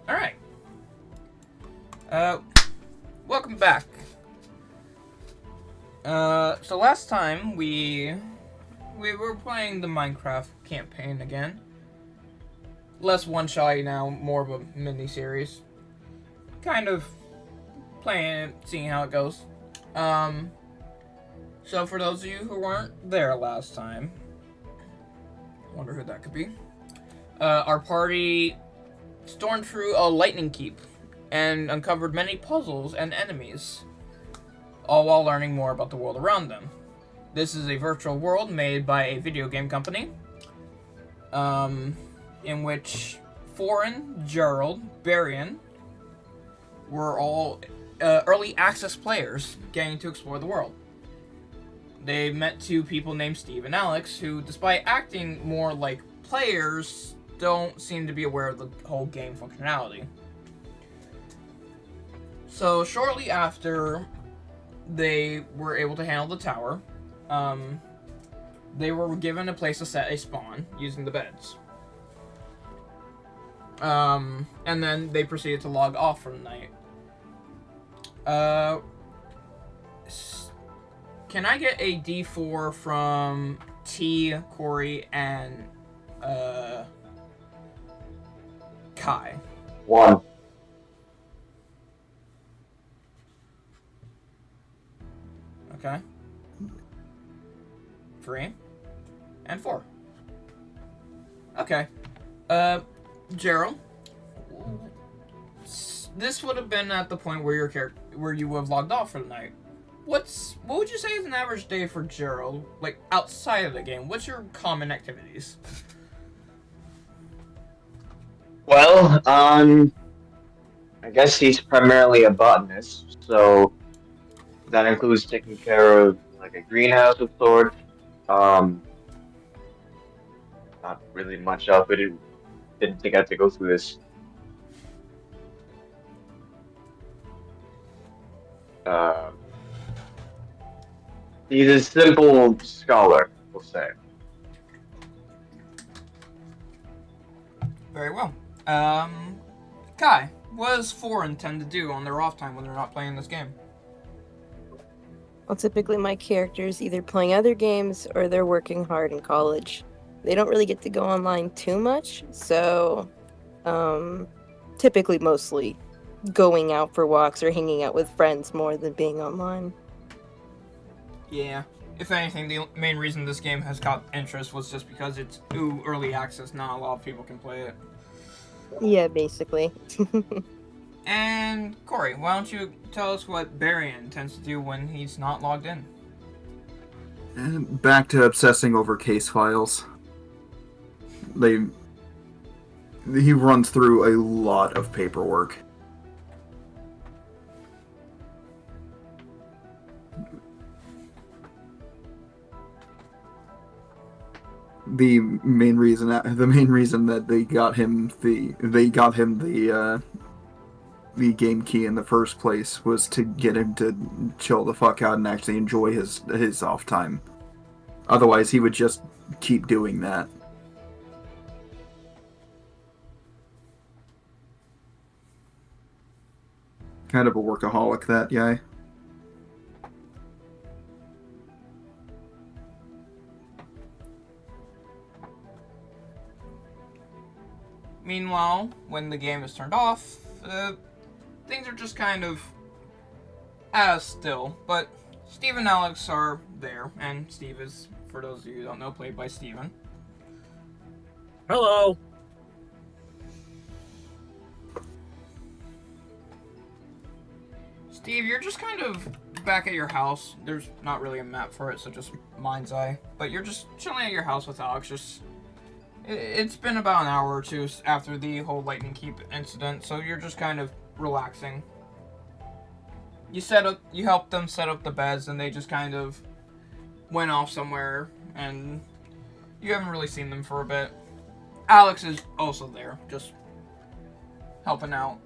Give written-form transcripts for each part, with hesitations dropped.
Alright. Uh, Welcome back. So last time we were playing the Minecraft campaign again. Less one-shot now, more of a mini-series. Kind of playing it, seeing how it goes. So for those of you who weren't there last time, wonder who that could be. Our party stormed through a lightning keep and uncovered many puzzles and enemies, all while learning more about the world around them. This is a virtual world made by a video game company, in which Foreign, Gerald, Barian were all early access players getting to explore the world. They met two people named Steve and Alex who, despite acting more like players, don't seem to be aware of the whole game functionality. So shortly after they were able to handle the tower, they were given a place to set a spawn using the beds. And then they proceeded to log off for the night. Can I get a D4 from T, Corey, and Kai? 1. Okay. 3 and 4. Okay. Gerald, this would have been at the point where where you would have logged off for the night. What would you say is an average day for Gerald, like outside of the game? What's your common activities? Well, I guess he's primarily a botanist, so that includes taking care of like a greenhouse of sorts. Um, Not really much of it. Didn't think I had to go through this. Uh, he's a simple scholar, we'll say. Very well. Kai, what does Foreign tend to do on their off time when they're not playing this game? Well, typically my character's either playing other games or they're working hard in college. They don't really get to go online too much, so typically mostly going out for walks or hanging out with friends more than being online. Yeah. If anything, the main reason this game has caught interest was just because it's early access. Not a lot of people can play it. Yeah, basically. And Corey, why don't you tell us what Barian tends to do when he's not logged in? And back to obsessing over case files. He runs through a lot of paperwork. The main reason that they got him the game key in the first place was to get him to chill the fuck out and actually enjoy his off time. Otherwise, he would just keep doing that. Kind of a workaholic, that guy. Meanwhile, when the game is turned off, things are just kind of as still. But Steve and Alex are there, and Steve is, for those of you who don't know, played by Steven. Hello. Steve, you're just kind of back at your house. There's not really a map for it, so just mind's eye. But you're just chilling at your house with Alex. It's been about an hour or two after the whole Lightning Keep incident, so you're just kind of relaxing. You helped them set up the beds, and they just kind of went off somewhere, and you haven't really seen them for a bit. Alex is also there, just helping out.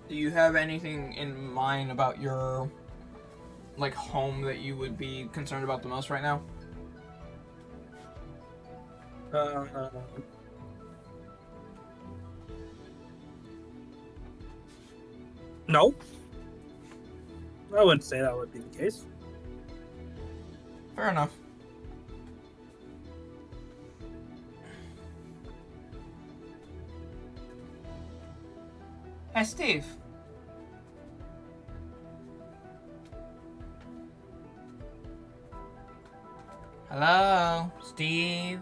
Do you have anything in mind about your home that you would be concerned about the most right now? No. I wouldn't say that would be the case. Fair enough. Hey, Steve. Hello, Steve.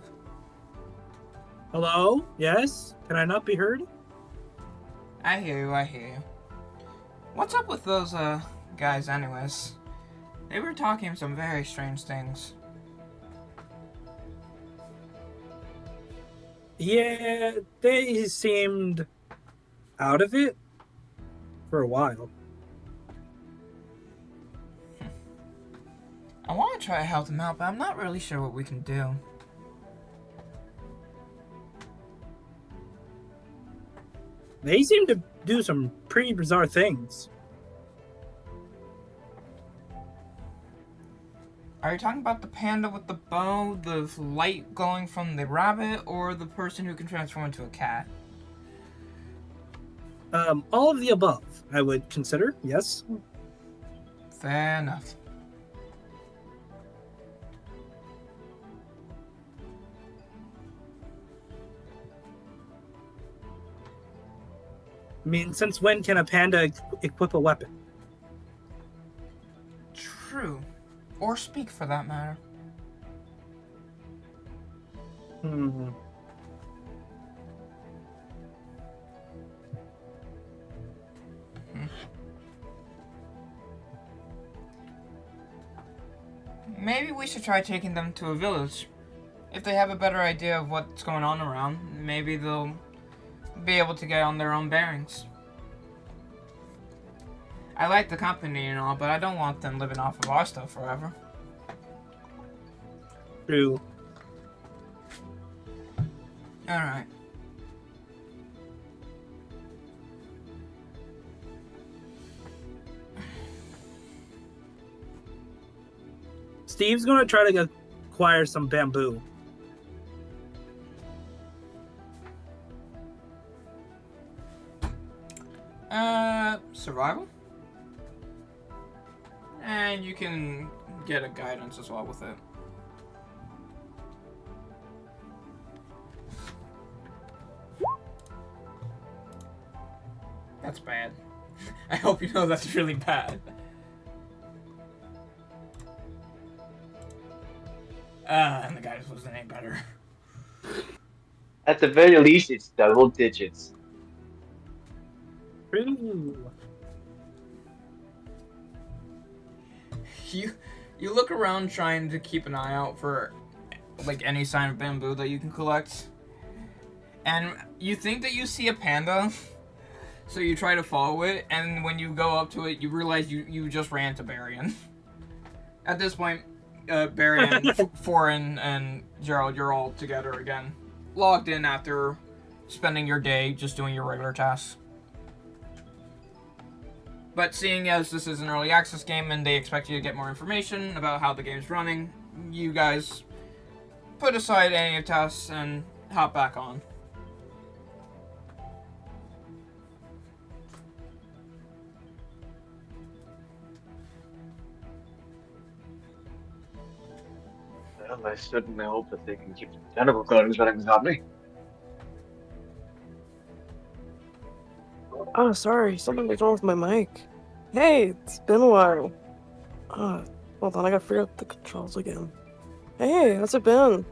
Hello? Yes? Can I not be heard? I hear you, I hear you. What's up with those, guys anyways? They were talking some very strange things. Yeah, they seemed out of it for a while. I want to try to help them out, but I'm not really sure what we can do. They seem to do some pretty bizarre things. Are you talking about the panda with the bow, the light glowing from the rabbit, or the person who can transform into a cat? All of the above, I would consider, yes. Fair enough. I mean, since when can a panda equip a weapon? True. Or speak, for that matter. Hmm. Maybe we should try taking them to a village. If they have a better idea of what's going on around, maybe they'll be able to get on their own bearings. I like the company and all, but I don't want them living off of our stuff forever. True. Alright. Steve's gonna try to acquire some bamboo. Survival? And you can get a guidance as well with it. That's bad. I hope you know that's really bad. And the guidance wasn't any better. At the very least, it's double digits. True. You look around trying to keep an eye out for any sign of bamboo that you can collect. And you think that you see a panda, so you try to follow it, and when you go up to it, you realize you just ran to Barian. At this point, Barian, Foreign, and Gerald, you're all together again. Logged in after spending your day just doing your regular tasks. But seeing as this is an early access game and they expect you to get more information about how the game's running, you guys put aside any tasks and hop back on. Well, I certainly hope that they can keep the tentacle gardens running without me. Oh, sorry. Something was wrong with my mic. Hey, it's been a while. Hold on. I gotta figure out the controls again. Hey, how's it been?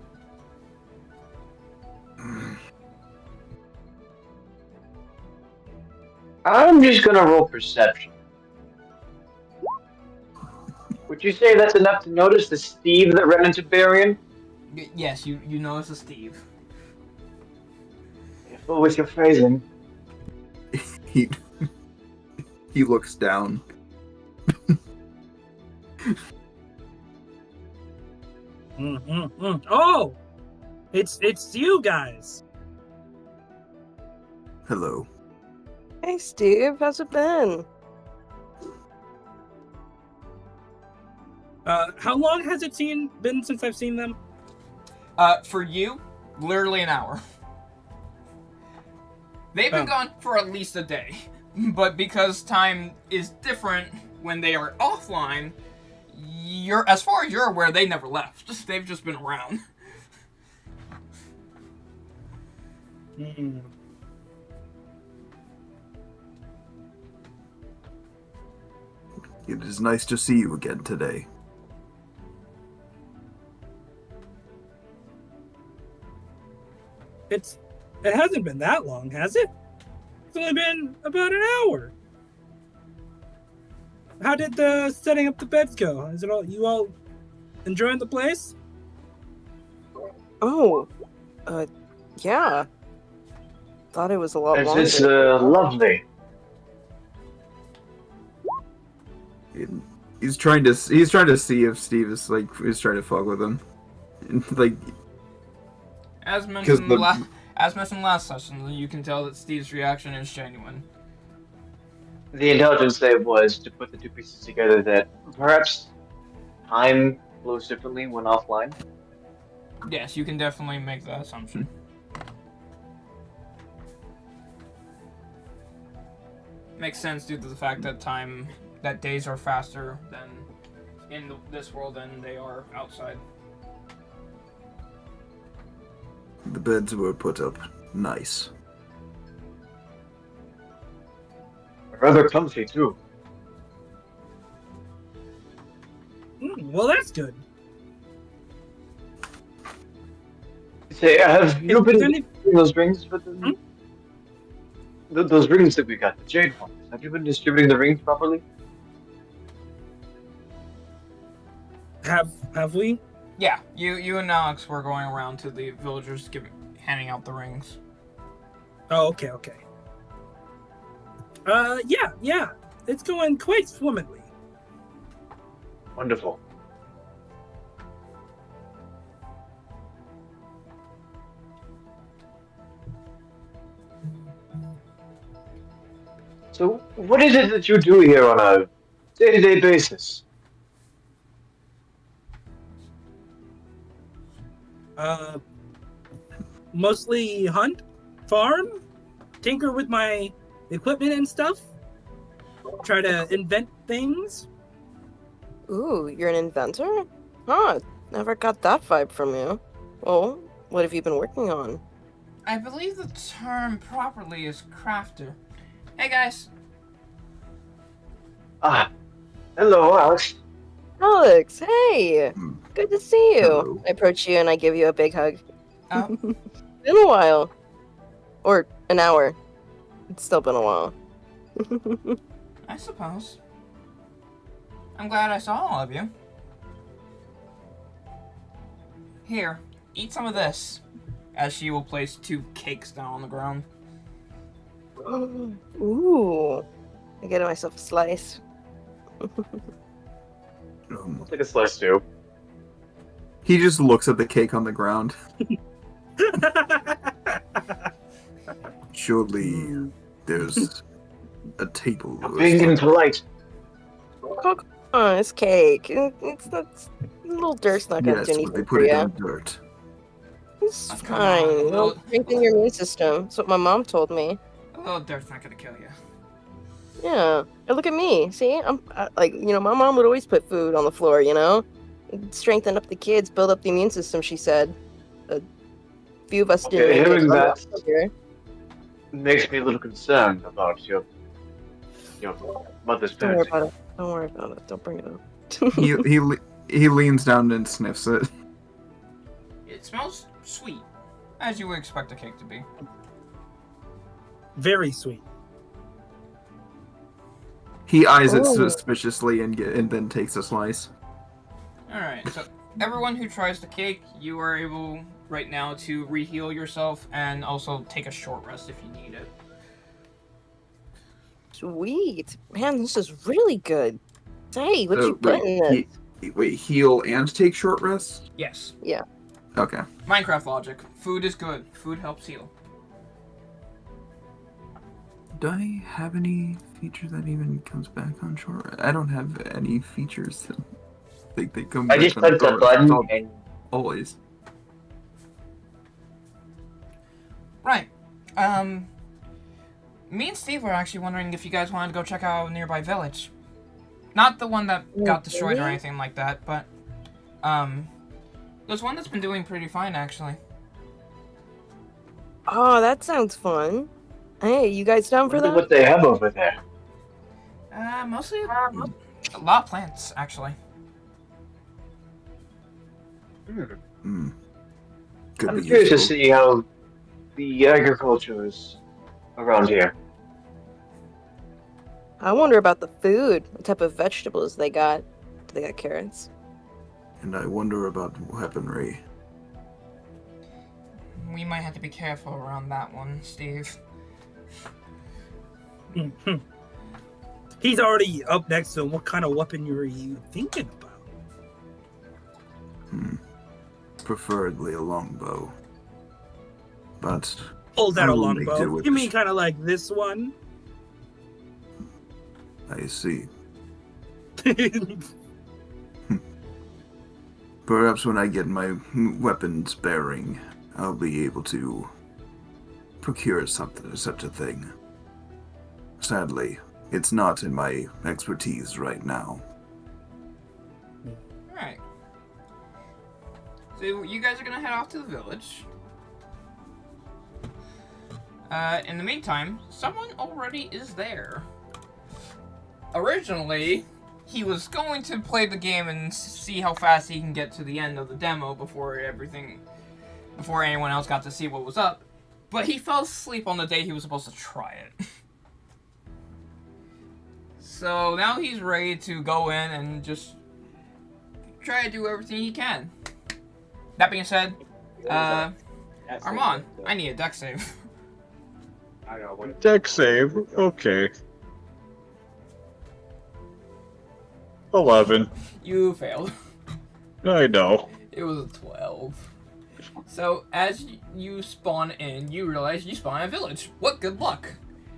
I'm just gonna roll perception. Would you say that's enough to notice the Steve that ran into Barian? Yes, you know it's a Steve. Careful with your phrasing. He he looks down. Oh, it's you guys. Hello. Hey, Steve, how's it been? How long has it been since I've seen them? For you, literally an hour. They've been Oh. gone for at least a day. But because time is different when they are offline, as far as you're aware, they never left. They've just been around. Mm. It is nice to see you again today. It hasn't been that long, has it? It's only been about an hour. How did the setting up the beds go? Is it you all enjoying the place? Oh, yeah. Thought it was a lot longer. It's lovely. He's trying to see if Steve is trying to fuck with him. Like, As mentioned, the- as mentioned last session, you can tell that Steve's reaction is genuine. The intelligence save was to put the two pieces together that perhaps time flows differently when offline. Yes, you can definitely make that assumption. Makes sense due to the fact that days are faster than in this world than they are outside. the beds were put up nice. Rather comfy too. Well, that's good. Say, have you Is there been any- distributing those rings for the those rings that we got, the jade ones? Have you been distributing the rings properly? Have we? Yeah, you and Alex were going around to the villagers handing out the rings. Oh, okay. Yeah. It's going quite swimmingly. Wonderful. So, what is it that you do here on a day-to-day basis? Mostly hunt, farm, tinker with my equipment and stuff. Try to invent things. Ooh, you're an inventor? Huh, never got that vibe from you. Well, what have you been working on? I believe the term properly is crafter. Hey guys. Ah, hello, Alex. Alex, hey! Hmm. Good to see you. Hello. I approach you and I give you a big hug. Oh, Been a while. Or an hour. It's still been a while. I suppose. I'm glad I saw all of you. Here, eat some of this. As she will place 2 cakes down on the ground. Ooh. I get myself a slice. I'll take a slice too. He just looks at the cake on the ground. Surely there's a table. I'm or being something. impolite. Oh, it's cake. It's a little dirt's not gonna Yes, do but they anything put for it you. in dirt. It's Oh, come fine. on, It'll little- strengthen your immune system. That's what my mom told me. A little dirt's not gonna kill you. Yeah. And look at me. See, my mom would always put food on the floor, strengthen up the kids, build up the immune system, she said. A few of us Okay, didn't make hearing it. that- Here. Makes me a little concerned about your mother's Don't worry parenting. about it. Don't worry about it. Don't bring it up. He leans down and sniffs it. It smells sweet, as you would expect a cake to be. Very sweet. He eyes it Oh. suspiciously and then takes a slice. Alright, so everyone who tries the cake, you are able right now to re-heal yourself and also take a short rest if you need it. Sweet. Man, this is really good. Hey, what you Wait, put in this? wait, heal and take short rests? Yes. Okay. Minecraft logic. Food is good. Food helps heal. Do I have any feature that even comes back on shore? I don't have any features that they come I back just on clicked the shore. button It's and always. Right. Me and Steve were actually wondering if you guys wanted to go check out a nearby village. Not the one that got destroyed or Okay. anything like that, but there's one that's been doing pretty fine actually. Oh, that sounds fun. Hey, you guys down for wonder that? what they have over there. Mostly a lot of plants actually. Hmm. Could I'm be curious to useful. see how the agriculture is around here. I wonder about the food. What type of vegetables they got? Do they got carrots? And I wonder about weaponry. We might have to be careful around that one, Steve. He's already up next to him. What kind of weapon are you thinking about? Preferably a longbow. But Pulls out I a will make do longbow. with You the mean kind of like this one? I see. Perhaps when I get my weapons bearing, I'll be able to procure such a thing. Sadly, it's not in my expertise right now. Alright. So you guys are gonna head off to the village. In the meantime, someone already is there. Originally, he was going to play the game and see how fast he can get to the end of the demo before anyone else got to see what was up, but he fell asleep on the day he was supposed to try it. So now he's ready to go in and just try to do everything he can. That being said, Armand, I need a deck save. Deck save. Okay. 11. You failed. I know. It was a 12. So, as you spawn in, you realize you spawn in a village. What good luck.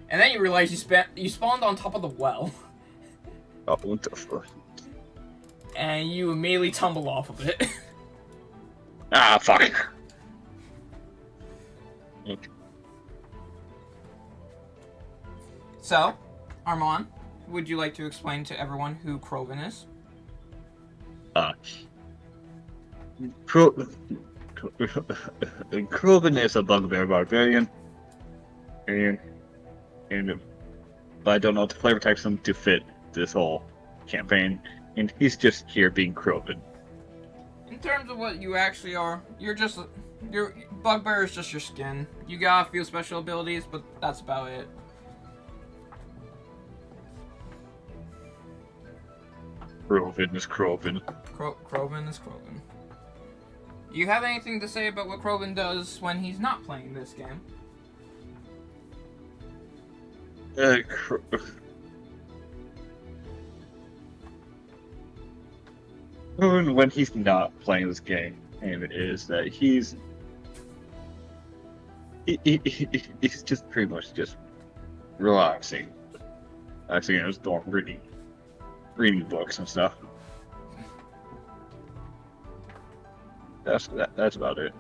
And then you realize you spawned on top of the well. Oh, what the fuck? And you immediately tumble off of it. Ah, fuck. So, Armand, would you like to explain to everyone who Kroven is? Kroven is a bugbear barbarian. But I don't know the flavor text him to fit this whole campaign. And he's just here being Kroven. In terms of what you actually are, your bugbear is just your skin. You got a few special abilities, but that's about it. Kroven is Kroven. Kroven is Kroven. Do you have anything to say about what Kroven does when he's not playing this game? Kroven, when he's not playing this game, is that he's just pretty much just relaxing in his dorm, reading books and stuff. That's about it.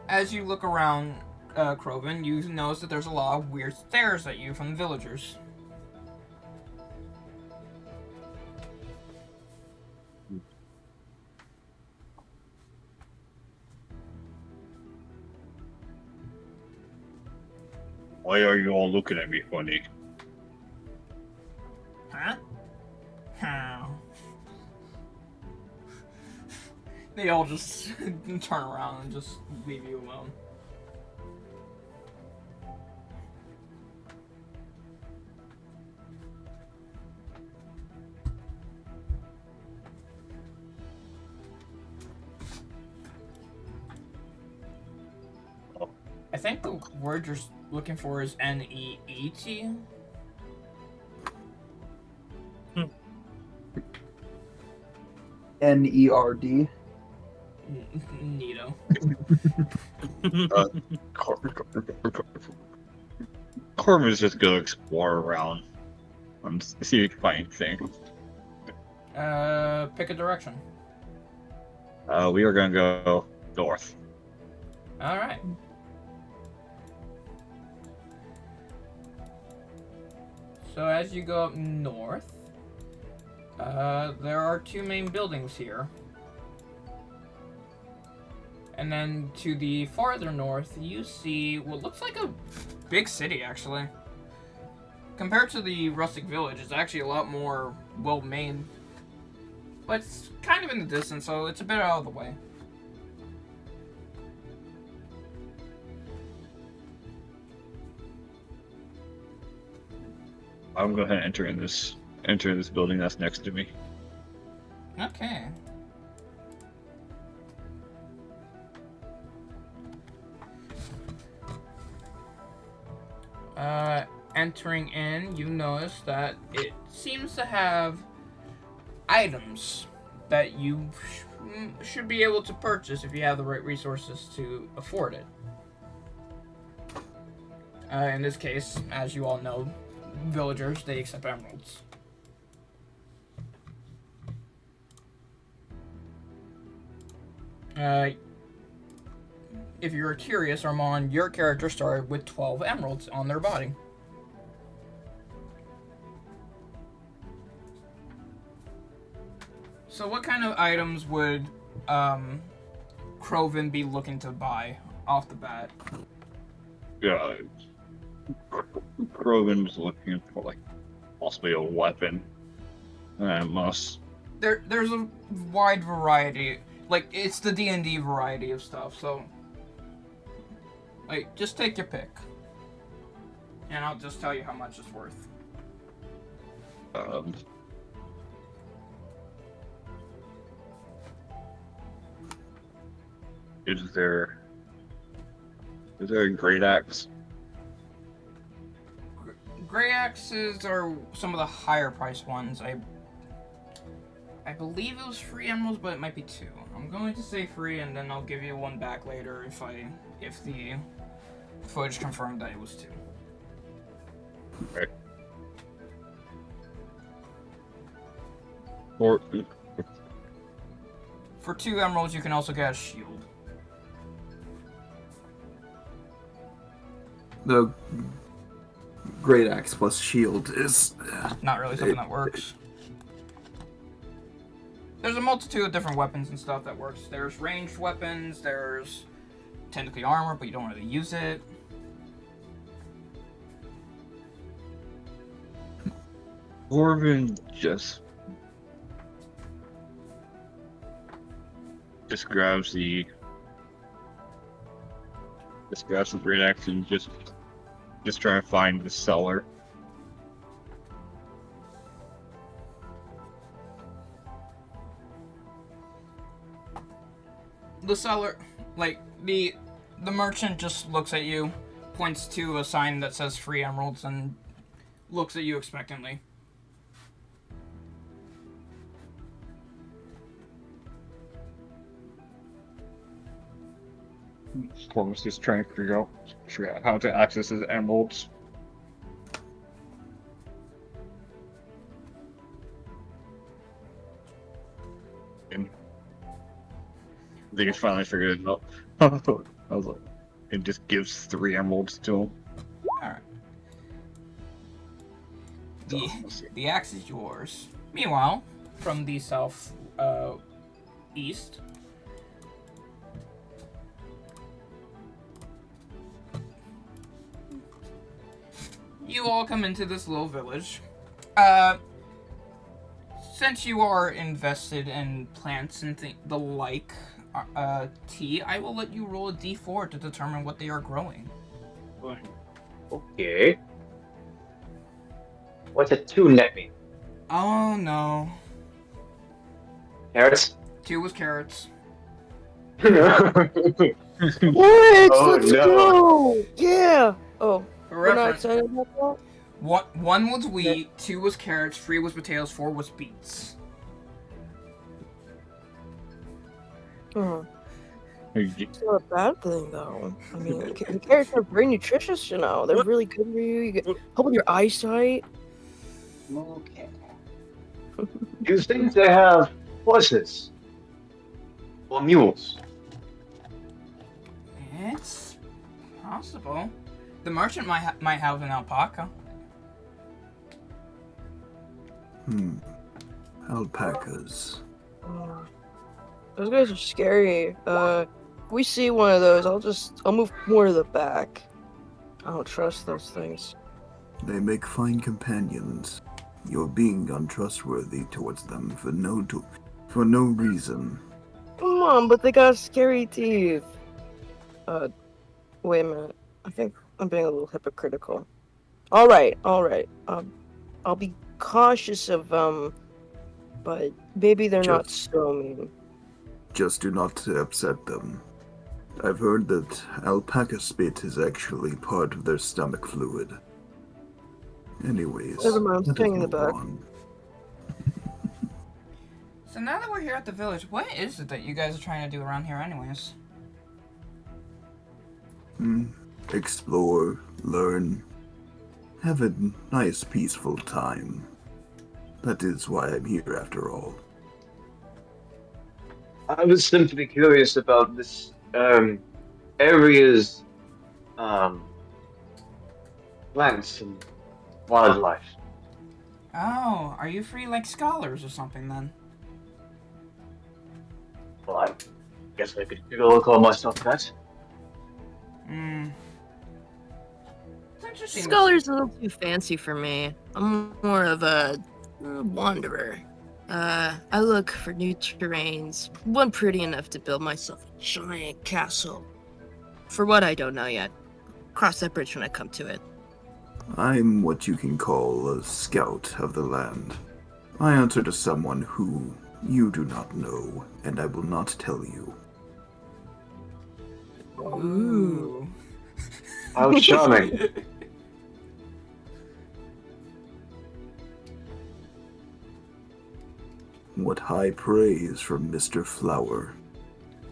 As you look around Kroven, you notice that there's a lot of weird stares at you from the villagers. Why are you all looking at me funny? Huh? How? They all just turn around and just leave you alone. I think the word you're looking for is N-E-E-T. NERD. Nito. Corbin's just gonna explore around and see if he can find anything. Pick a direction. We are gonna go north. All right. So as you go up north, there are two main buildings here. And then to the farther north, you see what looks like a big city, actually. Compared to the rustic village, it's actually a lot more well-made. But it's kind of in the distance, so it's a bit out of the way. I'm gonna enter in this building that's next to me. Okay. Entering in, you notice that it seems to have items that you should be able to purchase if you have the right resources to afford it. In this case, as you all know, villagers, they accept emeralds. If you're curious, Armand, your character started with 12 emeralds on their body. So what kind of items would Kroven be looking to buy off the bat? Yeah, Grogan's looking for like possibly a weapon. Must. There's a wide variety. Like, it's the D&D variety of stuff, so like, just take your pick. And I'll just tell you how much it's worth. Is there a great axe? Grey axes are some of the higher priced ones. I believe it was 3 emeralds, but it might be 2. I'm going to say 3, and then I'll give you one back later if the footage confirmed that it was 2. Right. Or For 2 emeralds, you can also get a shield. The great axe plus shield is Not really something that works. There's a multitude of different weapons and stuff that works. There's ranged weapons, there's technically armor, but you don't really use it. Corbin just grabs the great axe and just try to find the seller. The seller, like, the merchant just looks at you, points to a sign that says 3 emeralds, and looks at you expectantly. Corbin's just trying to figure out how to access his emeralds. And I think he's finally figured it out. I was like, it just gives 3 emeralds to him. Alright. The axe is yours. Meanwhile, from the south east, you all come into this little village. Since you are invested in plants and the like, T, I will let you roll a d4 to determine what they are growing. Okay. What's a 2 net mean? Oh no. Carrots? 2 was carrots. What? Oh, Let's no. go! Yeah! Oh, For we're not reference, excited about that? 1 was wheat, 2 was carrots, 3 was potatoes, 4 was beets. Uh-huh. It's not a bad thing, though. I mean, carrots are very nutritious, you know. They're really good for you. You get help with your eyesight. Okay. Do you think they have horses or mules? It's possible. The merchant might have an alpaca. Alpacas. Those guys are scary. If we see one of those, I'll move more to the back. I don't trust those things. They make fine companions. You're being untrustworthy towards them for no reason. Come on, but they got scary teeth. Wait a minute. I think I'm being a little hypocritical. All right. I'll be cautious of but maybe they're not so mean. Just do not upset them. I've heard that alpaca spit is actually part of their stomach fluid. Anyways, Never mind, I'm let us staying in the move back. on. So now that we're here at the village, what is it that you guys are trying to do around here anyways? Explore, learn, have a nice peaceful time. That is why I'm here after all. I was simply curious about this area's plants and wildlife. Oh, are you free like scholars or something then? Well, I guess I could call myself that. It's interesting. Scholar's a little too fancy for me. I'm more of a wanderer. I look for new terrains, one pretty enough to build myself a giant castle. For what I don't know yet. Cross that bridge when I come to it. I'm what you can call a scout of the land. I answer to someone who you do not know, and I will not tell you. Ooh. How charming. What high praise from Mr. Flower.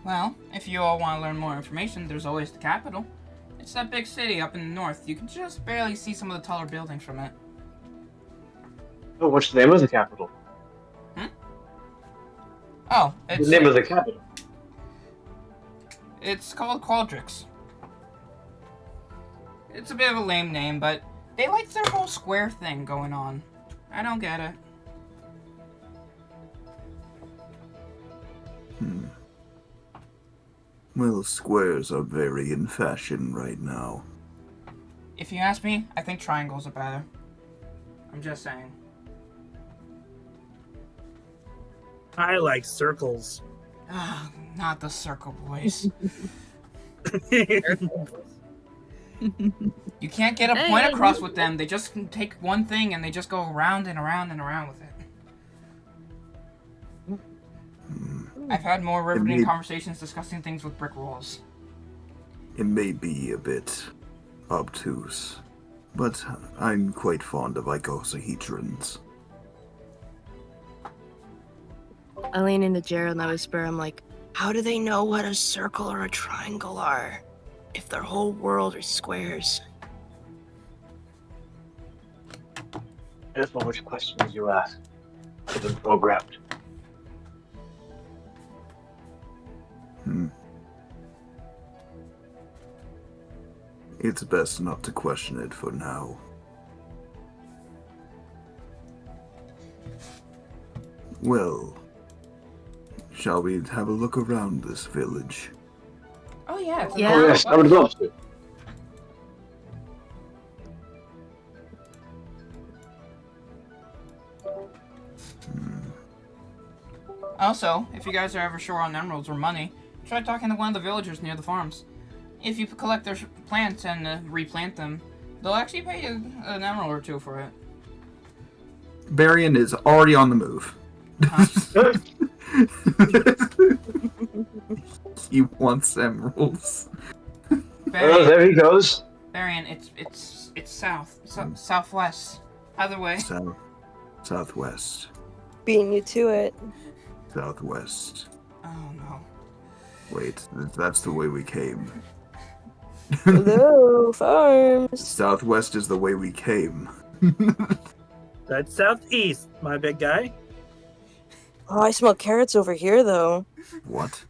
Well, if you all want to learn more information, there's always the capital. It's that big city up in the north. You can just barely see some of the taller buildings from it. Oh, what's the name of the capital? Oh, it's The name of the capital. It's called Qualdrix. It's a bit of a lame name, but they like their whole square thing going on. I don't get it. Well, squares are very in fashion right now. If you ask me, I think triangles are better. I'm just saying. I like circles. Ah, not the circle boys. You can't get a point across with them. They just can take one thing and they just go around and around and around with it. I've had more riveting conversations discussing things with brick walls. It may be a bit obtuse, but I'm quite fond of icosahedrons. I lean into Gerald and I whisper, I'm like, how do they know what a circle or a triangle are? If their whole world are squares. That's not which questions you ask. I've been programmed. It's best not to question it for now. Well, shall we have a look around this village? Oh yeah. It's Yeah. Oh yes, I would love to. Also, if you guys are ever short on emeralds or money, try talking to one of the villagers near the farms. If you collect their plants and replant them, they'll actually pay you an emerald or two for it. Barian is already on the move. He wants emeralds. Oh, there he goes. Varian, it's southwest. Either way. Southwest. Beating you to it. Southwest. Oh no. Wait, that's the way we came. Hello, farms. Southwest is the way we came. That's southeast, my big guy. Oh, I smell carrots over here, though. What?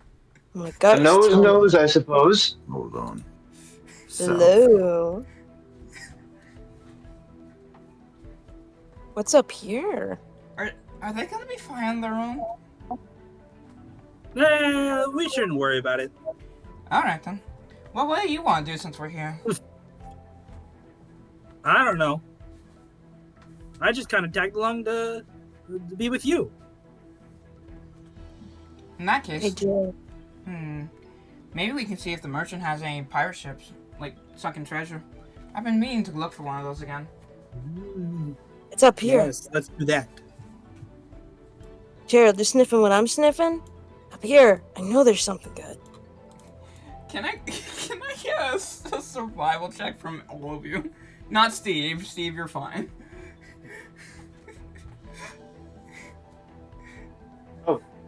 Oh my The god. nose knows, I suppose. Hold on. South. Hello. What's up here? Are they gonna be fine on their own? Nah, we shouldn't worry about it. Alright then. Well, what do you want to do since we're here? I don't know. I just kind of tagged along to be with you. In that case, Hey, Joe. maybe we can see if the merchant has any pirate ships, like sunken treasure. I've been meaning to look for one of those again. It's up here. Yes, let's do that. Gerald, you sniffing what I'm sniffing? Up here. I know there's something good. Can I get a survival check from all of you? Not Steve. Steve, you're fine.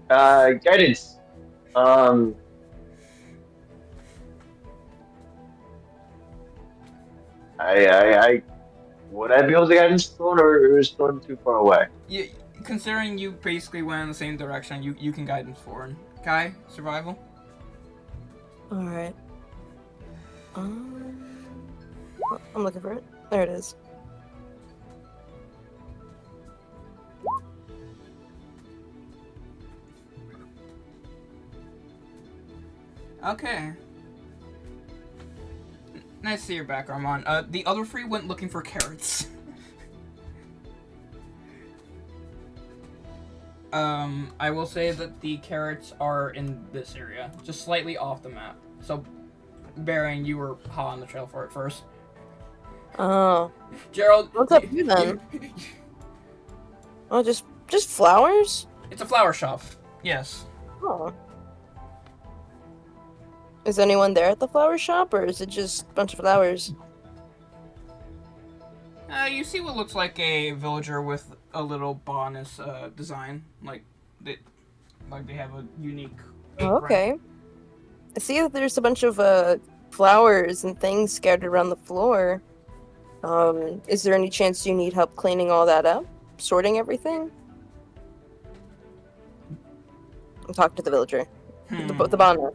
Guidance. I would I be able to guidance Stone, or is Stone too far away? Considering you basically went in the same direction, you can guide him forward. Kai, survival. Alright. I'm looking for it. There it is. Okay. Nice to see you're back, Armand. The other three went looking for carrots. I will say that the carrots are in this area, just slightly off the map. So, Baron, you were hot on the trail for it first. Oh. Gerald, What's up here, then? Oh, just flowers? It's a flower shop. Yes. Oh. Is anyone there at the flower shop, or is it just a bunch of flowers? You see what looks like a villager with a little bonus design, like they have a unique. Oh, apron. okay. I see that there's a bunch of flowers and things scattered around the floor. Is there any chance you need help cleaning all that up? Sorting everything? I'll talk to the villager. The bonus.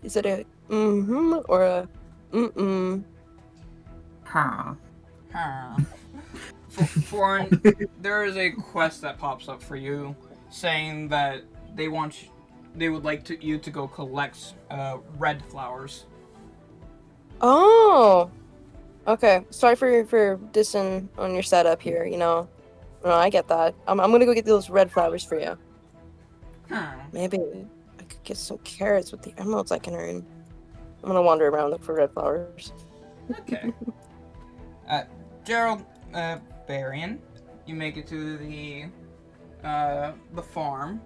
Is it a mm-hmm or a mm-mm? Huh. Foreign, there is a quest that pops up for you, saying that they would like you to go collect red flowers. Oh, okay. Sorry for dissing on your setup here. No, I get that. I'm gonna go get those red flowers for you. Maybe I could get some carrots with the emeralds I can earn. I'm gonna wander around look for red flowers. Okay. Gerald, Barian, you make it to the farm.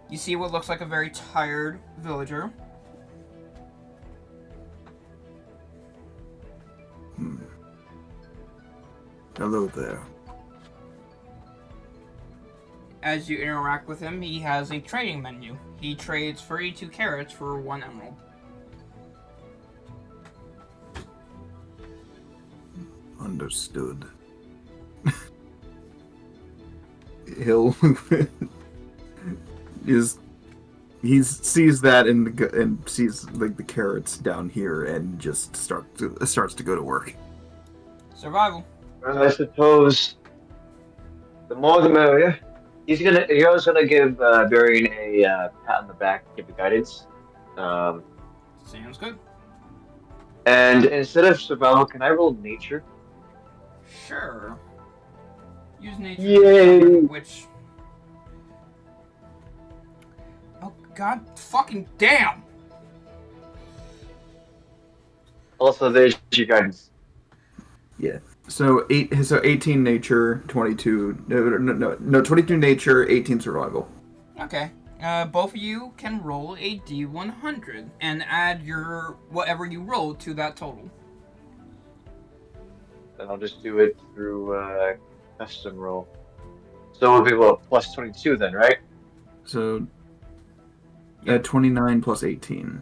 You see what looks like a very tired villager. Hello there. As you interact with him, he has a trading menu. He trades 32 carrots for 1 emerald. Understood. He'll he sees that and sees like the carrots down here and just starts to go to work. Survival. I suppose the more the merrier. He was gonna give Varian a pat on the back, give the guidance. Sounds good. And instead of survival, can I roll nature? Sure. Use nature. Yay! Which. Oh god fucking damn! Also, there's your guidance. Yeah. So 18 nature, 22 no 22 nature, 18 survival. Okay. Both of you can roll a D100 and add your whatever you roll to that total. And I'll just do it through custom roll. So we'll be plus 22 then, right? So, at 29 plus 18.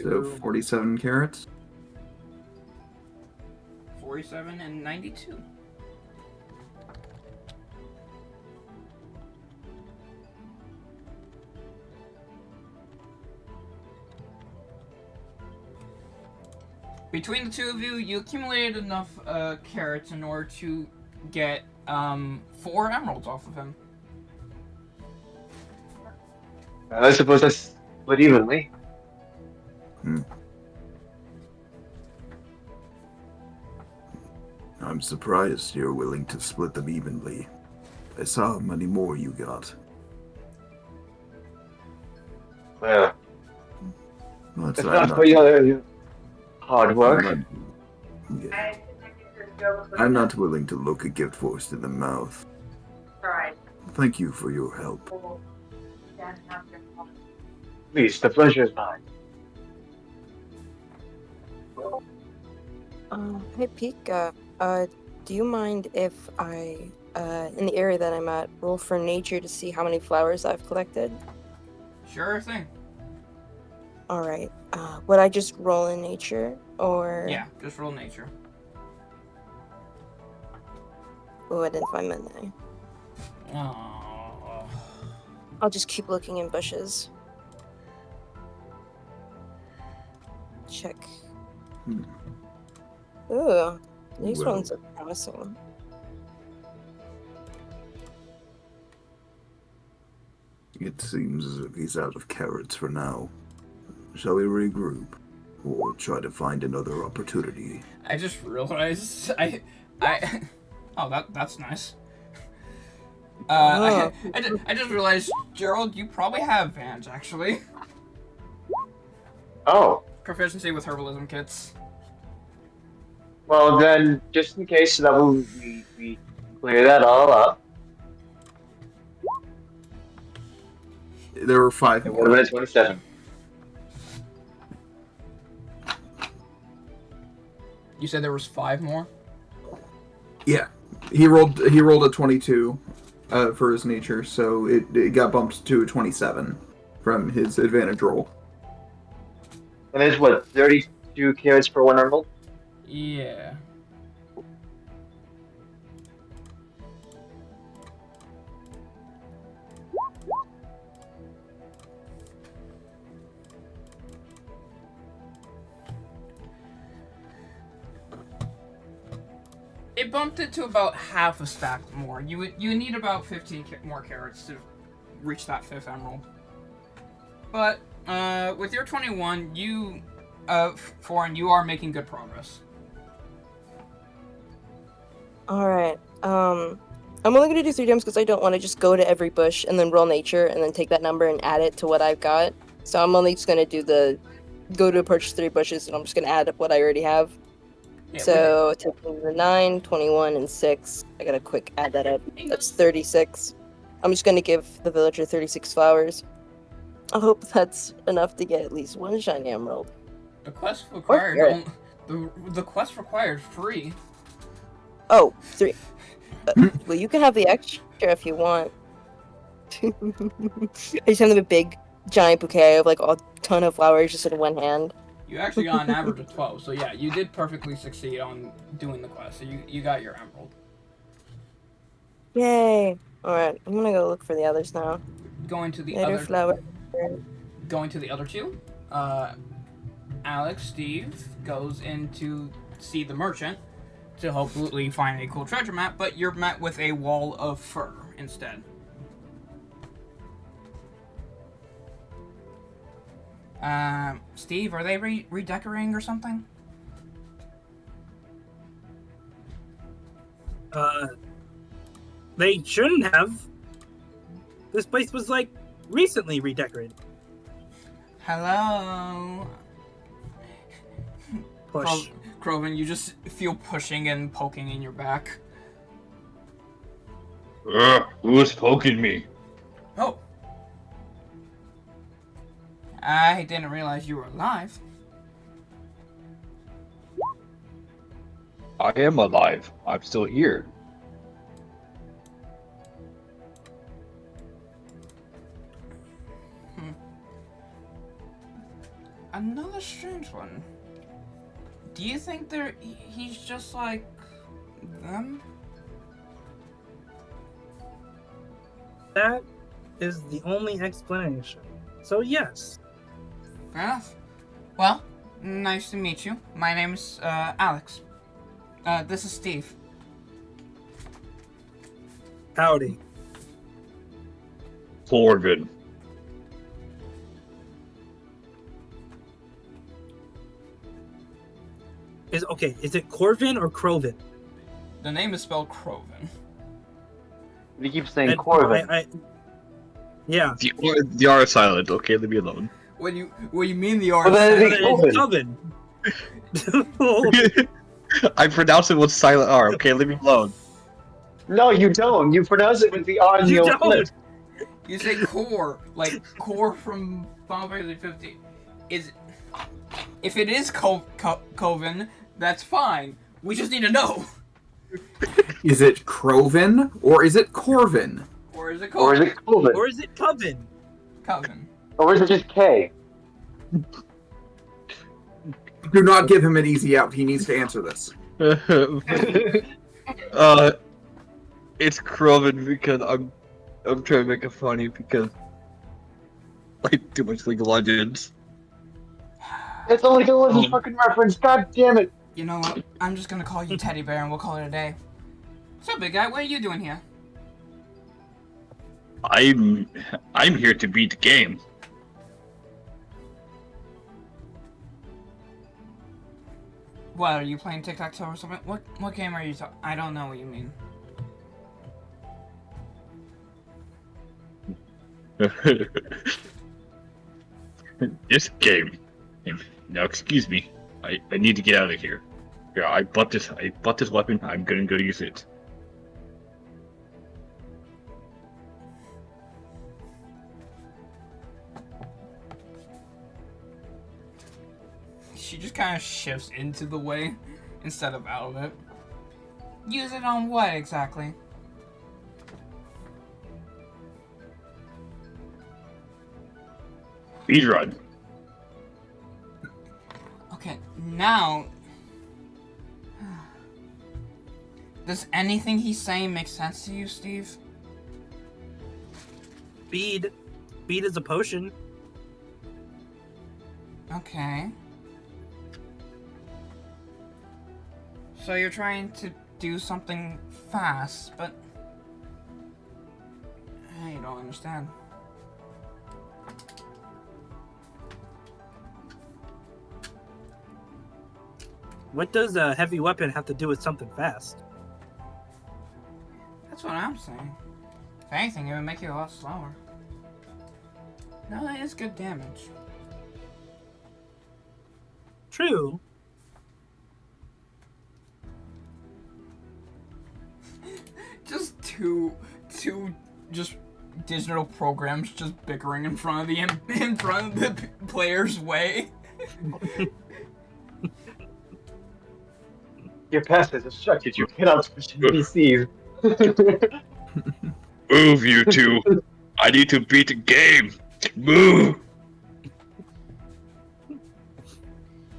So 47 carats. 47 and 92. Between the two of you, you accumulated enough carrots in order to get 4 emeralds off of him. I suppose that's split evenly. I'm surprised you're willing to split them evenly. I saw how many more you got. Well, But if not for your hard work. I'm not willing to look a gift horse in the mouth. Thank you for your help. Please, the pleasure is mine. Hey Pika, do you mind if I, in the area that I'm at, roll for nature to see how many flowers I've collected? Sure thing. Alright, would I just roll in nature, or... Yeah, just roll nature. Oh, I didn't find many. Oh. I'll just keep looking in bushes. Check. Ooh, these Well. ones are promising. It seems as if he's out of carrots for now. Shall we regroup? Or try to find another opportunity? I just realized oh, that's nice. I just realized, Gerald, you probably have Vans, actually. Oh, Proficiency with herbalism kits. well then, just in case, so that we clear that all up. There were 5 It more. would have been 27. You said there was 5 more? Yeah, he rolled a 22 for his nature, so it got bumped to a 27 from his advantage roll. And it's what, 32 carats for 1 emerald? Yeah. It bumped it to about half a stack more. You need about 15 more carats to reach that 5th emerald. But with your 21, you, Foreign, you are making good progress. Alright, I'm only gonna do 3 gems because I don't want to just go to every bush and then roll nature and then take that number and add it to what I've got. So I'm only just gonna do go to purchase 3 bushes and I'm just gonna add up what I already have. Yeah, So, taking the 9, 21, and 6, I gotta quick add that up. That's 36. I'm just gonna give the villager 36 flowers. I hope that's enough to get at least 1 shiny emerald. the quest required carrot. the quest required 3. Oh, 3. Well, you can have the extra if you want. I just have them a big, giant bouquet of like a ton of flowers just in one hand. You actually got an average of 12, so yeah, you did perfectly succeed on doing the quest. So you got your emerald. Yay! Alright, I'm gonna go look for the others now. Going to the Later, other flower. going to the other 2. Alex, Steve goes in to see the merchant to hopefully find a cool treasure map, but you're met with a wall of fur instead. Steve, are they redecorating or something? They shouldn't have. This place was like recently redecorated. Hello? Push. Croven, you just feel pushing and poking in your back. Who's poking me? Oh. I didn't realize you were alive. I am alive. I'm still here. Another strange one. Do you think he's just like them? That is the only explanation. So yes. Fair enough. Well, nice to meet you. My name is Alex. This is Steve. Howdy. Corvin. Is it Corvin or Crovin? The name is spelled Crovin. You keep saying And Corvin. Yeah. The R is silent. Okay, leave me alone. What do you mean the R? Well, then is it's silent? Coven. I pronounce it with silent R. Okay, leave me alone. No, you don't. You pronounce it with the R in You your don't. lips. You say core, like core from Final Fantasy 15. If it is Coven, that's fine. We just need to know. Is it Crovin or is it Corvin? Or is it Or is Coven? it Coven? Or is it Coven? Coven. Or is it just K? Do not give him an easy out. He needs to answer this. It's Crovin because I'm trying to make it funny because I too much League of Legends. It's a League of Legends fucking reference. God damn it. You know what? I'm just gonna call you Teddy Bear and we'll call it a day. What's up, big guy? What are you doing here? I'm here to beat the game. What, are you playing tic-tac-toe or something? What game are you talking? I don't know what you mean. This game. Now, excuse me. I need to get out of here. Yeah, I bought this weapon. I'm gonna go use it. She just kind of shifts into the way instead of out of it. Use it on what exactly? Speedrun. Okay, now... Does anything he's saying make sense to you, Steve? Speed. Speed is a potion. Okay. So you're trying to do something fast, but... I don't understand. What does a heavy weapon have to do with something fast? That's what I'm saying. If anything, it would make you a lot slower. No, that is good damage. True. Just two just digital programs just bickering in front of the player's way. Your past has instructed you cannot push NPCs. Move, you two. I need to beat the game. Move.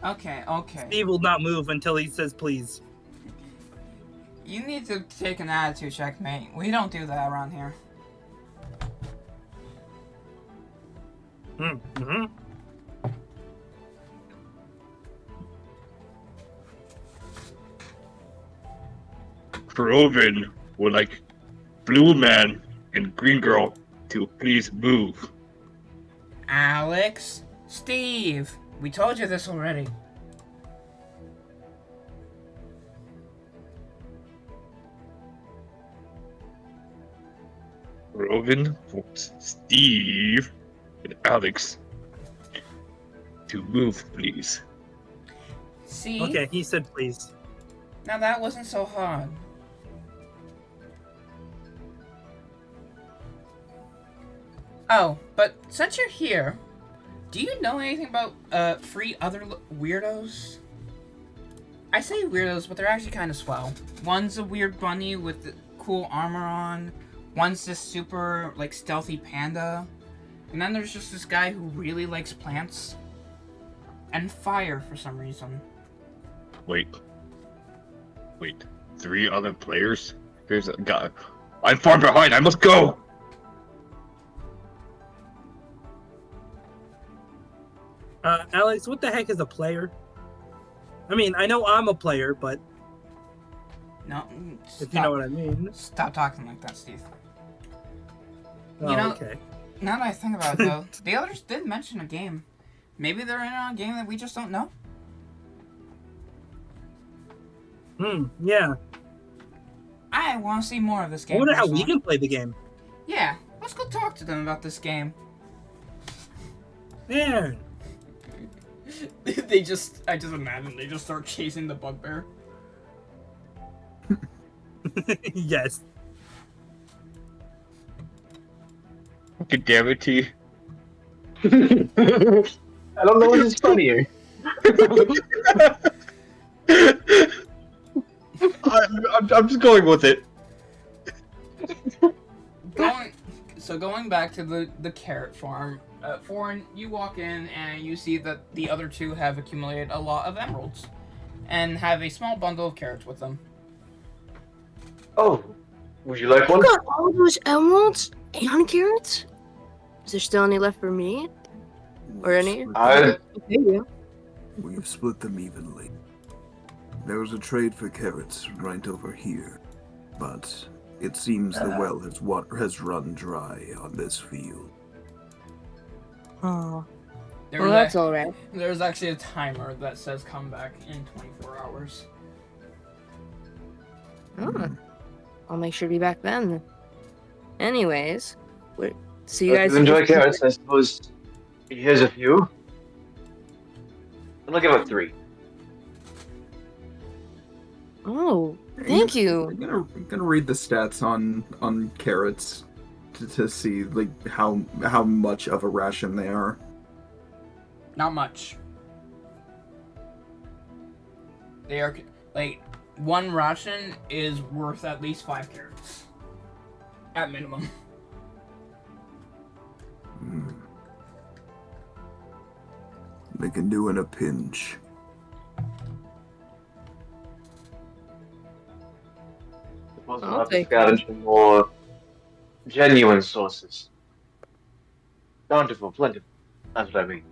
Okay. Steve will not move until he says please. You need to take an attitude check, mate. We don't do that around here. Mm-hmm. Crovin would like Blue Man and Green Girl to please move. Alex, Steve, we told you this already. Crovin wants Steve and Alex to move, please. See? Okay, he said please. Now that wasn't so hard. Oh, but since you're here, do you know anything about free other weirdos? I say weirdos, but they're actually kind of swell. One's a weird bunny with the cool armor on. One's this super like stealthy panda, and then there's just this guy who really likes plants. and fire for some reason. Wait. 3 other players? There's a guy. I'm far behind. I must go. Alex, what the heck is a player? I mean, I know I'm a player, but No, if you know what I mean. Stop talking like that, Steve. Oh, You know- okay. Now that I think about it, though, the others did mention a game. Maybe they're in on a game that we just don't know. Yeah. I want to see more of this I game. wonder how we personally. can play the game. Yeah, let's go talk to them about this game. Yeah. I just imagine they just start chasing the bugbear. Yes. Fucking damn it, T. I don't know what is funnier. I'm just going with it. Going back to the carrot farm, Foreign, you walk in and you see that the other two have accumulated a lot of emeralds, and have a small bundle of carrots with them. Oh, would you like one? You got all those emeralds and carrots? Is there still any left for me? Or any? We've split them evenly. There was a trade for carrots right over here, but it seems the well has run dry on this field. Oh. There Well, was that's ac- alright. There's actually a timer that says come back in 24 hours. Oh. I'll make sure to be back then. Anyways, see you guys. If you enjoy carrots, I suppose. Here's a few. I'll give it 3. Oh, thank you. I'm gonna read the stats on carrots to see like how much of a ration they are. Not much. They are like one ration is worth at least 5 carrots, at minimum. They can do in a pinch. Suppose I'll we'll have to take scavenge for more genuine sources. Bountiful, plentiful. That's what I mean.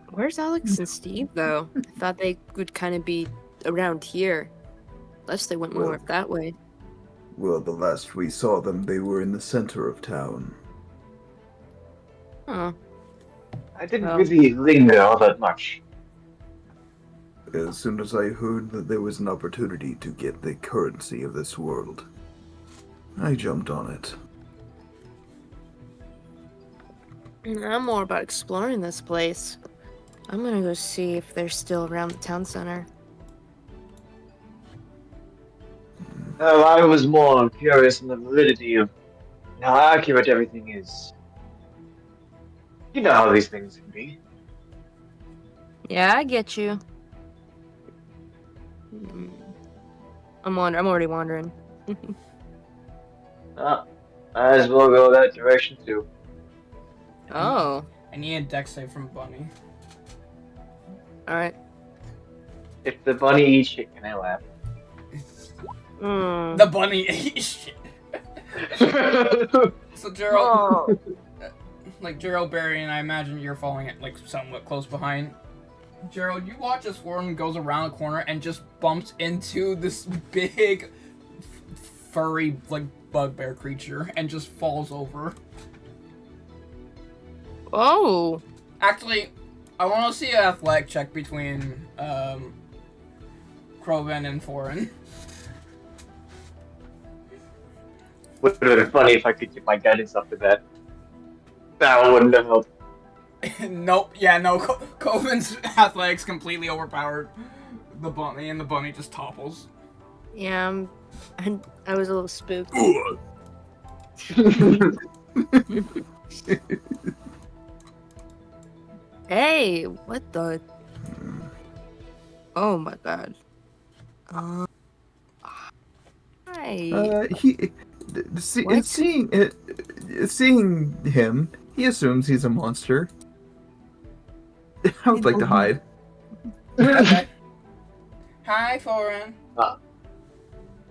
Where's Alex and Steve, though? I thought they would kind of be around here. Unless they went more Well- that way. Well, the last we saw them, they were in the center of town. Oh. I didn't Oh. really linger all that much. As soon as I heard that there was an opportunity to get the currency of this world, I jumped on it. I'm more about exploring this place. I'm gonna go see if they're still around the town center. I was more curious in the validity of how accurate everything is. You know how these things can be. Yeah, I get you. I'm already wandering. Might as well go that direction too. Oh, I need a dex save from Bunny. all right. If the bunny eats shit, can I laugh? Mm. The bunny ate shit. So Gerald, like Gerald, Barry, and I imagine you're following it like somewhat close behind. Gerald, you watch as Warren goes around the corner and just bumps into this big, furry, like bugbear creature and just falls over. Oh. Actually, I want to see an athletic check between Kroven and Foreign. Would have been funny if I could get my guidance up to that. That wouldn't have helped. Nope. Yeah, no. Kroven's athletics completely overpowered the bunny, and the bunny just topples. Yeah, I was a little spooked. Hey, what the? Oh my god. Hi. He What? seeing him, He assumes he's a monster. I would like to hide. Okay. Hi, Thorin.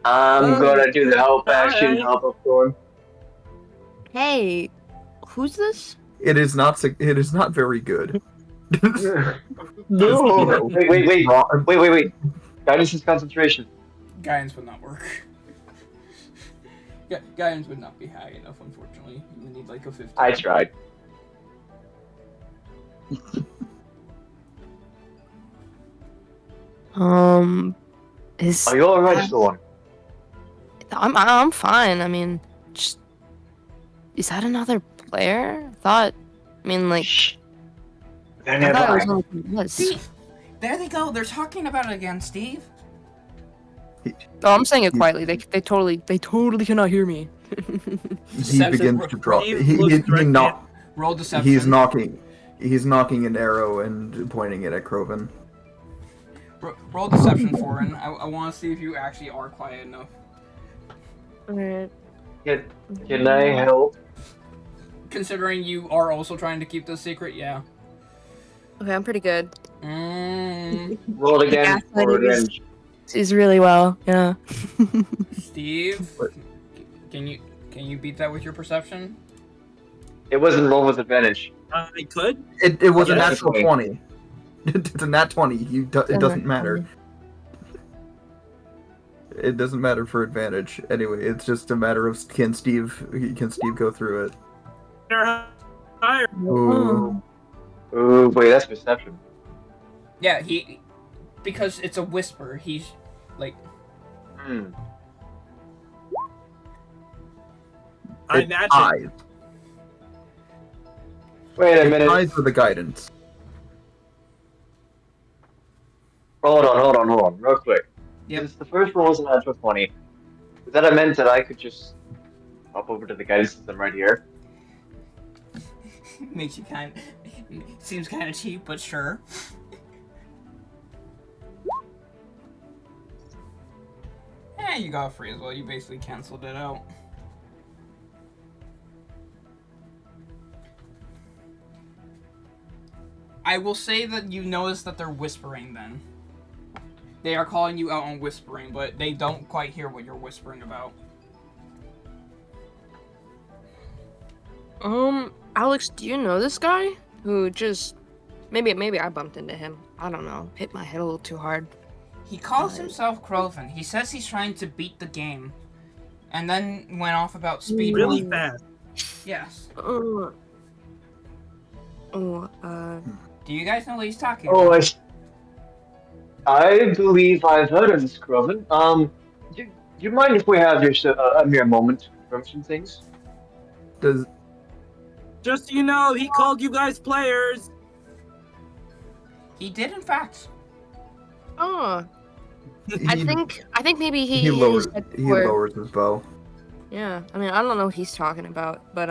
I'm gonna do the help action, Alright. help up Thorn. Hey, who's this? It is not. It is not very good. No! Wait. Guidance is concentration. Guidance would not work. Guidance would not be high enough, unfortunately. You would need like a 15. I tried. Is Are you alright, Thorn? I'm fine. I mean, just is that another player? I mean, like Shh. They're I thought it was nearby. only one was. Steve! There they go. They're talking about it again, Steve. Oh, I'm saying it quietly. They totally cannot hear me. He Deception. begins to draw. Steve He looks directly knock. Roll deception. He's knocking. He's knocking an arrow and pointing it at Kroven. Roll deception, Thorin. I want to see if you actually are quiet enough. Alright. Can I help? Considering you are also trying to keep this secret, yeah. Okay, I'm pretty good. Roll again Yeah, for revenge. He's really well, yeah. Steve, What? can you beat that with your perception? It wasn't roll with advantage. I could. It was a Yeah, natural definitely. 20. It's a nat 20. It doesn't matter. It doesn't matter for advantage. Anyway, it's just a matter of can Steve go through it? They're higher. Ooh. Ooh, wait, that's perception. Yeah, because it's a whisper. He's like, Hmm. I It match it. ties. Wait a It minute. ties with the guidance. Hold on, real quick. Yep. Since the first roll was a natural 20, that meant that I could just hop over to the guidance system right here. makes you seems kind of cheap, but sure. Yeah, you got free as well. You basically canceled it out. I will say that you notice that they're whispering then. They are calling you out on whispering, but they don't quite hear what you're whispering about. Alex, do you know this guy? Who just maybe I bumped into him. I don't know. Hit my head a little too hard. He calls himself Kroven. He says he's trying to beat the game. And then went off about speed Really run. fast. Yes. Oh, Do you guys know what he's talking Oh, about? I believe I've heard of this, Kroven. Do you mind if we have just a mere moment to confirm some things? Does Just so you know, he called you guys players. He did, in fact. oh. I he, think maybe he lowers said he before- lowers his bow? Yeah, I mean I don't know what he's talking about, but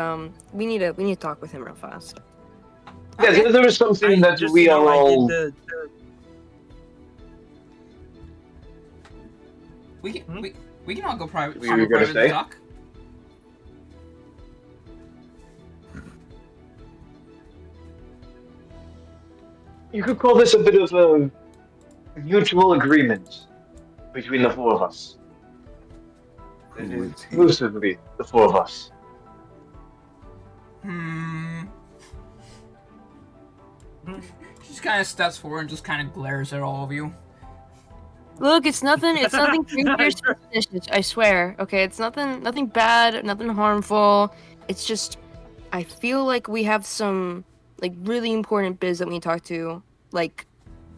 we need to talk with him real fast. Yeah, Okay. there was something that Just we so you know, are I all. did We can all go private. We were gonna private say? talk. You could call this a bit of a mutual agreement between the four of us. Who is he? Exclusively, the four of us. She just kind of steps forward and just kind of glares at all of you. Look, it's nothing creepy or suspicious, I swear. Okay, it's nothing bad, nothing harmful. It's just I feel like we have some like really important biz that we need to talk to, like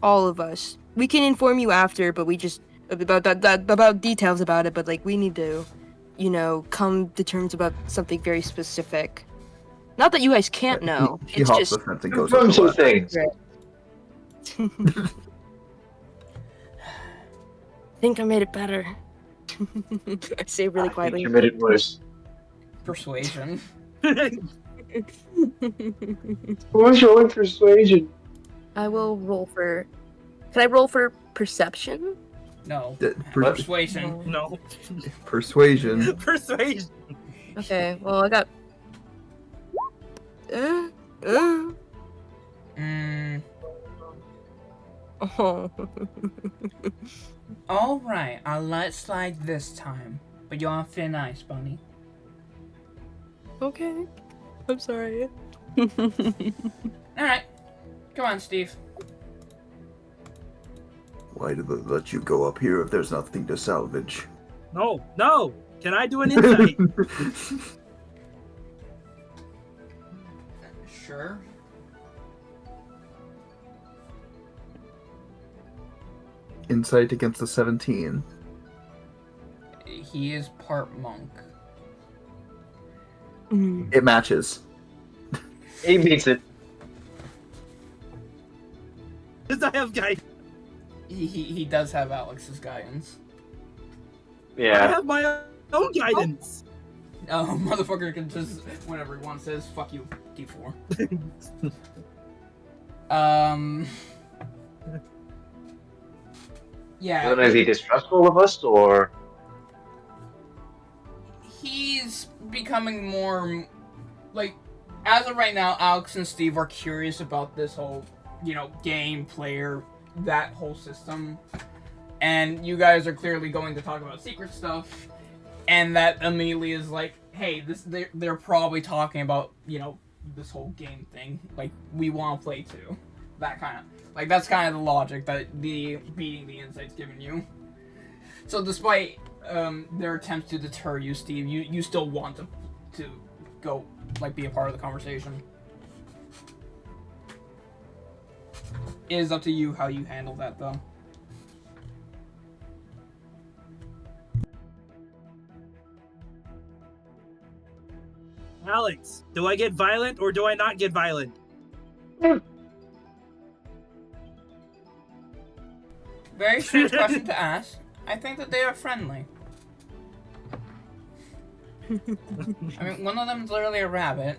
all of us. We can inform you after, but we just about details about it, but like we need to, come to terms about something very specific. Not that you guys can't know. He It's hops just the fence and goes Confirm up the some ladder. things. I think I made it better. I say it really I think quietly. you made it worse. Persuasion. Who's showing persuasion? I will roll for. Can I roll for perception? No. Per- Persuasion. No. persuasion. Persuasion. Okay. Well, I got Oh. Alright, I'll let it slide this time. But you're on thin ice, Bunny. Okay. I'm sorry. Alright. Come on, Steve. Why do they let you go up here if there's nothing to salvage? No, no. Can I do an insight? Sure. Insight against the 17. He is part monk. Mm. It matches. He beats it. Because I have guidance. He does have Alex's guidance. I Yeah. have my own guidance. Oh, motherfucker can just, whenever he wants, says, fuck you, D4. Yeah. I don't know, is he distrustful of us, or... He's becoming more, like, as of right now, Alex and Steve are curious about this whole, game, player, that whole system. And you guys are clearly going to talk about secret stuff. And that immediately is like, hey, they're probably talking about, this whole game thing. Like, we want to play too. That kind of, like, that's kind of the logic that the beating the insight's giving you. So despite their attempts to deter you, Steve, you still want to go, like, be a part of the conversation. It is up to you how you handle that, though. Alex, do I get violent or do I not get violent? Very strange question to ask. I think that they are friendly. I mean, one of them is literally a rabbit.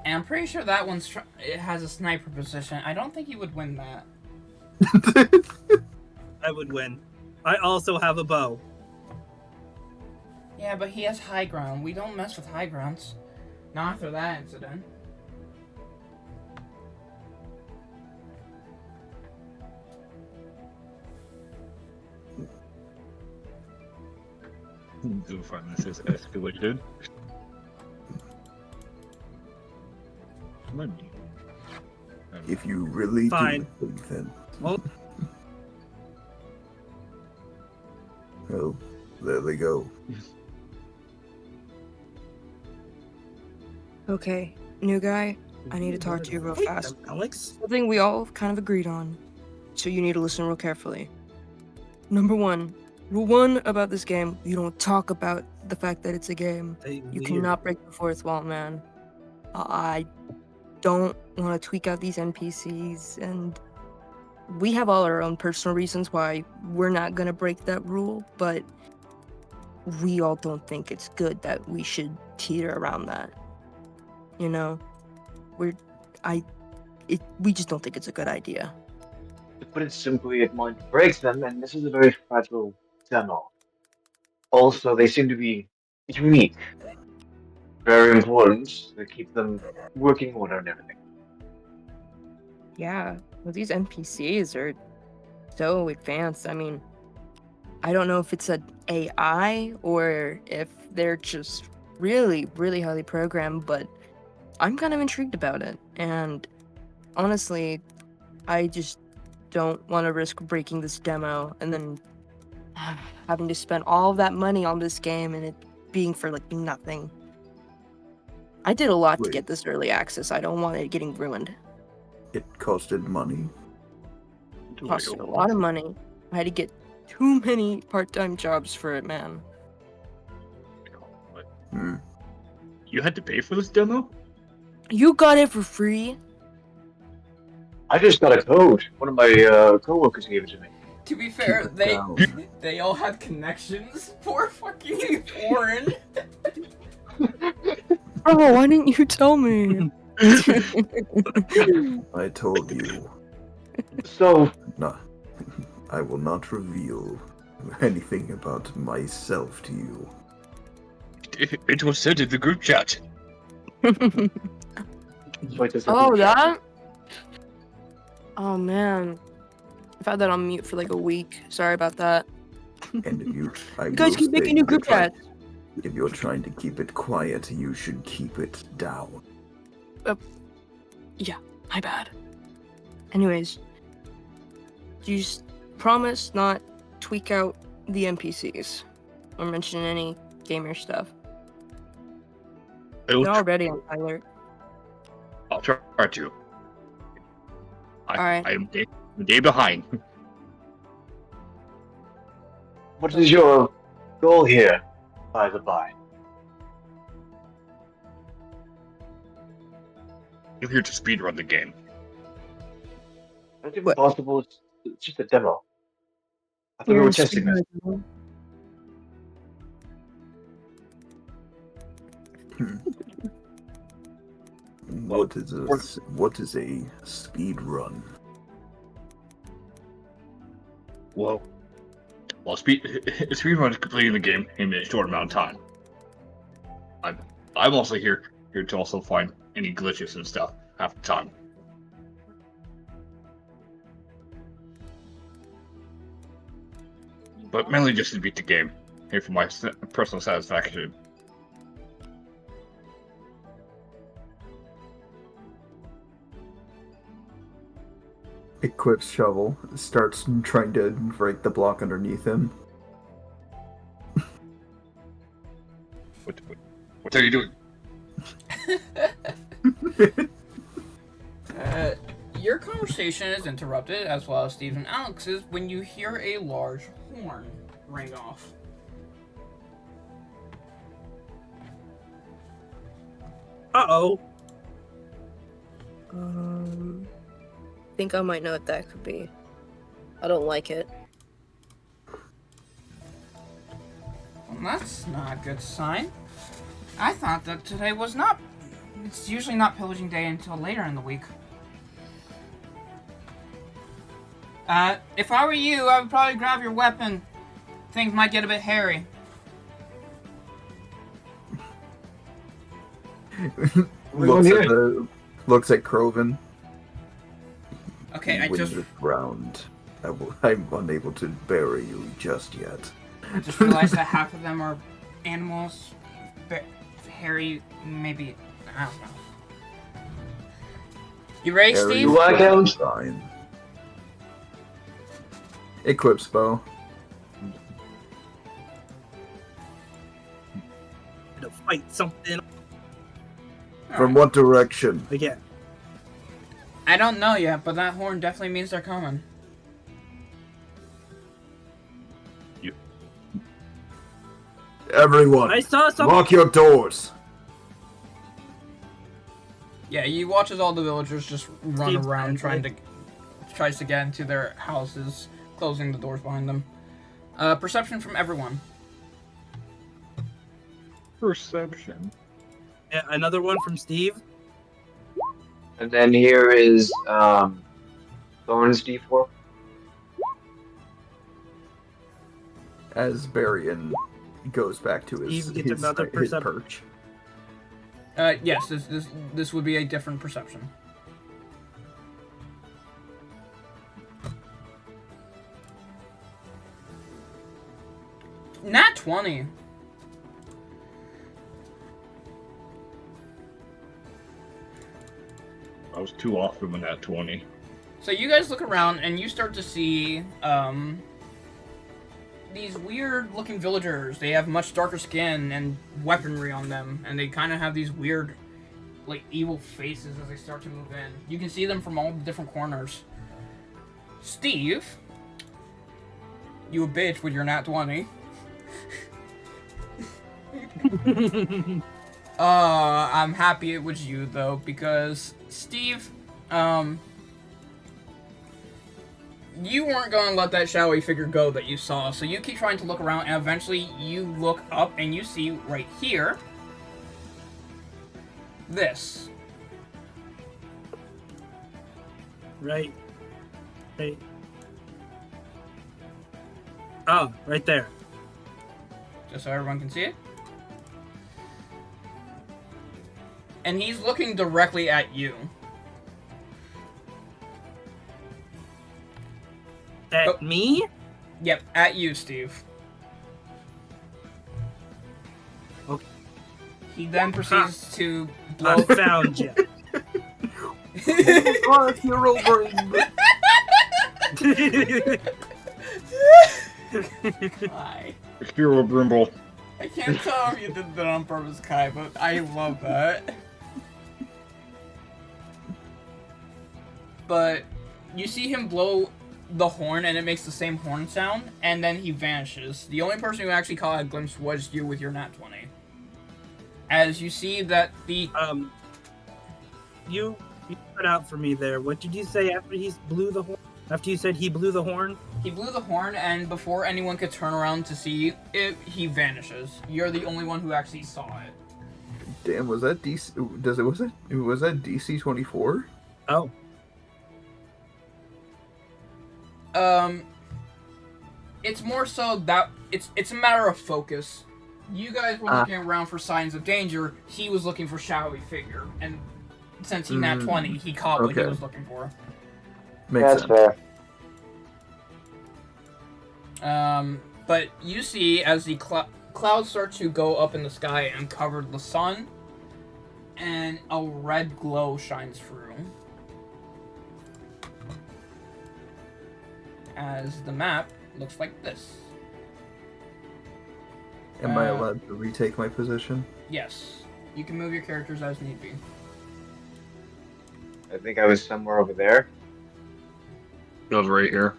And I'm pretty sure that one's it has a sniper position. I don't think he would win that. I would win. I also have a bow. Yeah, but he has high ground. We don't mess with high grounds. Not after that incident. So far, this is escalated. Money. If you really Fine. do think then. Well, Well, there they go. Okay, new guy, I need to talk to you real Wait, fast. Alex? Something we all kind of agreed on, so you need to listen real carefully. Number one, rule one about this game, you don't talk about the fact that it's a game. You cannot break the fourth wall, man. I don't want to tweak out these NPCs, and we have all our own personal reasons why we're not going to break that rule, but we all don't think it's good that we should teeter around that. We just don't think it's a good idea. To put it simply, it might break them, and this is a very fragile demo. Also, they seem to be unique. Very important to keep them working order and everything. Yeah, well, these NPCs are so advanced. I mean, I don't know if it's an AI or if they're just really, really highly programmed, but I'm kind of intrigued about it. And honestly, I just don't want to risk breaking this demo and then having to spend all of that money on this game and it being for like nothing. I did a lot to Wait. get this early access. I don't want it getting ruined. It costed money. It costed a lot of money. I had to get too many part-time jobs for it, man. Hmm. You had to pay for this demo? You got it for free. I just got a code. One of my coworkers gave it to me. To be fair, Keep it down. they all had connections. Poor fucking Orin. Oh, why didn't you tell me? I told you. So, No, I will not reveal anything about myself to you. It was said in the group chat. Wait, this Oh, that? Oh, man. I've had that on mute for like a week. Sorry about that. And if you, I You guys will keep making say new you're group trying- chats. If you're trying to keep it quiet, you should keep it down. My bad. Anyways, do you promise not tweak out the NPCs or mention any gamer stuff? They're already on high alert. I'll try to. Alright. I'm a day behind. What is your goal here, by the by? I'm here to speedrun the game. That's What? impossible. It's just a demo. I thought we were testing this. What is a speed run? Well, speedrun is completing the game in a short amount of time. I'm also here to also find any glitches and stuff half the time. But mainly just to beat the game, here for my personal satisfaction. Equips shovel, starts trying to break the block underneath him. What are you doing? Your conversation is interrupted, as well as Steve and Alex's, when you hear a large horn ring off. Uh-oh. Think I might know what that could be. I don't like it. Well, that's not a good sign. I thought that today was not... It's usually not pillaging day until later in the week. If I were you, I would probably grab your weapon. Things might get a bit hairy. Looks at Croven. Okay, I When just this round, I'm unable to bury you just yet. realized that half of them are animals. Hairy, maybe... I don't know. You ready, Harry, Steve? You like him? Fine. Equips bow. To fight something From what direction? again. I don't know yet, but that horn definitely means they're coming. Everyone, I saw something. lock your doors. Yeah, you watch as all the villagers just run Steve's around friendly. tries to get into their houses, closing the doors behind them. Perception from everyone. Perception. Yeah, another one from Steve. And then here is Thorn's D4. As Barian goes back to his, Steve gets another his percep- perch. Yes, this would be a different perception. Nat 20. I was too off from that 20. So you guys look around and you start to see these weird looking villagers. They have much darker skin and weaponry on them, and they kind of have these weird, like, evil faces as they start to move in. You can see them from all the different corners. Steve, you a bitch with your nat 20. I'm happy it was you though, because Steve, you weren't gonna let that shadowy figure go that you saw, so you keep trying to look around, and eventually you look up and you see right here this. Right. Right. Oh, right there. Just so everyone can see it. and he's looking directly at you. At me? Yep, at you, Steve. Okay. He then proceeds to blow. I found you. Hero brain. Kai. Hero Brimble. I can't tell if you did that on purpose, Kai, but I love that. But you see him blow the horn, and it makes the same horn sound, and then he vanishes. The only person who actually caught a glimpse was you with your nat 20. As you see that the... You cut out for me there. What did you say after he blew the horn? After you said he blew the horn? He blew the horn, and before anyone could turn around to see it, he vanishes. You're the only one who actually saw it. Damn, was that DC? Was that DC 24? Oh. It's more so that it's a matter of focus. You guys were looking around for signs of danger. He was looking for shadowy figure, and since he nat 20, he caught what he was looking for. Makes sense. fair. But you see as the clouds start to go up in the sky and cover the sun, and a red glow shines through. As the map looks like this. Am I allowed to retake my position? Yes. You can move your characters as need be. I think I was somewhere over there. It was right here.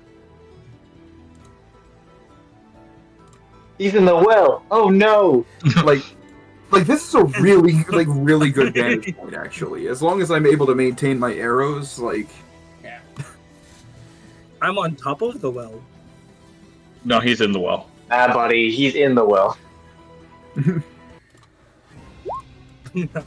He's in the well. Oh no! like this is a really good vantage point actually. As long as I'm able to maintain my arrows, like. Yeah. I'm on top of the well. No, he's in the well. Ah, buddy, he's in the well.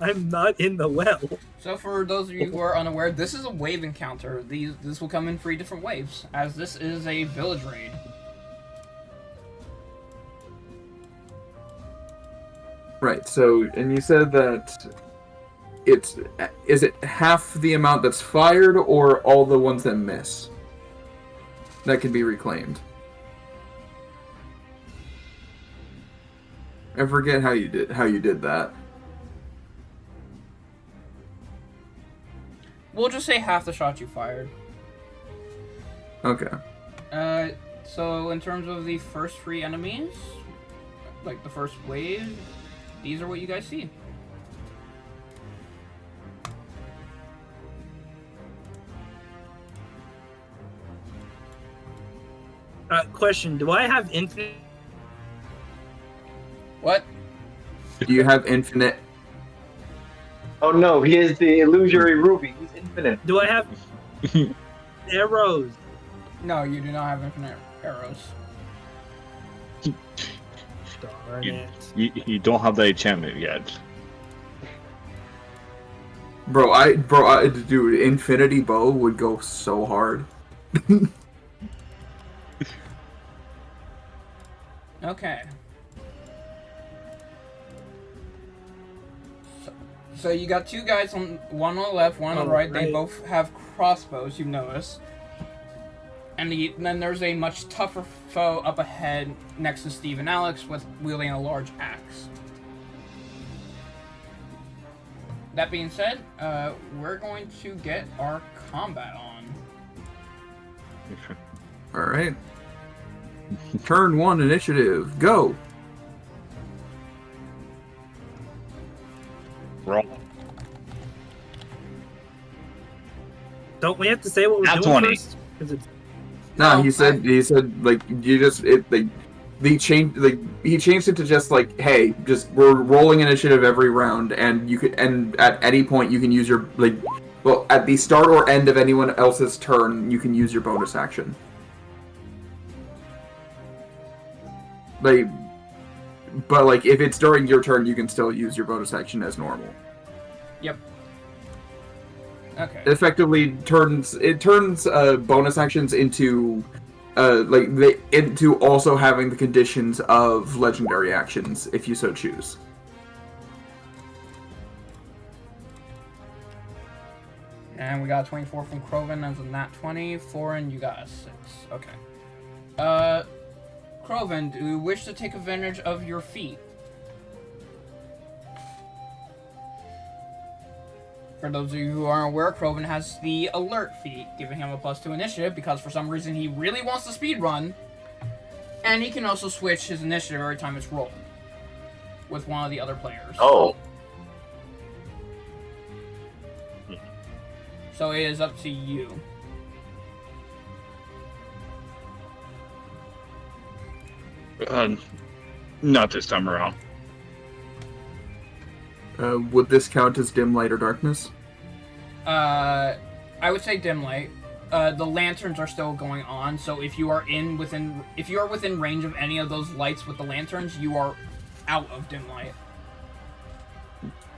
I'm not in the well. So for those of you who are unaware, this is a wave encounter. This will come in 3 different waves, as this is a village raid. Right. So, and you said that is it half the amount that's fired, or all the ones that miss that can be reclaimed? I forget how you did that. We'll just say half the shots you fired. Okay. So in terms of the first 3 enemies, like the first wave, these are what you guys see. Question, do I have infinite? What? Do you have infinite? Oh no, he is the illusory ruby. He's infinite. Do I have arrows? No, you do not have infinite arrows. Darn it. You don't have the enchantment yet. Bro, dude, Infinity Bow would go so hard. Okay. So you got 2 guys, one on the left, one on the right. They both have crossbows, you've noticed. And then there's a much tougher foe up ahead next to Steve and Alex wielding a large axe. That being said, we're going to get our combat on. Alright. Turn 1 initiative, go! Roll. Don't we have to say what we're Nat doing 20. first? 'Cause it's... No, he said like you just he changed it to just like, hey, just we're rolling initiative every round, and at any point you can use your at the start or end of anyone else's turn you can use your bonus action. But if it's during your turn, you can still use your bonus action as normal. Yep. Okay. Effectively turns bonus actions into into also having the conditions of legendary actions if you so choose. And we got a 24 from Krovan as a nat 20. Foreign, you got a 6. Okay. Krovan, do you wish to take advantage of your feat? For those of you who aren't aware, Krovan has the alert feat, giving him a +2 initiative because for some reason he really wants to speedrun. And he can also switch his initiative every time it's rolled with one of the other players. Oh. So it is up to you. Not this time around. Would this count as dim light or darkness? I would say dim light. The lanterns are still going on, so if you are within range of any of those lights with the lanterns, you are out of dim light.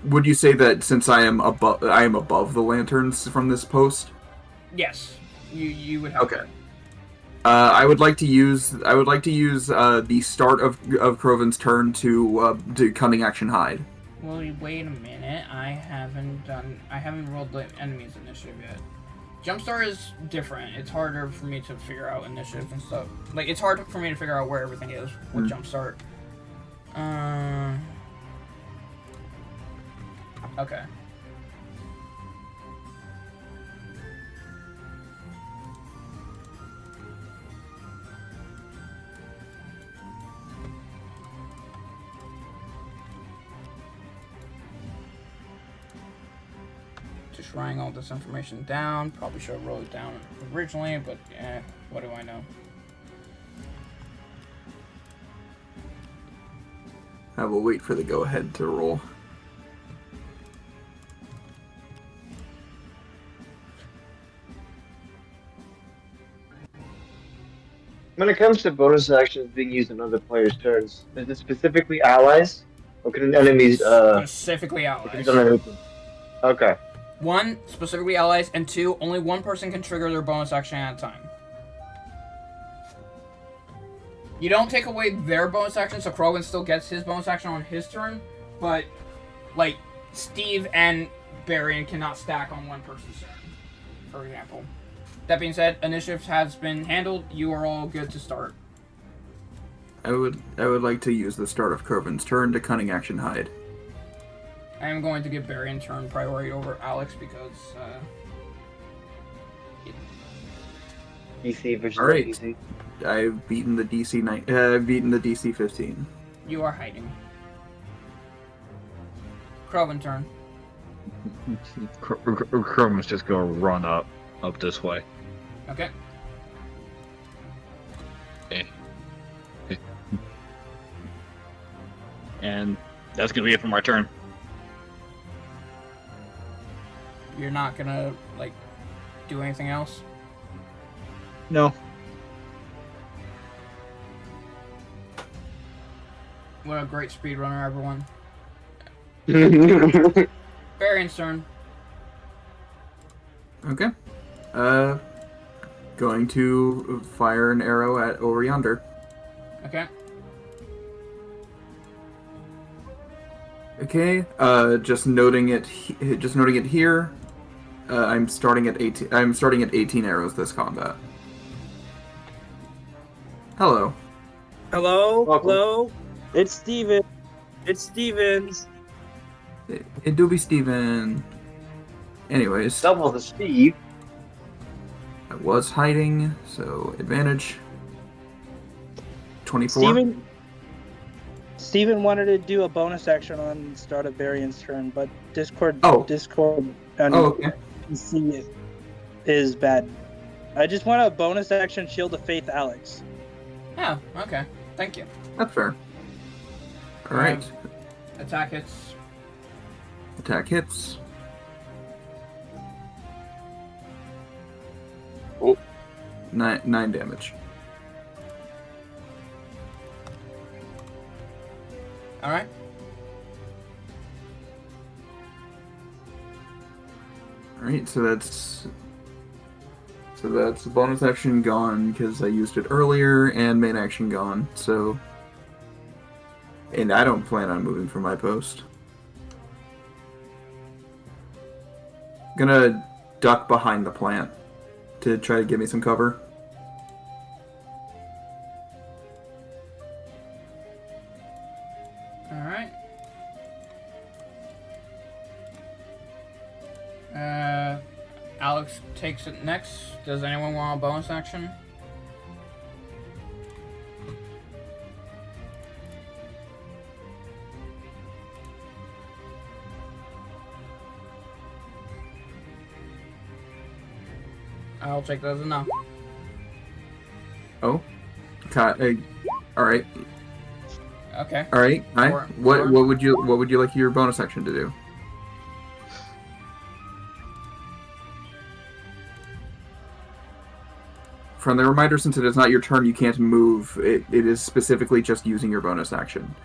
Would you say that since I am above the lanterns from this post? Yes, you would have. Okay. I would like to use the start of Krovan's turn to do cunning action hide. Well, wait a minute. I haven't rolled the enemy's initiative yet. Jumpstart is different. It's harder for me to figure out initiative and stuff. Like, it's hard for me to figure out where everything is with Jumpstart. Okay. Just writing all this information down. Probably should have wrote it down originally, but what do I know? I will wait for the go-ahead to roll. When it comes to bonus actions being used on other players' turns, is it specifically allies? Or can enemies, Specifically allies. Okay. 1, specifically allies, and 2, only one person can trigger their bonus action at a time. You don't take away their bonus action, so Krovan still gets his bonus action on his turn, but, like, Steve and Barian cannot stack on one person's turn, for example. That being said, initiative has been handled. You are all good to start. I would like to use the start of Krovan's turn to cunning action hide. I am going to give Barian turn priority over Alex because, DC versus All right. DC. I've beaten the DC 15. you are hiding. Krovan turn. Chroma's just gonna run up this way. Okay. And that's gonna be it for my turn. You're not gonna, like, do anything else? No. What a great speedrunner, everyone. Barian's turn. Okay. Going to fire an arrow at over yonder. Okay. Okay. Just noting it here. I'm starting at 18. I'm starting at 18 arrows this combat. Hello. Hello? Welcome. Hello? It's Steven. It's Steven. It do be Steven. Anyways, Double the Steve. I was hiding, so advantage. 24. Steven wanted to do a bonus action on start of Barian's turn, but Discord Oh. on Oh, okay. PC is bad. I just want a bonus action Shield of Faith Alex. Oh, okay. Thank you. That's fair. Alright. Attack hits. Attack hits. Oh. 9 damage. Alright. Alright, so that's bonus action gone because I used it earlier, and main action gone, so... And I don't plan on moving from my post. Gonna duck behind the plant to try to give me some cover. Alright. Alex takes it next. Does anyone want a bonus action? I'll take that as a no. Oh, okay. All right. Okay. All right. Four. What would you like your bonus action to do? Friendly reminder: since it is not your turn, you can't move. It is specifically just using your bonus action.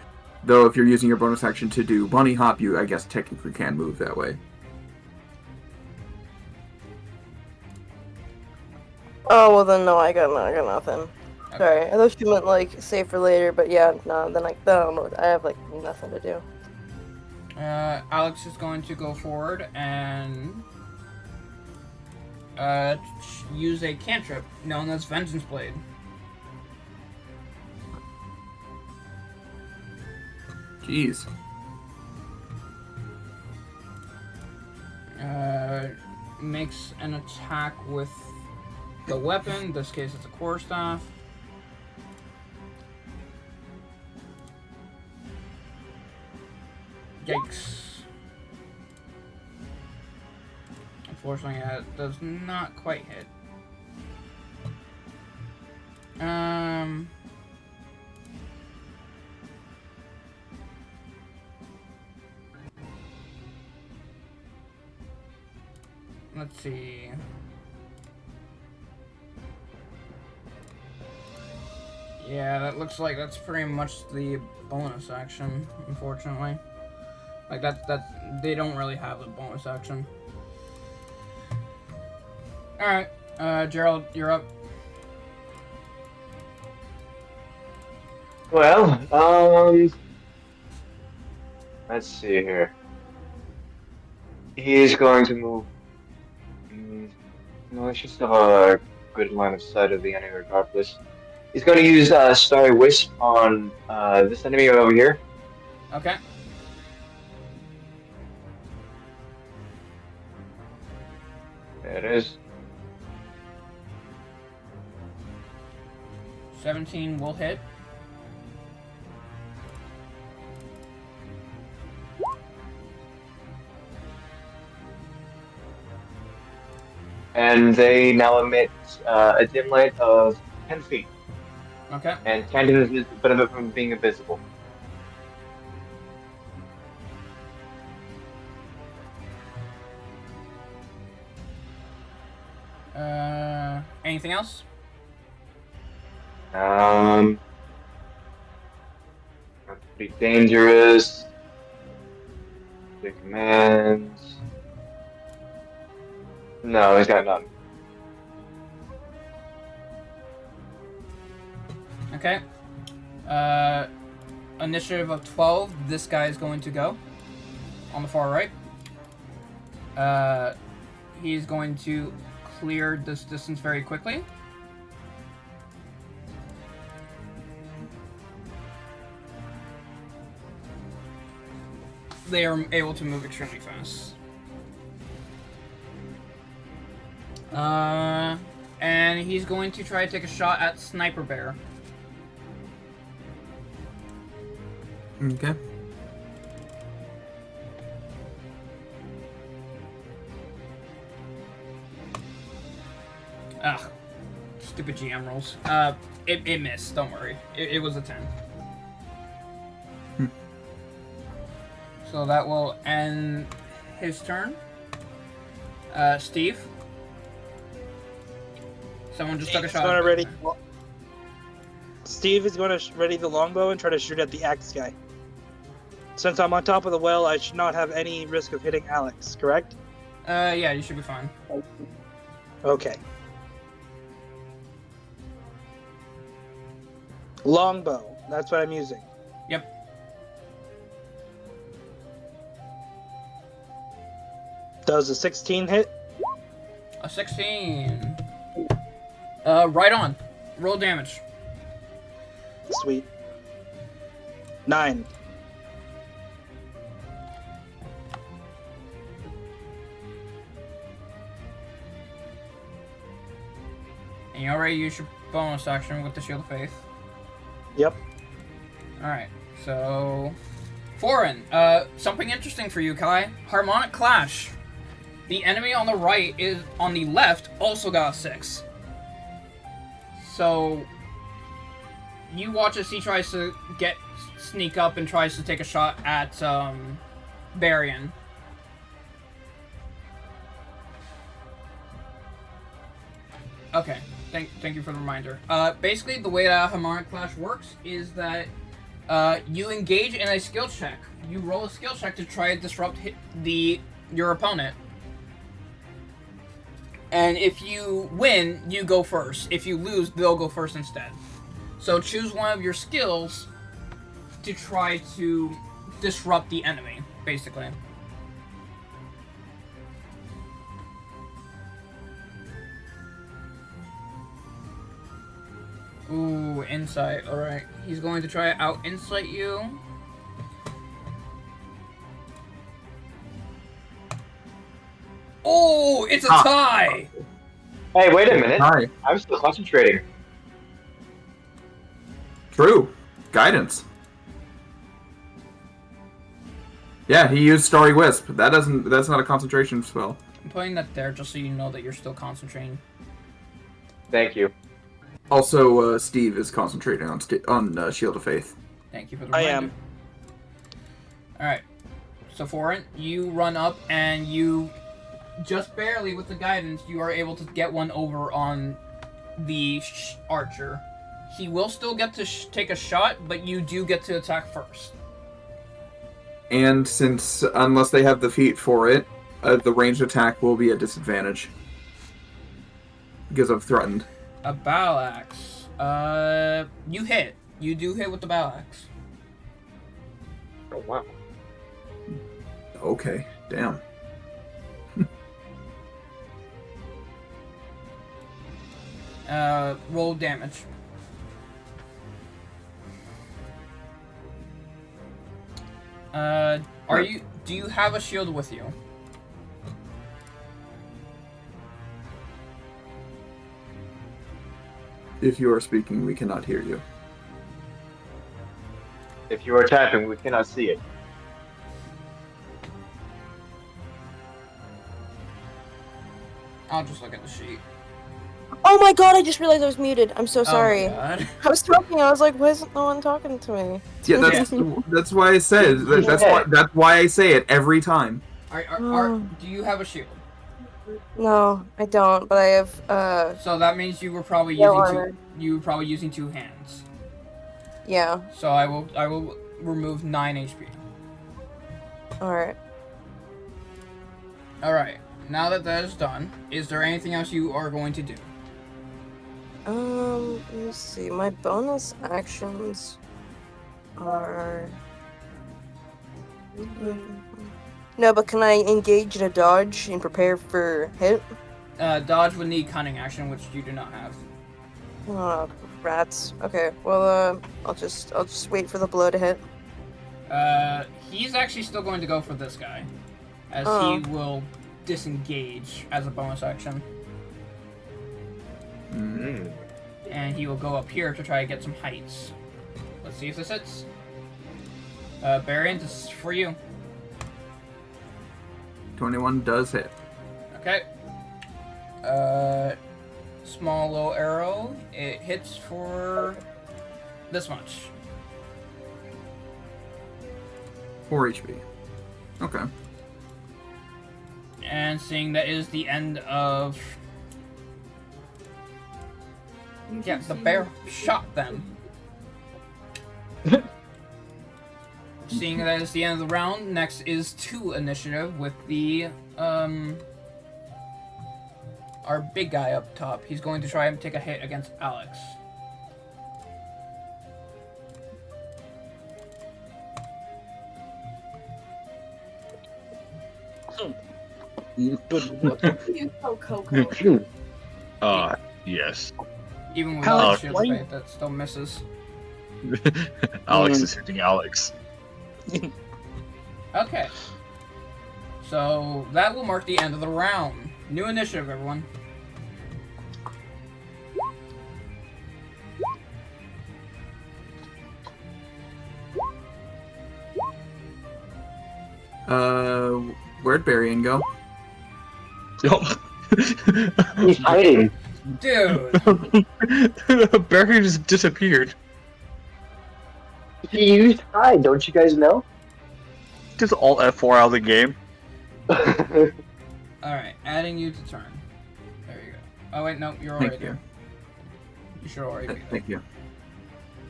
Though, if you're using your bonus action to do bunny hop, you I guess technically can move that way. Oh well, then no, I got nothing. Sorry, I thought you meant like save for later, but yeah, no. Then I don't know. I have like nothing to do. Alex is going to go forward and use a cantrip known as Vengeance Blade. Jeez. Makes an attack with the weapon. In this case, it's a quarterstaff. Yikes. Unfortunately, it does not quite hit. Let's see. Yeah, that looks like that's pretty much the bonus action, unfortunately. Like that they don't really have a bonus action. Alright, Gerald, you're up. Well, let's see here. He's going to move. No, he should still have a good line of sight of the enemy regardless. He's going to use Starry Wisp on this enemy over here. Okay. There it is. 17 will hit. And they now emit a dim light of 10 feet. Okay. And 10 is a benefit from being invisible. Anything else? That's pretty dangerous. The commands. No, he's got none. Okay. Initiative of 12. This guy is going to go. On the far right. He's going to clear this distance very quickly. They are able to move extremely fast. And he's going to try to take a shot at Sniper Bear. Okay. Ugh. Stupid GM rolls. It missed, don't worry. It was a 10. So that will end his turn. Steve? Someone just took a shot. Steve is going to ready the longbow and try to shoot at the axe guy. Since I'm on top of the well, I should not have any risk of hitting Alex, correct? Yeah, you should be fine. Okay. Longbow, that's what I'm using. Yep. Does a 16 hit? A 16. Right on. Roll damage. Sweet. 9. And you already used your bonus action with the Shield of Faith. Yep. Alright, so... Foreign, something interesting for you, Kai. Harmonic Clash. The enemy on the right is on the left also got a 6. So you watch as he tries to sneak up and tries to take a shot at Barian. Okay, thank you for the reminder. Basically, the way that Harmonic Clash works is that you engage in a skill check. You roll a skill check to try to disrupt your opponent. And if you win, you go first. If you lose, they'll go first instead. So choose one of your skills to try to disrupt the enemy, basically. Ooh, insight. Alright. He's going to try to out-insight you. Oh, it's a tie! Hey, wait a minute. Hi. I'm still concentrating. True. Guidance. Yeah, he used Starry Wisp. That's not a concentration spell. I'm putting that there just so you know that you're still concentrating. Thank you. Also, Steve is concentrating on Shield of Faith. Thank you for the I reminder. am. Alright. So, Foreign, you run up and you, just barely with the guidance, you are able to get one over on the archer. He will still get to take a shot, but you do get to attack first. And since, unless they have the feat for it, the ranged attack will be a disadvantage. Because I'm threatened. A battle axe. You hit. You do hit with the battle axe. Oh, wow. Okay, damn. Roll damage. Do you have a shield with you? If you are speaking, we cannot hear you. If you are tapping, we cannot see it. I'll just look at the sheet. Oh my god, I just realized I was muted. I'm so sorry. Oh my god. I was talking, I was like, why isn't no one talking to me? Yeah, that's why I said that's why I say it every time. Do you have a shield? No, I don't, but I have, So that means you were probably Yeah, using two hands. yeah. So I will remove 9 HP. Alright. Alright. Now that is done, is there anything else you are going to do? Let me see. My bonus actions are... No, but can I engage in a dodge and prepare for hit? Dodge would need cunning action, which you do not have. Oh, rats. Okay, well, I'll just wait for the blow to hit. He's actually still going to go for this guy, as Oh. he will disengage as a bonus action, Mm. and he will go up here to try to get some heights. Let's see if this hits. Barian, this is for you. 21 does hit. Okay. Small low arrow. It hits for this much. 4 HP. Okay. And seeing that is the end of... Yeah, the bear shot them. Seeing that is the end of the round, next is 2 initiative with the, our big guy up top. He's going to try and take a hit against Alex. Good. You go, Coco. Yes. Even with Alex, shield why you- fate, that still misses. Alex is hitting Alex. Okay. So that will mark the end of the round. New initiative, everyone. Where'd Barian go? He's hiding. Dude! Barry just disappeared. He used hide, don't you guys know? Just alt F4 out of the game. Alright, adding you to turn. There you go. Oh wait, no, you're already Thank you. there. You should already be there. Thank you.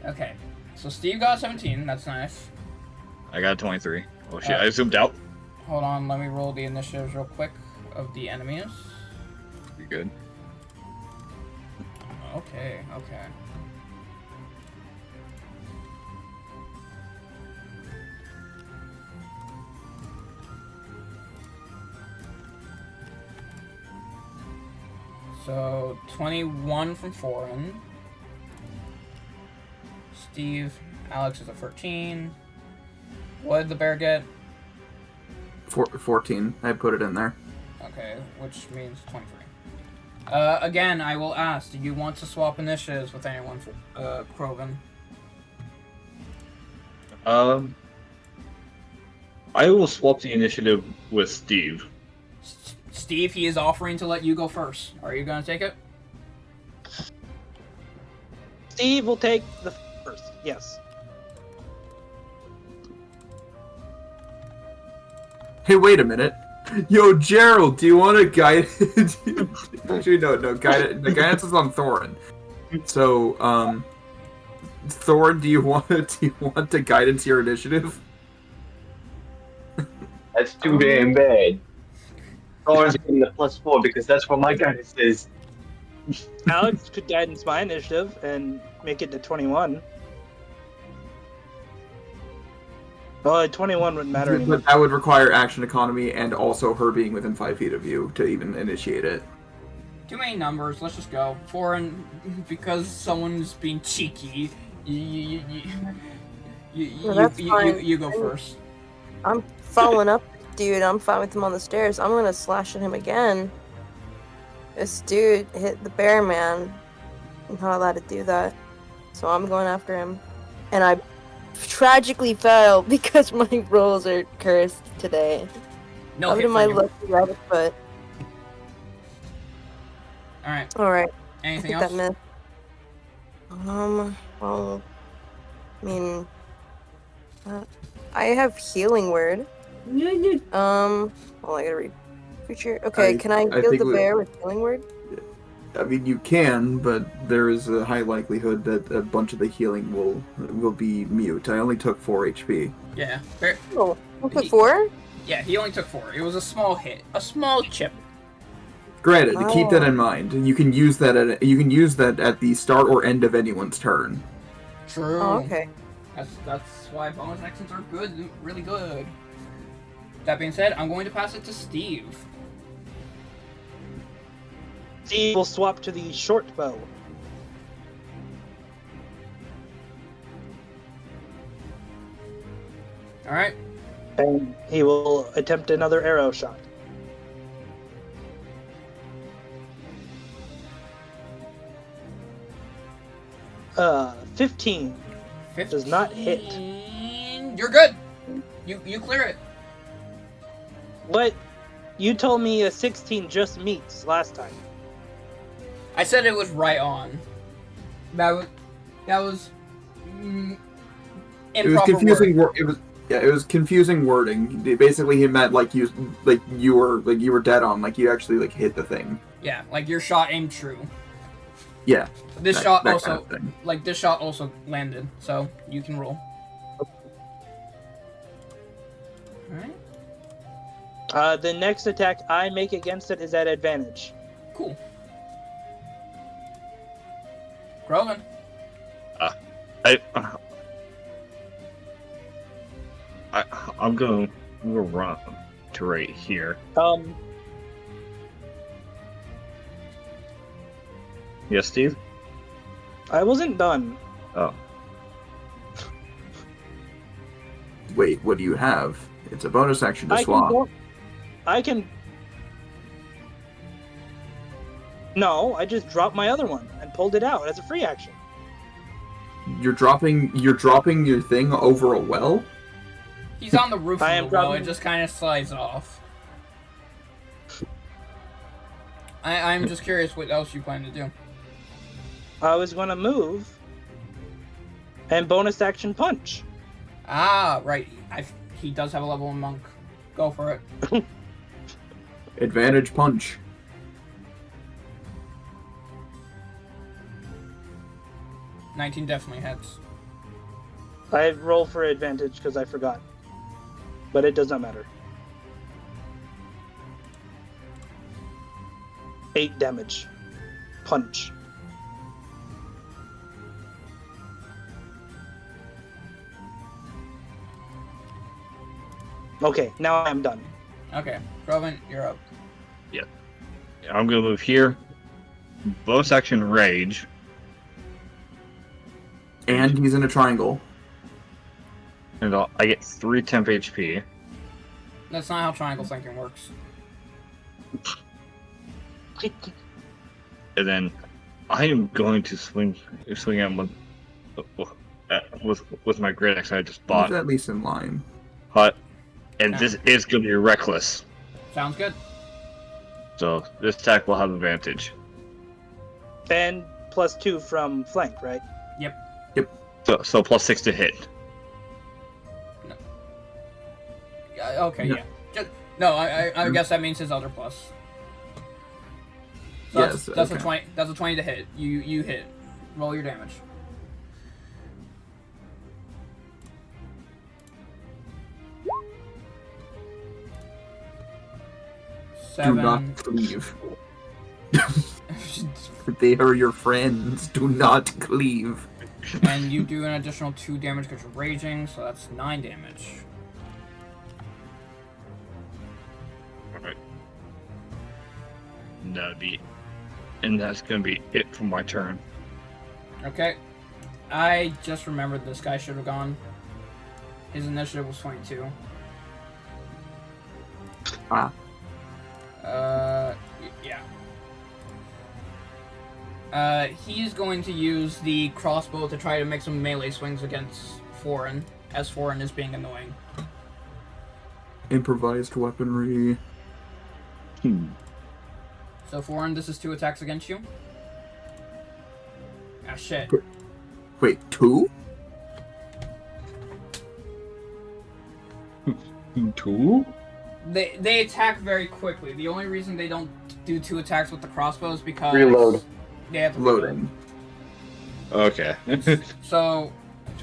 Okay. So Steve got 17, that's nice. I got 23. Oh shit, I zoomed out. Hold on, let me roll the initiatives real quick of the enemies. Be good. Okay. So 21 from Foreign. Steve, Alex is a 13. What did the bear get? 14. I put it in there. Okay, which means 23. Again, I will ask, do you want to swap initiatives with anyone, Krogan? I will swap the initiative with Steve. Steve, he is offering to let you go first. Are you going to take it? Steve will take the first. Yes. Hey, wait a minute. Yo, Gerald, do you want to guide? Actually, no. The guidance is on Thorin. So, Thorin, do you want to guidance your initiative? That's too damn bad. Thorn's getting the +4 because that's what my guidance is. Alex could guidance my initiative and make it to 21. Well, 21 wouldn't matter anymore. But that would require action economy and also her being within 5 feet of you to even initiate it. Too many numbers. Let's just go. Foreign, because someone's being cheeky. You go first. I'm following up, dude. I'm fine with him on the stairs. I'm gonna slash at him again. This dude hit the bear man. I'm not allowed to do that. So I'm going after him. And I tragically fell because my rolls are cursed today. No Up hit to for my you. lucky rabbit foot. Alright. Alright. I Anything think else? that missed. Well, I mean, I have healing word. Well, I gotta read. Creature. Okay, can I heal think the bear with healing word? I mean, you can, but there is a high likelihood that a bunch of the healing will be mute. I only took 4 HP. Yeah. Bear, Oh, I put 4? yeah, he only took 4. It was a small hit. A small chip. Granted, keep that Oh. in mind. You can use that at the start or end of anyone's turn. True. Oh, okay. That's why bonus actions are good, really good. That being said, I'm going to pass it to Steve. Steve will swap to the short bow. Alright. And he will attempt another arrow shot. Uh, 15. Does not hit. You're good. You clear it. What? You told me a 16 just meets last time. I said it was right on. That was It was improper confusing. word. It was confusing wording. Basically, he meant like you were dead on, like you actually hit the thing. Yeah, like your shot aimed true. Yeah. This that- shot that also, kind of thing. like this shot also landed, so you can roll. Alright, The next attack I make against it is at advantage. cool. Grogan. I'm gonna run to right here. Yes, Steve? I wasn't done. Oh. Wait, what do you have? It's a bonus action to I swap. can. No, I just dropped my other one and pulled it out as a free action. You're dropping your thing over a well? He's on the roof I of am the well. dropping- It just kind of slides off. I'm just curious what else you plan to do. I was going to move and bonus action punch. Ah, right. He does have a level 1 monk. Go for it. Advantage punch. $19 definitely hits. I roll for advantage because I forgot. But it does not matter. 8 damage. Punch. Okay, now I'm done. Okay, Robin, you're up. I'm gonna move here. Bonus action rage. And he's in a triangle. And I get 3 temp HP. That's not how triangle thinking works. And then I am going to swing at with my great axe I just He's bought. at least in line. Hot. And Okay. this is gonna be reckless. Sounds good. So this attack will have advantage. And +2 from flank, right? So +6 to hit. Okay, No. yeah. I guess that means his other plus. So Yes, that's a okay. 20. That's a 20 to hit. You hit. Roll your damage. Do not cleave. They are your friends. Do not cleave. And you do an additional 2 damage because you're raging, so that's 9 damage. Alright. And that's gonna be it for my turn. Okay. I just remembered this guy should have gone. His initiative was 22. Ah. Yeah. He's going to use the crossbow to try to make some melee swings against Foreign, as Foreign is being annoying. Improvised weaponry. So Foreign, this is 2 attacks against you. Ah, shit. Wait, 2? 2? They attack very quickly. The only reason they don't do 2 attacks with the crossbow is because Reload. they have to reload. Loading. Okay. So,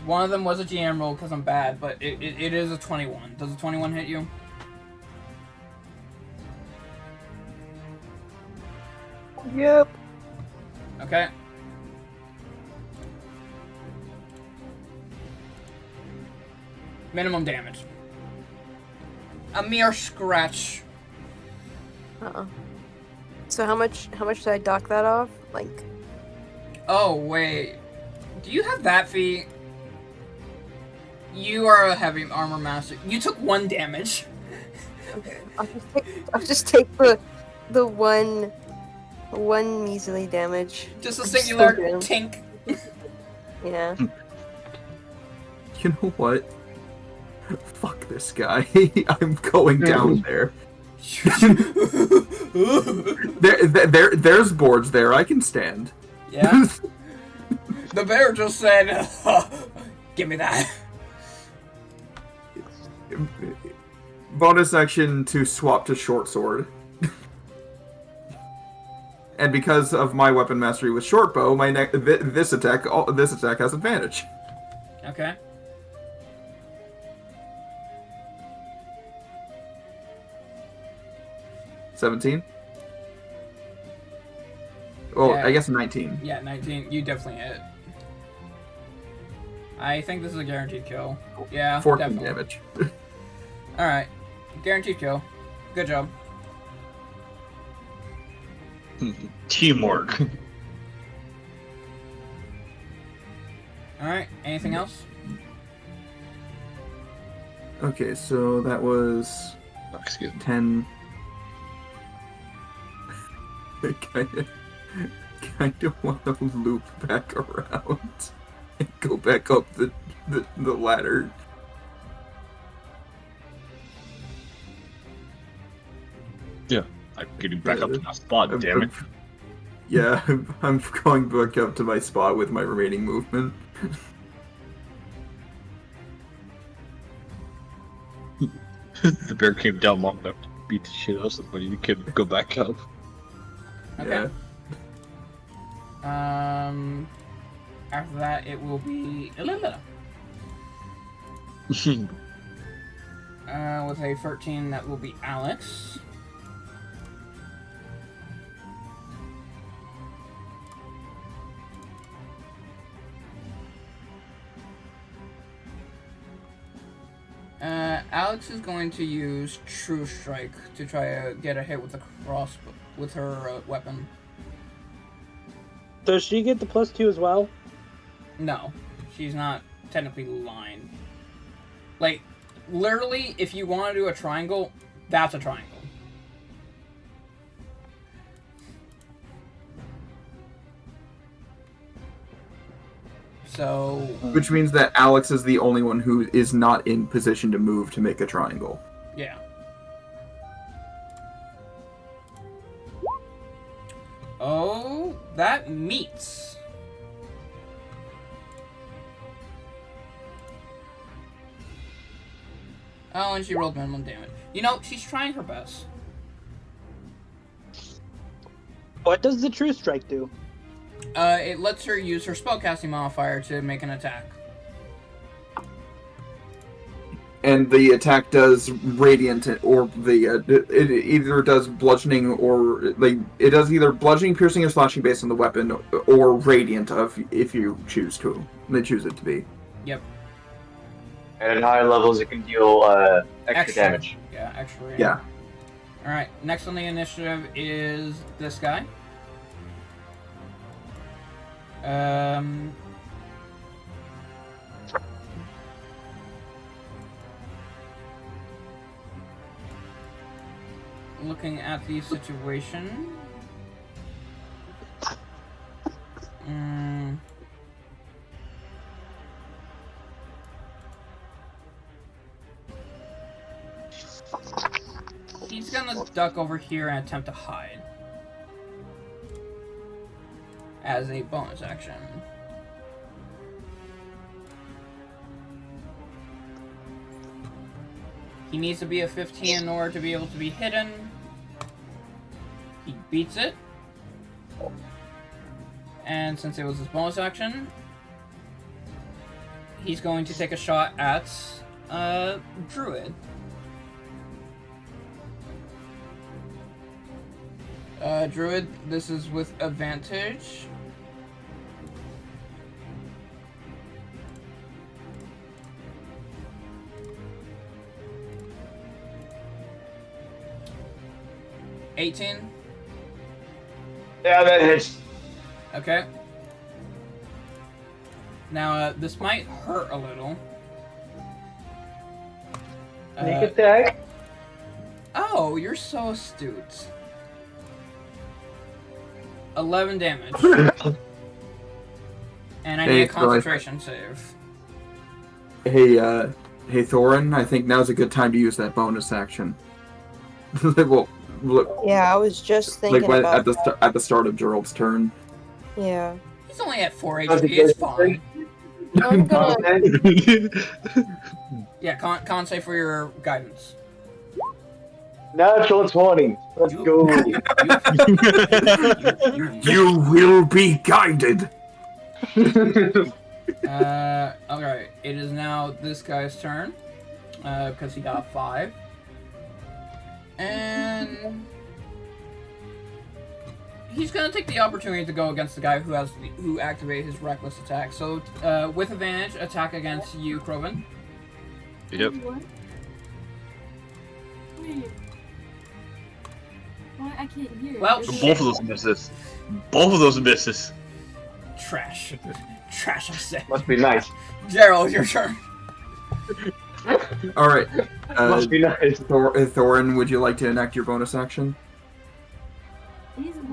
one of them was a GM roll because I'm bad, but it is a 21. Does a 21 hit you? Yep. Okay. Minimum damage. A mere scratch. Uh-oh. So how much did I dock that off? Like, Oh, wait. Do you have that feat? You are a heavy armor master. You took 1 damage. okay, I'll just take the one measly damage. Just a So singular good. tink. Yeah. You know what? Fuck this guy. I'm going down there. There's boards there. I can stand. Yeah? The bear just said, give me that. Bonus action to swap to short sword. And because of my weapon mastery with short bow, this attack has advantage. Okay. $17. Oh, Yeah. I guess 19. Yeah, 19. You definitely hit. I think this is a guaranteed kill. Yeah, 14 definitely. damage. Alright. Guaranteed kill. Good job. Teamwork. Alright, anything else? Okay, so that was Oh, excuse me. 10. kind of want to loop back around and go back up the ladder. I'm getting back up to my spot, damn it. Yeah, I'm going back up to my spot with my remaining movement. The bear came down long enough to beat the shit out of somebody. You can go back up. Okay. After that, it will be Ililla. With a 13, that will be Alex. Alex is going to use True Strike to try to get a hit with the crossbow with her weapon. Does she get the +2 as well? No, she's not technically lined. Like, literally, if you want to do a triangle, that's a triangle. So... Which means that Alex is the only one who is not in position to move to make a triangle. yeah. Oh, that meets. Oh, and she rolled minimum damage. You know, she's trying her best. What does the True Strike do? It lets her use her spellcasting modifier to make an attack. And the attack does radiant, or it either does bludgeoning or like it does either bludgeoning, piercing, or slashing based on the weapon, or radiant if you choose to. They choose it to be. Yep. And at higher levels, it can deal extra damage. Yeah, extra radiant. Yeah. Alright, next on the initiative is this guy. Looking at the situation. He's gonna duck over here and attempt to hide. As a bonus action. He needs to be a 15 in order to be able to be hidden. He beats it. And since it was his bonus action, he's going to take a shot at Druid. Druid, this is with advantage. $18. Yeah, that hits. Okay. Now, this might hurt a little. Sneak attack. Oh, you're so astute. 11 damage. And I need a concentration save. Hey, Thorin, I think now's a good time to use that bonus action. Well, look, Yeah, I was just thinking like when, about at the start of Gerald's turn. Yeah. He's only at 4 HP, it's fine. I'm gonna... Yeah, con save for your guidance. Natural 20. Let's go. You will be guided. Alright, it is now this guy's turn. Because he got 5. And he's gonna take the opportunity to go against the guy who activated his reckless attack. So, with advantage, attack against you, Kroven. Yep. What? Wait. What? I can't hear. Well, Is it- Both of those misses. Both of those misses. Trash. trash, I said. Must be nice. Gerald, your turn. All right. Must be nice. Thorin, would you like to enact your bonus action?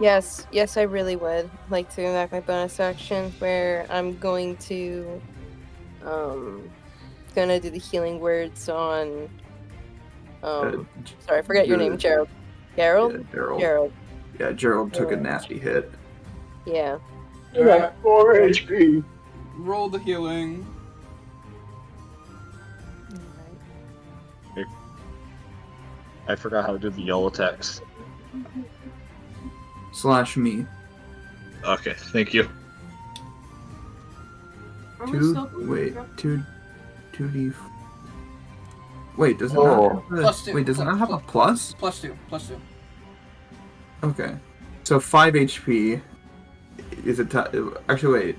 Yes, I really would like to enact my bonus action where I'm going to gonna do the healing words on sorry, I forgot your name, Gerald. Gerald? Yeah, Gerald. Gerald. Yeah, Gerald took a nasty hit. Yeah. You got 4 HP. Roll the healing. I forgot how to do the yellow text. / me. Okay, thank you. Wait, 2d. Wait, does it Oh. not have a, Plus 2. Wait, does it not have a plus? +2. +2. Okay. So 5 HP. Is it actually wait.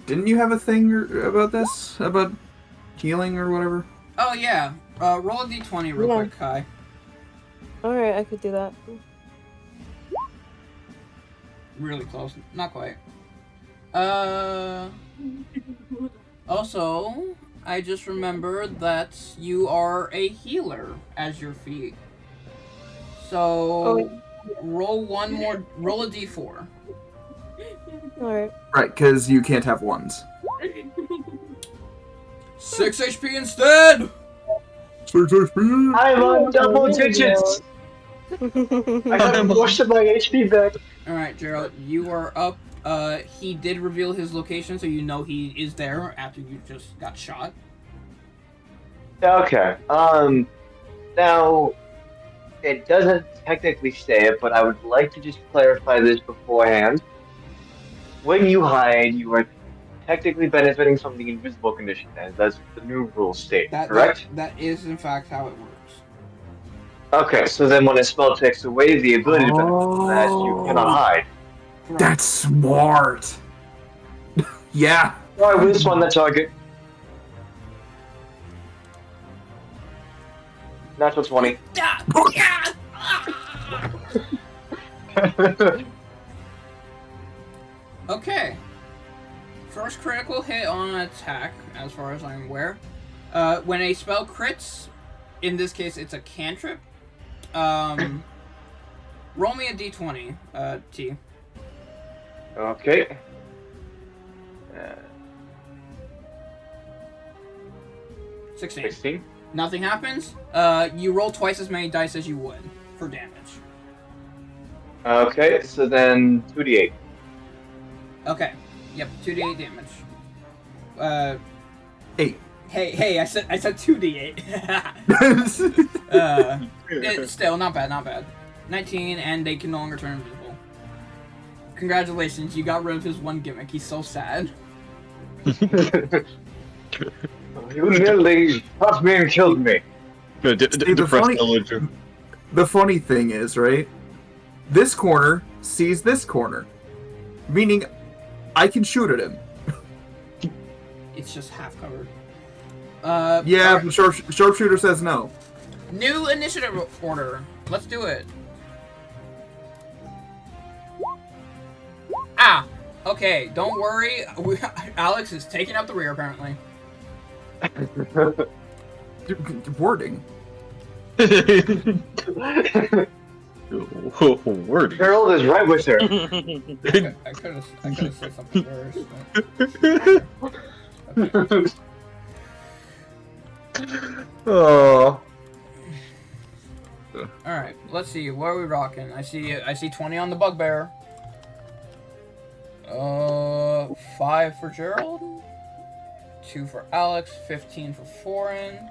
Didn't you have a thing about this? About healing or whatever? Oh, yeah. Roll a d20 real Yeah. quick, Kai. Alright, I could do that. Really close. Not quite. Also, I just remembered that you are a healer as your feat. So, roll a d4. Alright. Right, because you can't have ones. 6 HP instead! 6 HP! I'm on double digits. I got most of my HP back. Alright, Gerald, you are up. He did reveal his location, so you know he is there after you just got shot. Okay. Now, it doesn't technically say it, but I would like to just clarify this beforehand. When you hide, you are technically benefiting from the invisible condition, as that's what the new rules state, correct? That is, in fact, how it works. Okay, so then when a spell takes away the ability to benefit from that, you cannot hide. Correct. That's smart! Yeah! Alright, we just on that target. Natural 20. Okay. First critical hit on an attack, as far as I'm aware. When a spell crits, in this case it's a cantrip, roll me a d20, T. Okay. 16. 16. Nothing happens. You roll twice as many dice as you would for damage. Okay, so then 2d8. Okay. Yep, 2d8 damage. 8. Hey, I said 2d8. It's still not bad. 19, and they can no longer turn invisible. Congratulations, you got rid of his one gimmick. He's so sad. You nearly shot me and killed me. Good. The funny thing is, right? This corner sees this corner. Meaning, I can shoot at him. It's just half covered. Yeah, alright. sharpshooter says no. New initiative order. Let's do it. Ah! Okay, don't worry. Alex is taking out the rear, apparently. Wording. Wording. Harold is right with her. I could have said something worse. Oh. Alright, let's see. What are we rocking? I see 20 on the bugbear. 5 for Gerald. 2 for Alex. 15 for Foreign.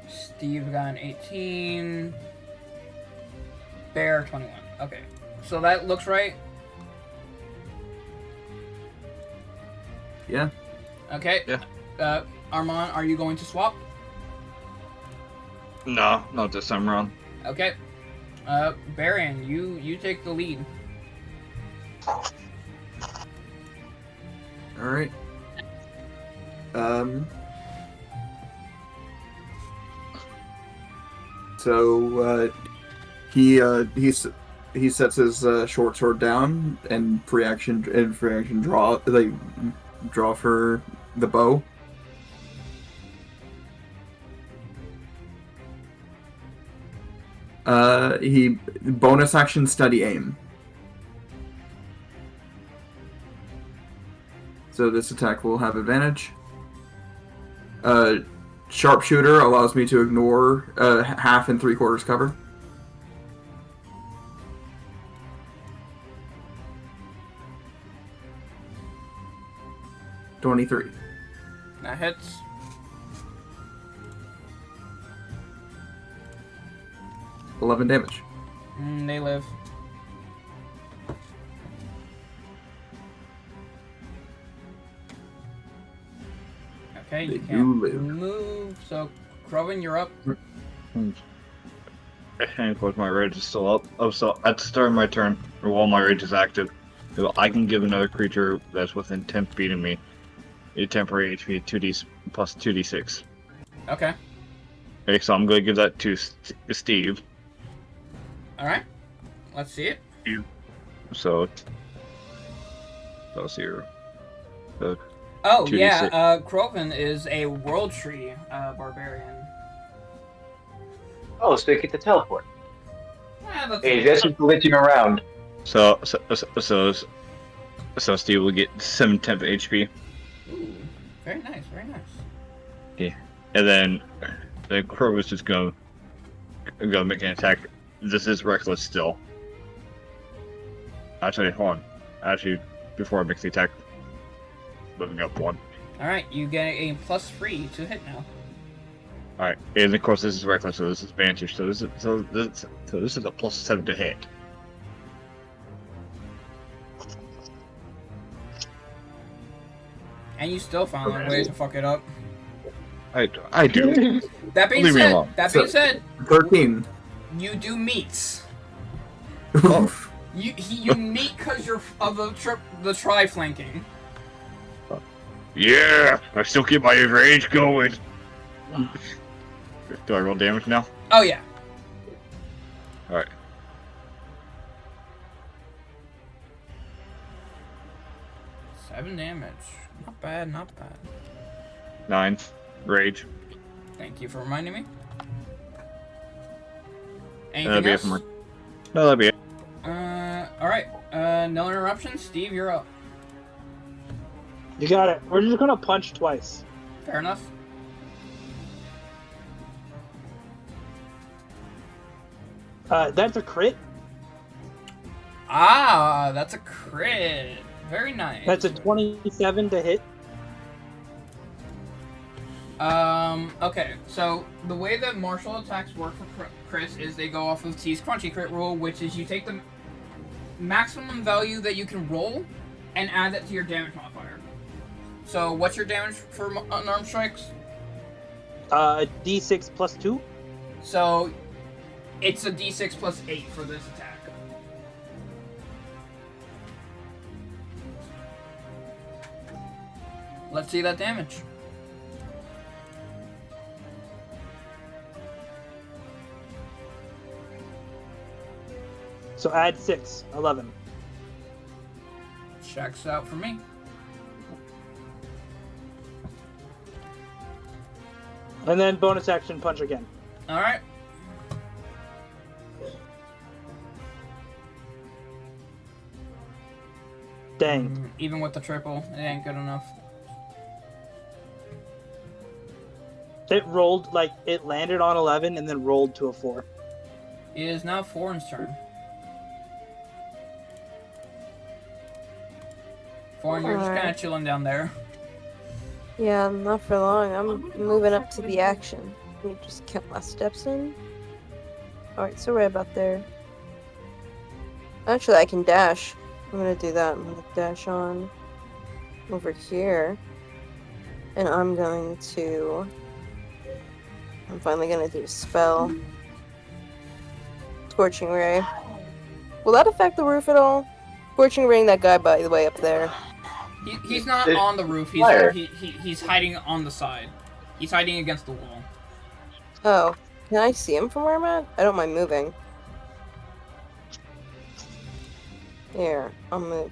Steve got an 18. Bear 21. Okay, so that looks right. Yeah. Okay. Yeah. Armand, are you going to swap? No, not this time around. Okay. Baron, you take the lead. Alright. So, he sets his short sword down and free action draw for the bow. He bonus action steady aim. So this attack will have advantage. Sharpshooter allows me to ignore half and 3/4 cover. $23. That hits. $11 damage. They live. Okay, They you do can't live. move. So, Kroven, you're up. And of course, my rage is still up. Oh, so at the start of my turn, or while my rage is active, I can give another creature that's within 10 feet of me a temporary HP 2d plus 2d6. Okay. Okay, so I'm going to give that to Steve. All right. Let's see it. So let's see here. Oh 2d6. yeah, Kroven is a World Tree barbarian. Oh, so you get to teleport. That's Hey, that's just glitching around. So Steve will get 7 temp HP, Ooh, very nice, very nice. and then Crow is just going to make an attack. This is reckless still. Actually, hold on. Actually, before I make the attack, moving up 1. All right, you get a +3 to hit now. All right, and of course this is reckless, so this is advantage. So this is a +7 to hit. And you still found a way to fuck it up. I do. That being Leave me said, alone. that being said, 13. you do meets. Oh. You meet because you're of the tri flanking. Yeah, I still keep my rage going. Do I roll damage now? Oh yeah. All right. 7 damage. Not bad, not bad. 9 rage. Thank you for reminding me. That'll Anything be it else? for my... No, that'll be it. Alright. No interruptions. Steve, you're up. You got it. We're just gonna punch twice. Fair enough. That's a crit. Ah, that's a crit. Very nice. That's a 27 to hit. Okay, so the way that martial attacks work for Chris is they go off of T's Crunchy Crit rule, which is you take the maximum value that you can roll and add that to your damage modifier. So what's your damage for unarmed strikes? D6 plus 2. So it's a D6 plus 8 for this attack. Let's see that damage. So add 6, 11. Checks out for me. And then bonus action punch again. Alright. Dang. Even with the triple, it ain't good enough. It rolled, like, it landed on 11 and then rolled to a 4. It is now Foreign's turn. Foreign, you're just Alright. kind of chilling down there. Yeah, not for long. I'm moving up to the action. Let me just count my steps in. Alright, so right about there. Actually, I can dash. I'm gonna do that. I'm gonna dash on over here. And I'm going to... I'm finally gonna do a spell. Scorching Ray. Will that affect the roof at all? Scorching Ray, that guy, by the way, up there. He's not It's on the roof. fire. He's hiding on the side. He's hiding against the wall. Oh, can I see him from where I'm at? I don't mind moving. Here, I'll move.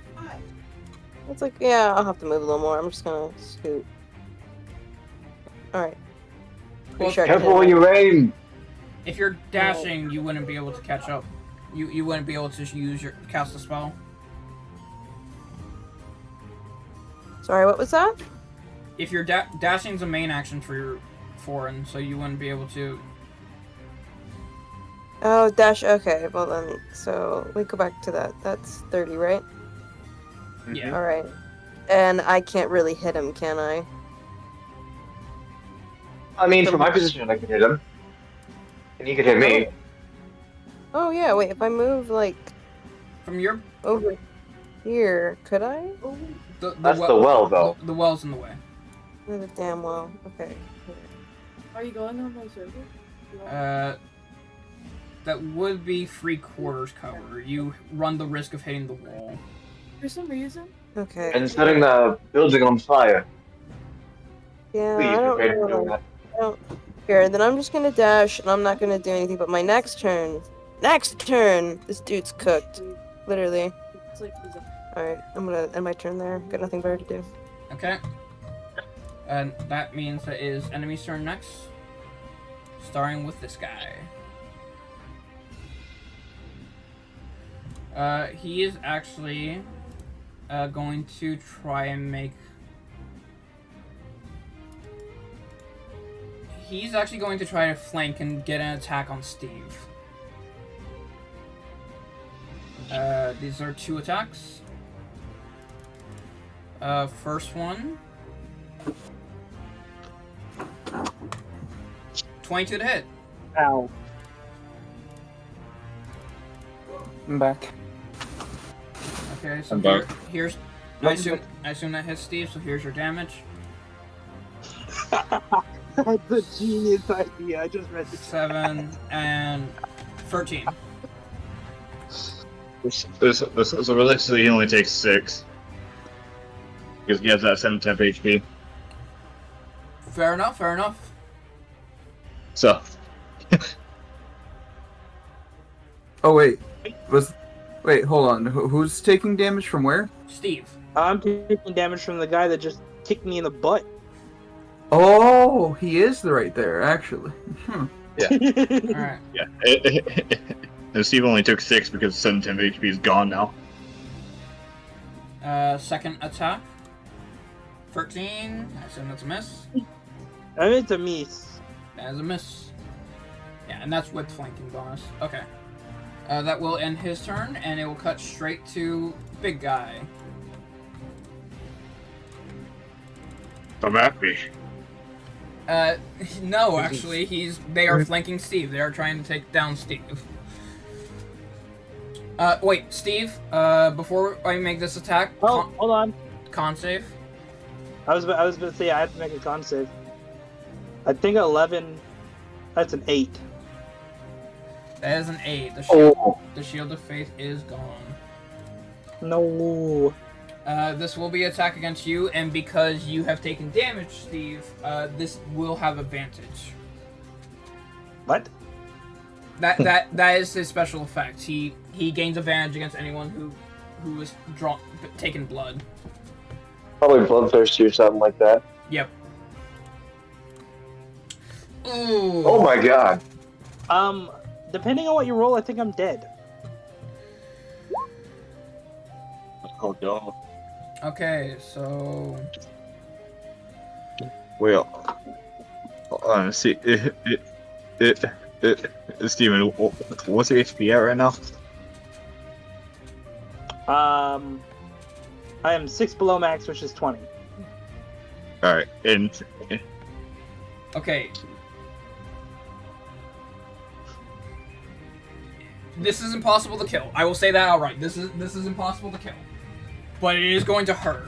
It's like, yeah, I'll have to move a little more. I'm just gonna scoot. Alright. Well, Careful when you aim. if you're dashing, you wouldn't be able to catch up. You wouldn't be able to cast a spell. Sorry, what was that? If you're dashing's a main action for your foreign, so you wouldn't be able to. Oh, dash. Okay, well then, so we go back to that. That's 30, right? Yeah. Alright. And I can't really hit him, can I? I mean, from my position, I could hit him. And he could hit me. Oh, yeah, wait, if I move, like, From your over here, could I? That's the well, though. The well's in the way. The damn well. Okay. Are you going on my server? That would be 3/4 cover. You run the risk of hitting the wall. For some reason. Okay. And setting the building on fire. Yeah, Please, I don't refrain from doing know. that. Here, then I'm just gonna dash, and I'm not gonna do anything, but my next turn, this dude's cooked. Literally. It's like Alright, I'm gonna end my turn there. Got nothing better to do. Okay. And that means that it is enemy's turn next. Starting with this guy. He is actually going to try and make. He's actually going to try to flank and get an attack on Steve. These are 2 attacks. First one. 22 to hit. Ow. I'm back. Okay, so I'm back. here's. I assume that hits Steve. So here's your damage. That's a genius idea. I just read the 7 and 13. So realistically, he only takes 6. Because he has that 7 temp HP. Fair enough. Fair enough. So. Oh wait, wait, hold on. Who's taking damage from where? Steve. I'm taking damage from the guy that just kicked me in the butt. Oh, he is right there, actually. All right. Yeah. And Steve only took 6 because 7 temp HP is gone now. Second attack. 13. I assume that's a miss. I mean, it's a miss. That is a miss. Yeah, and that's with flanking bonus. Okay. That will end his turn, and it will cut straight to big guy. I'm happy. No, actually, they are flanking Steve. They are trying to take down Steve. Wait, Steve, before I make this attack, Oh, hold on. con save. I was about to say I have to make a con save. I think 11. That's an 8. That is an 8. The shield of faith is gone. No. This will be attack against you, and because you have taken damage, Steve, this will have advantage. What? That is his special effect. He gains advantage against anyone who is taken blood. Probably bloodthirsty or something like that. Yep. Ooh. Oh my god. Depending on what you roll, I think I'm dead. Oh no. Okay, so Well, see, Steven, what's your HP at right now? I am 6 below max, which is 20. Alright, and okay. This is impossible to kill. I will say that outright. This is impossible to kill. But it is going to hurt.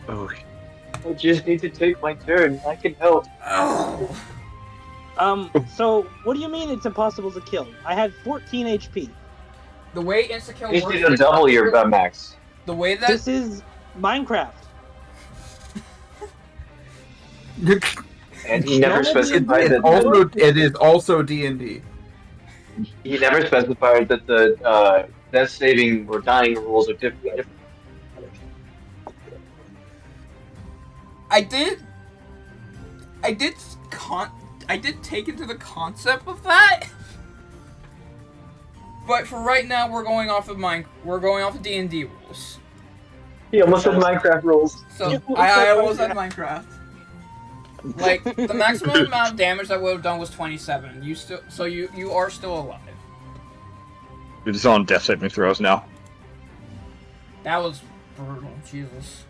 oh, I just need to take my turn. I can help. Oh. So what do you mean it's impossible to kill? I had 14 HP. The way insta-kill You just works... need to double your max. The way that... This is Minecraft. And he never specified It is also D&D. He never specified that the death saving or dying rules are different. I did take into the concept of that. But for right now, we're going off of D&D rules. He almost said Minecraft rules. So I almost said Minecraft. Like the maximum amount of damage that would have done was 27. You are still alive. You're just on death saving throws now. That was brutal. Jesus.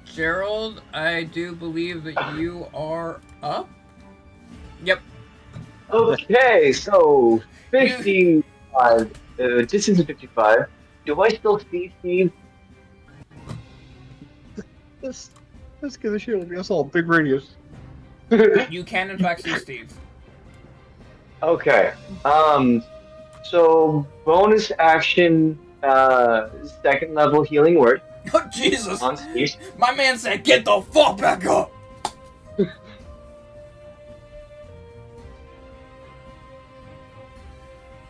Gerald, I do believe that you are up. Yep. Okay, so 55. Distance is 55. Do I still see Steve? Let's give a shit. That's all big radius. You can in fact see Steve. Okay. So bonus action, second level healing word. Oh Jesus! On Steve. My man said, "Get the fuck back up."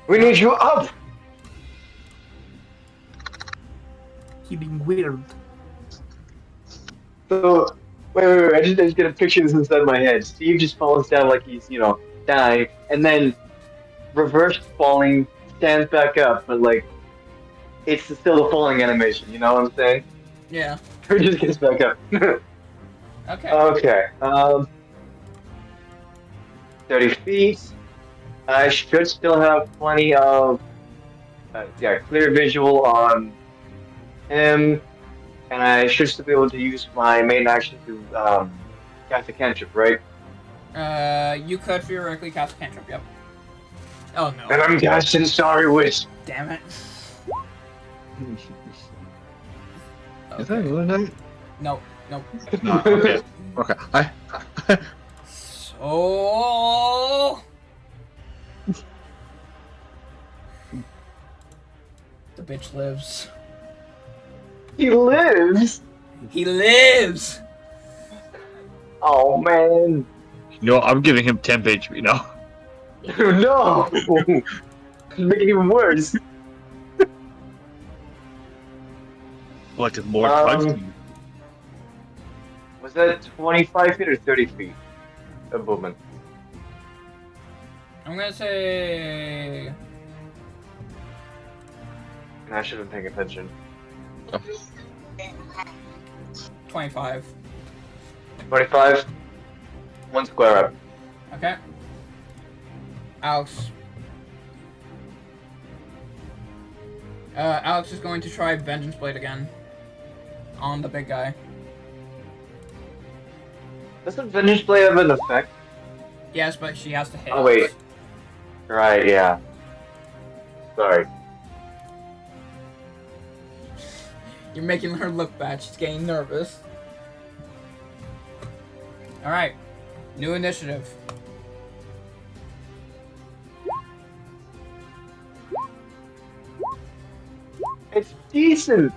We need you up. He being weird. So wait. I just get a picture of this inside my head. Steve just falls down like he's dying, and then reverse falling, stands back up, but like it's still the falling animation. You know what I'm saying? Yeah. He just gets back up. Okay. Okay. 30 feet. I should still have plenty of clear visual on him, and I should still be able to use my main action to cast a cantrip, right? You could theoretically cast a cantrip. Yep. Oh no. And I'm casting Sorry Wish. Damn it. Is that really nice? No. No, okay. Okay. So the bitch lives. He lives. He lives. Oh man. No, I'm giving him 10 HP now. No. Make it even worse. Like it's more fun. Was that 25 feet or 30 feet of movement? I'm gonna say. I should have been paying attention. 25. 25. 1 square up. Okay. Alex. Alex is going to try Vengeance Blade again. On the big guy. Doesn't Vengeance Blade have an effect? Yes, but she has to hit. Oh wait. Right, yeah. Sorry. You're making her look bad. She's getting nervous. Alright. New initiative. It's decent.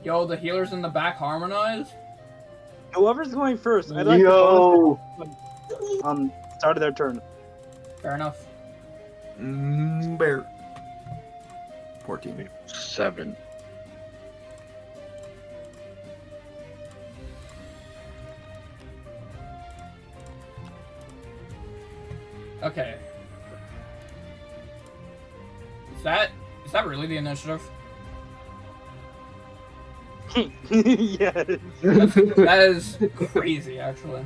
Yo, the healers in the back harmonize? Whoever's going first, I'd like Yo. to on start of their turn. Fair enough. Bear. 14. 7. Okay. Is that really the initiative? Yes. That is crazy, actually.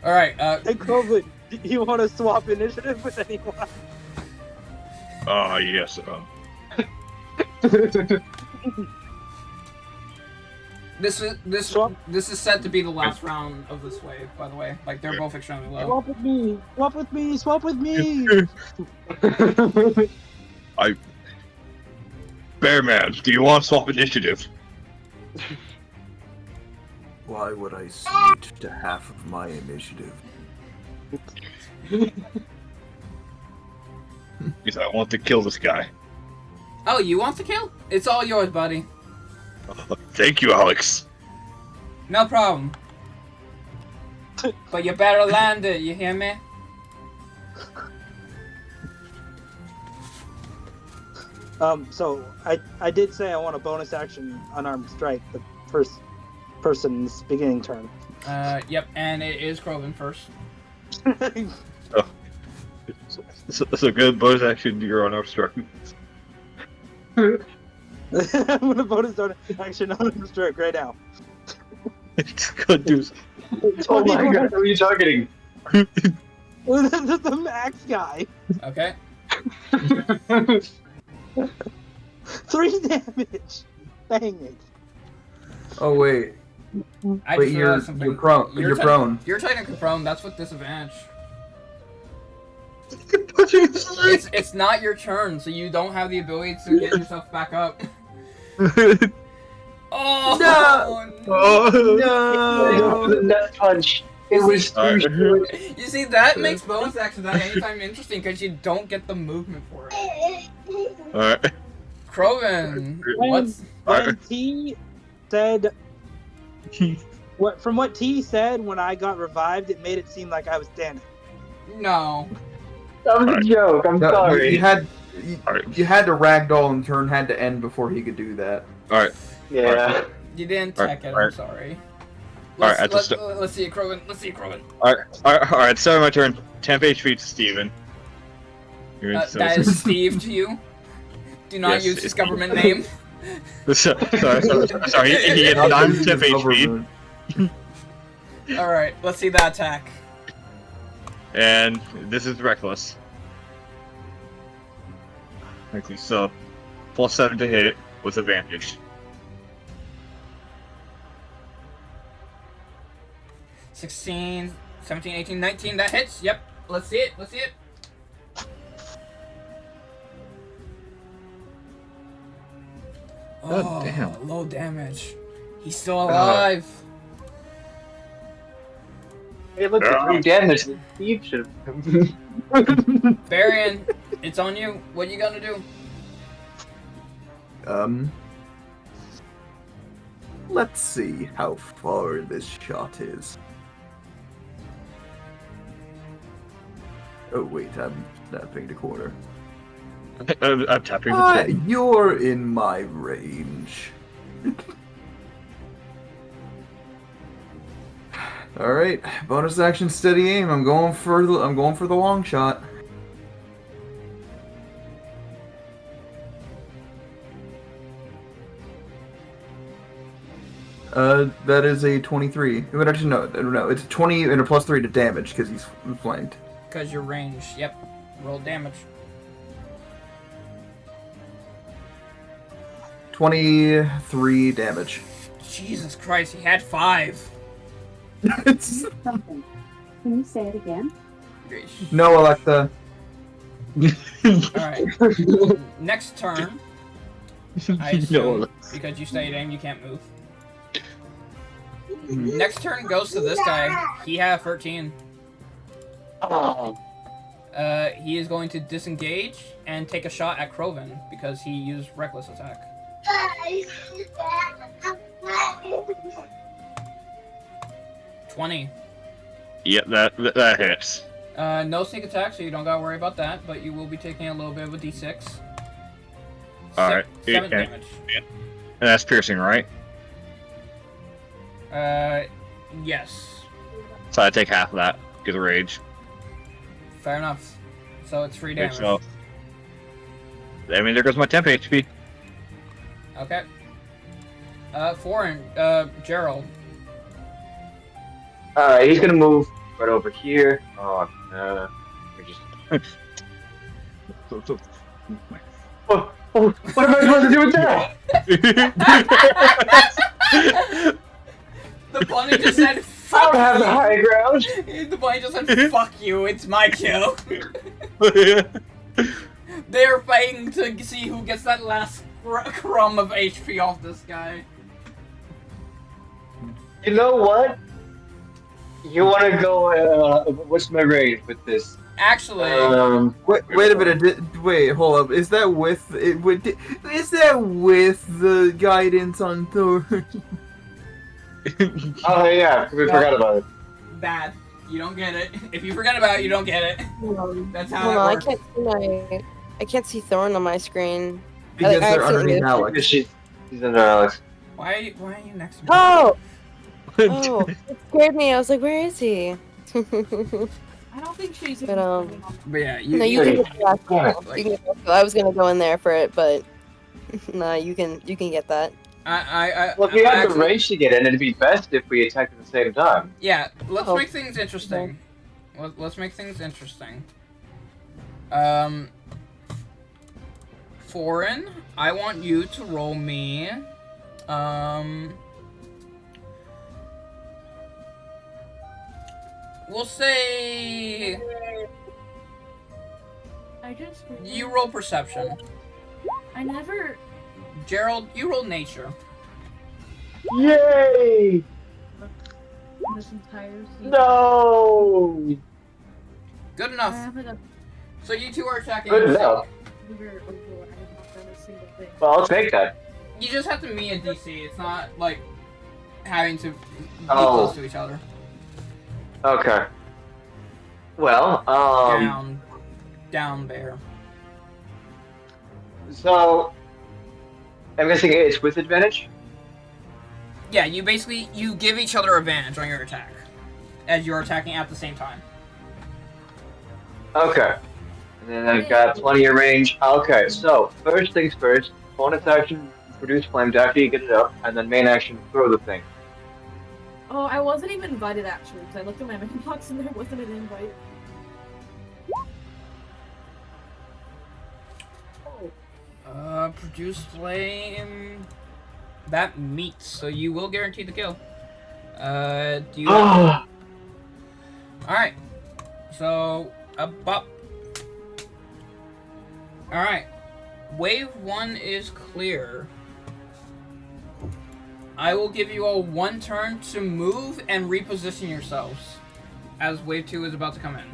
Alright, Hey, Clover, do you want to swap initiative with anyone? Yes. this is set to be the last round of this wave, by the way. Like, they're both extremely low. Swap with me! Swap with me! Swap with me! Bearman, do you want to swap initiative? Why would I switch to half of my initiative? Because I want to kill this guy. Oh, you want the kill? It's all yours, buddy. Thank you, Alex. No problem. But you better land it, you hear me? So I did say I want a bonus action unarmed strike the first person's beginning turn. Yep, and it is Krogan first. So good bonus action. You're on obstruction. I'm gonna bonus action unarmed strike right now. It's gonna do. Oh my god, who are you targeting? The max guy. Okay. 3 damage. Bang it. Oh wait, I wait, just you're realized something. prone. You're prone. You're technically prone. That's with disadvantage. Punching his leg. It's not your turn, so you don't have the ability to get yourself back up. Oh No, the nut punch. It was too short. You see, that makes bonus action that anytime interesting because you don't get the movement for it. Alright. Krogan, what's When T said from what T said when I got revived, it made it seem like I was standing. no? That was a joke. I'm No, sorry. you had Alright. you had to ragdoll and turn had to end before he could do that. Alright. Yeah. You didn't Alright, tech it. I'm alright. sorry. Alright, Let's see it, Krogan. Let's see it, Krogan. Alright, start my turn. 10 HP to Steven. That is Steve to you. Do not Yes, use his it's- government name. Sorry, he gets 9 temp HP. Alright, let's see that attack. And this is reckless. Okay, so +7 to hit it with advantage. 16, 17, 18, 19. That hits. Yep. Let's see it. Let's see it. God damn. Low damage. He's still alive. Hey, look, the 3 damage. Steve should have. Varian, it's on you. What you gonna do? Let's see how far this shot is. Oh wait, I'm snapping the corner. I'm tapping the corner. You're in my range. All right, bonus action, steady aim. I'm going for the long shot. That is a 23. But actually, no, it's a 20 and a +3 to damage because he's flanked. Because your range. Yep. Roll damage. 23 damage. Jesus Christ, he had 5. Something. Can you say it again? No, Alexa. Alright. Next turn. I assume, because you stayed aim, you can't move. Next turn goes to this guy. He had 13. Oh. He is going to disengage and take a shot at Krovan because he used reckless attack. 20. Yep, that hits. No sneak attack, so you don't gotta worry about that, but you will be taking a little bit of a d6. Alright. 7 damage. And that's piercing, right? Yes. So I take half of that. Get the rage. Fair enough. So it's 3 Okay, damage. so I mean, there goes my temp HP. Okay. Foreign, Gerald. Alright, he's gonna move right over here. Oh, we just. What am I supposed to do with that? The bunny just said, I fuck don't have the you. high ground. The bunny just said, fuck you, it's my kill. They're fighting to see who gets that last crumb of HP off this guy. You know what? You want to go? What's my range with this? Actually, Wait a minute. Wait, hold up. Is that with it? Is that with the guidance on Thor? Oh yeah, we forgot about it. bad. You don't get it. If you forget about it, you don't get it. That's how Hold that on, works. I can't see Thorn on my screen. Because I they're accidentally underneath moved it. Alex. She's under Alex. Why are you next to me? Oh! Oh, it scared me. I was like, where is he? I don't think she's But, But yeah, no, you can get the last one. You can get the last one. I was gonna go in there for it, but nah, you can get that. Well, if we had the range to get in, it'd be best if we attacked at the same time. Yeah, let's Oh. make things interesting. Let's make things interesting. Foreign, I want you to roll me, we'll say you roll perception. I never. Gerald, you roll nature. Yay! This entire season. No! Good I enough. haven't So you two are attacking. Good enough. I have not done a single thing. Well, I'll take that. You just have to meet a DC. It's not like having to be Oh. close to each other. Okay. Well, Down bear. So, I'm guessing it's with advantage? Yeah, you give each other advantage on your attack as you're attacking at the same time. Okay. And then I've got plenty of range. Okay, so, first things first, bonus action, produce flames after you get it up, and then main action, throw the thing. Oh, I wasn't even invited actually, because I looked at my mailbox and there wasn't an invite. Produce flame. That meets, so you will guarantee the kill. Do you? Ah. Alright. So, up. Alright. Wave 1 is clear. I will give you all 1 turn to move and reposition yourselves as wave 2 is about to come in.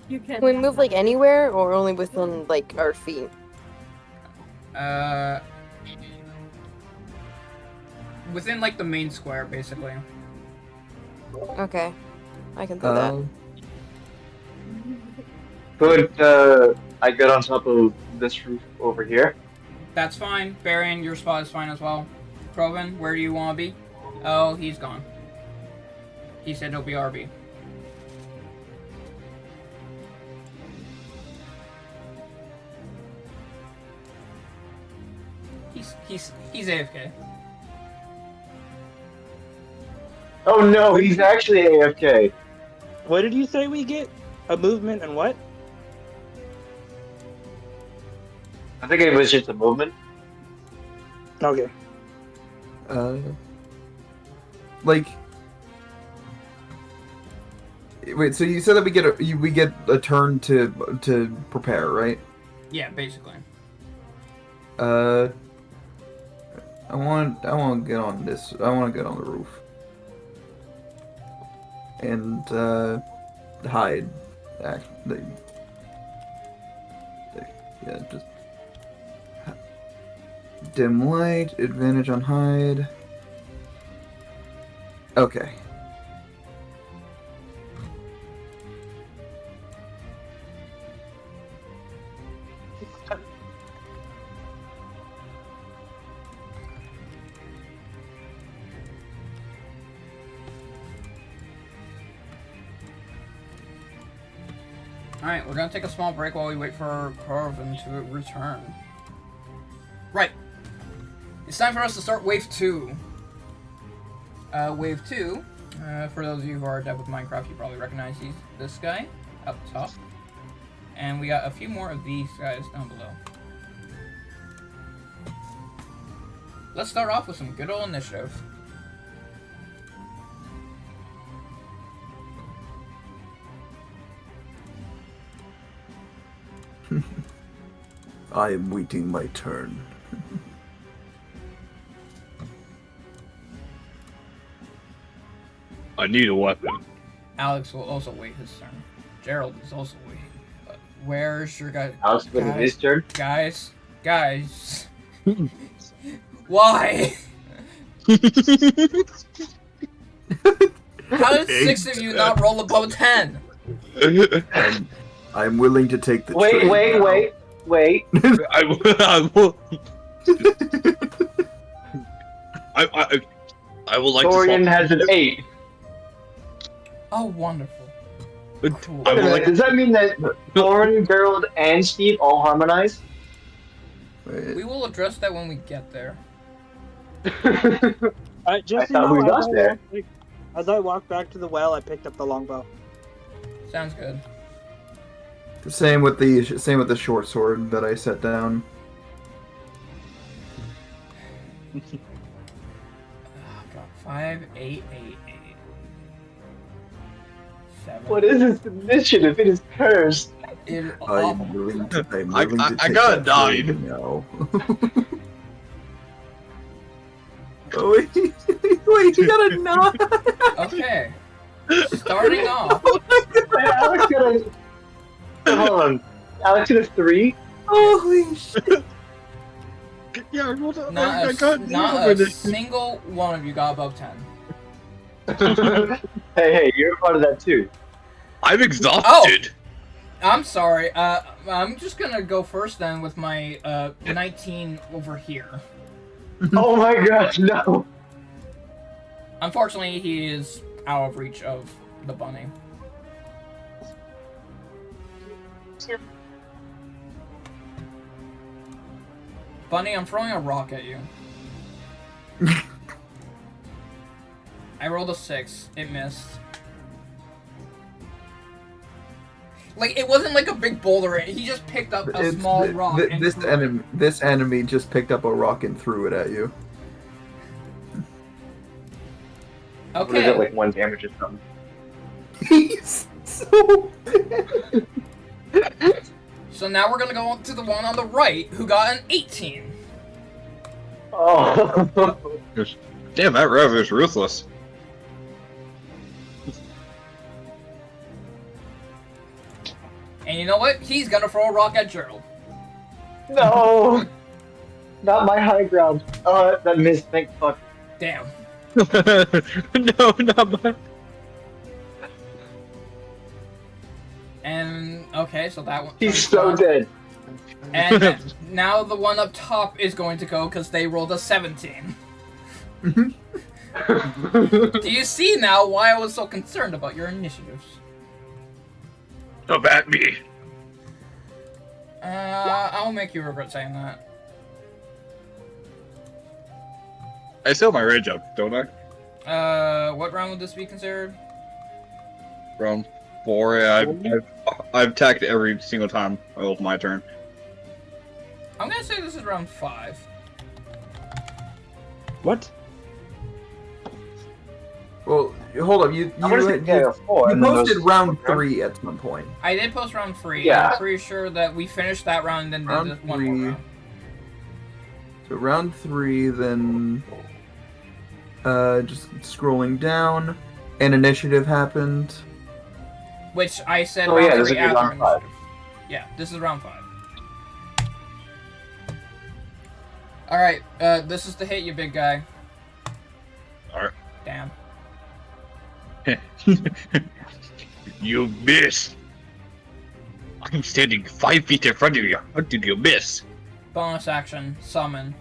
You can. Can we move like anywhere or only within like our feet? Within like the main square, basically. Okay, I can do that. Could I get on top of this roof over here? That's fine. Varian, your spot is fine as well. Proven, where do you want to be? Oh, he's gone. He said no BRB. He's AFK. Oh no, he's actually AFK. What did you say we get? A movement and what? I think it was just a movement. Okay. Like, wait. So you said that we get a turn to prepare, right? Yeah, basically. I want to get on this. I want to get on the roof and hide. Yeah, just dim light, advantage on hide. Okay. Alright, we're gonna take a small break while we wait for Corvin to return. Right. It's time for us to start Wave 2. Wave 2, for those of you who are adept with Minecraft, you probably recognize this guy up top. And we got a few more of these guys down below. Let's start off with some good old initiative. I am waiting my turn. I need a weapon. Alex will also wait his turn. Gerald is also waiting. Where's your guy? Alex waiting his turn. Guys. Why? How did 6 of you not roll above 10? I'm willing to take the Wait. I will. I will like Dorian to. has an 8. Oh, wonderful. Cool. I would like Does that mean that Dorian, Gerald, and Steve all harmonize? We will address that when we get there. Just I thought we got there. As I walked back to the well, I picked up the longbow. Sounds good. Same with the short sword that I set down. Oh, God. 5, 8, 8, 8. 7. What is this initiative? It is cursed. I'm willing to take I got a that 9. now. Oh, wait, you got a 9? Okay. Starting off. Wait, Alex got a... Hold on. Alex got a 3? Holy shit. Yeah, I rolled a, Not a single one of you got above 10. Hey, you're a part of that too. I'm exhausted. I'm sorry. I'm just gonna go first then with my 19 over here. Oh my gosh, no. Unfortunately, he is out of reach of the bunny. Bunny, I'm throwing a rock at you. I rolled a 6. It missed. Like, it wasn't like a big boulder. He just picked up a small rock and threw it. This enemy just picked up a rock and threw it at you. What is it, like 1 damage or something? He's so bad. So now we're gonna go to the one on the right, who got an 18. Oh. Damn, that Rev is ruthless. And you know what? He's gonna throw a rock at Gerald. No. Not my high ground. That missed. Thank fuck. Damn. No, not my. And okay, so that one. He's so dead. And now the one up top is going to go because they rolled a 17. Do you see now why I was so concerned about your initiatives? About me. I'll make you regret saying that. I still have my rage up, don't I? What round would this be considered? Round 4. Yeah, I've attacked every single time it was my turn. I'm gonna say this is round 5. What? Well, hold up. You posted round 3 at some point. I did post round 3. Yeah. I'm pretty sure that we finished that round and then Round did one more 3. round. So round 3, then just scrolling down, an initiative happened. Which I said Oh round yeah, this 3 is round after 5. initiative. Yeah, this is round 5. Alright, this is to hit you, big guy. Alright. Damn. You missed. I'm standing 5 feet in front of you. How did you miss? Bonus action, summon.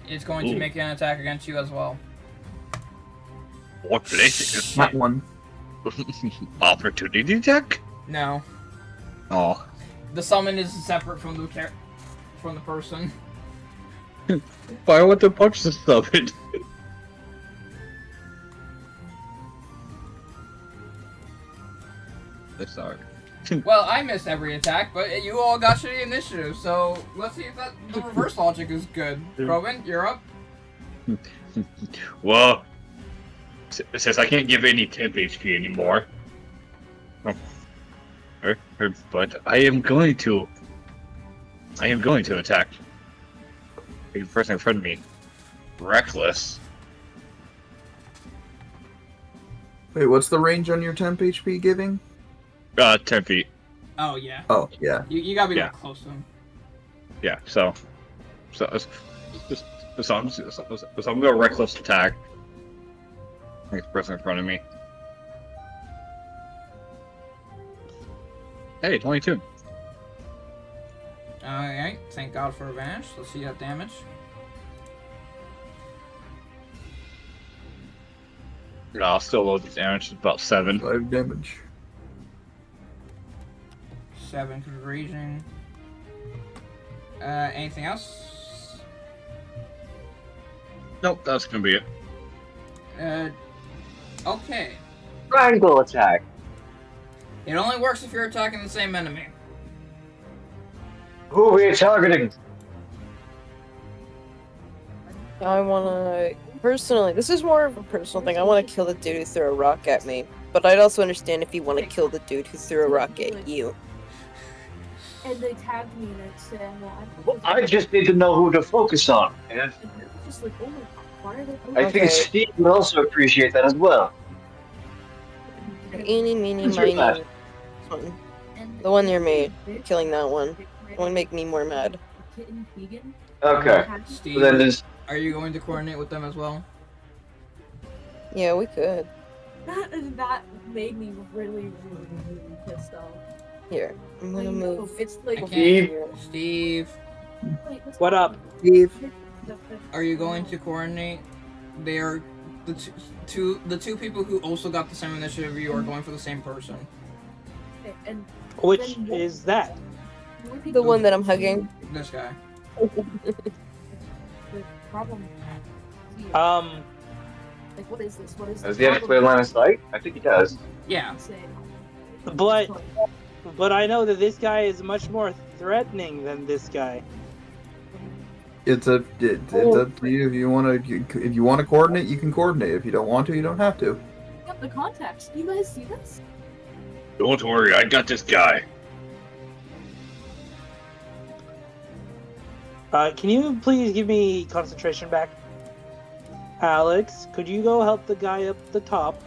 It's going to Ooh. make an attack against you as well. What place? That one. Opportunity attack? No. Oh. The summon is separate from the person. But I want to punch the summon. That's sorry. Well, I missed every attack, but you all got shitty initiative, so let's see if the reverse logic is good. Robin, you're up. Well, since I can't give any temp HP anymore, but I am going to attack the person in front of me. Reckless. Wait, what's the range on your temp HP giving? 10 feet. Oh yeah. Oh, yeah. You gotta be Yeah. like close to him. Yeah, so I'm gonna go reckless attack. Like the person in front of me. Hey, 22. Alright, thank God for advantage. Let's see that damage. I'll still load the damage. It's about 7. 5 damage. 7 because raging. Anything else? Nope, that's gonna be it. Okay. Triangle attack. It only works if you're attacking the same enemy. Who are we targeting? I wanna personally. This is more of a personal thing. I want to kill the dude who threw a rock at me, but I'd also understand if you want to kill the dude who threw a rock at you. And they tagged me and it said, Well, I just need to know who to focus on. And just like, oh my god, why are they? I think Steve would also appreciate that as well. Eeny, meeny, Who's your miny. last? One. The one near me. Killing that one. It would make me more mad. Okay. Steve, So then there's are you going to coordinate with them as well? Yeah, we could. That made me really, really, really pissed off. Here, I'm gonna move. It's I like can't. Steve, What up? Steve. are you going to coordinate? They are the two people who also got the same initiative. You are going for the same person. And Which is that? The one that I'm hugging. This guy. the problem. Like, what is this? What is does he have a clear line of sight? I think he does. Yeah. But I know that this guy is much more threatening than this guy. It's up to you. If you want to coordinate, you can coordinate. If you don't want to, you don't have to. Yep, the context. You guys see this? Don't worry, I got this guy. Can you please give me concentration back? Alex, could you go help the guy up the top?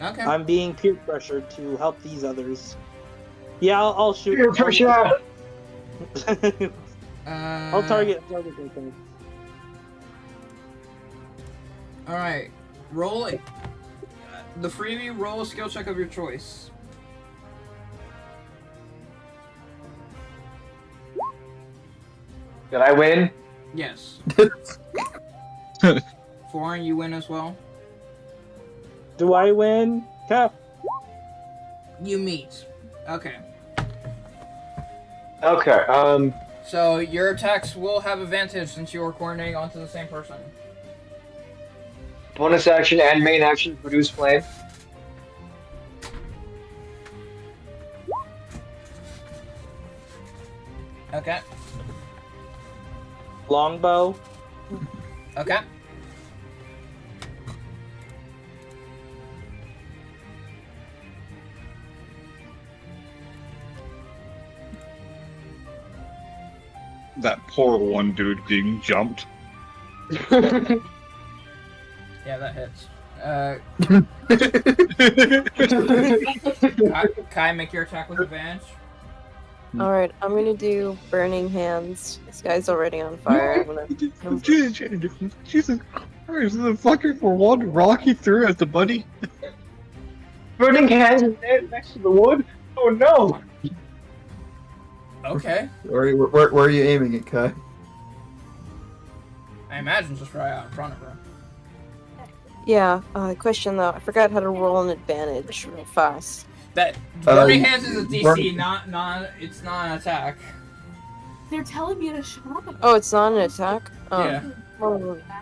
Okay. I'm being peer pressured to help these others. Yeah, I'll shoot. Peer pressure. I'll target the thing. All right. Roll it. The freebie. Roll a skill check of your choice. Did I win? Yes. Foreign, you win as well. Do I win? Cap. You meet. Okay. Okay. So your attacks will have advantage since you are coordinating onto the same person. Bonus action and main action produce flame. Okay. Longbow. Okay. That poor one dude being jumped. Yeah, that hits. Kai, make your attack with advantage. Alright, I'm gonna do Burning Hands. This guy's already on fire. I'm gonna... Jesus Christ, the fucker for one rock he threw at the buddy. Burning hands is there next to the wood? Oh no! Okay. Where are you aiming it, Kai? I imagine just right out in front of her. Yeah, question though. I forgot how to roll an advantage real fast. That Burning Hands is a DC, not it's not an attack. They're telling me to shut up. Oh, it's not an attack? Oh. Yeah.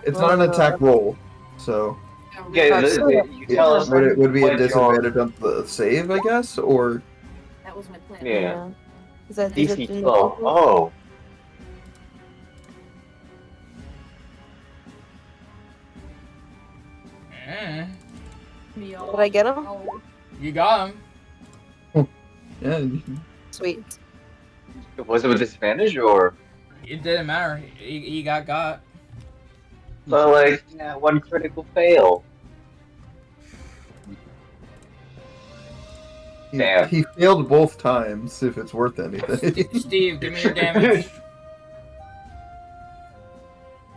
It's not an attack roll, so. Yeah, you tell us. Would it be a when you're- disadvantage on the save, I guess, or? That was my plan. Yeah. Is that DC 12. Oh. Me all. Did I get him? You got him. Yeah. Sweet. Was it with disadvantage or? It didn't matter. He got. So like, yeah, one critical fail. Damn. He failed both times, if it's worth anything. Steve, give me your damage.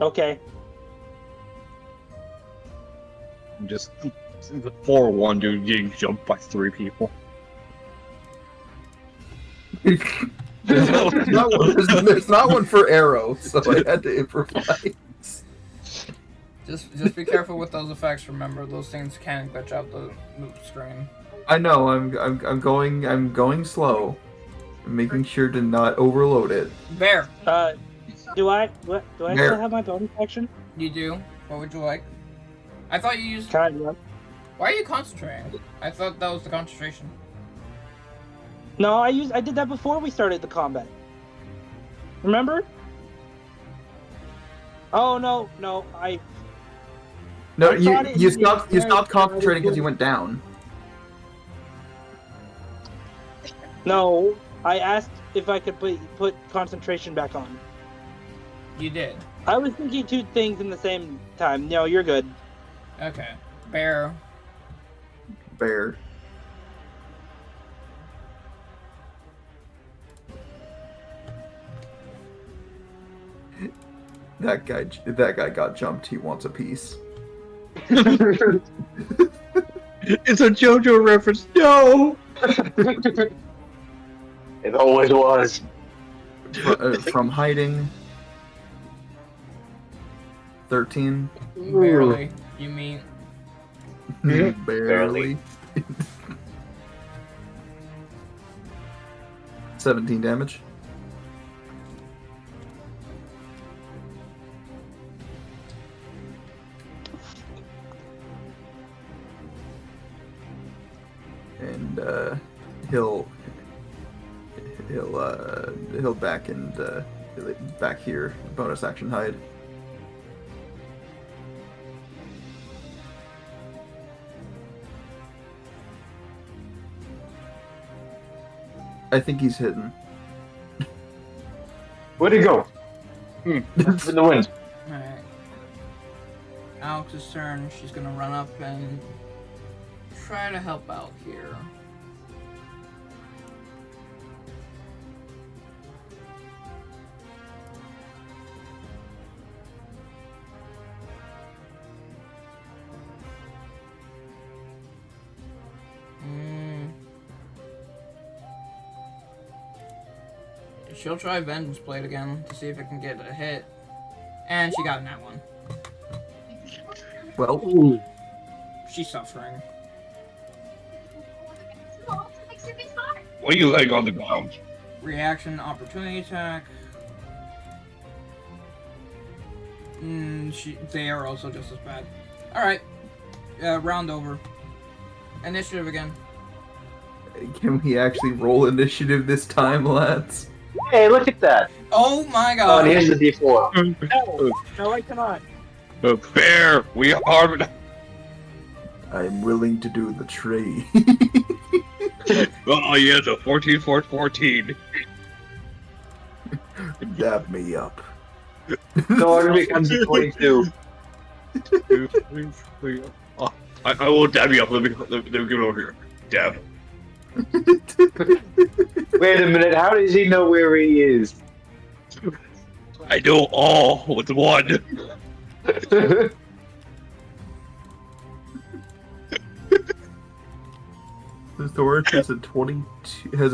Okay. Just the 4-1 dude getting jumped by 3 people. There's not one for arrow, so I had to improvise. Just be careful with those effects. Remember, those things can glitch out the screen. I know. I'm going slow. I'm making sure to not overload it. Bear. Do I There. still have my bonus action? You do. What would you like? I thought you used. Kind of. Why are you concentrating? I thought that was the concentration. No, I did that before we started the combat. Remember? Oh no, No, I thought it- you stopped concentrating because you went down. no. I asked if I could put concentration back on. You did. I was thinking 2 things in the same time. No, you're good. Okay. Bear. Bear. That guy got jumped. He wants a piece. It's a JoJo reference. No. It always was. From hiding. 13. Barely. You mean? Barely. 17 damage. And he'll back and back here. Bonus action hide. I think he's hidden. Where'd he go? In the wind. Alright. Alex's turn. She's gonna run up and try to help out here. She'll try Vengeance Blade again to see if it can get a hit. And she got in that one. Well, she's suffering. What are you laying on the ground? Reaction, opportunity attack. They are also just as bad. Alright. Round over. Initiative again. can we actually roll initiative this time, lads? Hey, look at that. Oh my Oh, god. and here's the D4. No, I cannot. Bear, we are. I'm willing to do the trade. Oh yes, a 14 for 14. Dab me up. So it becomes a 22. I will dab you up. Let me get over here. Dab. Wait a minute, how does he know where he is? I know all with one. Thor has a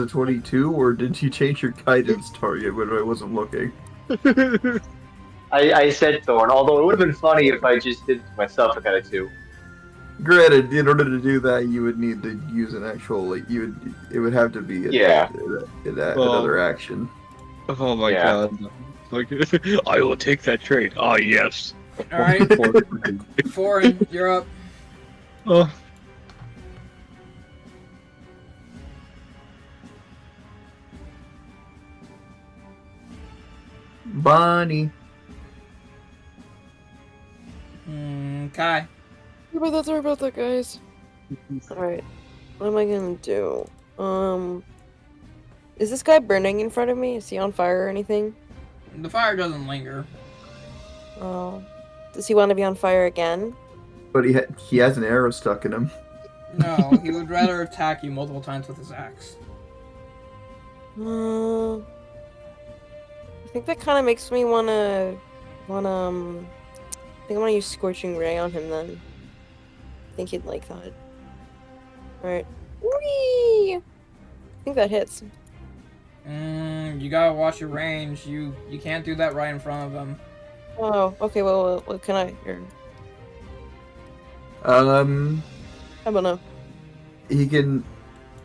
22, or did you change your guidance target when I wasn't looking? I said Thorn, although it would have been funny if I just did it to myself. I got a 2. Granted, in order to do that, you would need to use an actual, like, it would have to be another action. Oh my god. Like, I will take that trade. Ah, yes. Alright. Foreign, you're up. Oh. Bonnie. Kai. Sorry about that, guys. Alright. What am I gonna do? Is this guy burning in front of me? Is he on fire or anything? The fire doesn't linger. Oh. Does he want to be on fire again? But he has an arrow stuck in him. No, he would rather attack you multiple times with his axe. I think that kind of makes me wanna, I think I wanna use Scorching Ray on him then. I think he'd like that. Alright. Whee! I think that hits. You gotta watch your range. You can't do that right in front of him. Oh, okay, well, what can I... Here. How about now? He can,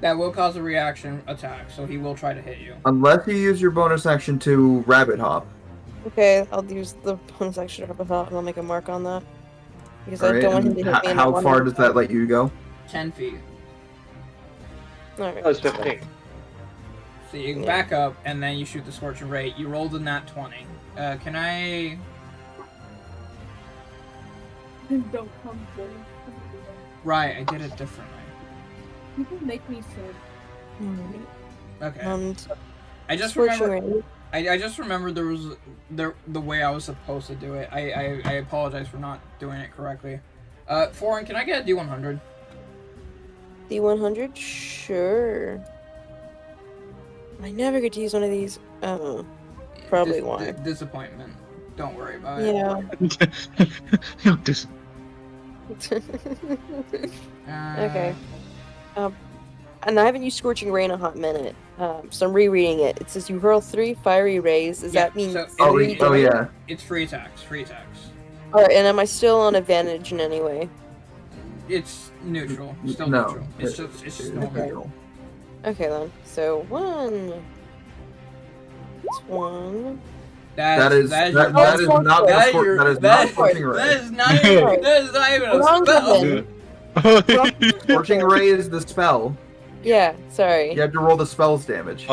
That will cause a reaction attack, so he will try to hit you. unless you use your bonus action to rabbit hop. Okay, I'll use the bonus action to and I'll make a mark on that. Because I Alright, don't want him and to hit me. and I how want far him- does that let you go? 10 feet. Alright. Oh, it's 15. So you back up, and then you shoot the Scorching Ray. You rolled a nat 20. Can I... Don't come to Right, I did it differently. People make me so. Okay. I just Scorching remember... I just remembered there was the way I was supposed to do it. I apologize for not doing it correctly. Foreign, can I get a D100? D100? Sure. I never get to use one of these. Oh. Probably why. Disappointment. Don't worry about it. Yeah. Okay. And I haven't used Scorching Ray in a hot minute. So I'm rereading it. It says you hurl 3 fiery rays. Does that mean so 3 damage? It's free attacks. Free attacks. Alright, and am I still on advantage in any way? It's neutral. Still No, neutral. It's just normal. Okay then. So 1. It's 1. That is not that the is Scorching Ray. That is not even a spell. Scorching Ray is the spell. Yeah, sorry. You have to roll the spell's damage.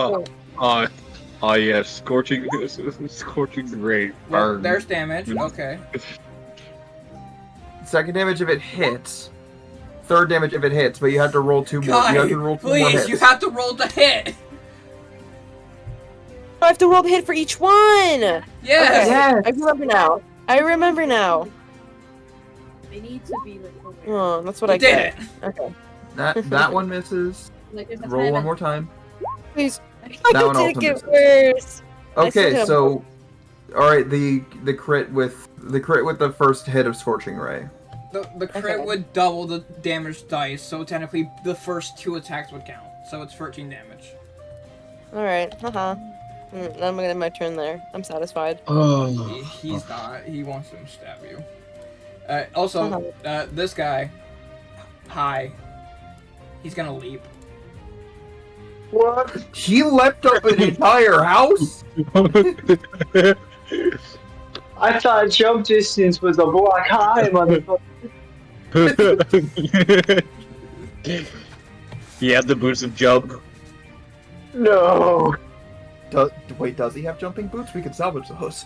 Yes, scorching ray. Well, there's damage. Okay. Second damage if it hits. Third damage if it hits, but you have to roll 2 more. God, You have to roll 2 more please, hits. you have to roll the hit. I have to roll the hit for each one! Yes! Okay. Yes! I remember now. They need to be like. Oh, that's what You I did get. it. Okay. That one misses. Like, there's a Roll time one more time. Please. That one I also did get misses. worse. I still Okay, got so alright, the crit with the first hit of Scorching Ray. The crit would double the damage dice, so technically the first 2 attacks would count. So it's 13 damage. Alright, haha. Now I'm gonna end my turn there. I'm satisfied. He's not. He wants to stab you. Also, this guy. Hi. He's gonna leap. What? He leapt up an entire house? I thought jump distance was a block high, motherfucker. He had the boots of jump. No. Wait, does he have jumping boots? We could salvage those.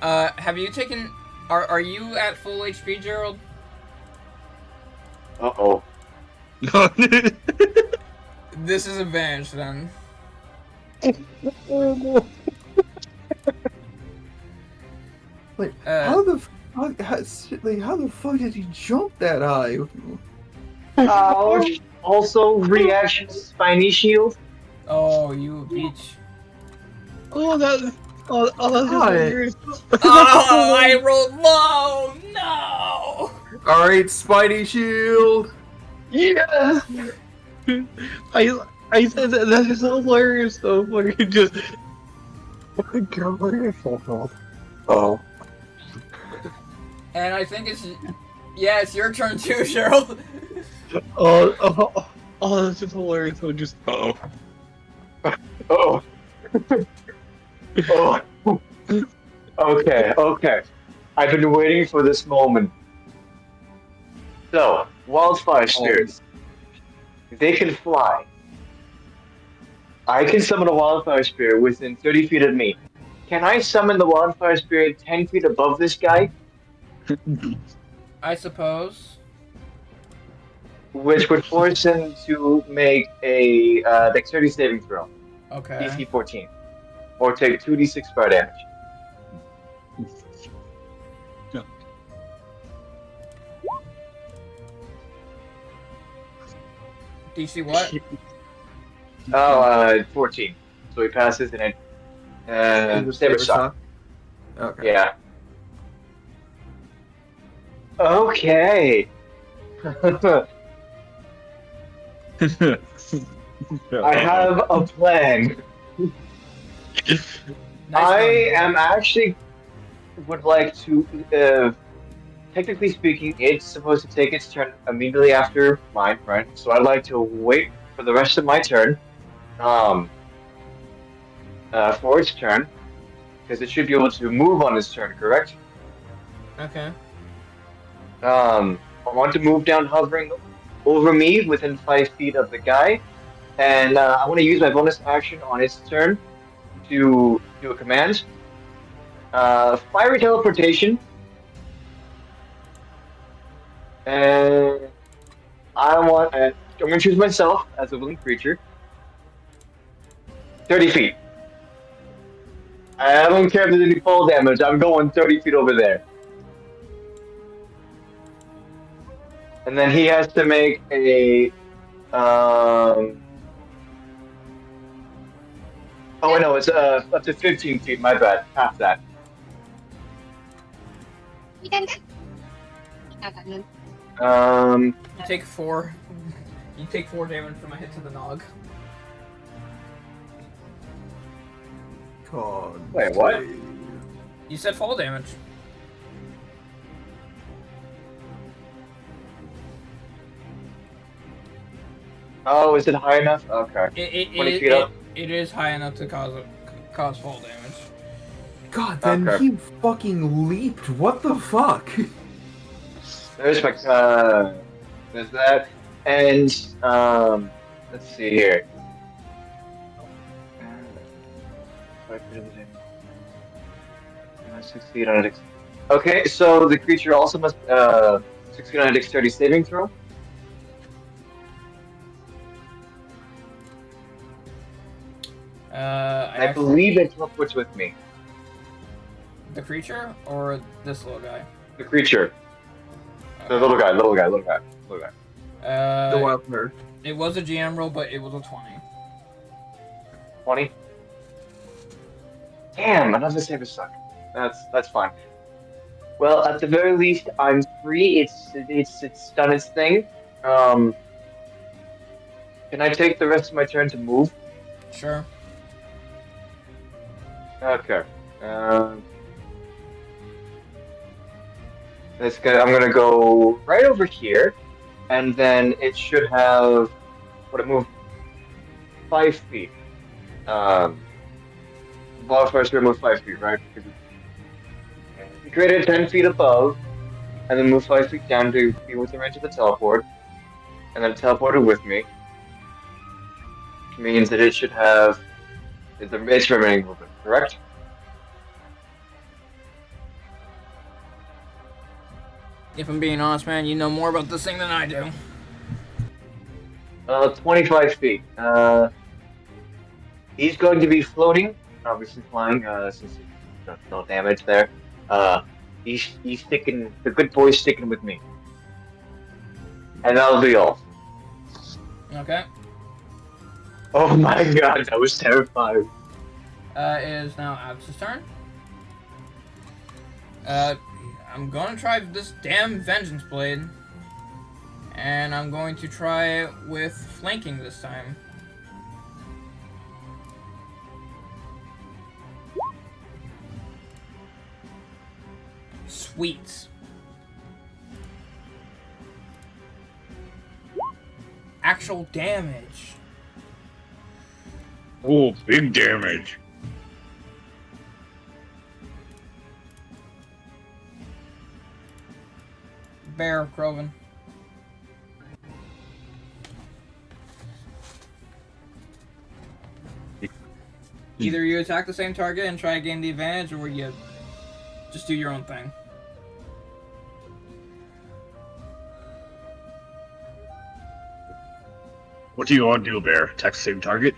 Have you taken... Are you at full HP, Gerald? Uh-oh. This is advantage, then. Like, how the fuck did he jump that high? Also, reaction spiny shield. Oh, you beach. That's hilarious. Oh, I rolled low! No! Alright, Spidey Shield! Yeah! I said that is hilarious though. Fucking just. Oh. And I think it's... Yeah, it's your turn too, Gerald. Oh, that's just hilarious. So just. Oh. Oh. Oh. Okay. I've been waiting for this moment. So, wildfire spirits. They can fly. I can summon a wildfire spirit within 30 feet of me. Can I summon the wildfire spirit 10 feet above this guy? I suppose. Which would force him to make a dexterity saving throw. Okay. DC 14. Or take 2d6 fire damage. DC what? 14. So he passes and it. Just Saber shot. Okay. Yeah. Okay. I have a plan. I am actually would like to. Technically speaking, it's supposed to take its turn immediately after mine, right? So I'd like to wait for the rest of my turn, for its turn, because it should be able to move on its turn, correct? Okay. I want to move down, hovering over me within 5 feet of the guy, and I want to use my bonus action on its turn to do a command. Fiery teleportation. And I'm going to choose myself as a willing creature. 30 feet. I don't care if there's any fall damage. I'm going 30 feet over there. And then he has to make a. Oh, no, it's up to 15 feet. My bad. Half that. You take 4. You take 4 damage from a hit to the nog. Wait, what? You said fall damage. Oh, is it high enough? Okay. 20 feet up? It is high enough to cause fall damage. God, then Okay. he fucking leaped. What the fuck? There's my there's that, and let's see here. 6 feet on a Okay, so the creature also must 6 feet on a dexterity saving throw. I believe it teleports with me. The creature or this little guy? The creature. The little guy. The wild bird. It was a GM roll, but it was a 20. 20. Damn, another saber suck. That's fine. Well, at the very least, I'm free. It's done its thing. Can I take the rest of my turn to move? Sure. Okay. I'm gonna go right over here, and then it should have. Would it move 5 feet? Ball first should move 5 feet, right? It created 10 feet above, and then move 5 feet down to be within range of the teleport, and then teleported with me. Which means that it should have its remaining movement, correct? If I'm being honest, man, you know more about this thing than I do. 25 feet. He's going to be floating, obviously flying, since no damage there. He's sticking. The good boy's sticking with me, and that'll be all. Okay. Oh my god, that was terrifying. It is now Abs's turn. I'm gonna try this damn Vengeance Blade. And I'm going to try it with flanking this time. Sweet. Actual damage. Oh, big damage. Bear, Croven. Either you attack the same target and try to gain the advantage, or you just do your own thing. What do you want to do, Bear? Attack the same target?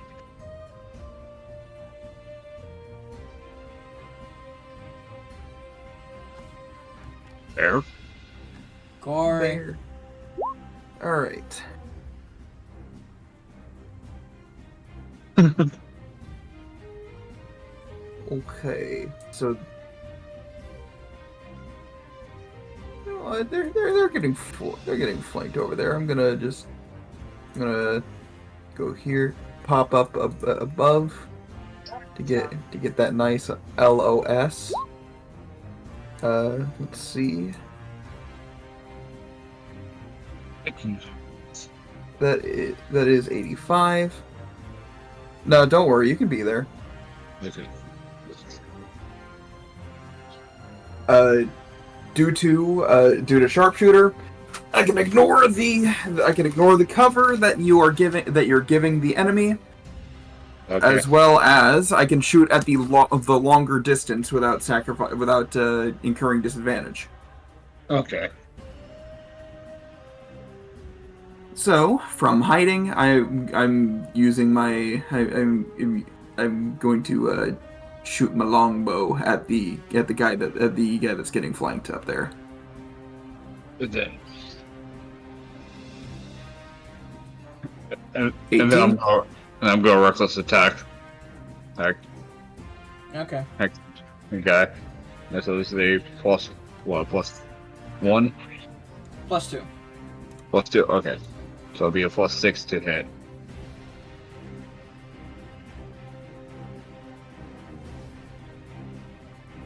Bear? Corey. Alright. Okay, so they're getting they're getting flanked over there. I'm gonna go here, pop up above to get that nice LOS. Let's see. That is 85. No, don't worry, you can be there. Okay. Due to sharpshooter, I can ignore the cover that you're giving the enemy, Okay. as well as I can shoot at the longer distance without incurring disadvantage. Okay. So from hiding, I'm using my I'm going to shoot my longbow at the guy that's getting flanked up there. And then I'm 18? going reckless attack. Okay. Okay. That's at least a plus 1? +2. +2. Okay. So it'll be a +6 to hit.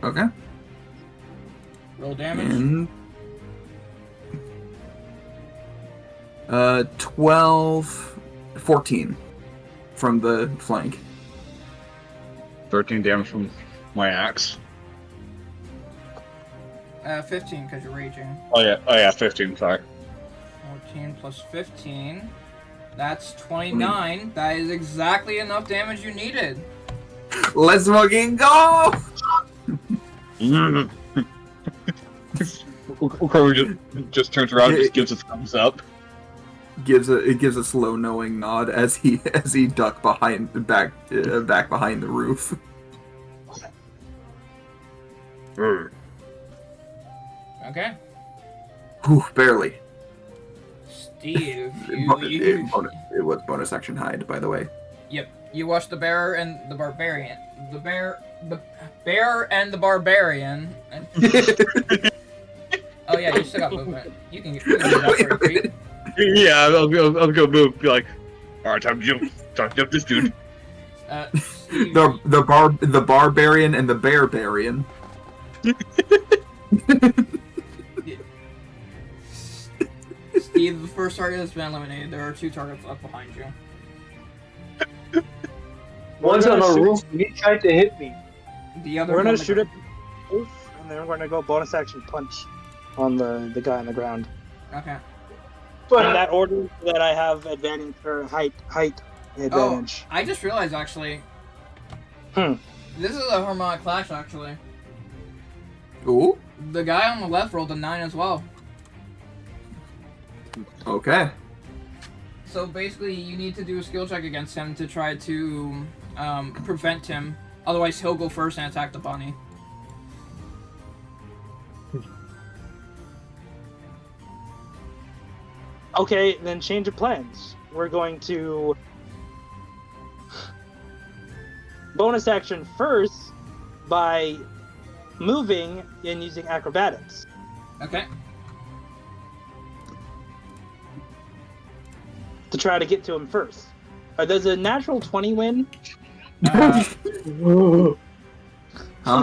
Okay. Roll damage. And 14 from the flank. 13 damage from my axe. 15 because you're raging. Oh yeah, 15. Sorry. 14 plus 15. That's 29. That is exactly enough damage you needed. Let's fucking go! Crow just turns around and just gives a thumbs up. It gives a slow knowing nod as he duck back behind the roof. Okay. Whew, barely. Steve, It was bonus action hide, by the way. Yep. You watch the bear and the barbarian. The bear and the barbarian. Oh yeah, you still got movement. You can do that for your feet. Yeah, I'll go move. Be like, all right, time to jump this dude. Steve, The barbarian and the bearbarian. Steve, the first target has been eliminated. There are 2 targets up behind you. One's on the roof. He tried to hit me. The other. We're gonna shoot at the roof, and then we're gonna go bonus action punch on the guy on the ground. Okay. In that order that I have advantage or height advantage. I just realized actually. This is a harmonic clash actually. Ooh. The guy on the left rolled a 9 as well. Okay. So basically, you need to do a skill check against him to try to prevent him. Otherwise, he'll go first and attack the bunny. Okay, then change of plans. We're going to bonus action first by moving and using acrobatics. Okay. To try to get to him first. Does a natural 20 win? Huh?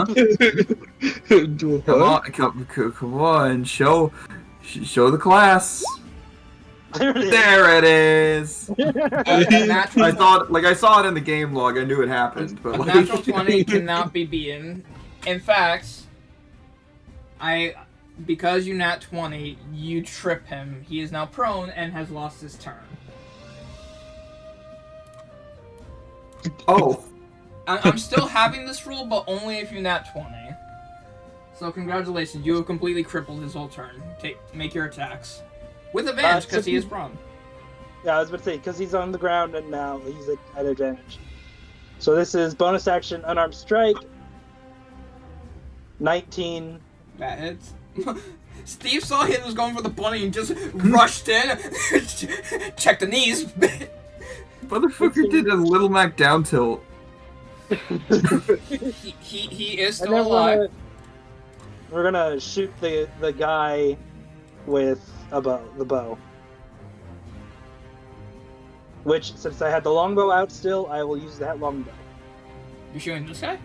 Do Come on, show the class. There it is. There it is. I saw it in the game log. I knew it happened, but A like... natural 20 cannot be beaten. In fact, because you nat 20, you trip him. He is now prone and has lost his turn. Oh. I'm still having this rule, but only if you nat 20. So congratulations, you have completely crippled his whole turn. Make your attacks. With advantage, because he is prone. Yeah, I was about to say, because he's on the ground and now he's at advantage. So this is bonus action, unarmed strike. 19. That hits. Steve saw he was going for the bunny and just rushed in. Check the knees. Motherfucker did a Little Mac down tilt. He is And still then alive. we're gonna shoot the guy with the bow. Which, since I had the longbow out still, I will use that longbow. You shooting this guy?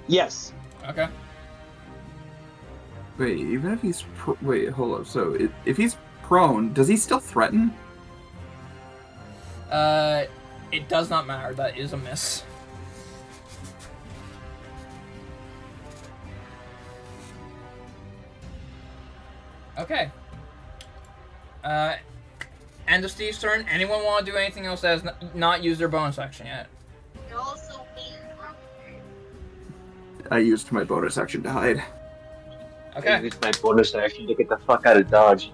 Yes. Okay. Wait, even if he's wait, hold up. So if he's prone, does he still threaten? It does not matter. That is a miss. Okay. End of Steve's turn. Anyone want to do anything else that has not used their bonus action yet? I used my bonus action to hide. Okay. I used my bonus action to get the fuck out of Dodge.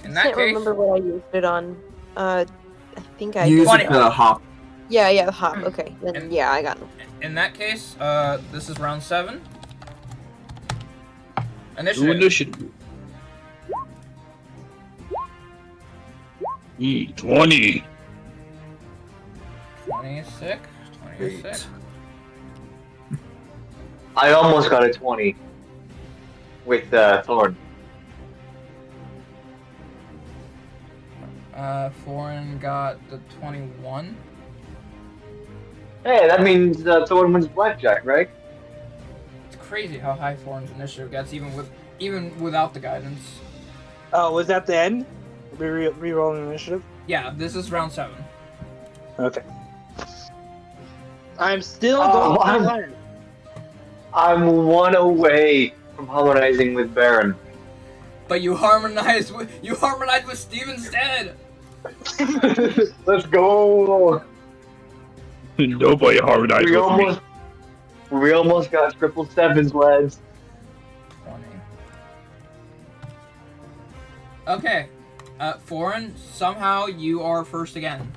In I that can't case, remember what I used it on. I think I Use Funny. the hop. Yeah, the hop. Okay, then And- yeah, I got him. in that case, this is round 7. Who Initiative. initiative? 20. 26. 26. I almost got a 20 with Thorn. Foreign got the 21. Hey, that means Thorn wins blackjack, right? It's crazy how high Foreign's initiative gets, even without the guidance. Oh, was that the end? Re-rolling initiative? Yeah, this is round 7. Okay. I'm still Oh, going to learn. I'm 1 away from harmonizing with Baron. But you harmonize with Steve instead. Let's go! Nobody harmonized We with me. almost got 777s, lads. 20. Okay. Foreign, somehow you are first again.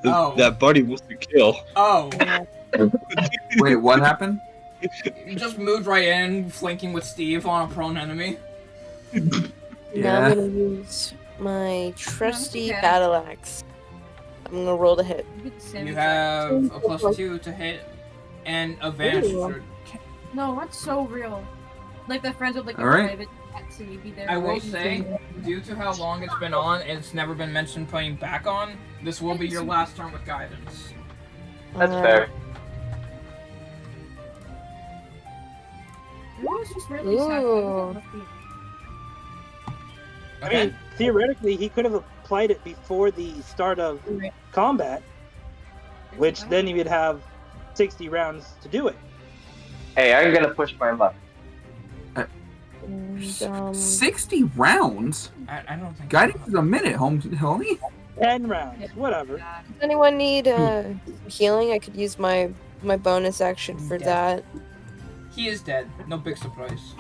Oh. That buddy wants to kill. Oh. Wait, what happened? You just moved right in, flanking with Steve on a prone enemy. Now Yeah. I'm gonna use my trusty okay. battle axe. I'm gonna roll to hit. You have a +2 to hit, and advantage. Ooh. No, that's so real. Like the friends with like a Alright. private to be there. I will right? say, due to how long it's been on, and it's never been mentioned putting back on, this will be your last turn with guidance. That's fair. It was just really sad. Ooh. I Okay. mean, theoretically, he could have applied it before the start of combat, which then he would have 60 rounds to do it. Hey, I'm gonna push my luck. And, 60 rounds? I don't think. Guidance is a minute, homie. 10 rounds, whatever. does anyone need healing? I could use my bonus action for that. He is dead. No big surprise.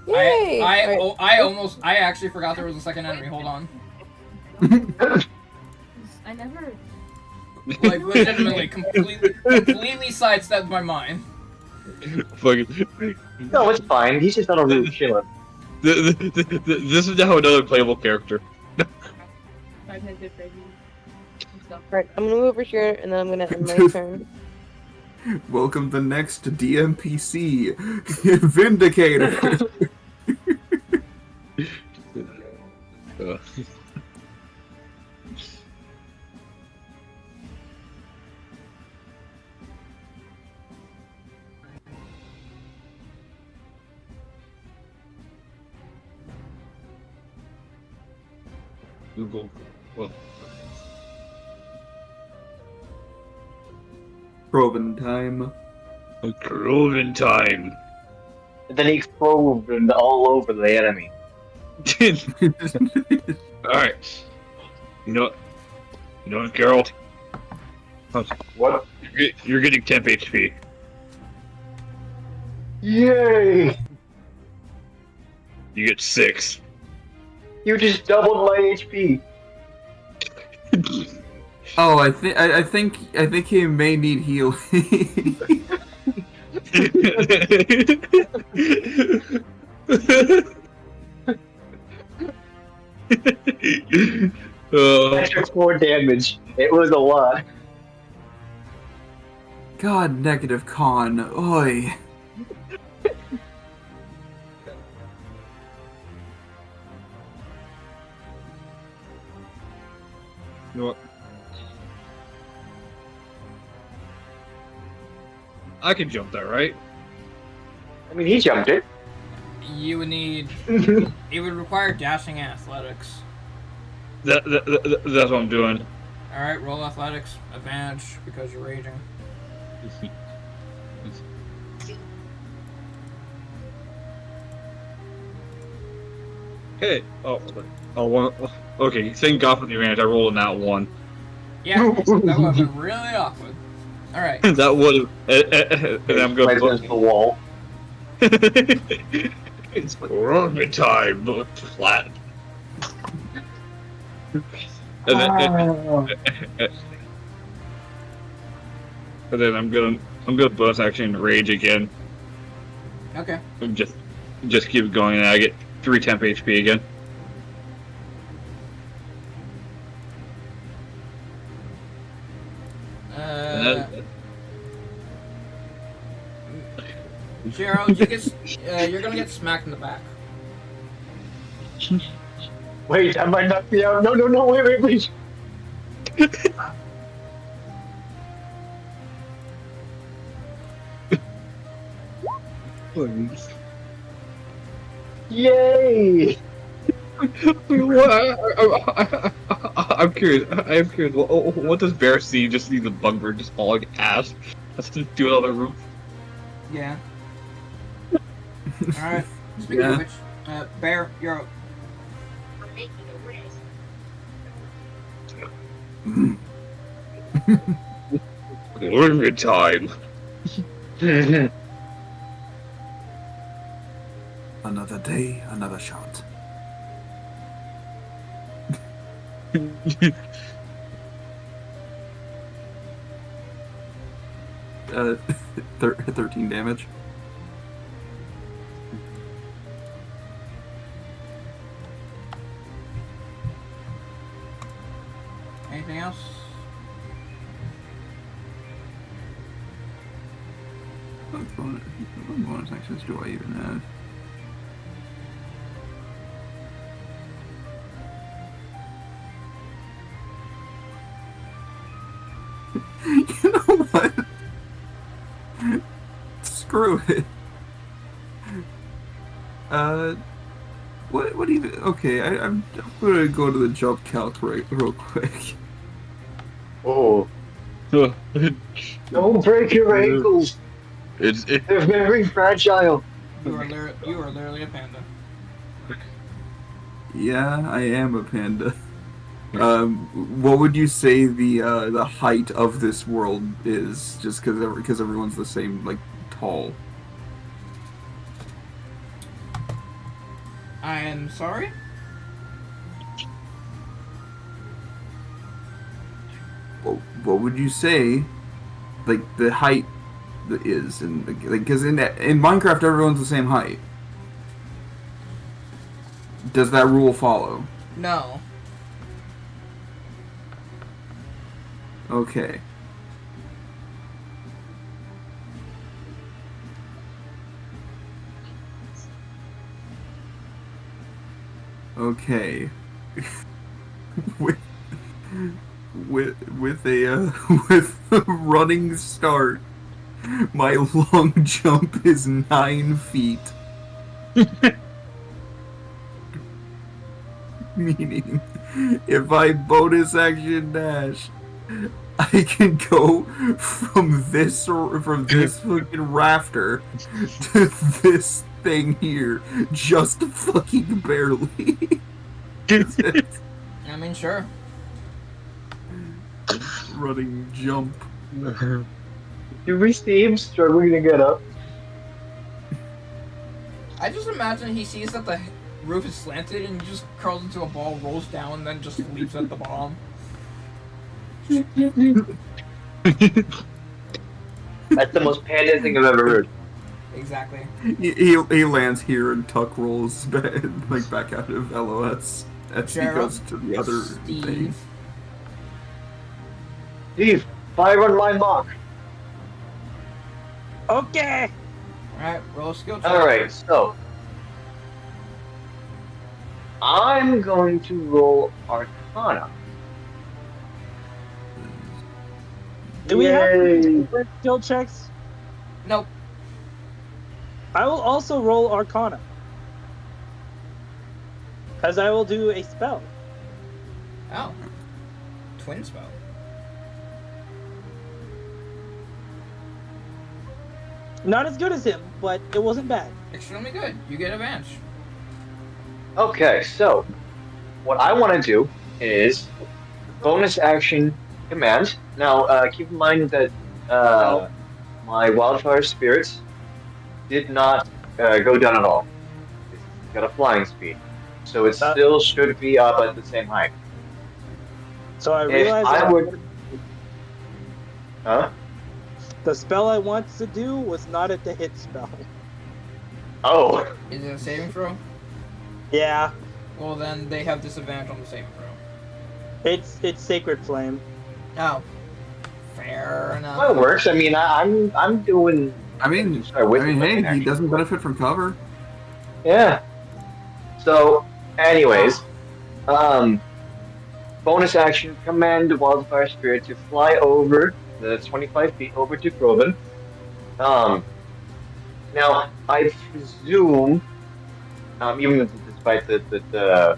Yay! Alright. I actually forgot there was a second enemy. Hold on. I never. Like legitimately, completely sidestepped my mind. Fucking. No, it's fine. He's just on a route chilling. This is now another playable character. Alright, I'm gonna move over here and then I'm gonna end my turn. Welcome the next DMPC, Vindicator. Google. Well, Proven time. Groovin' time. And then he exploded all over the enemy. Alright. You know what, Carol? What? You're getting temp HP. Yay! You get 6. You just doubled my HP. Oh, I think he may need healing. Extra 4 damage. It was a lot. God, negative con. Oi. You know what? I can jump that, right? I mean, he jumped it. You would need. It would require dashing and athletics. That's what I'm doing. Alright, roll athletics. Advantage because you're raging. Hey. Okay, thank God for the advantage. I rolled a nat 1. Yeah, that would have been really awkward. Alright. That would have. And I'm going Right against the wall. It's rugby time, but flat. And then I'm gonna bonus action rage again. Okay. And just keep it going, and I get 3 temp HP again. Gerald, you're gonna get smacked in the back. Wait, I might not be out. No, wait, please. Please. Yay! I'm curious. I am curious. What does Bear see? Just see the bugbear just falling ass. Let's just do it on the roof. Yeah. Alright. Speaking of which, Bear, you're up. Limit time. Another day, another shot. 13 damage. Anything else? What bonus actions do I even have? You know what? Screw it. What even? Okay, I'm gonna go to the jump calc real quick. Oh. Don't break your ankles. They're very fragile. You are literally a panda. Yeah, I am a panda. What would you say the height of this world is? Just because everyone's the same, like, tall. I'm sorry? What would you say, like, the height is? And like, because in Minecraft everyone's the same height. Does that rule follow? No. Okay. Okay. with a running start, my long jump is 9 feet. Meaning, if I bonus action dash, I can go from this fucking rafter to this thing here, just fucking barely. I mean, sure. Running jump. Do we see him struggling to get up? I just imagine he sees that the roof is slanted and he just curls into a ball, rolls down, and then just leaps at the bottom. That's the most panda thing I've ever heard. Exactly. He lands here and tuck rolls back out of LOS. That's Gerald, because to the other Steve. thing. Steve, fire on my mark. Okay. Alright, roll a skill check. Alright, so. I'm going to roll Arcana. Do we have Yay. skill checks? Nope. I will also roll Arcana. As I will do a spell. Oh. Twin spell. Not as good as him, but it wasn't bad. Extremely good. You get advantage. Okay, so. What I want to do is bonus action command. Now, keep in mind that my wildfire spirits did not go down at all. It's got a flying speed. So it still should be up at the same height. So I If realized I would... Huh? the spell I want to do was not the hit spell. Oh. Is it a saving throw? Yeah. Well, then they have disadvantage on the saving throw. It's Sacred Flame. Oh. Fair enough. Well, it works. I mean, I'm doing... I mean, hey, he doesn't benefit from cover. Yeah. So, anyways, bonus action, command the wildfire spirit to fly over the 25 feet over to Groven. Now, I presume, even despite the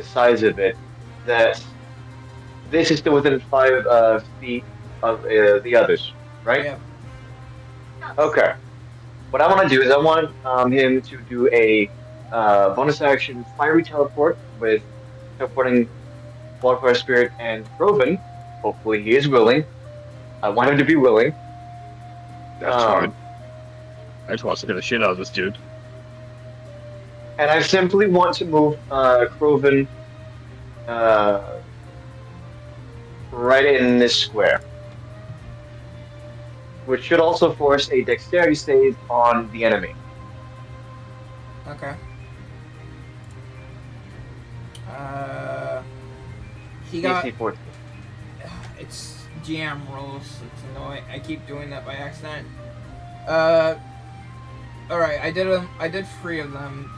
size of it, that this is still within 5 feet of the others, right? Yeah. Okay. What I want to do is I want him to do a bonus action fiery teleport with teleporting Wildfire Spirit and Groven. Hopefully he is willing. I want him to be willing. That's fine. I just want to get the shit out of this dude. And I simply want to move Groven right in this square. Which should also force a dexterity save on the enemy. Okay. He got... DC 14. It's GM rolls. It's annoying. I keep doing that by accident. Alright, I did 3 of them.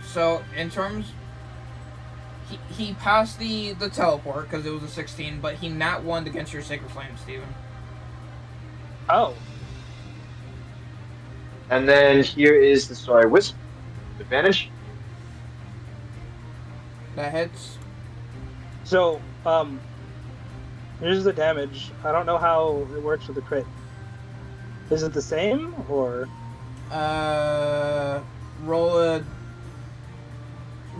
So in terms, he passed the teleport because it was a 16, but he nat 1 against your Sacred Flame, Steven. Oh. And then here is the Starry Wisp. Advantage. That hits. So, here's the damage. I don't know how it works with the crit. Is it the same, or? Roll a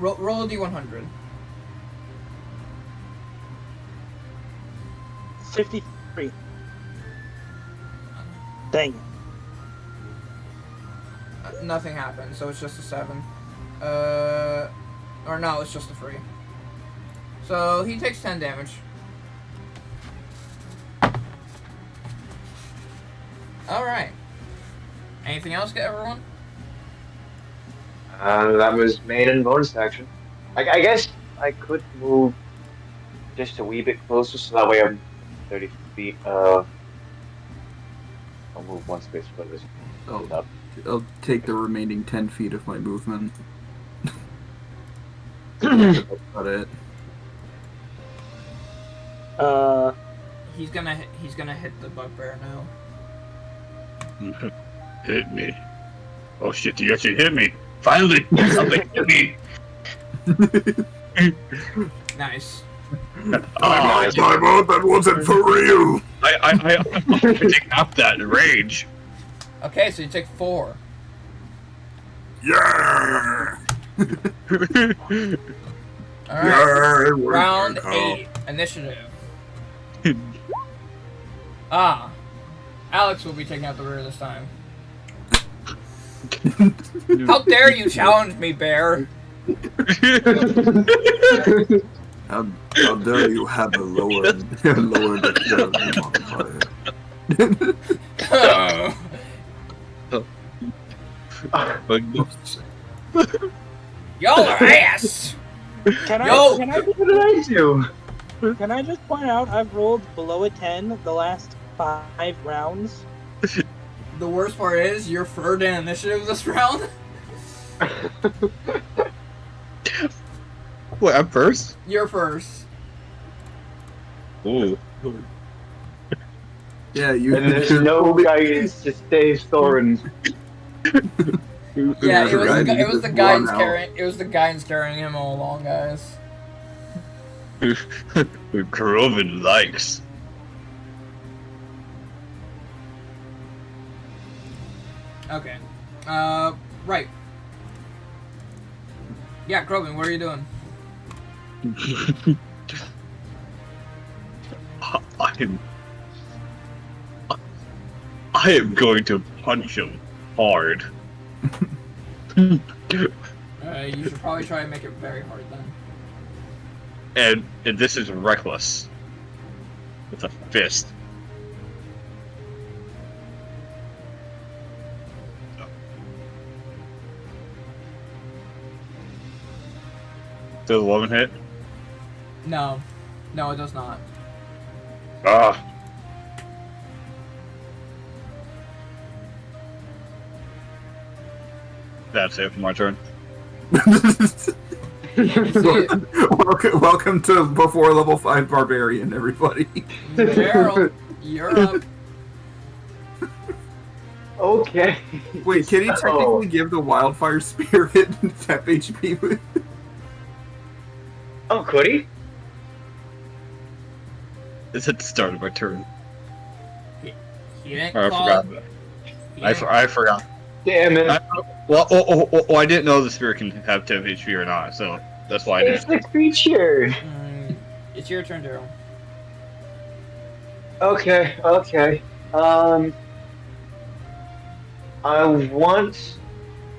D100. 53. Dang it. Nothing happened, so it's just a 7. Or no, it's just a 3. So he takes 10 damage. Alright. Anything else, everyone? That was main and bonus action. I guess I could move just a wee bit closer, so that way I'm 30 feet. I'll move 1 space further. I'll take the remaining 10 feet of my movement. That's about it. He's gonna hit the bugbear now. Hit me. Oh shit, you actually hit me. Finally, something hit me. Nice. Oh, time out, that wasn't for real. I take out that rage. Okay, so you take 4. Yeah. Alright. Round 8. Initiative. Alex will be taking out the rear this time. How dare you challenge me, Bear? How dare you have a lower dexterity modifier? Y'all are ass! Can Yo! I What did I do? can I just point out I've rolled below a 10 the last 5 rounds? The worst part is you're third in initiative this round. Wait, I'm first? You're first. Ooh. Yeah, you. And there's no guidance to save Thorin. Yeah, it was the guidance out. carrying. It was the guidance carrying him all along, guys. Kroven likes. Okay. Right. Yeah, Krogan, what are you doing? I am going to punch him hard. You should probably try and make it very hard then. And this is reckless. With a fist. Does 11 hit? No. No, it does not. Ah. That's it for my turn. Welcome to before level 5 barbarian, everybody. Gerald, you're up. Okay. Wait, can he technically give the wildfire spirit temp HP with? Oh, could he? It's at the start of my turn. He didn't I call forgot. I forgot. Damn it. I didn't know the spirit can have 10 HP or not, so that's why I It's did. the creature. It's your turn, Daryl. Okay. I want.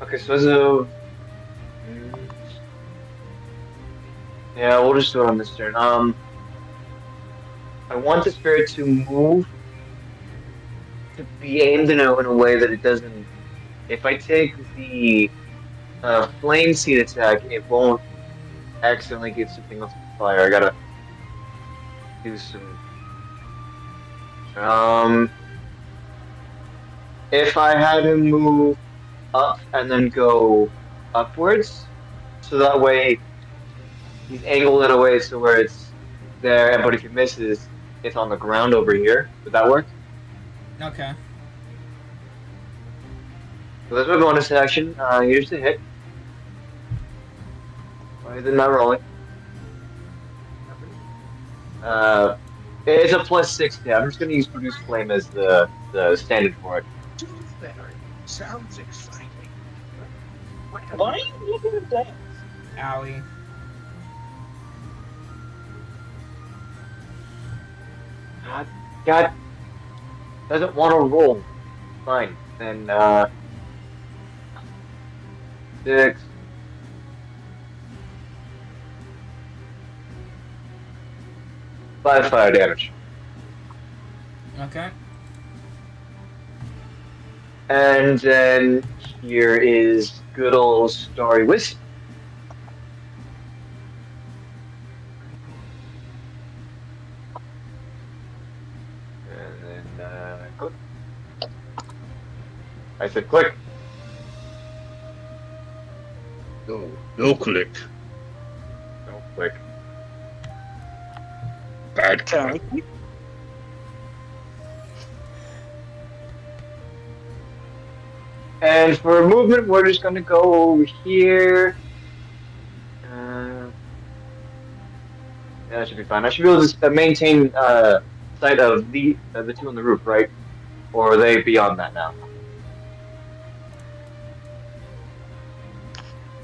Okay, so as a. Yeah, we'll just do it on this turn. I want the spirit to move to be aimed in a way that it doesn't. If I take the flame seed attack, it won't accidentally get something else on fire. I gotta do some. If I had him move up and then go upwards, so that way he's angled in a way so where it's there, but if he misses, it's on the ground over here. Would that work? Okay. So that's my bonus action. Here's the hit. Why is it not rolling? It's a plus 60. I'm just gonna use Produce Flame as the standard for it. Sounds exciting. Why are you looking at that? Owie. God doesn't want to roll. Fine. Then 6. Five fire damage. Okay. And then here is good old Starry Wisp. And then click. I said click. No click. No click. Bad click. And for movement, we're just going to go over here. Yeah, that should be fine. I should be able to maintain sight of the two on the roof, right? Or are they beyond that now?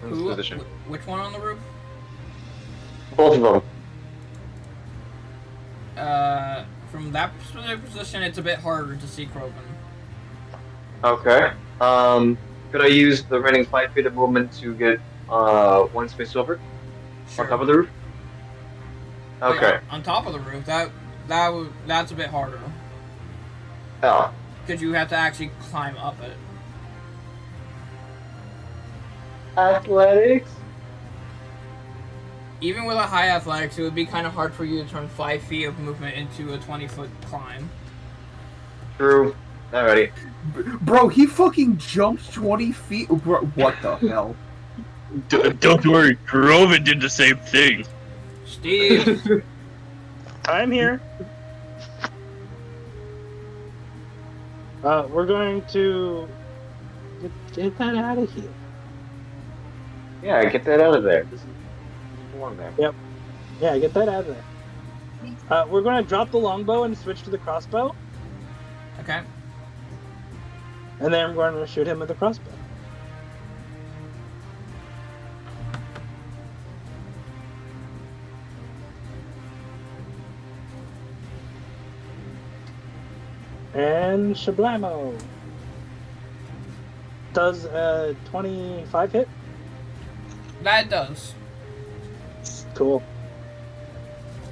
In this position. Which one on the roof? Both of them. From that specific position, it's a bit harder to see Krogan. Okay. Could I use the remaining 5 feet of movement to get one space over? Sure. On top of the roof? Okay. Wait, on top of the roof, that's a bit harder. Oh. Because you have to actually climb up it. Athletics? Even with a high athletics, it would be kind of hard for you to turn 5 feet of movement into a 20-foot climb. True. Alrighty. Bro, he fucking jumped 20 feet. Bro, what the hell? Don't worry, Groven did the same thing. Steve! I'm here. We're going to get that out of here. Yeah, get that out of there. This is warm there. Yep. Yeah, get that out of there. We're going to drop the longbow and switch to the crossbow. Okay. And then we're going to shoot him with the crossbow. And Shablamo. Does 25 hit? That does. Cool.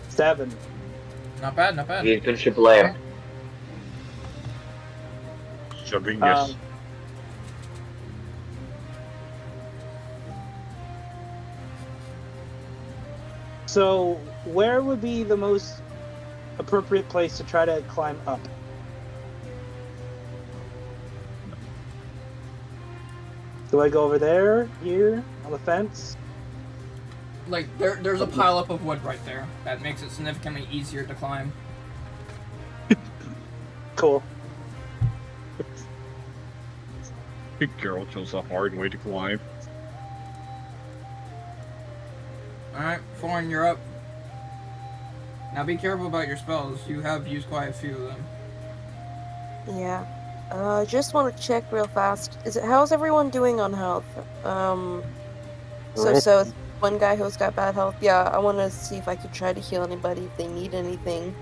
7. Not bad, not bad. Ethan Shablam. Shabingus. So, where would be the most appropriate place to try to climb up? Do I go over there, here, on the fence? Like, there's a pileup of wood right there. That makes it significantly easier to climb. Cool. Carol chose a hard way to climb. Alright, Thorn, you're up. Now be careful about your spells. You have used quite a few of them. Yeah. Just want to check real fast. How's everyone doing on health? So one guy who's got bad health. Yeah, I want to see if I could try to heal anybody if they need anything.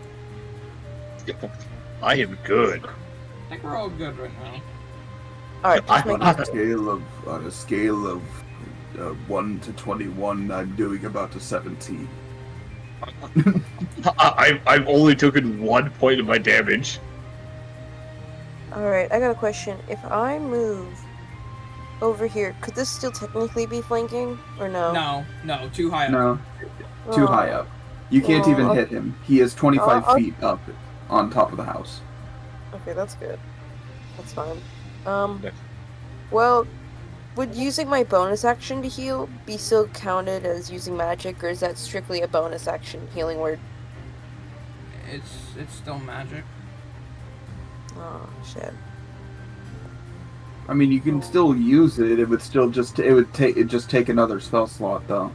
I am good. I think we're all good right now. Alright, just make On a scale of 1 to 21, I'm doing about a 17. I've only taken 1 point of my damage. Alright, I got a question. If I move over here, could this still technically be flanking? Or no? No, too high up. No. Too high up. You can't even hit him. He is 25 feet up on top of the house. Okay, that's good. That's fine. Well, would using my bonus action to heal be still counted as using magic, or is that strictly a bonus action healing word? It's still magic. Oh shit. I mean, you can still use it. It would still just take another spell slot though.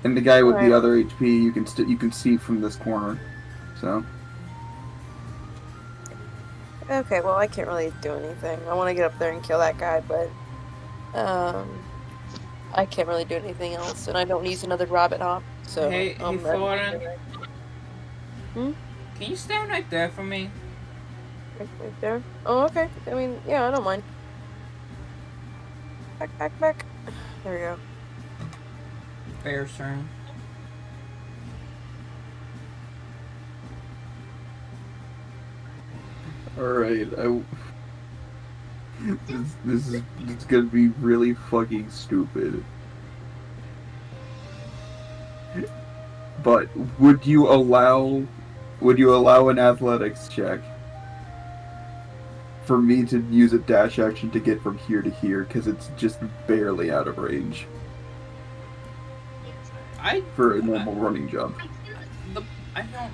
And the guy with the other HP, you can see from this corner. So. Okay, well I can't really do anything. I want to get up there and kill that guy, but I can't really do anything else, and I don't use another rabbit hop. So. Hey, Thorin. Hmm? Can you stand right there for me? Right there? Oh, okay. I mean, yeah, I don't mind. Back. There we go. Bear's turn. Alright, this is gonna be really fucking stupid. But would you allow an athletics check for me to use a dash action to get from here to here, because it's just barely out of range for a normal running jump? I don't.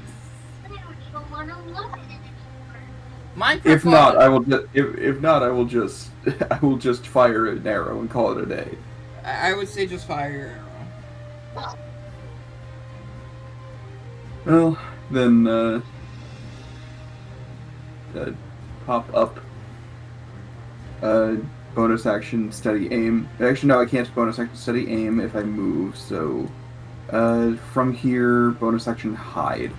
If not, I will. If not, I will just. I will just fire an arrow and call it a day. I would say just fire your arrow. Well, then pop up. Bonus action, steady aim. Actually, no, I can't bonus action, steady aim if I move. So, from here, bonus action, hide.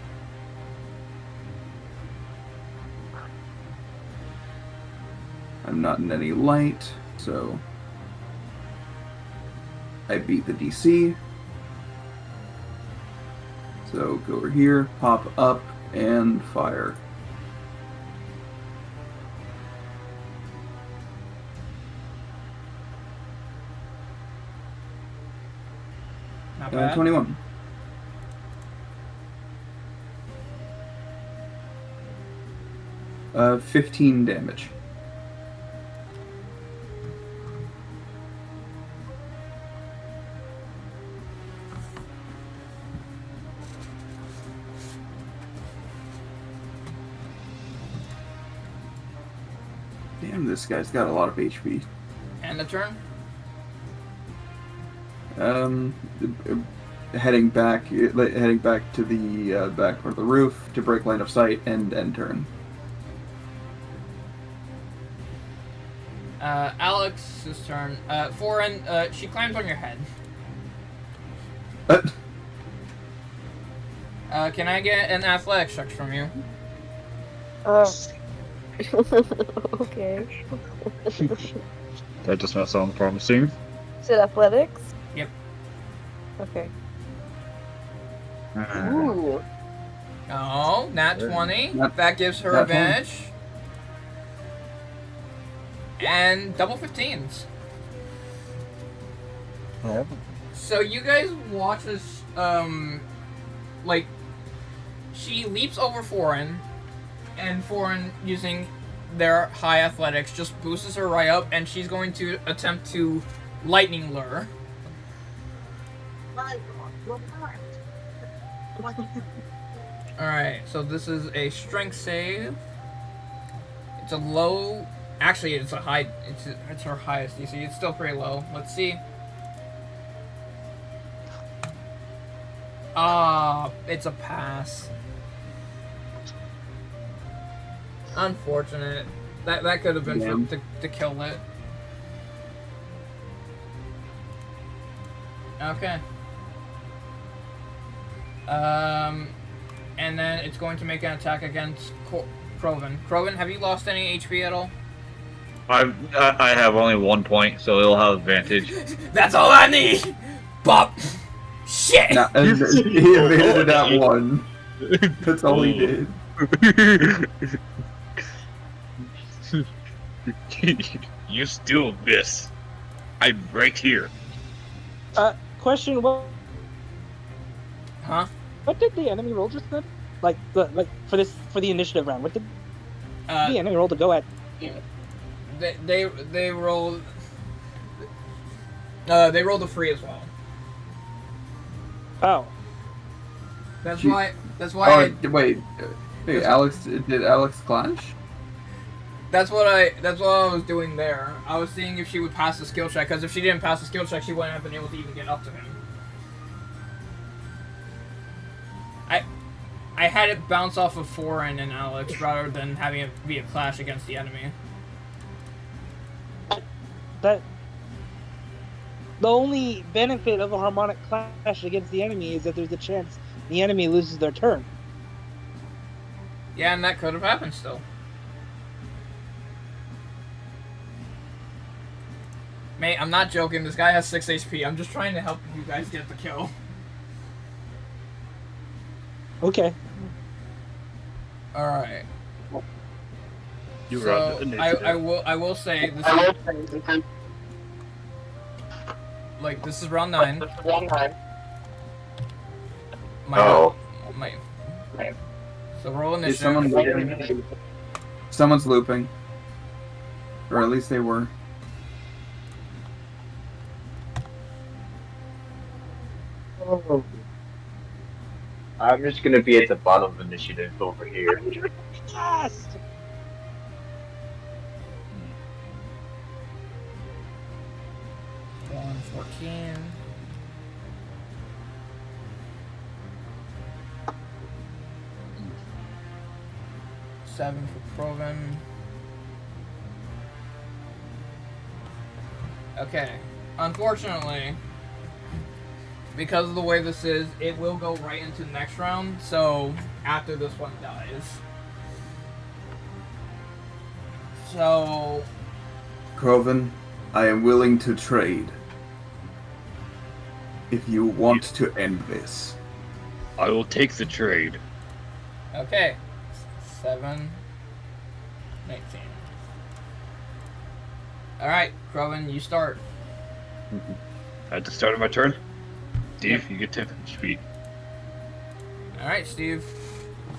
I'm not in any light, so I beat the DC. So go over here, pop up, and fire. Not bad. 21. Uh, 15 damage. Damn, this guy's got a lot of HP. And the turn? Heading back to the back part of the roof to break line of sight and end turn. Alex's turn. Foreign, she climbs on your head. Can I get an athletics check from you? Okay. That does not sound promising. Is it athletics? Yep. Okay. Uh, Ooh. Oh, nat 20. Nat- That gives her nat 20. advantage. And double 15s. So you guys watch as, like, she leaps over Foreign, and Foreign, using their high athletics, just boosts her right up, and she's going to attempt to lightning lure. Alright, so this is a strength save. It's a low... Actually, it's a high... It's her highest DC. It's still pretty low. Let's see. It's a pass. Unfortunate. That could have been to kill it. Okay. And then it's going to make an attack against Kroven. Kroven, have you lost any HP at all? I have only 1 point, so it'll have advantage. That's all I need! Bop! Shit! Nah, he evaded that one. That's all he did. You still miss. I'm right here. Question: What? Huh? What did the enemy roll just then? Like for the initiative round, what did the enemy roll to go at? They rolled. They rolled a free as well. Oh. That's She- why. Wait, Alex, did Alex clash? That's what I was doing there. I was seeing if she would pass the skill check, because if she didn't pass the skill check, she wouldn't have been able to even get up to him. I had it bounce off of Foreign and Alex rather than having it be a clash against the enemy. That the only benefit of a harmonic clash against the enemy is that there's a chance the enemy loses their turn. Yeah, and that could have happened still. Mate, I'm not joking. This guy has 6 HP. I'm just trying to help you guys get the kill. Okay. Alright. You So, run the I will say, this is, like, this is round 9. Oh. My, so roll Is initiative. someone looping? Someone's looping. Or at least they were. I'm just gonna be at the bottom of initiative over here. Yes! 114. Seven for Kroven. Okay. Unfortunately, because of the way this is, it will go right into the next round, so after this one dies. So... Kroven, I am willing to trade. If you want to end this. I will take the trade. Okay. 7, 19. Alright, Kroven, you start. At the start of my turn? Steve, you get 10 HP. Alright, Steve.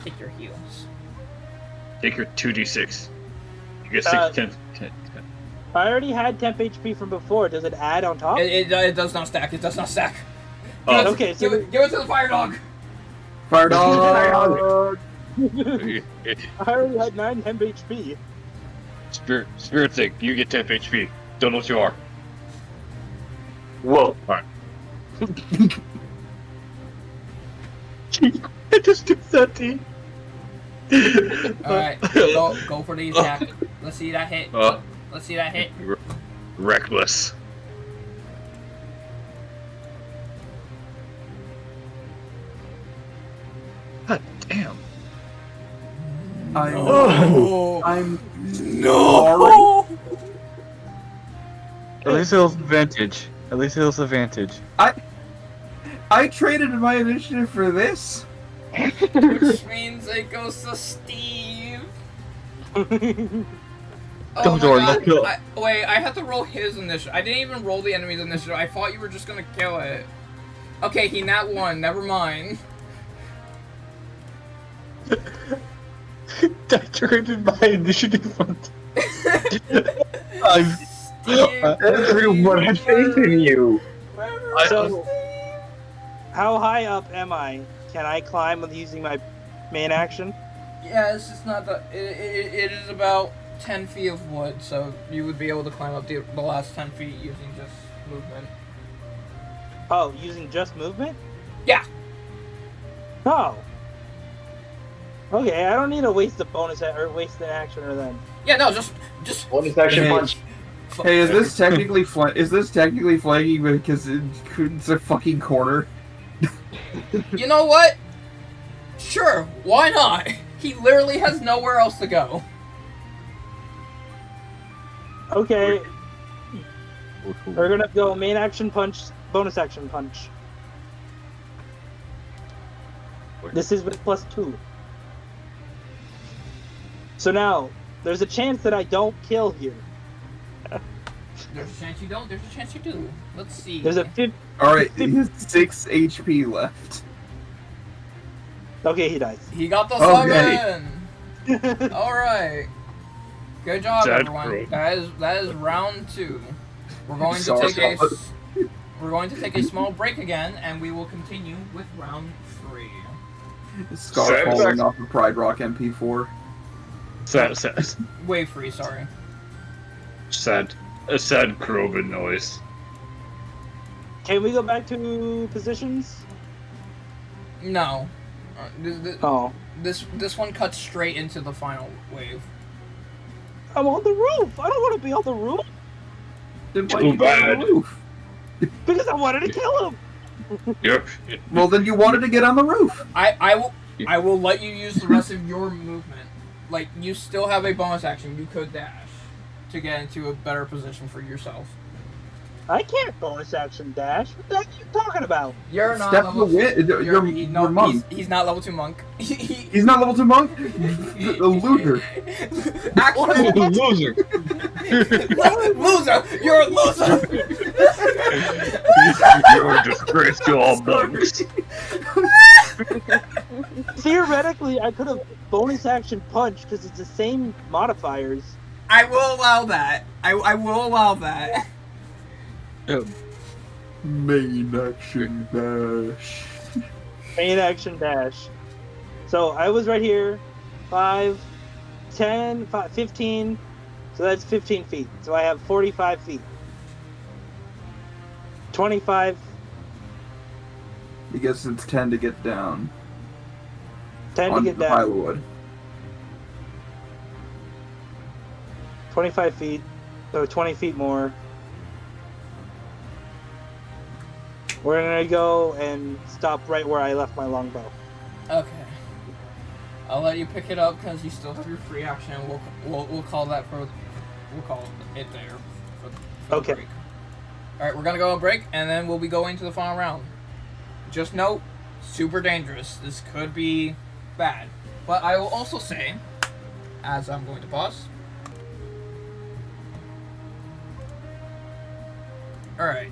Take your heals. Take your 2d6. You get 10. I already had temp HP from before. Does it add on top? It does not stack. It does not stack. Oh. Okay, so Give it to the fire dog. Fire dog. I already had 9 temp HP. Spirit thing, you get 10 HP. Don't know what you are. Whoa. Alright. I just did that to you. Alright, go for the attack. Let's see that hit. Let's see that hit. Reckless. God damn. I'm No. At least it was advantage. At least it was advantage. I traded my initiative for this. Which means it goes to Steve. Oh my god. Wait, I had to roll his initiative. I didn't even roll the enemy's initiative. I thought you were just gonna kill it. Okay, he nat 1. Never mind. I traded my initiative on. Everyone had faith in you. So, how high up am I? Can I climb with using my main action? Yeah, it's just not the. It is about 10 feet of wood, so you would be able to climb up the last 10 feet using just movement. Oh, using just movement? Yeah. Oh. Okay, I don't need to waste a bonus or waste an action or then. Yeah, no, just bonus action punch. Hey, is this technically flagging because it's a fucking corner? You know what? Sure, why not? He literally has nowhere else to go. Okay. We're gonna go main action punch, bonus action punch. This is with +2. So now, there's a chance that I don't kill here. There's a chance you don't, there's a chance you do. Let's see. There's a Alright, he has 6 HP left. Okay, he dies. He got the Okay. 7! Alright. Good job, Sad everyone. crew. That is round 2. We're going to Sorry, we're going to take a small break again, and we will continue with round 3. Scar Sad falling sack. off of Pride Rock MP4. Sad. Wave free, sorry. Sad. A sad Krogan noise. Can we go back to positions? No. Oh. This one cuts straight into the final wave. I'm on the roof! I don't want to be on the roof! Then why Too you get on bad. the roof? Because I wanted to kill him! Yep. Well, then you wanted to get on the roof. I will let you use the rest of your movement. Like, you still have a bonus action. You could dash to get into a better position for yourself. I can't bonus action dash. What the heck are you talking about? You're not Step level the win. You're monk. He's not level 2 monk. He's not level 2 monk? The loser. Actually, Loser. loser! You're a loser! You're a disgrace to all monks. Theoretically, I could have bonus action punch because it's the same modifiers. I will allow that. I will allow that. Main action dash. Main action dash. So I was right here. 5, 10, 5, 15. So that's 15 feet. So I have 45 feet. 25. Because it's 10 to get down. 10 to onto get the down. pile of wood. 25 feet. So 20 feet more. We're gonna go and stop right where I left my longbow. Okay. I'll let you pick it up because you still have your free action. We'll call that for. We'll call it there. For Okay. the break. All right, we're gonna go on break and then we'll be going to the final round. Just note, super dangerous. This could be bad. But I will also say, as I'm going to pause. Alright.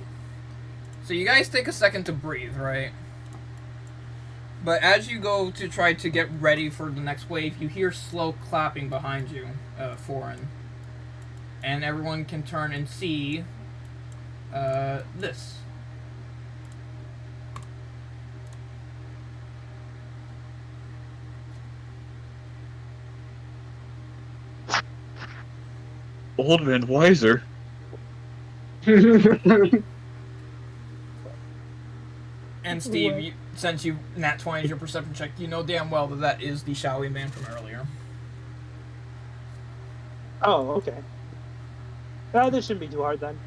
So you guys take a second to breathe, right? But as you go to try to get ready for the next wave, you hear slow clapping behind you, Foreign. And everyone can turn and see this. Old man wiser. And Steve, since you nat 20 your perception check, you know damn well that that is the Shaohui man from earlier. Oh, okay. This shouldn't be too hard then.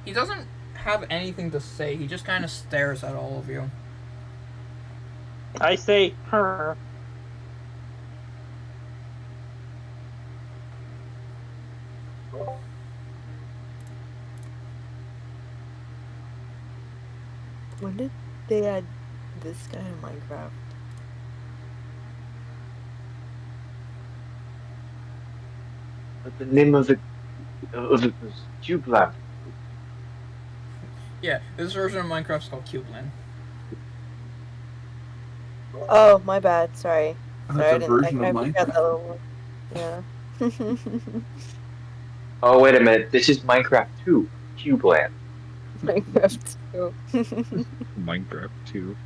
He doesn't have anything to say. He just kind of stares at all of you. I say her. When did they add this guy to Minecraft? But the name of the Cube Lab. Yeah, this version of Minecraft's called Cubeland. Oh, my bad. Sorry. That's Sorry, a version I of forgot Minecraft. that little one. Yeah. Oh, wait a minute. This is Minecraft 2, Cube Land. Minecraft 2. Minecraft 2.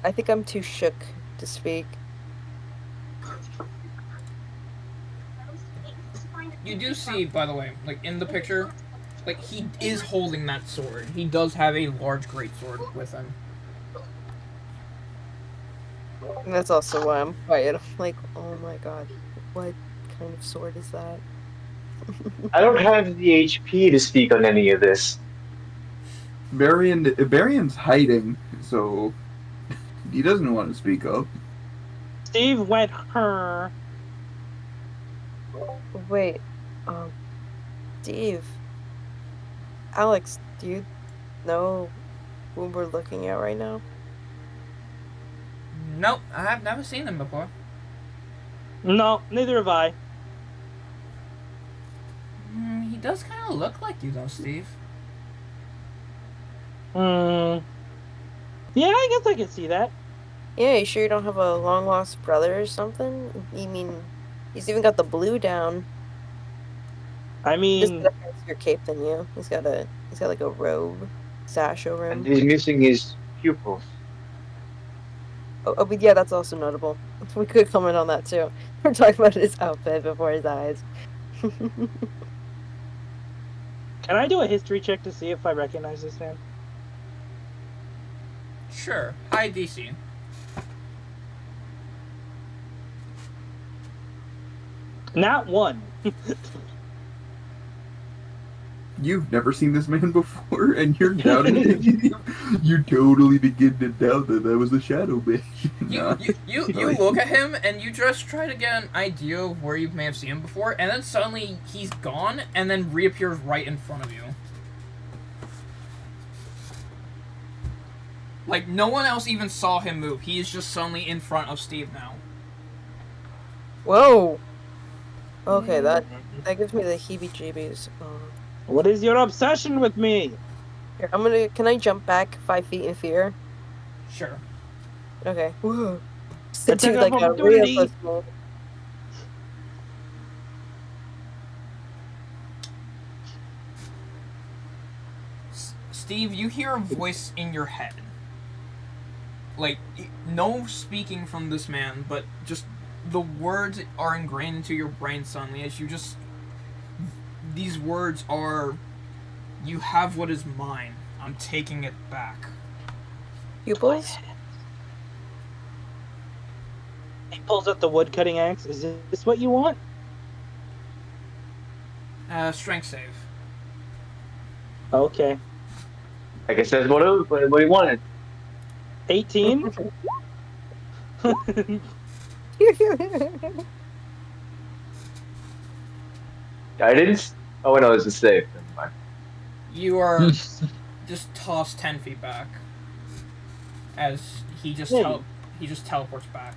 I think I'm too shook to speak. You do see, by the way, like in the picture, like he is holding that sword. He does have a large greatsword with him. And that's also why I'm quiet. I'm like, oh my god, what kind of sword is that? I don't have the HP to speak on any of this. Varian's hiding, so he doesn't want to speak up. Steve went her. Wait, Steve. Alex, do you know who we're looking at right now? Nope, I have never seen him before. No, neither have I. He does kind of look like you, though, Steve. Yeah, I guess I can see that. Yeah, you sure you don't have a long lost brother or something? You mean, he's even got the blue down. I He's mean, got a fancier cape than you. He's got like a robe sash over him. And he's missing his pupils. Oh, but yeah, that's also notable. We could comment on that too. We're talking about his outfit before his eyes. can I do a history check to see if I recognize this man? Sure. High DC. Not one. You've never seen this man before, and you're doubting it. You totally begin to doubt that that was the Shadow Man. You look at him and you just try to get an idea of where you may have seen him before, and then suddenly he's gone and then reappears right in front of you. Like, no one else even saw him move. He is just suddenly in front of Steve now. Whoa! Okay, that gives me the heebie-jeebies. What is your obsession with me? Here, can I jump back 5 feet in fear? Sure. Okay. Whoa. Attack Dude, of like a opportunity. real close. Steve, you hear a voice in your head. Like, no speaking from this man, but just the words are ingrained into your brain suddenly as you just... These words are, you have what is mine. I'm taking it back. Pupils? He pulls out the wood cutting axe. Is this what you want? Strength save. Okay. I guess that's what he wanted. 18? Guidance? Oh, no, it's a save. Never mind. You are just tossed 10 feet back. as he just Hey. he just teleports back.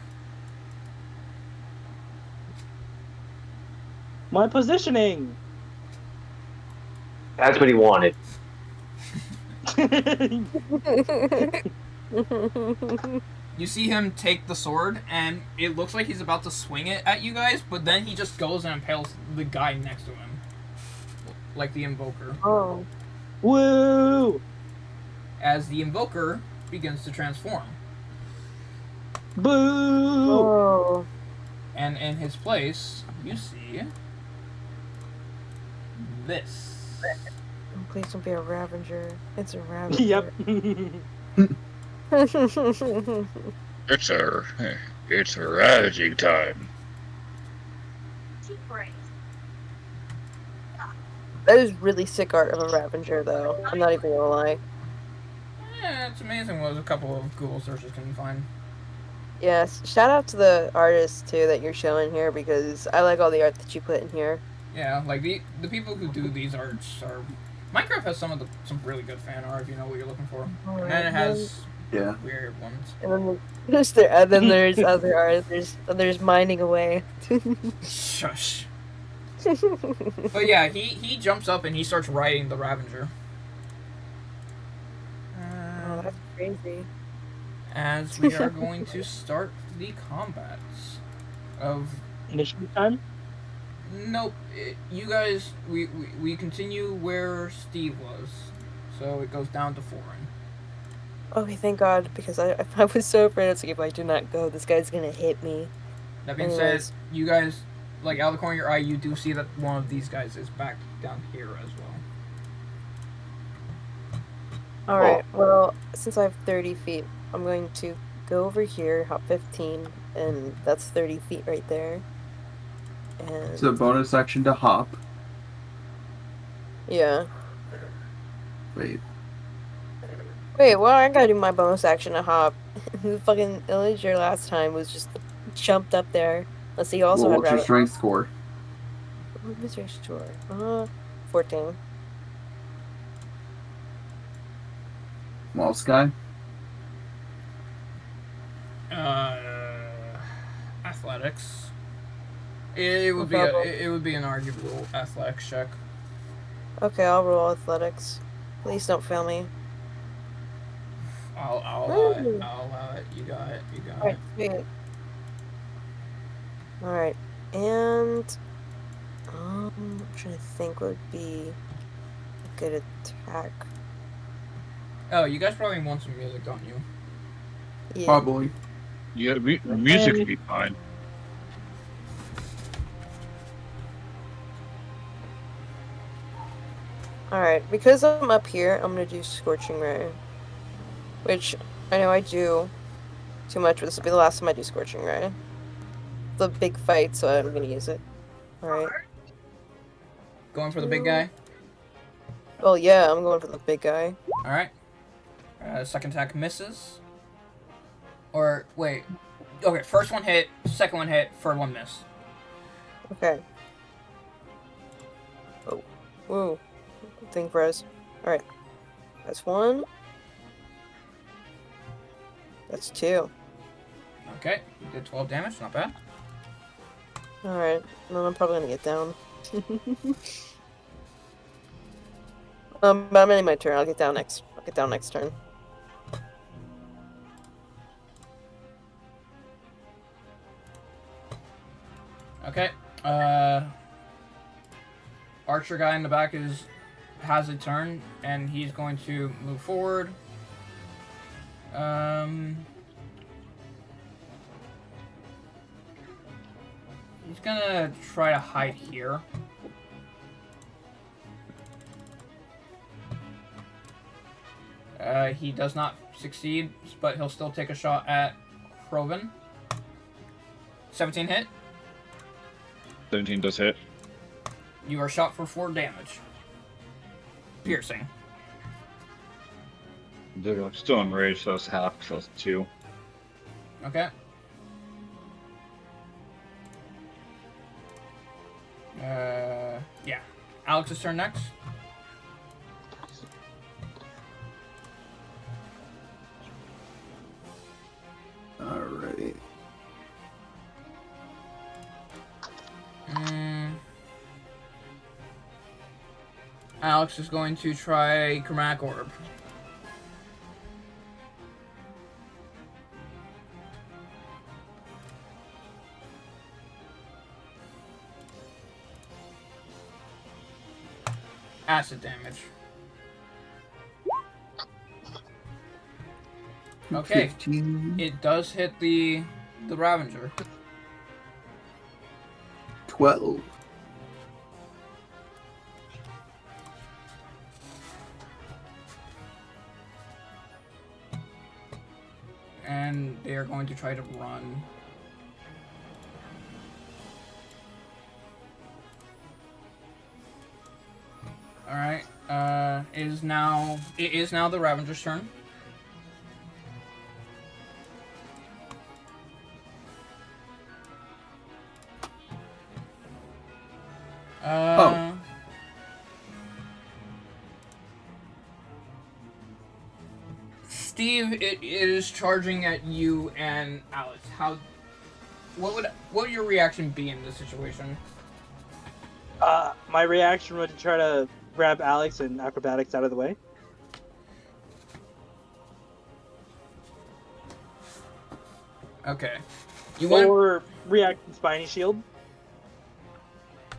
My positioning. That's what he wanted. You see him take the sword, and it looks like he's about to swing it at you guys, but then he just goes and impales the guy next to him, like the Invoker. Oh. Woo! As the Invoker begins to transform. Boo! Oh. And in his place, you see this. Please don't be a Ravager. It's a Ravager. Yep. It's a ravaging time. That is really sick art of a Ravager, though. I'm not even gonna lie. Yeah, it's amazing what a couple of Google searches can find. Yes, shout out to the artists too that you're showing here because I like all the art that you put in here. Yeah, like the people who do these arts are. Minecraft has some really good fan art if you know what you're looking for, and then it has weird ones. And then there's other art. There's others mining away. Shush. But yeah, he jumps up and he starts riding the Ravager. Oh, that's crazy. As we are going to start the combats of initiative time. Nope, you guys. We continue where Steve was, so it goes down to Foreign. Okay, thank God, because I was so afraid. It's like, if I do not go, this guy's gonna hit me. That being said, you guys, like, out of the corner of your eye, you do see that one of these guys is back down here as well. Alright, well, since I have 30 feet, I'm going to go over here, hop 15, and that's 30 feet right there. And It's a bonus action to hop. yeah. Wait. Wait, well, I gotta do my bonus action to hop. The fucking Illager last time was just jumped up there. Let's see, he also Well, had what's your rabbit. strength score? What was your score? 14. Well, Sky? Athletics. It would be it would be an arguable athletics check. Okay, I'll roll athletics. Please don't fail me. I'll allow it. I'll allow it. You got it. You got Alright, it. Alright, and I'm trying to think what would be a good attack. Oh, you guys probably want some music, don't you? Yeah. Probably. Yeah, music would be fine. Alright, because I'm up here, I'm gonna do Scorching Ray. Which, I know I do too much, but this will be the last time I do Scorching Ray. It's a big fight, so I'm gonna use it. Alright. Going for the big guy? Well, yeah, I'm going for the big guy. Alright. Second attack misses. Or, wait. Okay, first one hit, second one hit, third one miss. Okay. Oh. Woo. Thing froze. Alright. That's one. That's two. Okay, you did 12 damage, not bad. Alright. No, I'm probably gonna get down. But I'm ending my turn. I'll get down next. I'll get down next turn. Okay, Archer guy in the back has a turn, and he's going to move forward. He's gonna try to hide here. He does not succeed, but he'll still take a shot at Kroven. 17 hit. 17 does hit. You are shot for 4 damage. Piercing. They're still enraged, so it's half, so it's 2. Okay. Yeah. Alex's turn next. Alex is going to try Chromatic Orb. Acid damage. Okay, 15. it does hit the Ravager. 12. And they are going to try to run. Alright, it is now the Ravager's turn. Steve, it is charging at you and Alex. What would your reaction be in this situation? My reaction would try to grab Alex and acrobatics out of the way. Okay. Or react to Spiny Shield.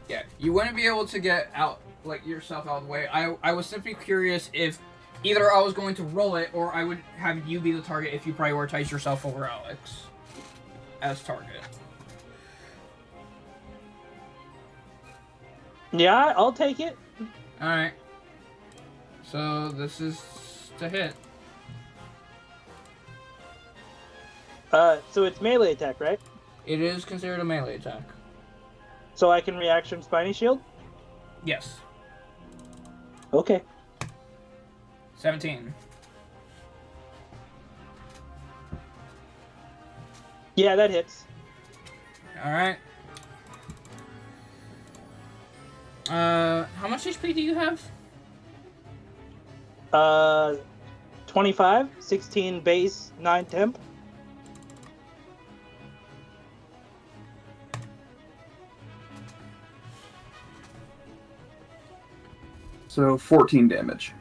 Yeah, you wouldn't be able to get out, like, yourself out of the way. I was simply curious if either I was going to roll it or I would have you be the target if you prioritize yourself over Alex as target. Yeah, I'll take it. Alright. So this is to hit. So it's melee attack, right? It is considered a melee attack. So I can reaction Spiny Shield? Yes. Okay. 17. Yeah, that hits. Alright. How much HP do you have? 25, 16 base, 9 temp. So 14 damage.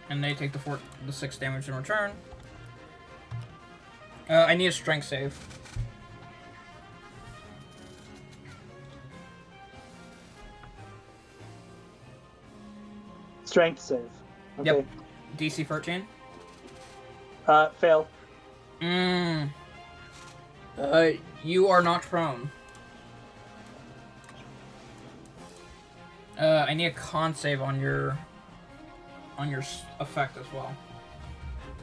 And they take the 6 damage in return. I need a strength save. Strength save. Okay. Yep. DC 13. Fail. You are knocked prone. I need a con save on your effect as well,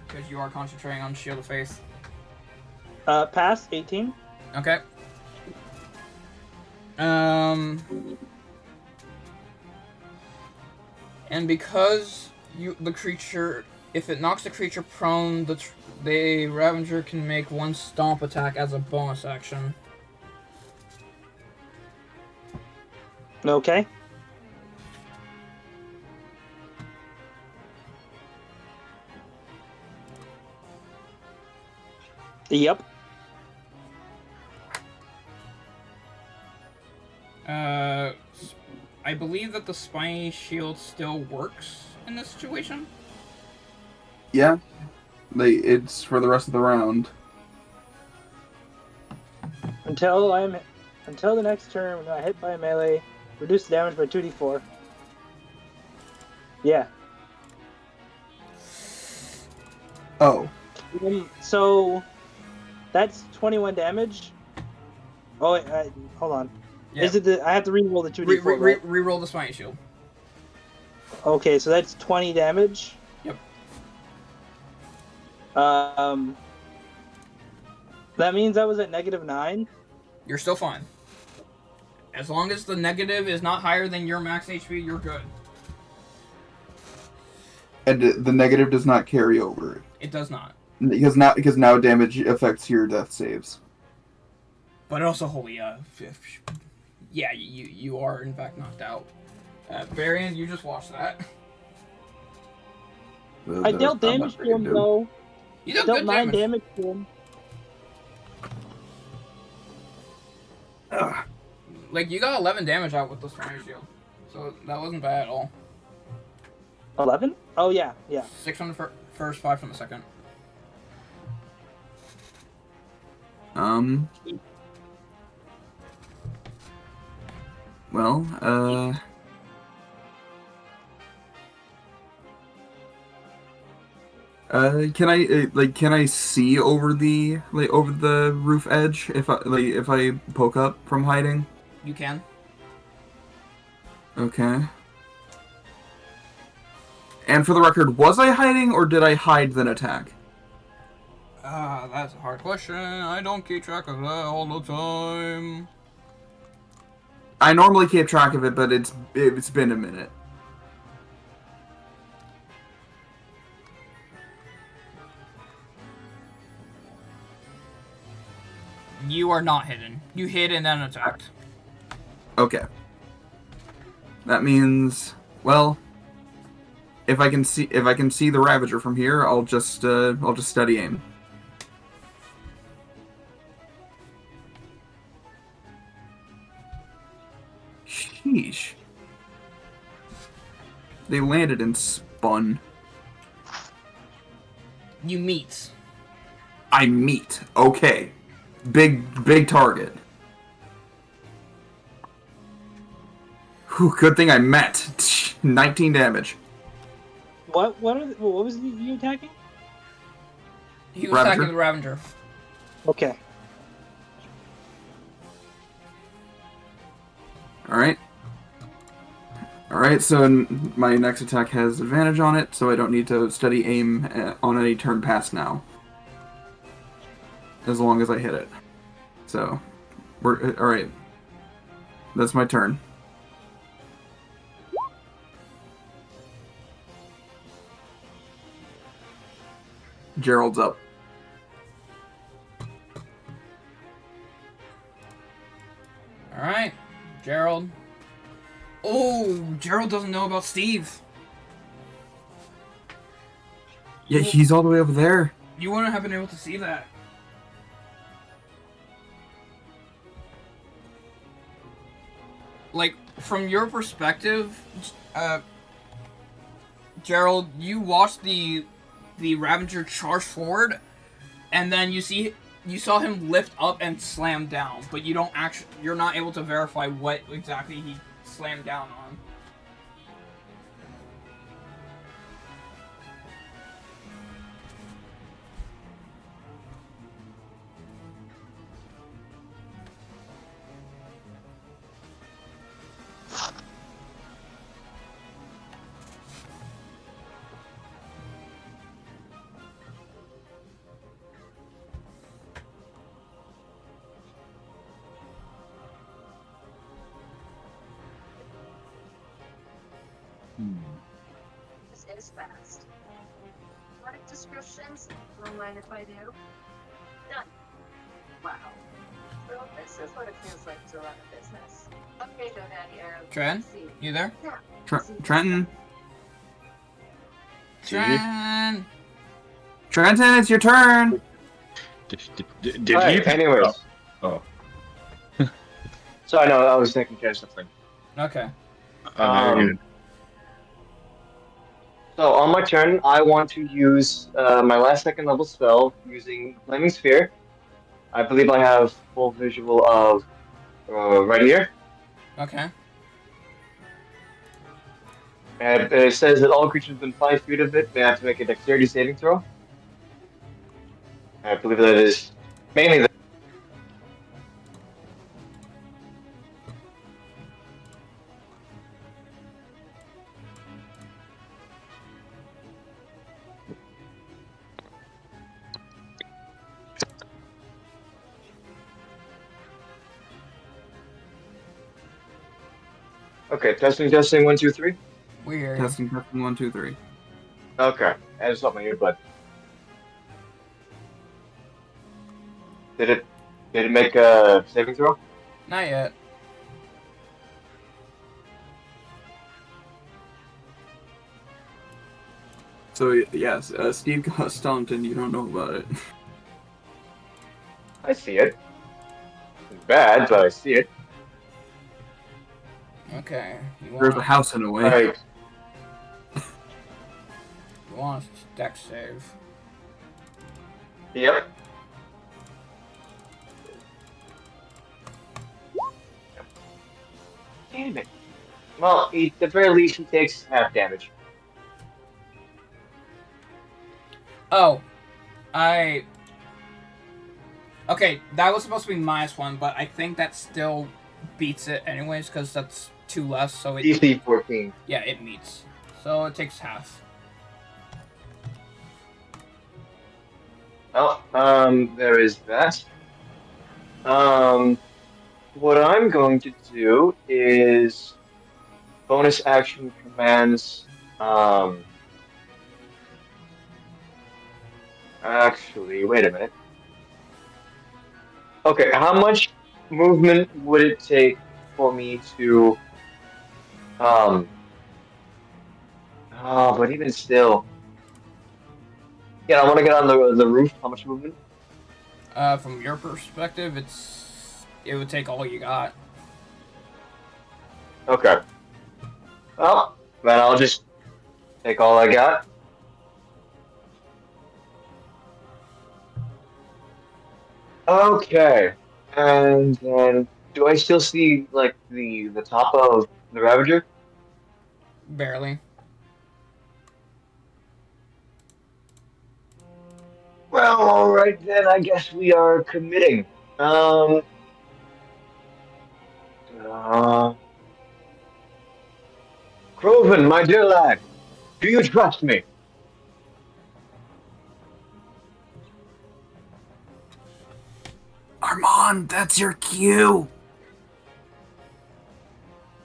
because you are concentrating on Shield of Faith. Pass 18. Okay. And because the creature, if it knocks the creature prone, the Ravager can make one stomp attack as a bonus action. Okay. Yep. I believe that the Spiny Shield still works in this situation. Yeah. It's for the rest of the round. Until the next turn, when I hit by melee, reduce the damage by 2d4. Yeah. Oh. So that's 21 damage. Oh, wait, hold on. Yeah. Is it I have to re-roll the 2d4, right? Re-roll the Spiny Shield. Okay, so that's 20 damage. Yep. That means I was at -9. You're still fine. As long as the negative is not higher than your max HP, you're good. And the negative does not carry over. It does not. Because now damage affects your death saves. But also, yeah, you are in fact knocked out. Varian, you just watched that. Well, I dealt damage to him, though. You dealt dealt good 9 damage. damage to him. Like, you got 11 damage out with the Stormy Shield. So that wasn't bad at all. 11? Oh, yeah, yeah. 6 from the first, 5 from the second. Well, can I see over the roof edge if I poke up from hiding? You can. Okay. And for the record, was I hiding or did I hide then attack? That's a hard question. I don't keep track of that all the time. I normally keep track of it, but it's been a minute. You are not hidden. You hid and then attacked. Okay. That means, well, if I can see the Ravager from here, I'll just steady aim. Sheesh. They landed and spun. You meet. I meet. Okay. Big target. Whew, good thing I met. 19 damage. What was you attacking? He was attacking the Ravager. Okay. Alright, so my next attack has advantage on it, so I don't need to steady aim on any turn pass now. As long as I hit it. So, alright. That's my turn. Gerald's up. Alright, Gerald. Oh, Gerald doesn't know about Steve. Yeah, he's all the way over there. You wouldn't have been able to see that. Like, from your perspective, Gerald, you watched the Ravager charge forward, and then you saw him lift up and slam down, but you're not able to verify what exactly he slammed down on. This is fast. Product descriptions? Don't mind if I do. Done. Wow. So this is what it feels like to run a business. Okay, GoDaddy Arrow. Trent, you there? Trenton. Trent. Trenton, it's your turn. Did Right, he? anyways. Oh. So I know I was taking care of something. Okay. So on my turn, I want to use my last second level spell using Flaming Sphere. I believe I have full visual of right here. Okay. And it says that all creatures within 5 feet of it may have to make a dexterity saving throw. I believe that is mainly the Okay, testing, 1, 2, 3. Weird. Testing, 1, 2, 3. Okay, I just got my earbud. Did it make a saving throw? Not yet. So yes, Steve got stumped and you don't know about it. I see it. It's bad, but I see it. Okay. There's a house in a way. Alright. You want a dex save. Yep. Damn it. Well, at the very least, he takes half damage. Oh. Okay, that was supposed to be -1, but I think that still beats it anyways, because that's 2 less, so it... DC 14. Yeah, it meets. So it takes half. Oh, there is that. What I'm going to do is bonus action commands, actually, wait a minute. Okay, how much movement would it take for me to, but even still. Yeah, I want to get on the roof. How much movement? From your perspective, it would take all you got. Okay. Well, then I'll just take all I got. Okay. And then, do I still see, like, the top of the Ravager? Barely. Well, alright then, I guess we are committing. Croven, my dear lad, do you trust me? Armand, that's your cue.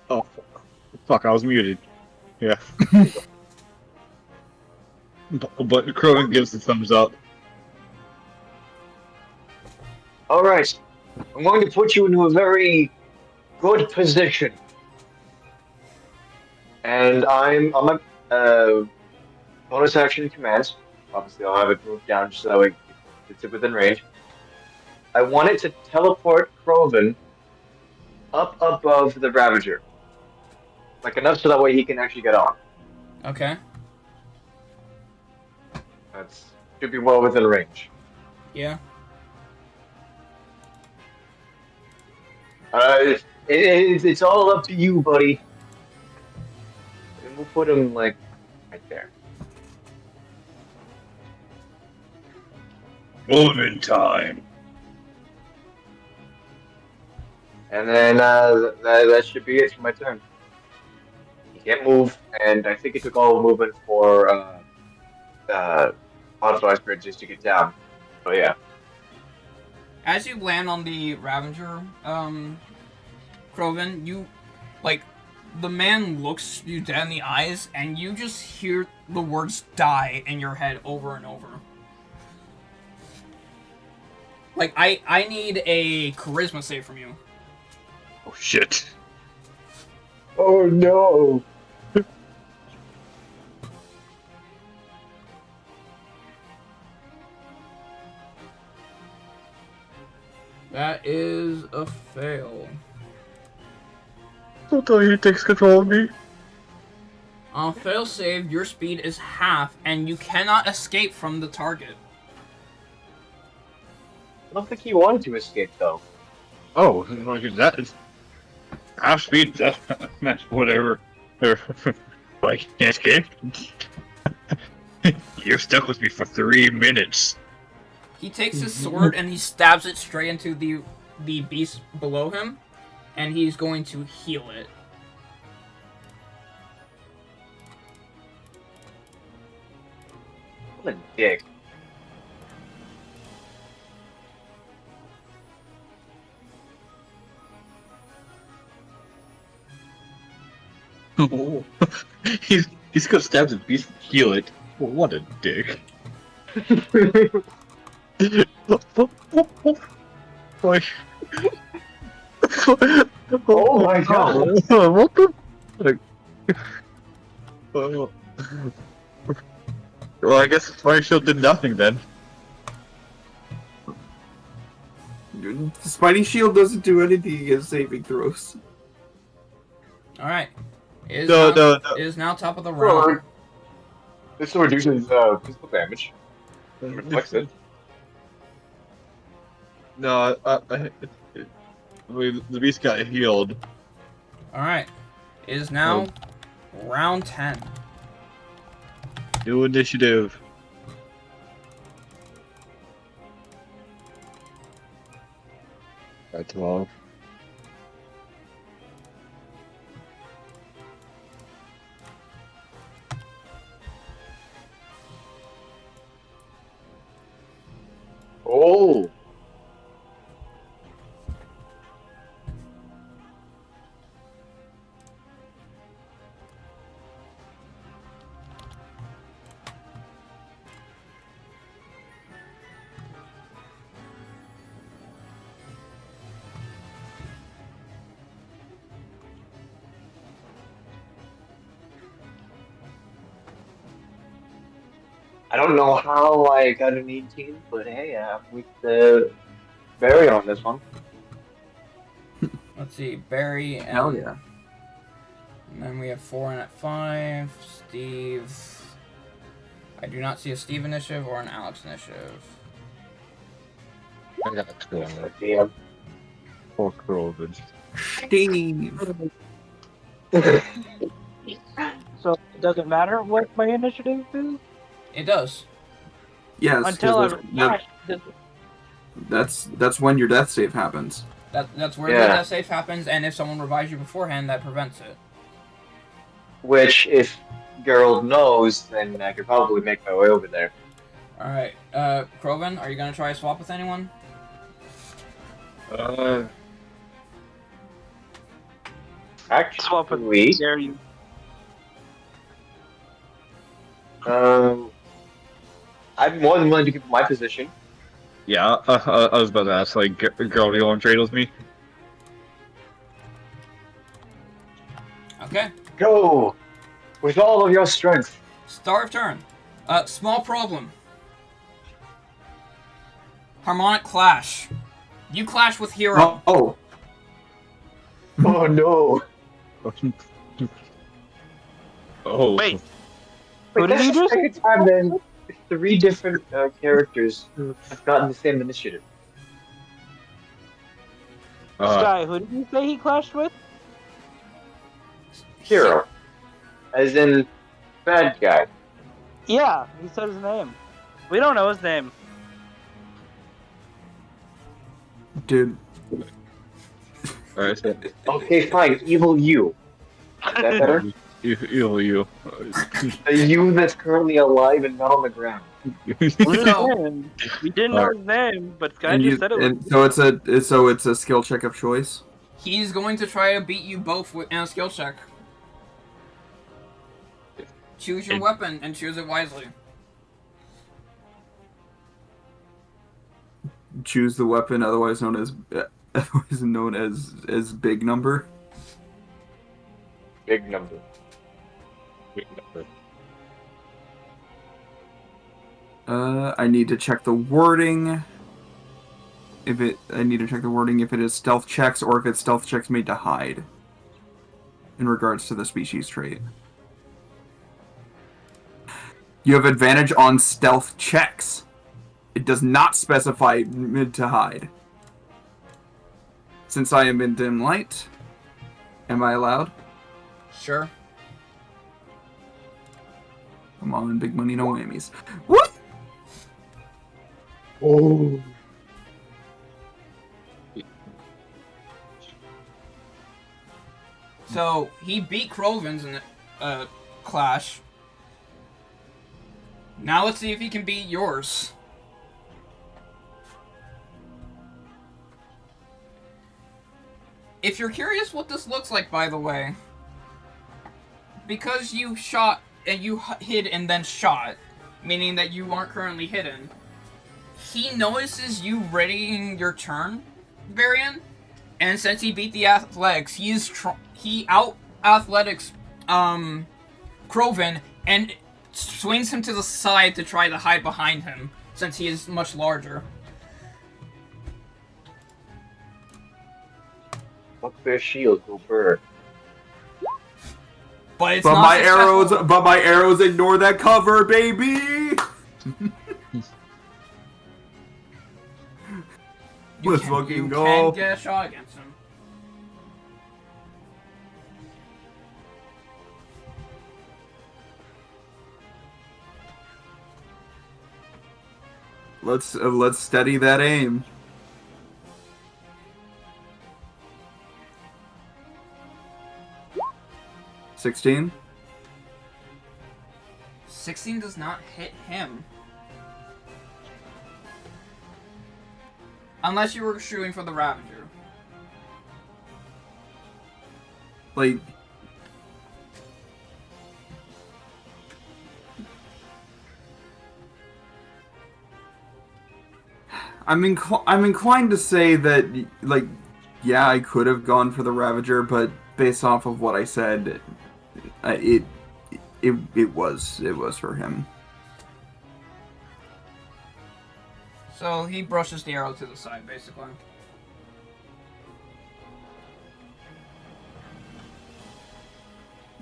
Oh, fuck! I was muted. Yeah. But Crowan gives the thumbs up. Alright, I'm going to put you into a very good position. And I'm on my bonus action commands. Obviously, I'll have it moved down just so that way it's within range. I want it to teleport Croven up above the Ravager. Like enough so that way he can actually get on. Okay. That's should be well within range. Yeah. It's all up to you, buddy. And we'll put him like right there. Moving time. And then that should be it for my turn. He can't move, and I think it took all the movement for authorized bridges to get down. So yeah. As you land on the Ravager, Croven, you, like, the man looks you dead in the eyes, and you just hear the words "die" in your head over and over. Like, I need a charisma save from you. Oh shit. Oh no. That is a fail. Don't tell you he takes control of me. On fail save, your speed is half, and you cannot escape from the target. I don't think he wanted to escape though. Oh, like that is half speed. That's whatever. Like, can't escape? You're stuck with me for 3 minutes. He takes his sword and he stabs it straight into the beast below him, and he's going to heal it. What a dick. Oh, he's gonna stab the beast and heal it. What a dick. Like, oh my god. What the? Like, well, I guess Fire Shield did nothing then. Spidey Shield doesn't do anything against saving throws. All right. It is No, now, no, no. It is now top of the round. This will reduce his physical damage. Reflects it. No, the beast got healed. All right. It is now round 10. New initiative. At 12. Oh. I don't know how I got an 18, but hey, with the Barry on this one. Let's see, Barry and... Hell yeah. And then we have 4 and at 5. Steve... I do not see a Steve initiative or an Alex initiative. I got 2 on there. Yeah. Poor Krogan. Steve. So it doesn't matter what my initiative is? It does. Yes. Until I 'cause that's when your death save happens. That's where Yeah. the death save happens, and if someone revives you beforehand, that prevents it. Which, if Geralt knows, then I could probably make my way over there. Alright, Krogan, are you gonna try a swap with anyone? Actually, dare you. I'm more than willing to give my position. Yeah, I was about to ask, like, girl, you want to trade with me? Okay. Go! With all of your strength. Start of turn. Small problem. Harmonic clash. You clash with Hero. Oh. Oh no. Oh. Wait. Wait, did that's you the just- second time then 3 different characters have gotten the same initiative. Sky, who did you say he clashed with? Hero. As in, bad guy. Yeah, he said his name. We don't know his name. Dude. Alright, Okay, fine. Evil you. Is that better? you. The you that's currently alive and not on the ground. We didn't know his name, but Sky And just you, said it was. and so it's a skill check of choice. He's going to try to beat you both in a skill check. Choose your weapon and choose it wisely. Choose the weapon, otherwise known as big number. Big number. I need to check the wording. I need to check the wording if it is stealth checks or if it's stealth checks made to hide. In regards to the species trait. You have advantage on stealth checks. It does not specify mid to hide. Since I am in dim light, am I allowed? Sure. Come on, big money, no whammies. What? Oh. So, he beat Kroven's in the clash. Now let's see if he can beat yours. If you're curious what this looks like, by the way, because you shot and you hid and then shot, meaning that you aren't currently hidden, he notices you readying your turn, Varian, and since he beat the athletics, he out athletics Kroven and swings him to the side to try to hide behind him, since he is much larger. Fuck their shield, go bird. But it's But not successful. my arrows ignore that cover, baby. Let's fucking go. Can get a shot against him. Let's steady that aim. $16. 16 does not hit him. Unless you were shooting for the Ravager. Like, I'm inclined to say that, like, yeah, I could have gone for the Ravager, but based off of what I said, it was for him. So he brushes the arrow to the side, basically.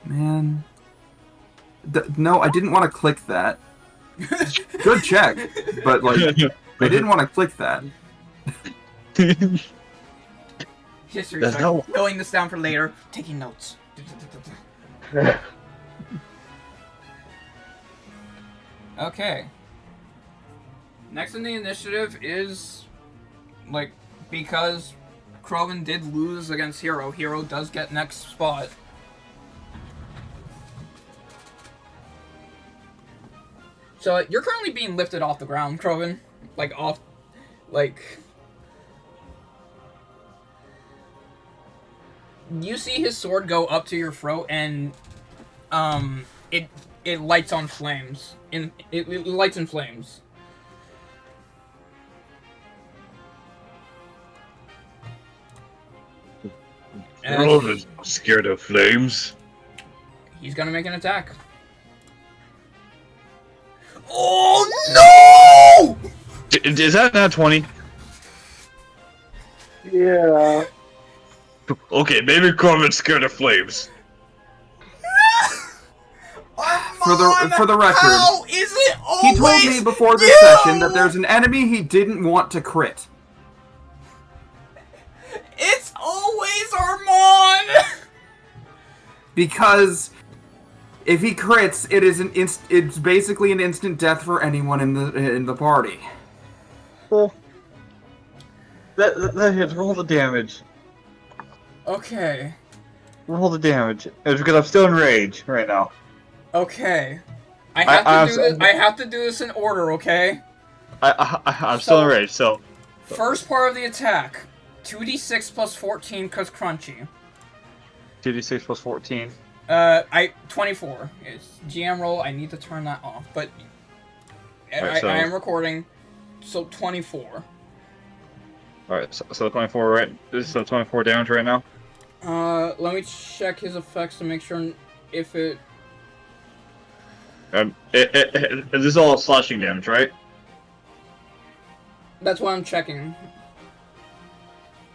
Man. No, I didn't want to click that. Good check, but, like, I didn't want to click that. History There's check. no- Noting this down for later. Taking notes. Okay. Next in the initiative is, like, because Krogan did lose against Hero, Hero does get next spot. So you're currently being lifted off the ground, Krogan. Like, off, like... You see his sword go up to your throat, and, it lights on flames. It lights in flames. Roland, scared of flames. He's gonna make an attack. Oh no! Is that not 20? Yeah. Okay, maybe Corvin's scared of flames. For the record, How is it he told always me before this you? session that there's an enemy he didn't want to crit. It's always Armand! Because if he crits, it is it's basically an instant death for anyone in the party. Well, that hits. Roll the damage. Okay. Roll the damage. It's because I'm still in rage right now. Okay. I have to do this in order, okay? I'm still in rage, so... First part of the attack. 2d6 plus 14 cause crunchy. 2d6 plus 14. 24. It's GM roll, I need to turn that off, but... Alright, I am recording, so 24. Alright, so 24, right? So 24 damage right now? Let me check his effects to make sure if it... This is all slashing damage, right? That's what I'm checking.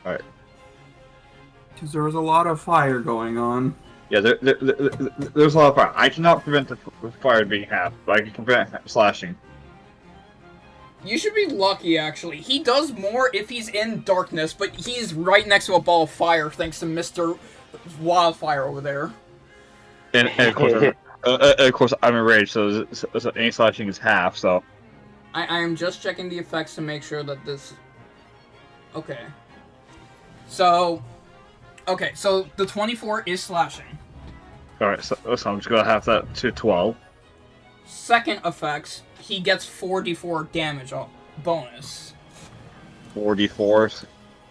Alright. Because there was a lot of fire going on. Yeah, there's a lot of fire. I cannot prevent the fire being half, but I can prevent slashing. You should be lucky, actually. He does more if he's in darkness, but he's right next to a ball of fire thanks to Mr. Wildfire over there. And of course, I'm enraged, so any slashing is half, so... I am just checking the effects to make sure that this... Okay. So the 24 is slashing. Alright, so I'm just gonna have that to 12. Second effects, he gets 4d4 damage bonus. 4d4.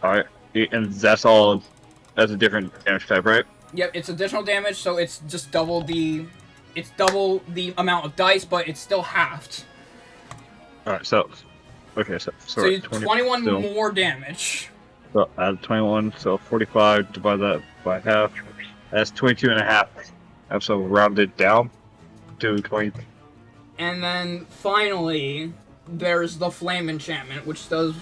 Alright, and that's all... That's a different damage type, right? Yep, it's additional damage, so it's just double the... It's double the amount of dice, but it's still halved. Alright, so... Okay, so 21 still. more damage. So add 21, so 45, divide that by half. That's 22 and a half. So rounded down to 20. And then finally, there's the Flame Enchantment, which does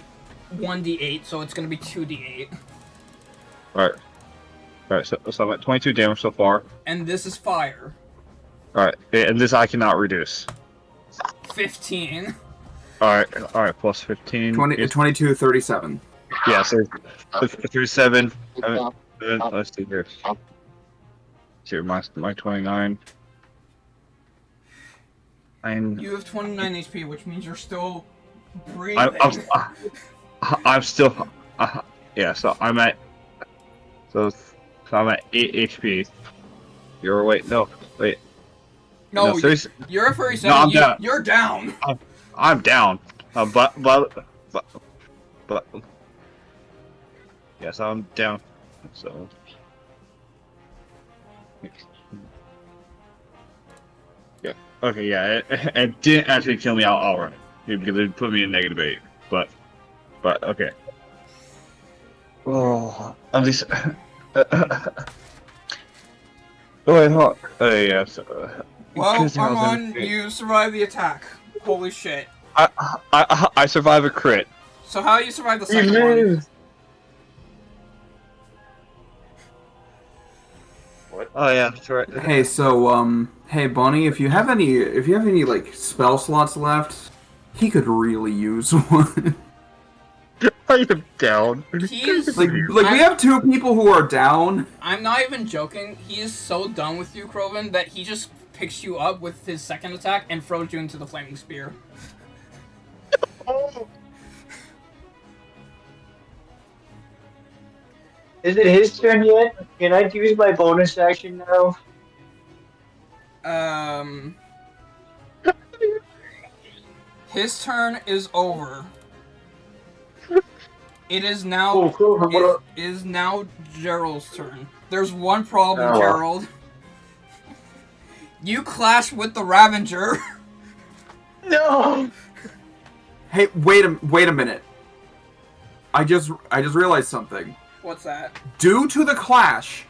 1d8, so it's going to be 2d8. Alright. Alright, so I'm at 22 damage so far. And this is fire. Alright, and this I cannot reduce. 15. Alright, plus 15. 22, 37. Yeah, so 37. Let's see here. Here, my 29. You have 29 HP, which means you're still breathing. I'm still. Yeah, so I'm at. So I'm at 8 HP. Wait. No, you're at 37. No, I'm down. You're down. I'm down. But. Yes, I'm down. So. Yeah. Okay. Yeah. It didn't actually kill me outright because it put me in -8. But okay. Oh, at least. Wait, hold on. Yeah. So, Well, Armand, you survived the attack. Holy shit. I survived a crit. So how you survived the second one? What? Oh yeah, that's right. Hey, so hey Bonnie, if you have any like spell slots left, he could really use one. I am down. He's like we have 2 people who are down. I'm not even joking. He is so done with you, Kroven, that he just picks you up with his second attack and throws you into the flaming spear. Is it his turn yet? Can I use my bonus action now? His turn is over. It is now. Is now Gerald's turn. There's one problem, Gerald. You clash with the Ravager. No. Hey, wait a minute. I just realized something. What's that? Due to the clash,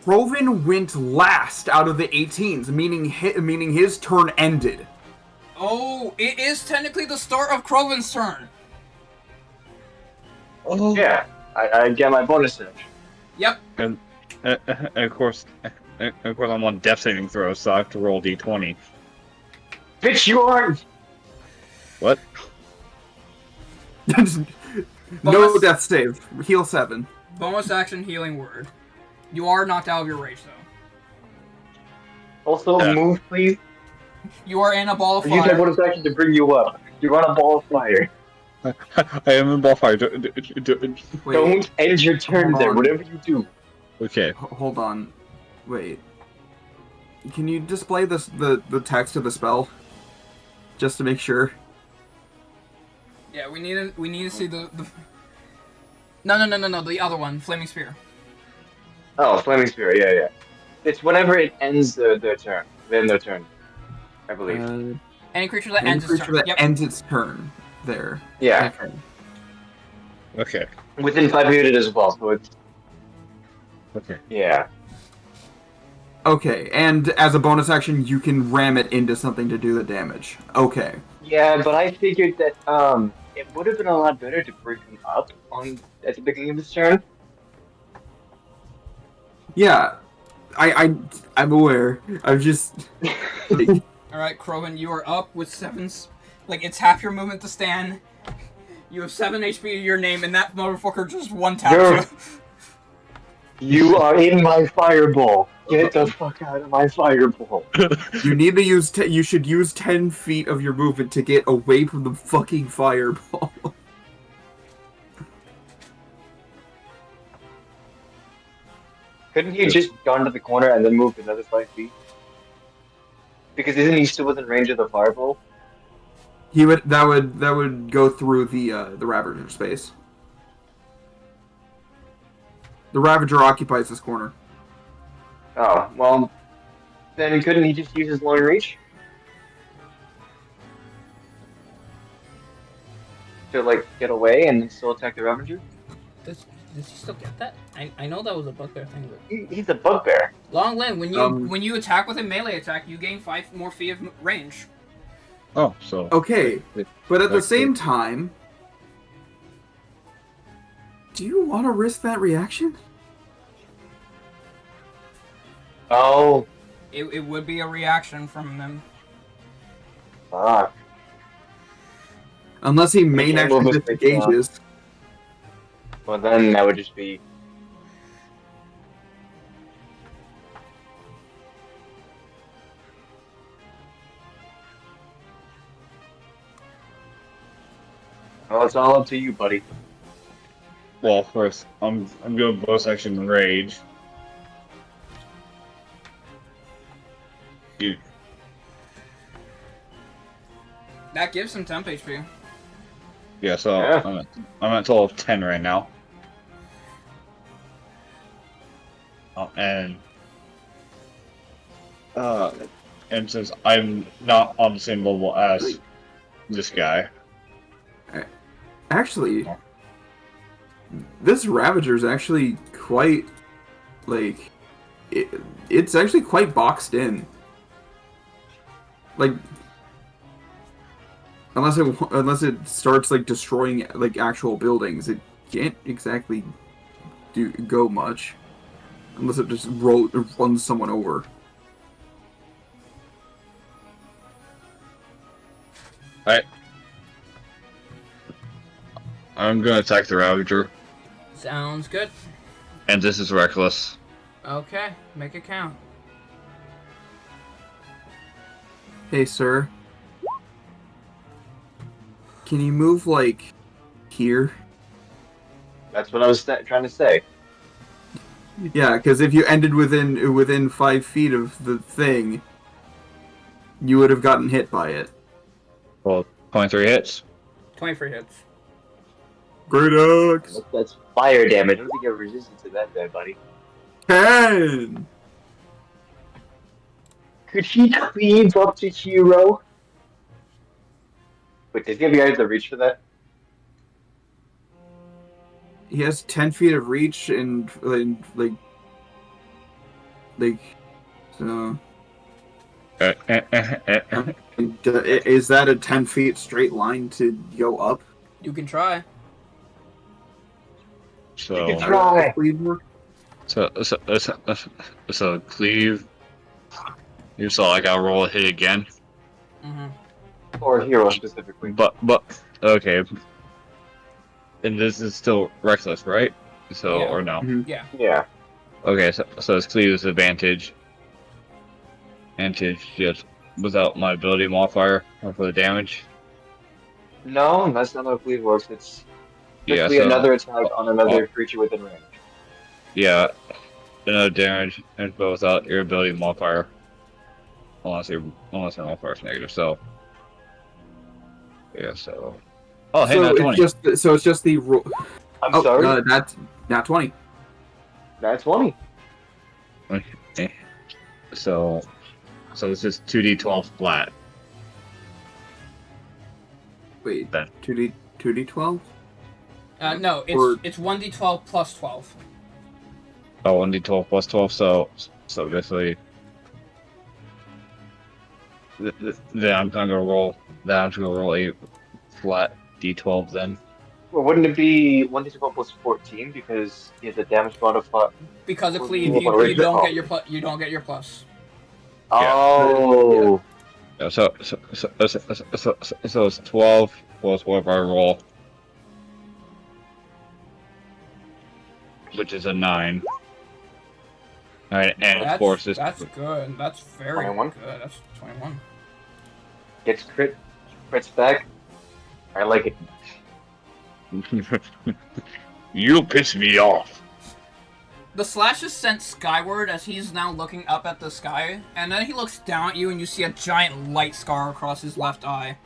Kroven went last out of the 18s, meaning his turn ended. Oh, it is technically the start of Kroven's turn. Oh. Yeah, I get my bonus action. Yep. And of course, I'm on death saving throw, so I have to roll d20. Bitch, you aren't. What? No death save. Heal 7. Bonus action healing word. You are knocked out of your rage, though. Also, move, please. You are in a ball of fire. Use my bonus action to bring you up. You're on a ball of fire. I am in ball of fire. Don't end your turn there, whatever you do. Okay. Hold on. Wait. Can you display the text of the spell? Just to make sure. Yeah, we need to see the... No, the other one, Flaming Spear. Oh, Flaming Spear, yeah. It's whenever it ends their turn. Then their turn, I believe. Any creature that ends its turn. Ends its turn. There. Yeah. Okay. Within 5 units as well, so it's... Okay. Yeah. Okay, and as a bonus action, you can ram it into something to do the damage. Okay. Yeah, but I figured that it would have been a lot better to bring him up at the beginning of his turn. Yeah, I'm aware. I'm just. All right, Kroven, you are up with 7. Like it's half your movement to stand. You have 7 HP to your name, and that motherfucker just one taps you. You are in my fireball. Get the fuck out of my fireball. You need to use. You should use 10 feet of your movement to get away from the fucking fireball. Couldn't he just gone to the corner and then moved another 5 feet? Because isn't he still within range of the fireball? He would. That would go through the Ravager space. The Ravager occupies this corner. Oh, well, then couldn't he just use his long reach? To, like, get away and still attack the Ravager? Does he still get that? I know that was a bugbear thing, but... He's a bugbear. Longland, when you attack with a melee attack, you gain 5 more feet of range. Oh, so... Okay, but at the same time... Do you want to risk that reaction? Oh, It would be a reaction from them. fuck. Unless he main can't action move us quick enough. disengages. Well, then that would just be. Well, it's all up to you, buddy. Well, first, I'm going bonus action rage. You, That gives him temp HP. yeah, so Yeah. I'm at total of 10 right now. And since I'm not on the same level as this guy, Actually, this Ravager is actually quite, like, it's actually quite boxed in. Like, unless it starts like destroying like actual buildings, it can't exactly go much. Unless it just runs someone over. I'm gonna attack the Ravager, Sounds good. and this is reckless. Okay, make it count. Hey, sir. Can you move like here? That's what I was trying to say. Yeah, because if you ended within 5 feet of the thing, you would have gotten hit by it. Well, 23 hits. 23 hits. Great axe. That's fire damage. I don't think you have resistance to that, there, buddy. 10. Could he cleave up to Hero? Wait, does he have out of the reach for that? He has 10 feet of reach and like so. Is that a 10 feet straight line to go up? You can try. So, You can try. so cleave. You saw I gotta roll a hit again. Or Hero specifically. But okay. And this is still reckless, right? So Yeah. or no? Yeah. Yeah. Okay, so it's cleave's advantage. Advantage just without my ability modifier or for the damage. No, that's not how cleave works. It's Yeah, strictly so another attack on another creature within range. yeah, another damage and but without your ability modifier. Unless your modifier is negative. So yeah, so oh hey, so not 20. It's just the I'm sorry. That's not 20. That's 20. Okay. So it's just 2d12 flat. Wait, Then 2d12? No, Or- it's 1d12 plus 12. Oh, 1d12 plus 12, so basically then I'm gonna roll a flat d12 then. Well, wouldn't it be 1d12 plus 14 because he has a damage modifier? Because of Well, cleave, well, you original- don't get your plus. Oh. Yeah, so it's 12 plus whatever I roll, which is a 9. Alright, and of course this That's good. That's very 21? good. That's 21. Gets crits back. I like it. You piss me off. The slash is sent skyward as he's now looking up at the sky, and then he looks down at you and you see a giant light scar across his left eye.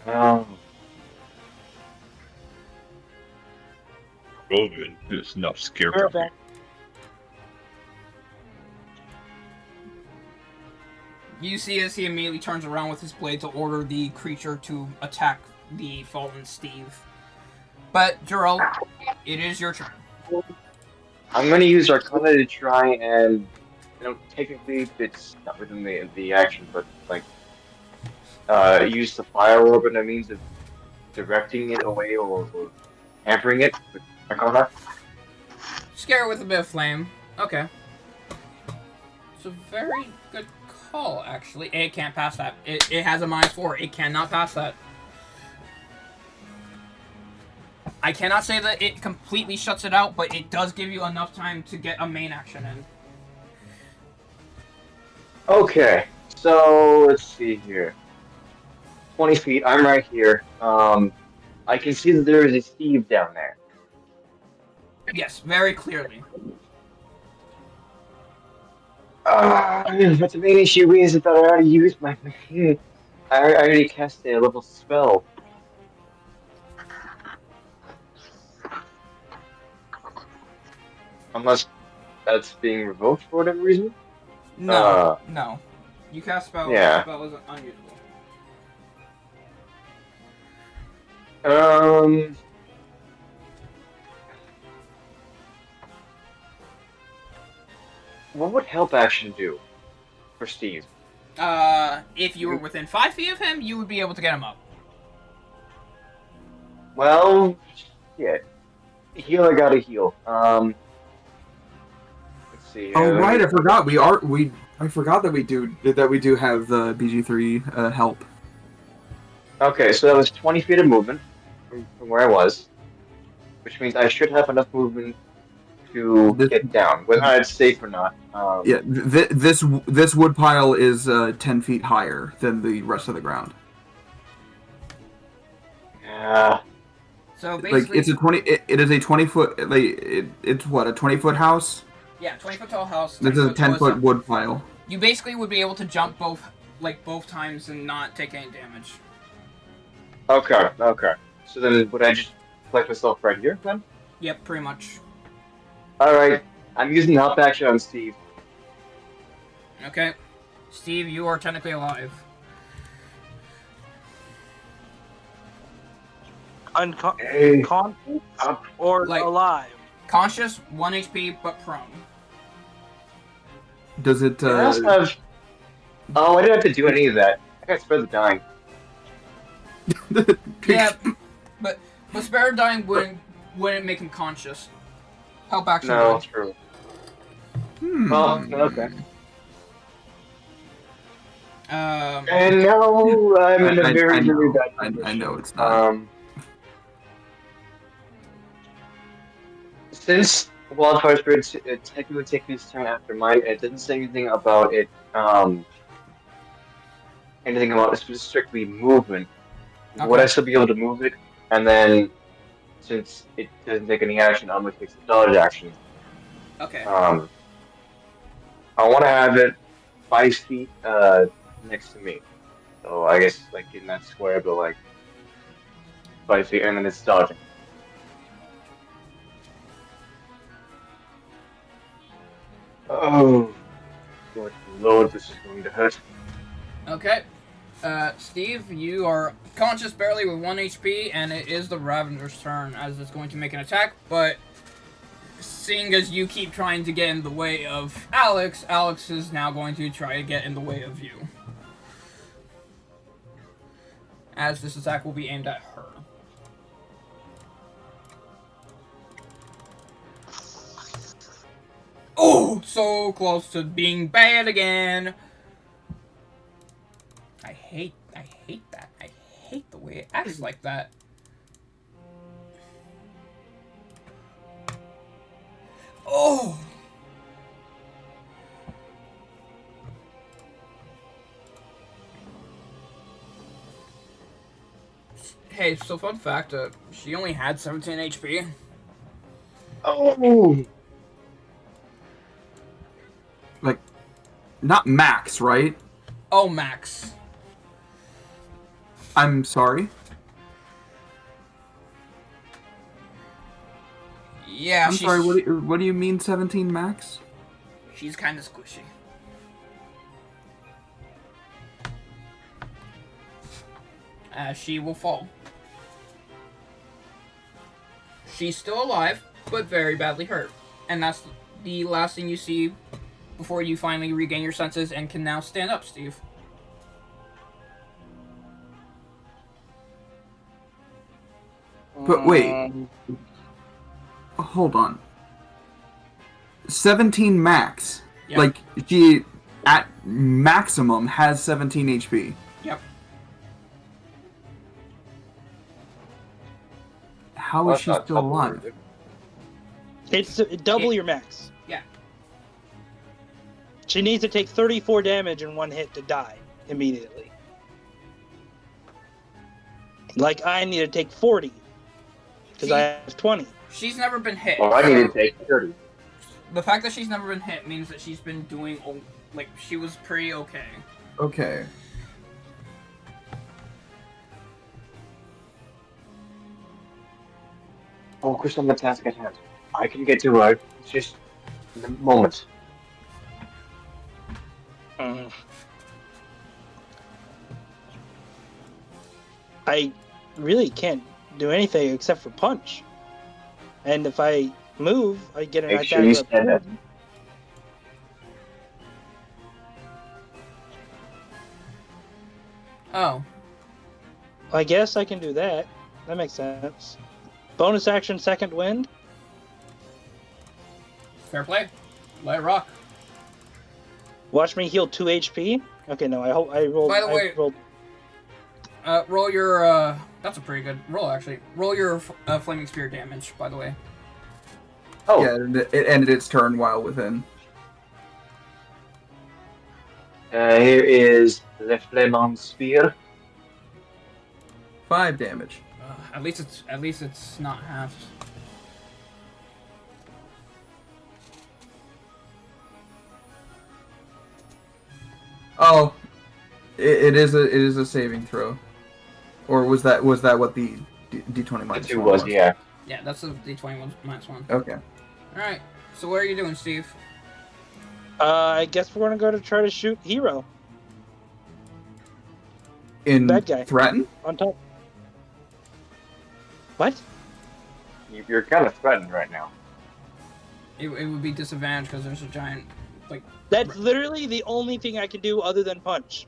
Oh. Rogan is not scared of me. You see as he immediately turns around with his blade to order the creature to attack the fallen Steve. But, Jarrell, it is your turn. I'm gonna use Arcana to try and technically it's not within the action, but like use the fire orb and a means of directing it away or hampering it with Arcana. Scare it with a bit of flame. Okay. It's a very good call, actually. It can't pass that. It has a -4. It cannot pass that. I cannot say that it completely shuts it out, but it does give you enough time to get a main action in. Okay, so let's see here. 20 feet, I'm right here. I can see that there is a Steve down there. Yes, very clearly. But the main issue is that I already used my... I already cast a level spell. Unless that's being revoked for whatever reason? No, no. You cast spell, yeah. spell is unusable. What would help action do for Steve? If you were within 5 feet of him, you would be able to get him up. Well, shit. Healer gotta heal. Let's see. Oh right, I forgot. I forgot that we do have the BG3 help. Okay, so that was 20 feet of movement from where I was, which means I should have enough movement to get down, whether it's safe or not. Yeah, this wood pile is 10 feet higher than the rest of the ground. Yeah. So basically, like it is a 20-foot. Like it's what, a 20-foot house? Yeah, 20-foot tall house. This is a 10-foot wood pile. You basically would be able to jump both times and not take any damage. Okay. So then, would I just place myself right here then? Yep, pretty much. All right, I'm using the help action on Steve. Okay, Steve, you are technically alive. Unconscious or alive? Conscious, 1 HP, but prone. Does it? I also have... Oh, I didn't have to do any of that. I got spread the dying. Yeah, but spare dying wouldn't make him conscious. Help action. No, would. true. Oh, okay. And now I'm in a very bad position. I know it's not. Since Wildfire Spirit technically takes its turn after mine, it didn't say anything about it. Anything about strictly movement. Okay. Would I still be able to move it? And then, since it doesn't take any action, I'm gonna take some dodge action. Okay. I want to have it 5 feet next to me. So I guess like in that square, but like 5 feet, and then it's dodging. Oh, good lord, this is going to hurt. Okay. Steve, you are conscious barely with 1 HP, and it is the Ravener's turn, as it's going to make an attack, but seeing as you keep trying to get in the way of Alex, Alex is now going to try to get in the way of you. As this attack will be aimed at her. Oh, so close to being bad again. I hate that. I hate the way it acts like that. Oh. Hey, so fun fact, she only had 17 HP. Oh. Like, not max, right? Oh, max. I'm sorry. Yeah, I'm sorry. What do you mean 17 max? She's kind of squishy. She will fall. She's still alive, but very badly hurt. And that's the last thing you see before you finally regain your senses and can now stand up, Steve. But wait. Hold on. 17 max. Yep. Like, she, at maximum, has 17 HP. Yep. How is she still alive? It's double your max. Yeah. She needs to take 34 damage in one hit to die immediately. Like I need to take 40 because I have 20. She's never been hit. Well, I need to take 30. The fact that she's never been hit means that she's been doing, like, she was pretty okay. Okay. Focus on the task at hand. I can get to her. It's just a moment. I really can't do anything except for punch. And if I move, I get an Make attack. sure you stand up. Oh. I guess I can do that. That makes sense. Bonus action, second wind. Fair play. Let it rock. Watch me heal 2 HP. Okay, no, I rolled. By the way, rolled. Roll your, that's a pretty good roll, actually. Roll your Flaming Spear damage, by the way. Oh. Yeah, it ended its turn while within. Here is the Flaming Spear. 5 damage. At least it's not half. Oh, it is a saving throw, or was that what the D20 minus It 1 was, yeah. Yeah, that's a D20 minus 1. Okay. Alright, so what are you doing, Steve? I guess we're gonna go to try to shoot Hero. In Bad guy. threaten? On top. What? You're kind of threatened right now. It would be disadvantaged because there's a giant, like... That's literally the only thing I can do other than punch.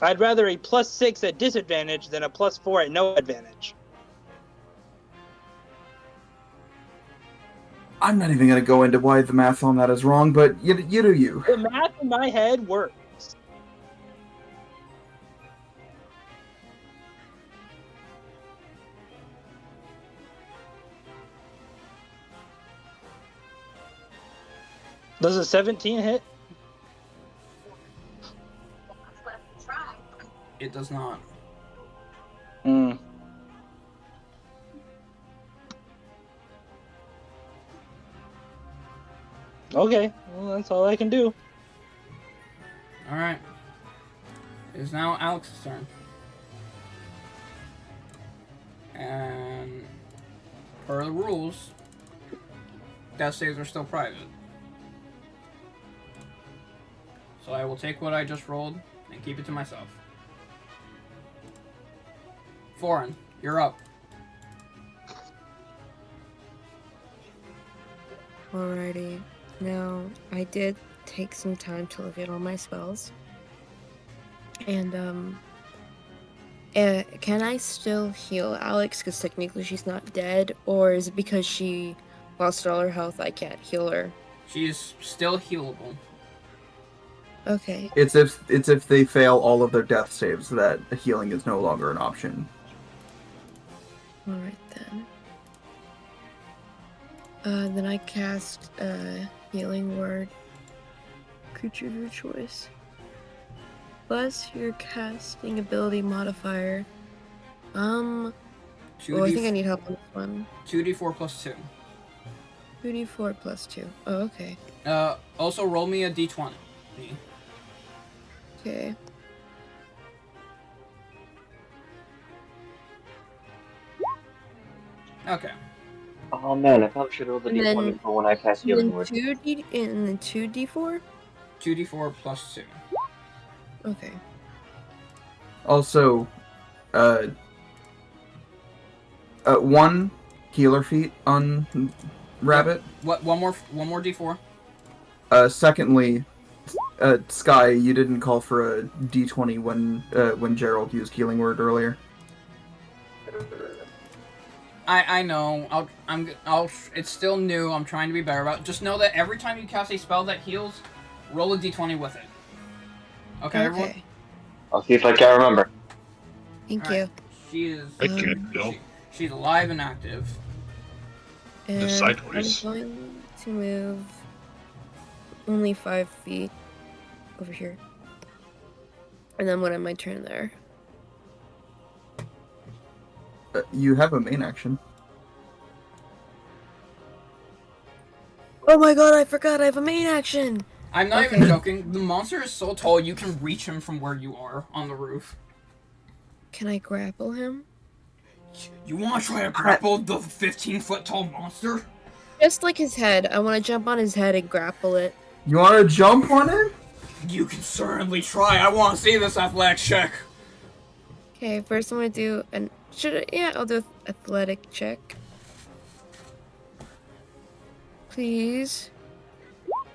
I'd rather a +6 at disadvantage than a +4 at no advantage. I'm not even gonna go into why the math on that is wrong, but you do you. The math in my head works. Does a 17 hit? It does not. Hmm. Okay, well that's all I can do. Alright. It is now Alex's turn. And per the rules, death saves are still private. So I will take what I just rolled and keep it to myself. Foreign, you're up. Alrighty. Now, I did take some time to look at all my spells. And, can I still heal Alex? Because technically she's not dead. Or is it because she lost all her health, I can't heal her? She is still healable. Okay. It's if they fail all of their death saves that healing is no longer an option. Alright then. Then I cast Healing Word. Creature of your choice. Plus your casting ability modifier. I think I need help on this one. 2d4 plus 2. 2d4 plus 2. Oh, okay. Also roll me a d20. Okay. Okay. Oh man, I probably should roll the D20 for when I cast Healing Word. And then 2d4? 2d4 plus 2. Okay. Also, 1 healer feat on Rabbit. What? One more D4. Secondly, Sky, you didn't call for a D20 when Gerald used Healing Word earlier. I know. It's still new. I'm trying to be better about it. Just know that every time you cast a spell that heals, roll a D20 with it. Okay, everyone? I'll see if I can remember. Thank Alright. you. She is. I can't go. She's alive and active. And sideways. I'm going to move only 5 feet over here. And then what am I turn there? You have a main action. Oh my god, I forgot I have a main action! I'm not even joking. The monster is so tall you can reach him from where you are on the roof. Can I grapple him? You want to try to grapple the 15-foot tall monster? Just like his head. I want to jump on his head and grapple it. You want to jump on it? You can certainly try. I want to see this athletic check. Okay, first I'm gonna do an. I'll do an athletic check. Please.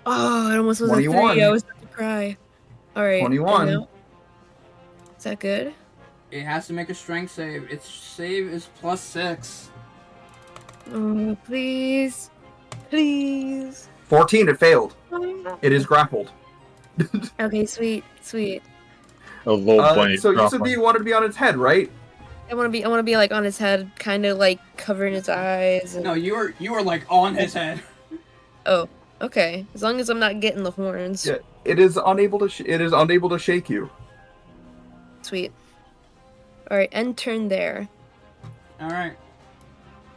Oh, it almost was 21. a 3. I was about to cry. Alright. 21. Is that good? It has to make a strength save. Its save is +6. Oh, please. Please. 14, it failed. It is grappled. Okay, sweet. A low bunny. So you said that you wanted to be on its head, right? I want to be like on his head, kind of like covering his eyes. And... No, you were like on his head. Oh, okay. As long as I'm not getting the horns. Yeah, it is unable to shake you. Sweet. All right, end turn there. All right.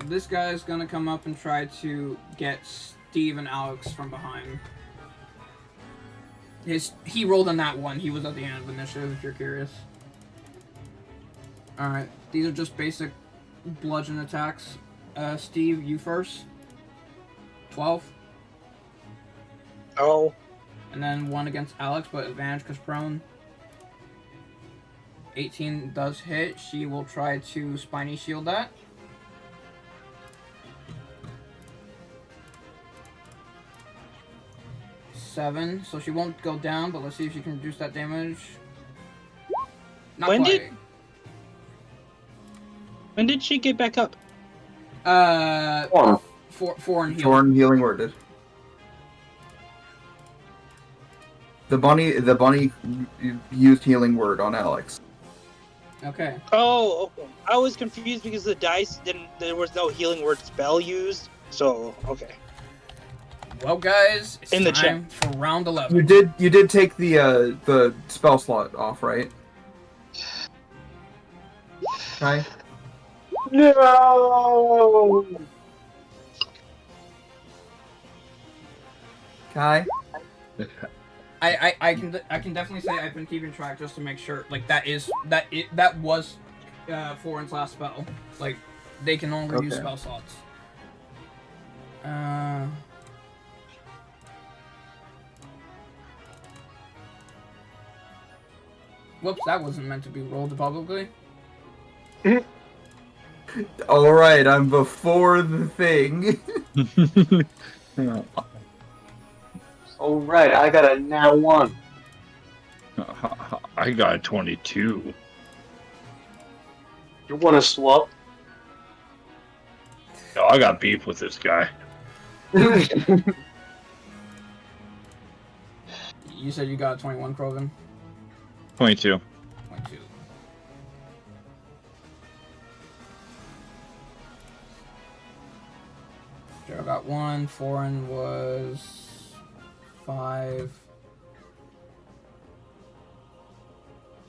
This guy is gonna come up and try to get Steve and Alex from behind. He rolled on that one. He was at the end of initiative. If you're curious. All right. These are just basic bludgeon attacks. Steve, you first. 12. Oh. And then 1 against Alex, but advantage because prone. 18 does hit. She will try to spiny shield that. Seven, so she won't go down, but let's see if she can reduce that damage. Not quite. When did she get back up? 4 and healing. 4 and healing worded. The bunny used healing word on Alex. Okay. Oh, okay. I was confused because the dice there was no healing word spell used. So, okay. Well, guys, it's In the time for round 11. You did take the spell slot off, right? Kai? No. Kai? I can definitely say I've been keeping track just to make sure that was Florin's last spell. Like they can only use spell slots. Whoops, that wasn't meant to be rolled publicly. Alright, I'm before the thing. Alright, I got a now 1. I got a 22. You want to swap? Oh, I got beef with this guy. You said you got 21, Krogan? 22. 22. Joe got 1, Foreign was 5.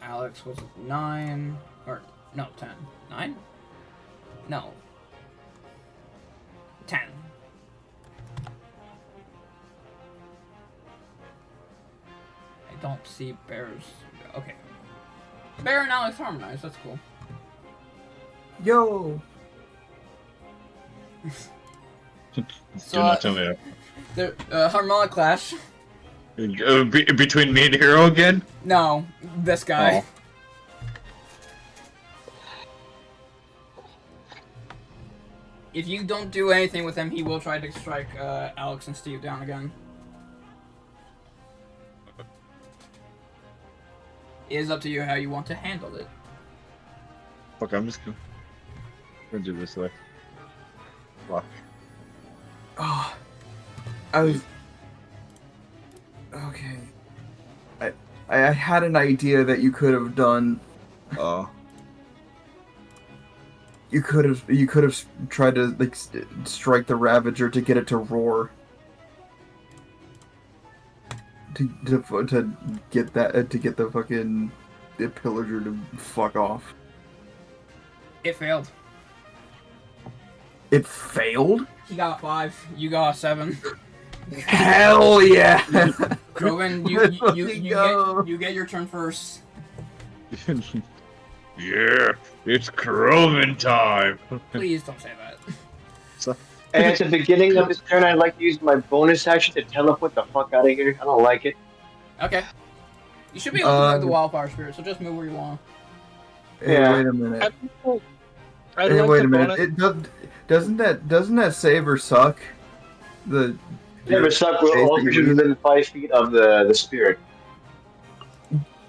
Alex was 9. Or, no, 10. 9? No. 10. I don't see bears. Okay. Bear and Alex harmonize, that's cool. Yo! Do not tell me that. The harmonic clash. Between me and Hero again? No, this guy. If you don't do anything with him, he will try to strike Alex and Steve down again. It is up to you how you want to handle it. Fuck, I'm just gonna do this way. Fuck. Oh, I was okay. I had an idea that you could have done. You could have tried to like strike the Ravager to get it to roar. To get that to get the fucking pillager to fuck off. It failed. It failed? He got 5. You got 7. Hell yeah! Joven, you get your turn first. Yeah, it's Croven time. Please don't say that. And at the beginning of this turn, I'd like to use my bonus action to teleport the fuck out of here. I don't like it. Okay. You should be able to move the Wildfire Spirit, so just move where you want. Yeah. Wait a minute. Wait a minute. Doesn't that saver suck? The Saver suck will also be within 5 feet of the spirit.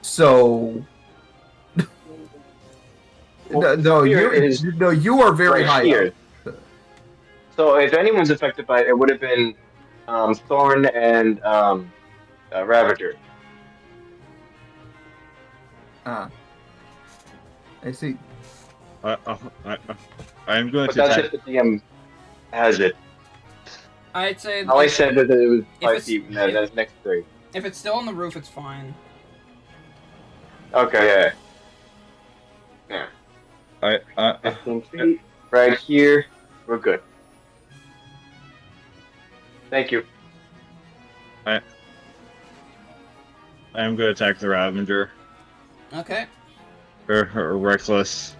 So. You are very high here. So if anyone's affected by it, it would have been Thorn and Ravager. I see. I'm going But to that's attack. if the DM has it. I'd say. All I said was that it was 5 it's- feet, and that's next 3. If it's still on the roof, it's fine. Okay, yeah. 15 feet. Right here, we're good. Thank you. I'm going to attack the Ravager. Okay. Or Reckless.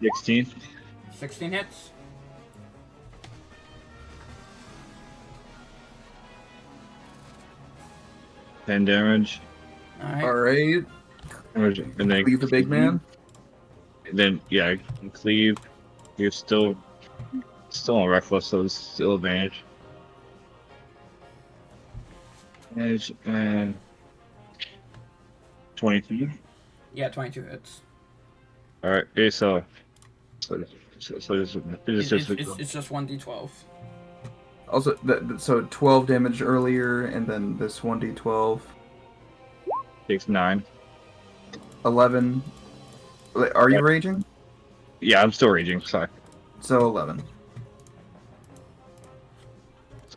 $16. 16 hits. $10 damage. Alright. And then Cleave the big man? Then, yeah, cleave. You're still on Reckless, so it's still advantage. Advantage and 22. Yeah, 22 hits. Alright, okay, so it's just It's just 1d12. Also, so 12 damage earlier, and then this 1d12. takes 9. 11. Are you raging? Yeah, I'm still raging, sorry. So 11.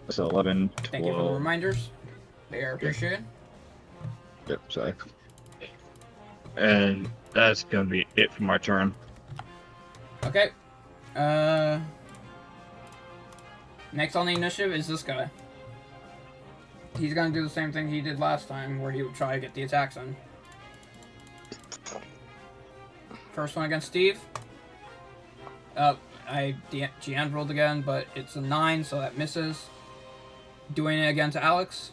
So 11, 12. Thank you for the reminders. They are appreciated. Yep, sorry. And that's gonna be it for my turn. Okay. Next on the initiative is this guy. He's gonna do the same thing he did last time, where he would try to get the attacks in. First one against Steve. Gian rolled again, but it's a 9, so that misses. Doing it again to Alex.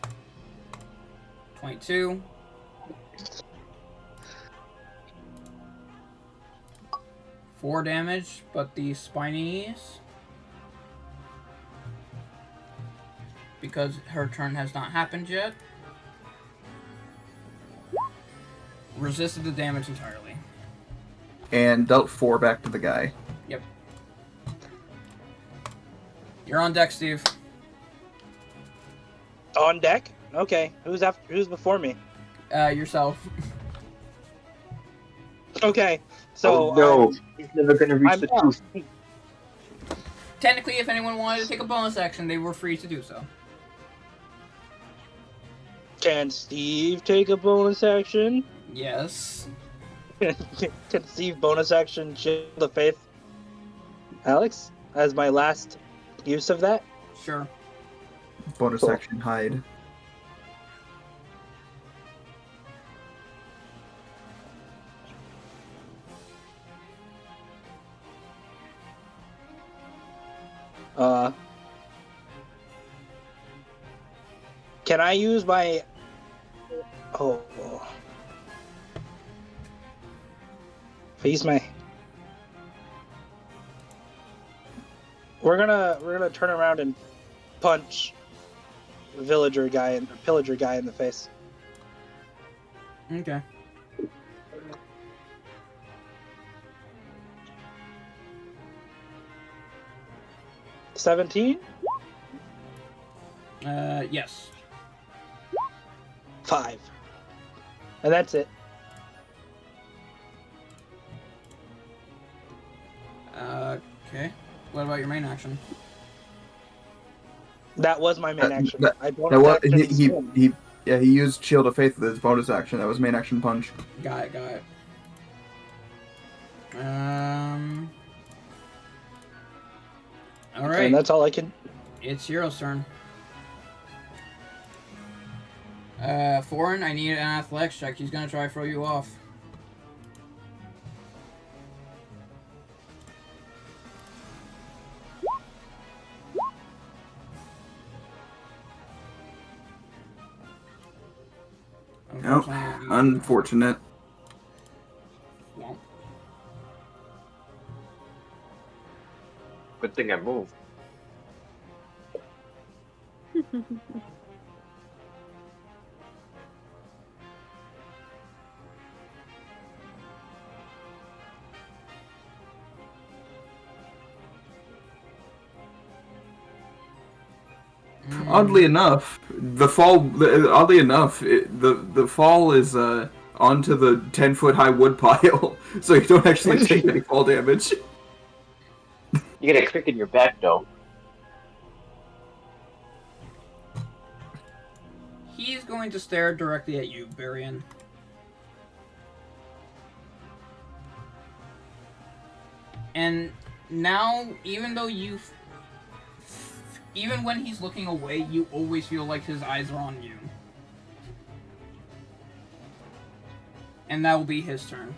22. Four damage, but the spinies, because her turn has not happened yet, resisted the damage entirely. And dealt 4 back to the guy. Yep. You're on deck, Steve. On deck? Okay. Who's before me? Yourself. Okay. So no, he's never gonna reach the truth. Technically, if anyone wanted to take a bonus action, they were free to do so. Can Steve take a bonus action? Yes. Can Steve bonus action Shield of Faith Alex as my last use of that? Sure. Bonus action hide. Can I use my... Oh. Use my. We're gonna turn around and punch villager guy and pillager guy in the face. Okay. $17? Yes. 5. And that's it. Okay. What about your main action? That was my main action. I don't That was, attack him. he used Shield of Faith with his bonus action. That was main action punch. Got it. All right. And that's all I can. It's Hero's turn. Foreign, I need an athletics check. He's gonna try to throw you off. Nope. Unfortunate. Well, Good thing I moved. Oddly enough, the fall is onto the 10-foot high wood pile, so you don't actually take any fall damage. You get a crick in your back, though. he's going to stare directly at you, Barian. And now, even though even when he's looking away, you always feel like his eyes are on you. And that will be his turn.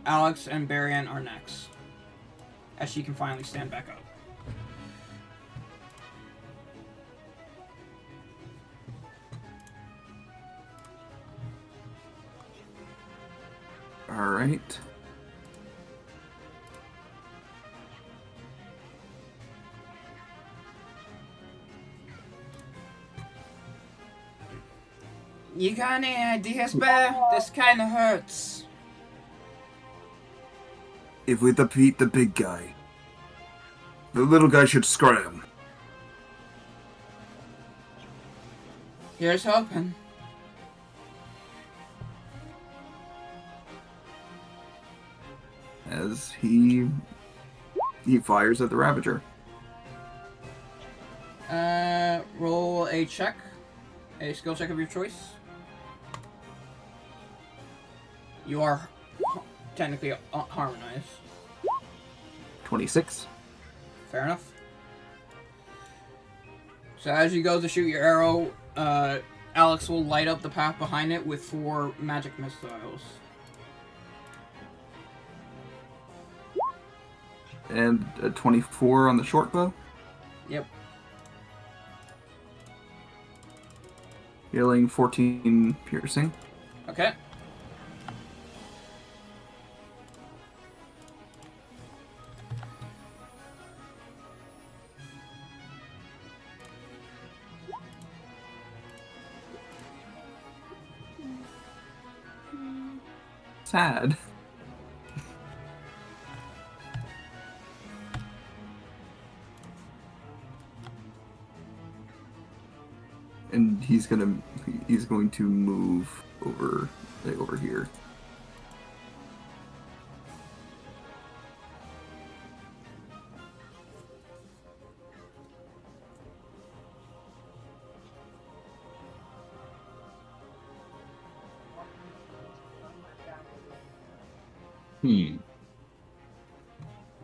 Alex and Barian are next, as she can finally stand back up. Alright. You got any ideas, Bear? This kinda hurts. If we defeat the big guy, the little guy should scram. Here's hoping. As he fires at the Ravager. Roll a check. A skill check of your choice. You are technically harmonized. 26. Fair enough. So as you go to shoot your arrow, Alex will light up the path behind it with 4 magic missiles. And a 24 on the short bow. Yep. Healing 14 piercing. Okay. Sad. And he's going to move over here.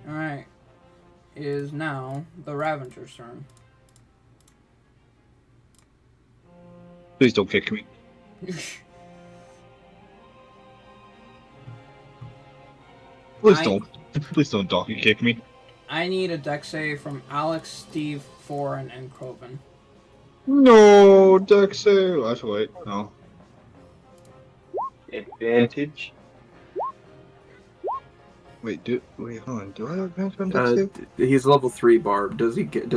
Alright. It is now the Ravager's turn. Please don't kick me. Please don't donkey kick me. I need a dex save from Alex, Steve, Foreign, and Kroven. No, dex save. Let's wait. No. Advantage. Wait, hold on. Do I have advantage on Uh, Dex save? he's level 3 barb. Does he get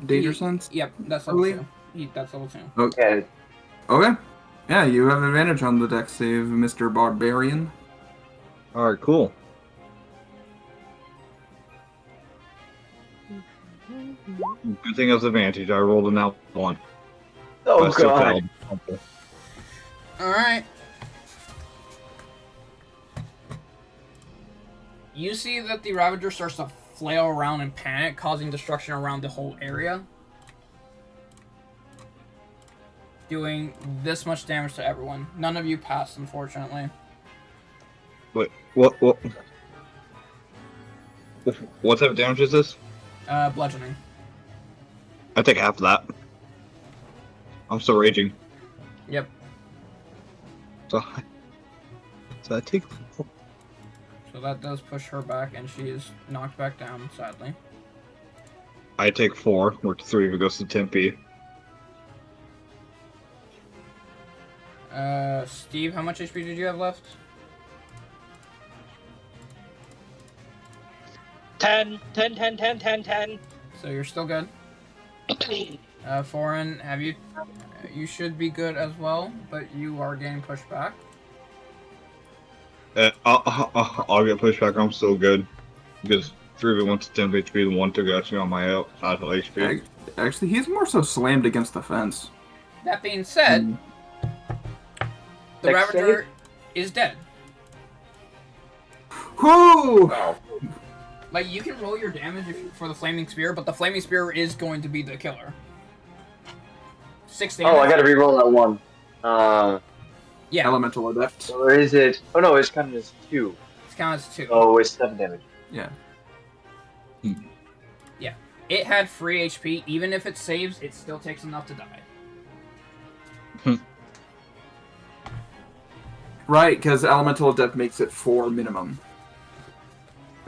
danger sense? Yep, that's level Early? 2. That's level 2. Okay. Okay. Yeah, you have advantage on the dex save, Mr. Barbarian. Alright, cool. Good thing I was advantage. I rolled an out 1. Oh, I still God. failed. Alright. You see that the Ravager starts to flail around in panic, causing destruction around the whole area. Doing this much damage to everyone. None of you passed, unfortunately. Wait, what type of damage is this? Bludgeoning. I take half of that. I'm still raging. Yep. So I take 4. So that does push her back, and she is knocked back down, sadly. I take 4, which 3 if it goes to Tempe. Steve, how much HP did you have left? 10. So you're still good. Foreign, have you? You should be good as well, but you are getting pushed back. I'll get pushed back. I'm still good because 3 of it went to 10 HP. The 1 took actually on my out HP. Actually, he's more so slammed against the fence. That being said, the Dex Ravager is dead. Whoo! Like, you can roll your damage for the Flaming Spear, but the Flaming Spear is going to be the killer. 6 damage. Oh, I gotta re-roll that 1. Yeah. Elemental Adept. Or is it? Oh no, it's counted as 2. It's counted as 2. Oh, it's 7 damage. Yeah. Yeah. It had free HP. Even if it saves, it still takes enough to die. Right, because Elemental Adept makes it 4 minimum.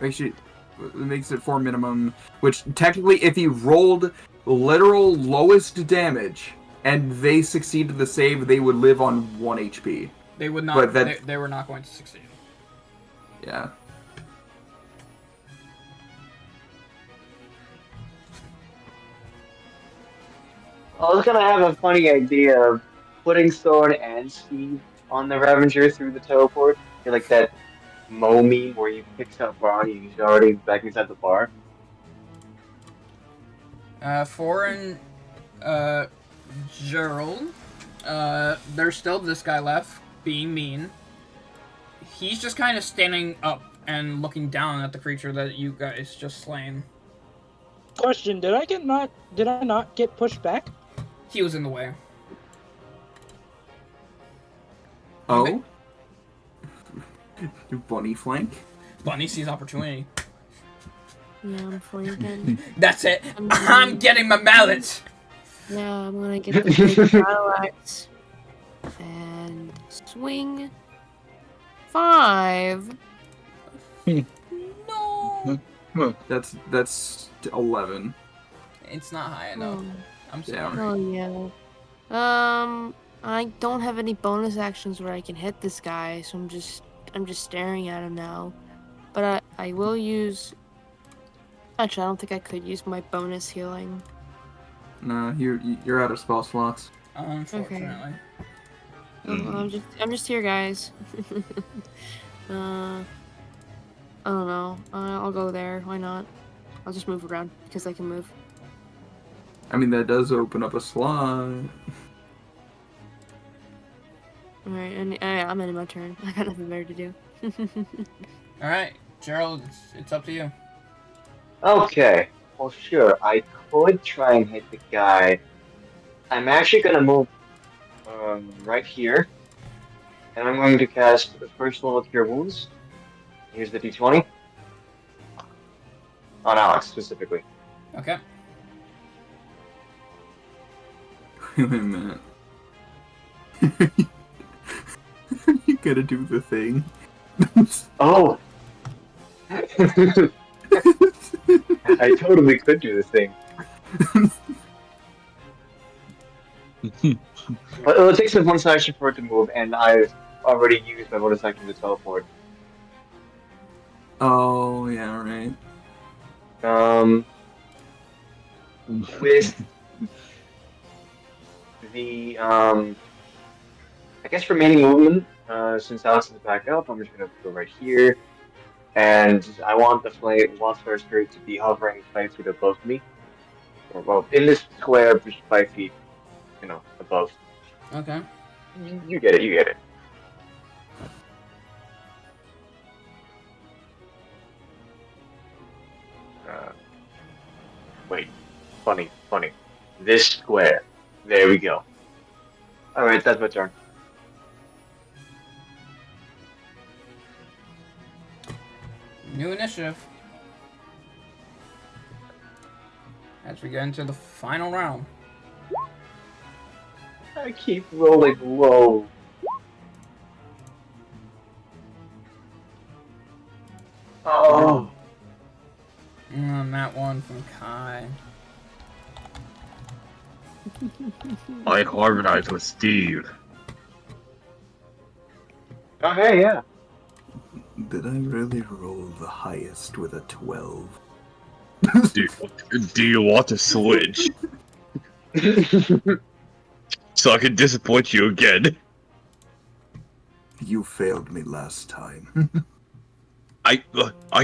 Actually, it makes it 4 minimum, which technically, if he rolled literal lowest damage and they succeeded the save, they would live on 1 HP. They would not. But that, they were not going to succeed. Yeah. I was gonna have a funny idea of putting Thorn and Steve on the Ravager through the teleport. You're like that Mo meme where he picks up Ronnie and he's already back inside the bar. Foreign, Gerald, there's still this guy left, being mean. He's just kind of standing up and looking down at the creature that you guys just slain. Question: Did I not get pushed back? He was in the way. Oh? Bunny flank? Bunny sees opportunity. Yeah, I'm flanking. That's it. I'm getting my mallet. Yeah, I'm gonna get the battle axe and swing 5. No. That's 11. It's not high enough. I'm Yeah. sorry. Oh yeah. I don't have any bonus actions where I can hit this guy, so I'm just staring at him now. But I will use. Actually, I don't think I could use my bonus healing. No, you're out of spell slots. Unfortunately. Well, I'm just here, guys. I don't know. I'll go there. Why not? I'll just move around because I can move. I mean, that does open up a slot. Alright, and I'm ending my turn. I got nothing better to do. Alright, Gerald, it's up to you. Okay. Well, sure. I could try and hit the guy. I'm actually gonna move right here, and I'm going to cast the first level Cure Wounds. Here's the D20 on Alex specifically. Okay. Wait a minute. You gotta do the thing. Oh! I totally could do this thing. But it takes a bonus action for it to move, and I've already used my bonus action to teleport. Oh. With the I guess remaining movement, since Alex is back up, I'm just gonna go right here, and I want the flare spirit to be hovering 5 feet above me, or well, in this square, just 5 feet, above. Okay. You get it. You get it. Wait, funny. This square. There we go. All right, that's my turn. New initiative. As we get into the final round. I keep rolling low. Oh. That one from Kai. I harmonize with Steve. Oh, hey, yeah. Did I really roll the highest with a 12? Do you want to switch? So I can disappoint you again. You failed me last time. I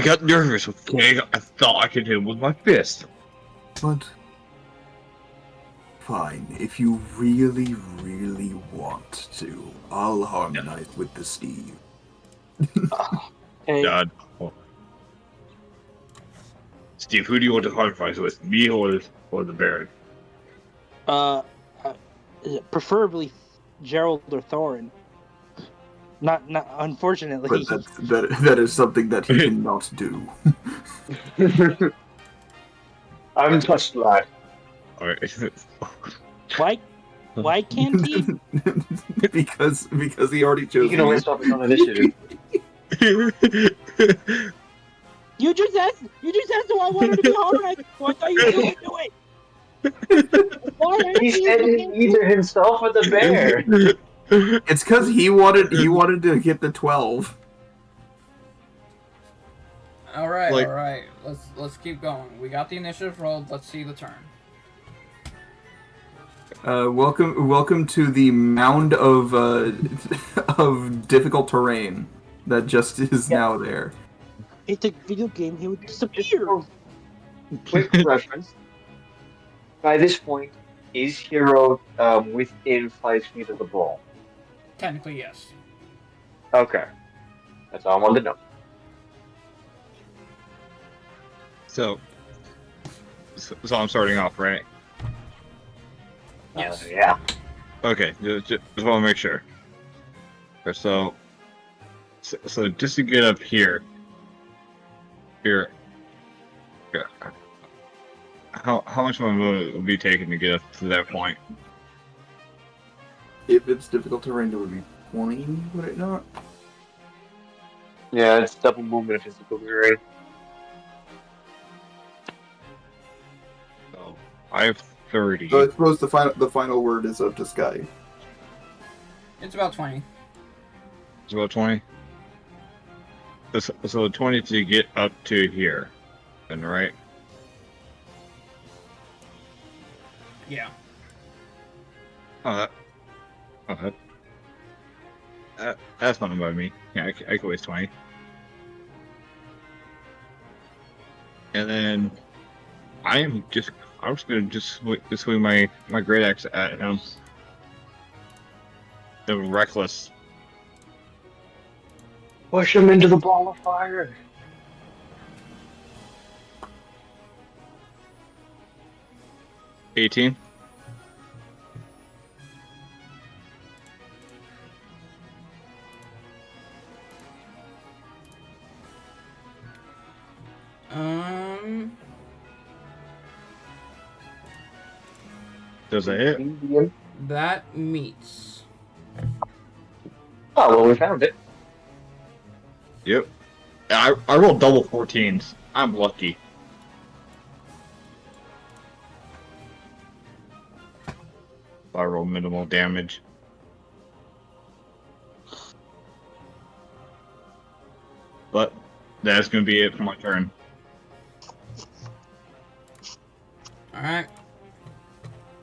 got nervous with King. I thought I could hit him with my fist. But fine, if you really, really want to, I'll harmonize with the Steve. Okay. God. Steve, who do you want to harmonize with? Me or the Baron? Preferably Gerald or Thorin. Not unfortunately. But that is something that he cannot do. I'm touched lad. Alright. Why can't he? because he already chose. He can only stop his own initiative. You just asked who I wanted to be harmonized. So I thought you were going to do it. Why aren't He said either himself or the bear. It's because he wanted to get the 12. All right, Like- all right. Let's keep going. We got the initiative rolled. Let's see the turn. Welcome to the mound of of difficult terrain that just is now there. It's a video game. He would disappear. Quick reference. By this point, is Hero within 5 feet of the ball? Technically, yes. Okay. That's all I wanted to know. So I'm starting off, right? Yes. Yeah. Okay, just want to make sure. Okay, so just to get up here. Yeah. How much of my movement will be taken to get up to that point? If it's difficult terrain, it would be 20, would it not? Yeah, it's double movement if it's difficult terrain. So I have 30. So I suppose the final word is up to Sky. It's about 20. It's about 20. So 20 to get up to here, then, right? Yeah. That's fine by me. Yeah, I can waste 20. And then I'm just gonna swing my great axe at him. The reckless. Push him into the ball of fire. $18. Does that hit? That meets. Oh, well, we found it. Yep. I rolled double 14s. I'm lucky. I roll minimal damage. But that's gonna be it for my turn. Alright.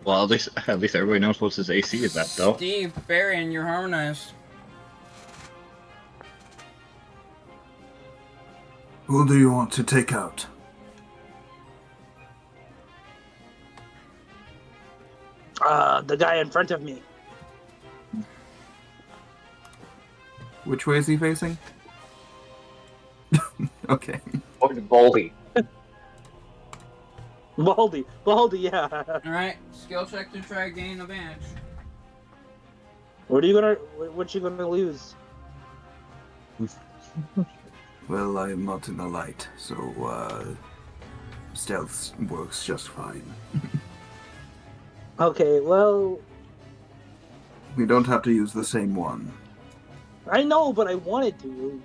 Well, at least everybody knows what his AC is at, though. Steve, Varian, you're harmonized. Who do you want to take out? The guy in front of me. Which way is he facing? Okay. Or the Baldy. Baldy, yeah. Alright, skill check to try to gain advantage. What you gonna lose? Well, I am not in the light, so stealth works just fine. Okay, well, We don't have to use the same one. I know, but I wanted to.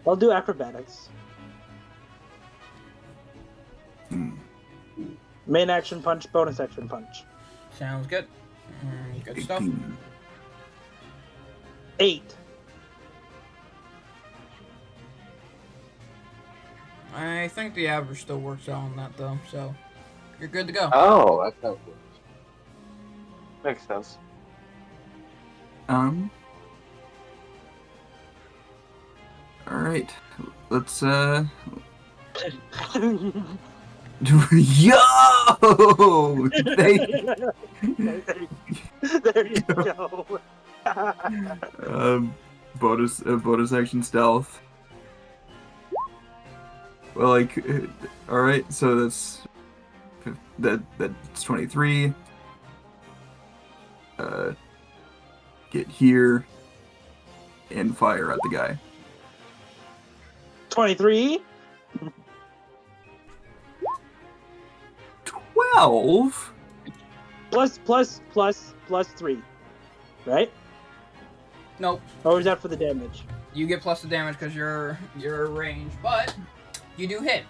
I'll do acrobatics. Main action punch, bonus action punch. Sounds good. Good stuff. 8. I think the average still works out on that though, so you're good to go. Oh, that's how it works. Makes sense. Alright. Let's, Yo! There you go. Bonus action stealth. Well, like, alright, so that's 23. Get here and fire at the guy. 23. 12. Plus 3. Right? Nope. Or is that for the damage? You get plus the damage because you're range, but you do hit.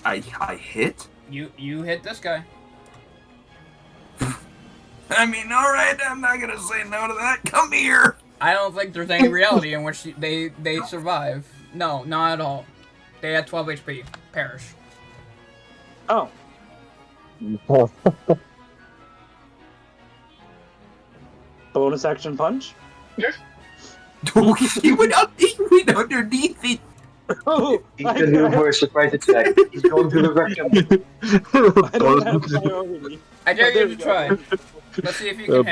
I hit? You hit this guy. I mean, alright, I'm not gonna say no to that. Come here! I don't think there's any reality in which they survive. No, not at all. They had 12 HP. Perish. Oh. Bonus action punch? He went underneath it! Oh, He's gonna do for a surprise attack. He's going to the rectum. I don't have priority. I dare there you we to go. try. Let's see if you can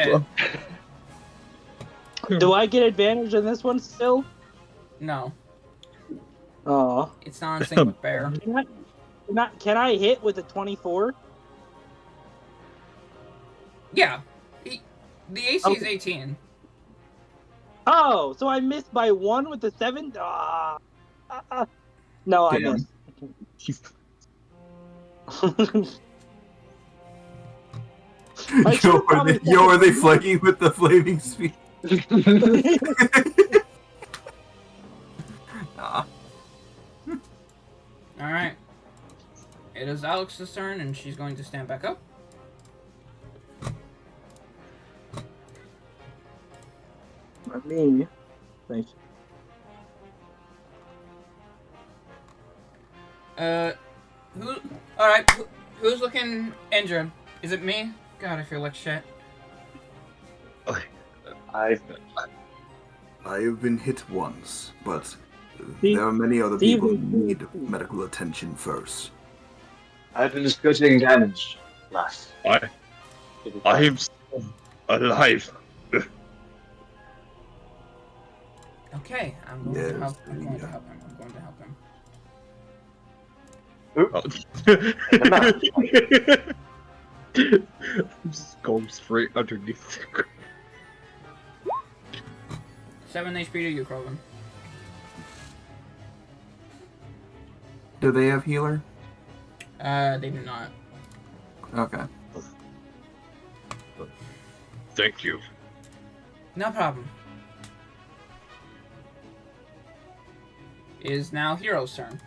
hit. Do I get advantage in this one still? No. Oh. It's not in sync with bear. Can I hit with a 24? Yeah. The AC is 18. Oh, so I missed by 1 with the 7? No, I Damn. missed. Are they flanking with the flaming speed? Nah. Alright. It is Alex's turn, and she's going to stand back up. Not me. Thank you. Alright, who's looking injured? Is it me? God, I feel like shit. I have been hit once, but there are many other people who need medical attention first. I've been discussing damage last. I am still alive. Okay, I'm going to help him. I'm going to help him. Just going straight underneath. 7 HP to you, Krogan. Do they have healer? They do not. Okay. Thank you. No problem. It is now Hero's turn.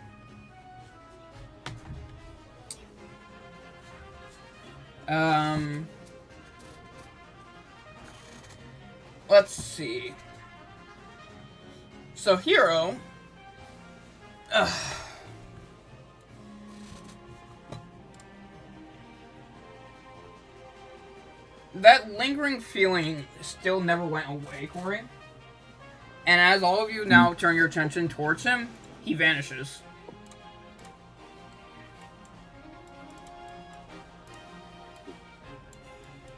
Let's see. So Hero, that lingering feeling still never went away, Corey. And as all of you now turn your attention towards him, he vanishes.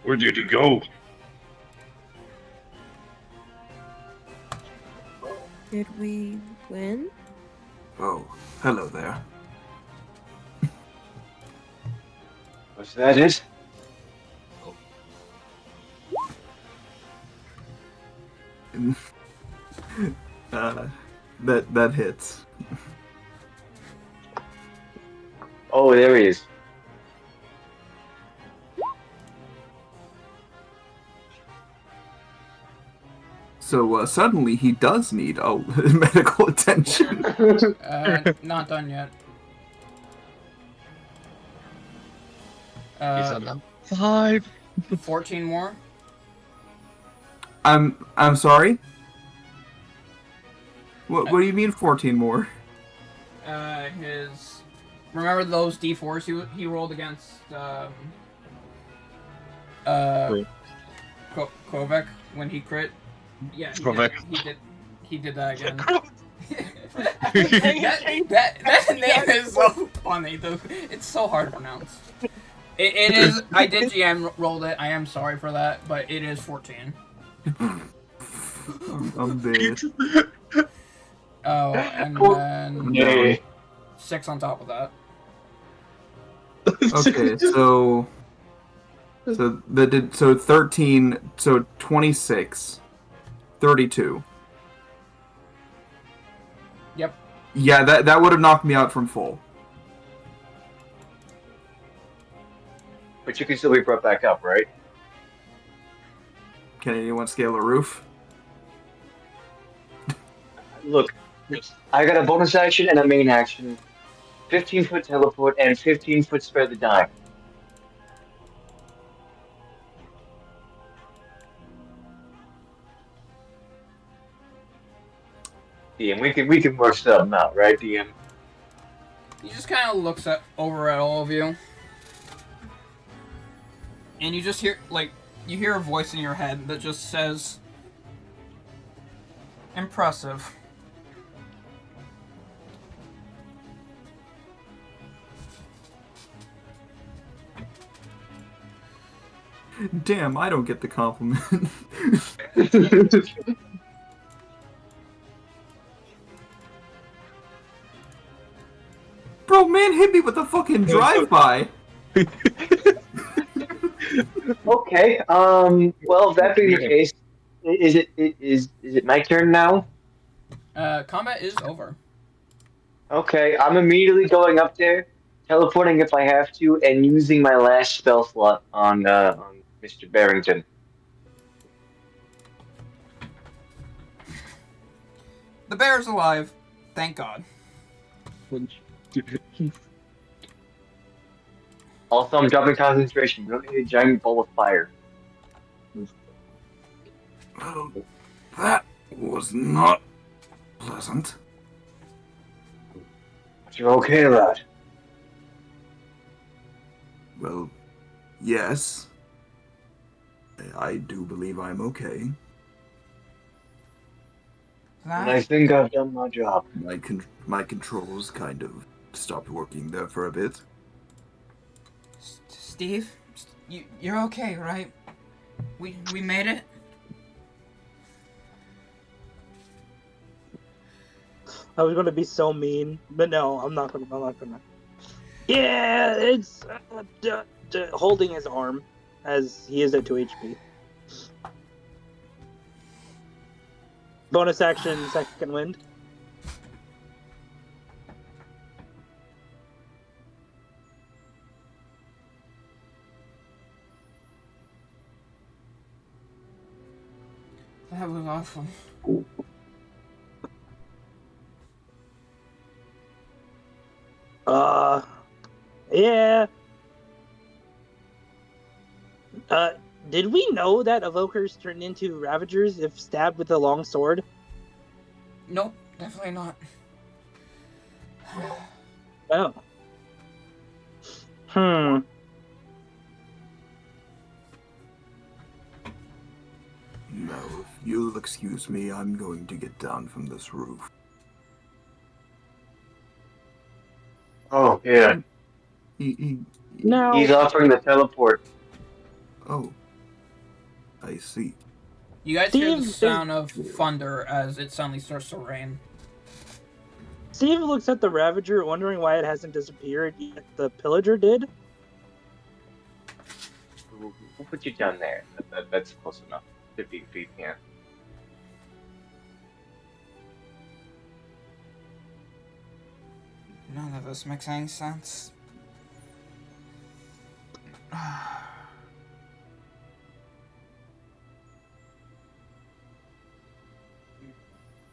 Where did he go? Did we win? Oh, hello there. Was that it? That hits. Oh, there he is. So suddenly he does need medical attention. Not done yet. He's on the 5. 14 more. I'm sorry. What do you mean 14 more? His. Remember those D4s he rolled against Kovac when he crit? Yeah, he did that again. that name is so funny, though. It's so hard to pronounce. It is. I did GM rolled it. I am sorry for that, but it is 14. I'm dead. Oh, and then 6 on top of that. Okay, so 13, so 26, 32. Yep. Yeah, that would have knocked me out from full. But you can still be brought back up, right? Can anyone scale a roof? Look, I got a bonus action and a main action. 15-foot teleport and 15-foot spare the dime. DM, we can work something out, right, DM? He just kind of looks over at all of you, and you just hear you hear a voice in your head that just says, "Impressive." Damn, I don't get the compliment. Bro, man hit me with a fucking drive-by. Okay. Well, that being the case, is it my turn now? Combat is over. Okay, I'm immediately going up there, teleporting if I have to, and using my last spell slot on Mr. Barrington. The bear's alive. Thank God. Also, I'm dropping concentration. We don't need a giant ball of fire. Well, that was not pleasant. But you're okay, lad. Well, yes. I do believe I'm okay. And I think I've done my job. My controls kind of stopped working there for a bit. Steve, you're okay, right? We made it. I was gonna be so mean, but no, I'm not gonna. Yeah, it's holding his arm as he is at 2 HP. Bonus action, second wind. That was awful. Yeah. Did we know that evokers turn into ravagers if stabbed with a long sword? Nope, definitely not. Oh. No, if you'll excuse me, I'm going to get down from this roof. Oh, yeah. No. He's offering the teleport. Oh. I see. You guys hear the Steve sound of thunder as it suddenly starts to rain. Steve looks at the Ravager, wondering why it hasn't disappeared yet. The Pillager did. We'll put you down there. That's close enough. 50 feet, yeah. None of this makes any sense.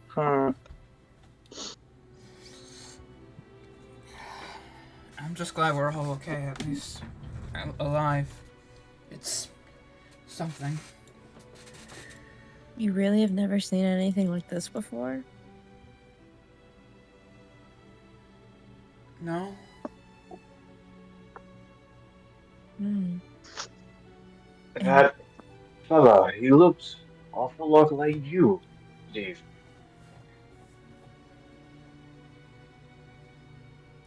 Huh. I'm just glad we're all okay, at least. Alive. It's something. You really have never seen anything like this before? No? Hmm. That fella, he looks awful lot like you, Steve.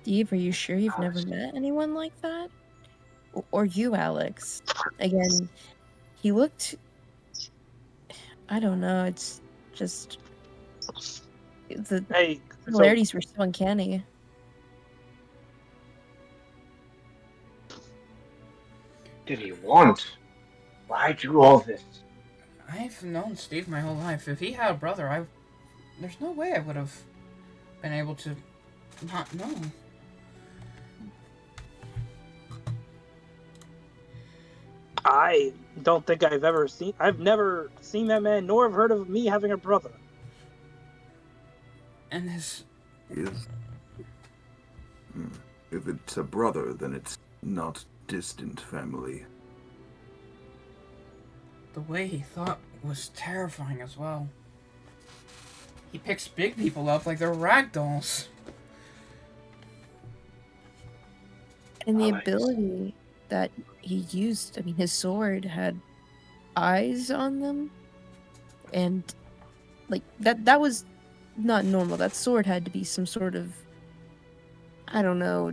Steve, are you sure you've never met anyone like that? Or you, Alex? Again, he looked... I don't know, it's just... The similarities were so uncanny. Did he want? Why do all this? I've known Steve my whole life. If he had a brother, there's no way I would have been able to not know. I don't think I've never seen that man, nor have heard of me having a brother. And his... Yes. If it's a brother, then it's not distant family. The way he thought was terrifying as well. He picks big people up like they're rag dolls. And the ability that he used, I mean, his sword had eyes on them. And, like, that was not normal. That sword had to be some sort of, I don't know,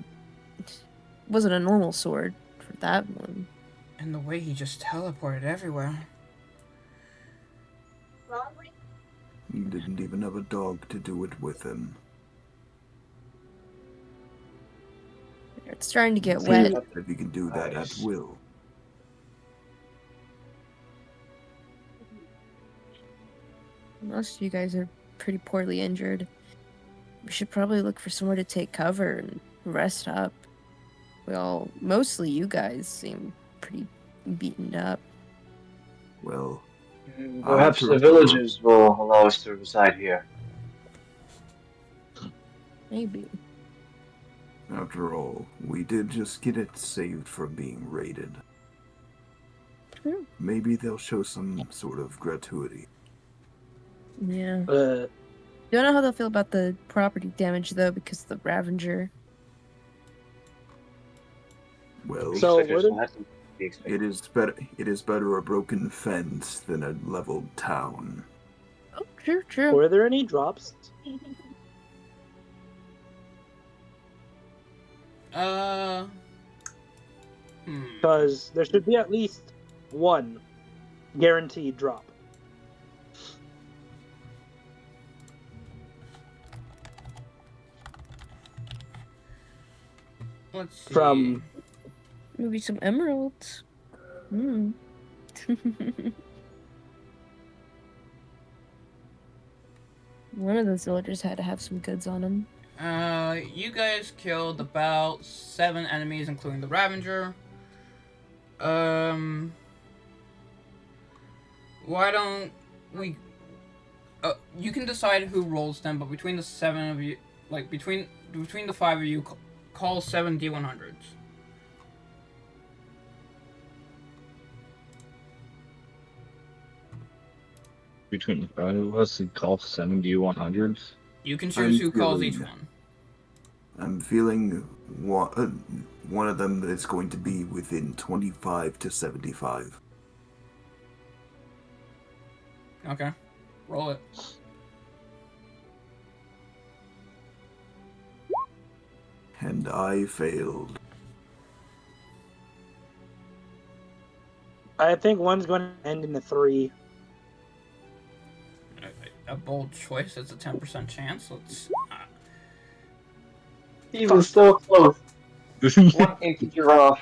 it wasn't a normal sword for that one. And the way he just teleported everywhere. He didn't even have a dog to do it with him. It's starting to get wet. If you can do that at will. Most of you guys are pretty poorly injured. We should probably look for somewhere to take cover and rest up. Mostly you guys seem pretty beaten up. Well, Perhaps the villagers will allow us to reside here. Maybe. After all, we did just get it saved from being raided. True. Maybe they'll show some sort of gratuity. Yeah. Don't know how they'll feel about the property damage though, because of the Ravager. Well, So it is better a broken fence than a leveled town. Oh, true. Were there any drops? Because there should be at least one guaranteed drop. Let's see. From Maybe some emeralds. Hmm. One of those villagers had to have some goods on him. You guys killed about 7 enemies, including the Ravager. Why don't we... you can decide who rolls them, but between the 7 of you... Like, between the 5 of you, call 7 D100s. Between the 5 of us, we call 7 D100s. You can choose who calls each one. I'm feeling one of them is going to be within 25 to 75. Okay. Roll it. And I failed. I think one's going to end in a 3. A bold choice. It's a 10% chance. Let's. He was so close. 1 integer off.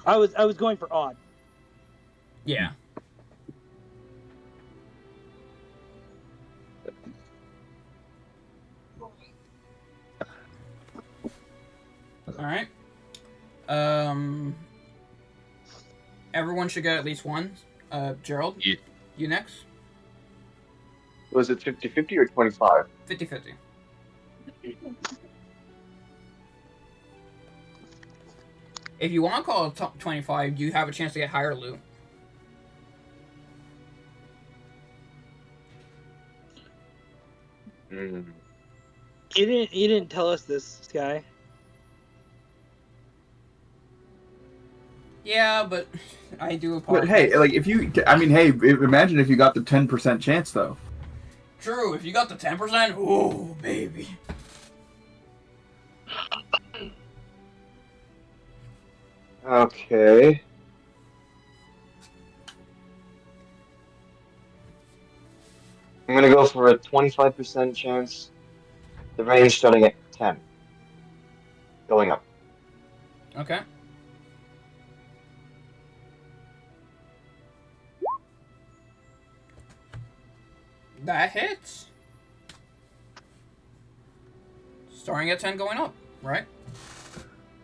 I was going for odd. Yeah. All right. Everyone should get at least one. Gerald, Yeah. you next. Was it 50-50 or 25? 50-50. If you want to call it top 25, you have a chance to get higher loot. Mm. You didn't tell us this, Sky. Yeah, but I do But apologize. hey, like if you, I mean, hey, imagine if you got the 10% chance though. True, if you got the 10%, ooh, baby. Okay. I'm gonna go for a 25% chance. The range starting at 10. Going up. Okay. That hits. Starting at 10, going up, right?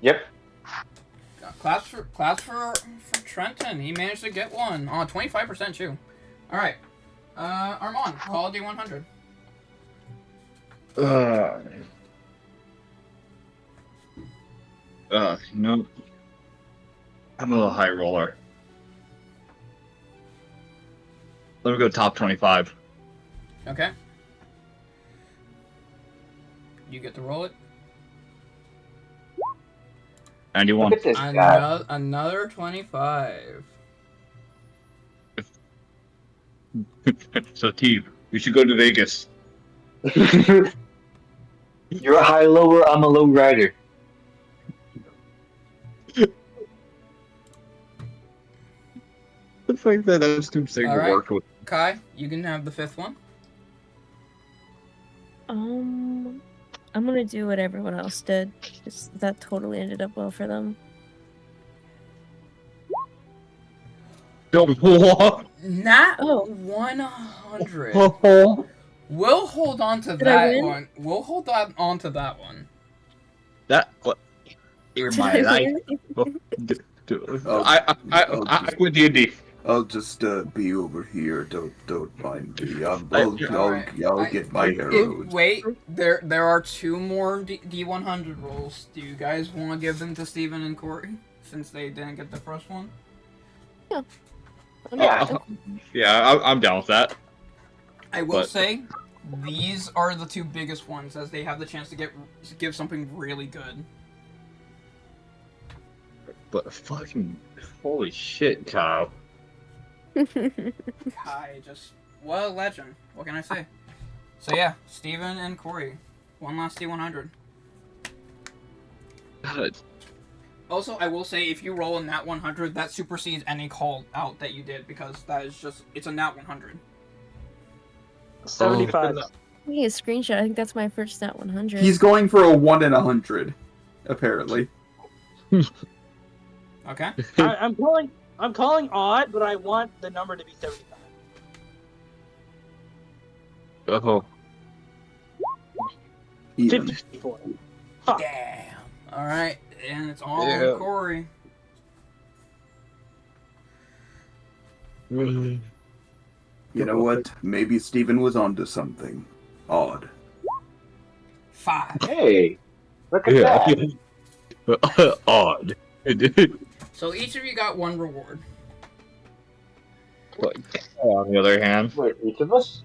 Yep. Claps for Trenton. He managed to get one. 25% too. All right. Armand, call D100. No. I'm a little high roller. Let me go top 25. Okay. You get to roll it. 91. Look at this guy. Another 25. So, T, we should go to Vegas. You're a high lower, I'm a low rider. The fact that that's too sick to All right. work with. Kai, you can have the 5th one. I'm gonna do what everyone else did. Just that totally ended up well for them. Not Oh. 100. Oh. We'll hold on to Did I that win? one. We'll hold on to that one. That what? You're Did my I life. win? I quit D&D. I'll just be over here. Don't mind me. I'll Alright. get my arrows. Wait, there are 2 more D100 rolls. Do you guys want to give them to Steven and Corey since they didn't get the first one? Yeah. Yeah, I'm down with that. I will But- say, these are the 2 biggest ones, as they have the chance to give something really good. But fucking holy shit, Kyle. Kai, just what a legend. What can I say? So yeah, Steven and Corey, one last D100. God. Also, I will say, if you roll a nat 100, that supersedes any call out that you did, because that is just, it's a nat 100. 75. Hey, a screenshot. I think that's my first nat 100. He's going for a 1 in 100, apparently. Okay. I'm calling odd, but I want the number to be 75. Oh. Even. 54. Damn. Alright, and it's all Yeah. on Corey. Mm-hmm. You know what? Maybe Steven was onto something. Odd. 5. Hey, look at that. Odd. So each of you got 1 reward. On the other hand, Wait, each of us?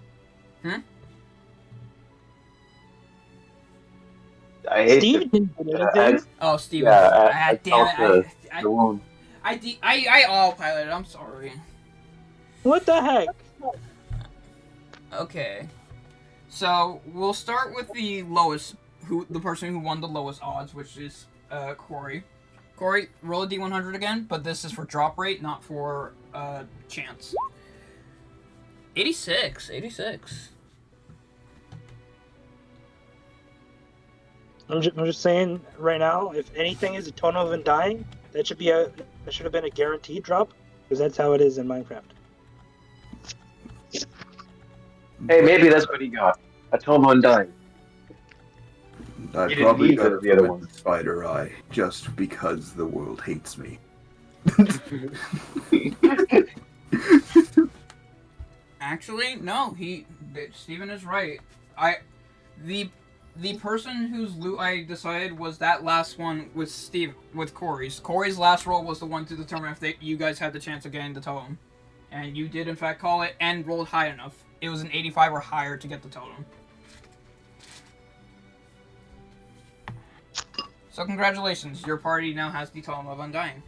Hmm? I hate Steve to, didn't do anything. Oh, Steven. yeah, I damn felt it. the wound. I autopiloted. I'm sorry. What the heck? Okay. So we'll start with the lowest, the person who won the lowest odds, which is Corey. Corey, roll a d100 again, but this is for drop rate, not for chance. 86. I'm just saying right now, if anything is a totem of undying, that should have been a guaranteed drop, because that's how it is in Minecraft. Hey, maybe that's what he got. A Tome Undying. I You didn't probably need got the other it one. with Spider Eye just because the world hates me. Actually, no. Steven is right. The person whose loot I decided was that last one with Corey's. Corey's last roll was the one to determine if you guys had the chance of getting the totem. And you did in fact call it and rolled high enough. It was an 85 or higher to get the totem. So congratulations, your party now has the Totem of Undying.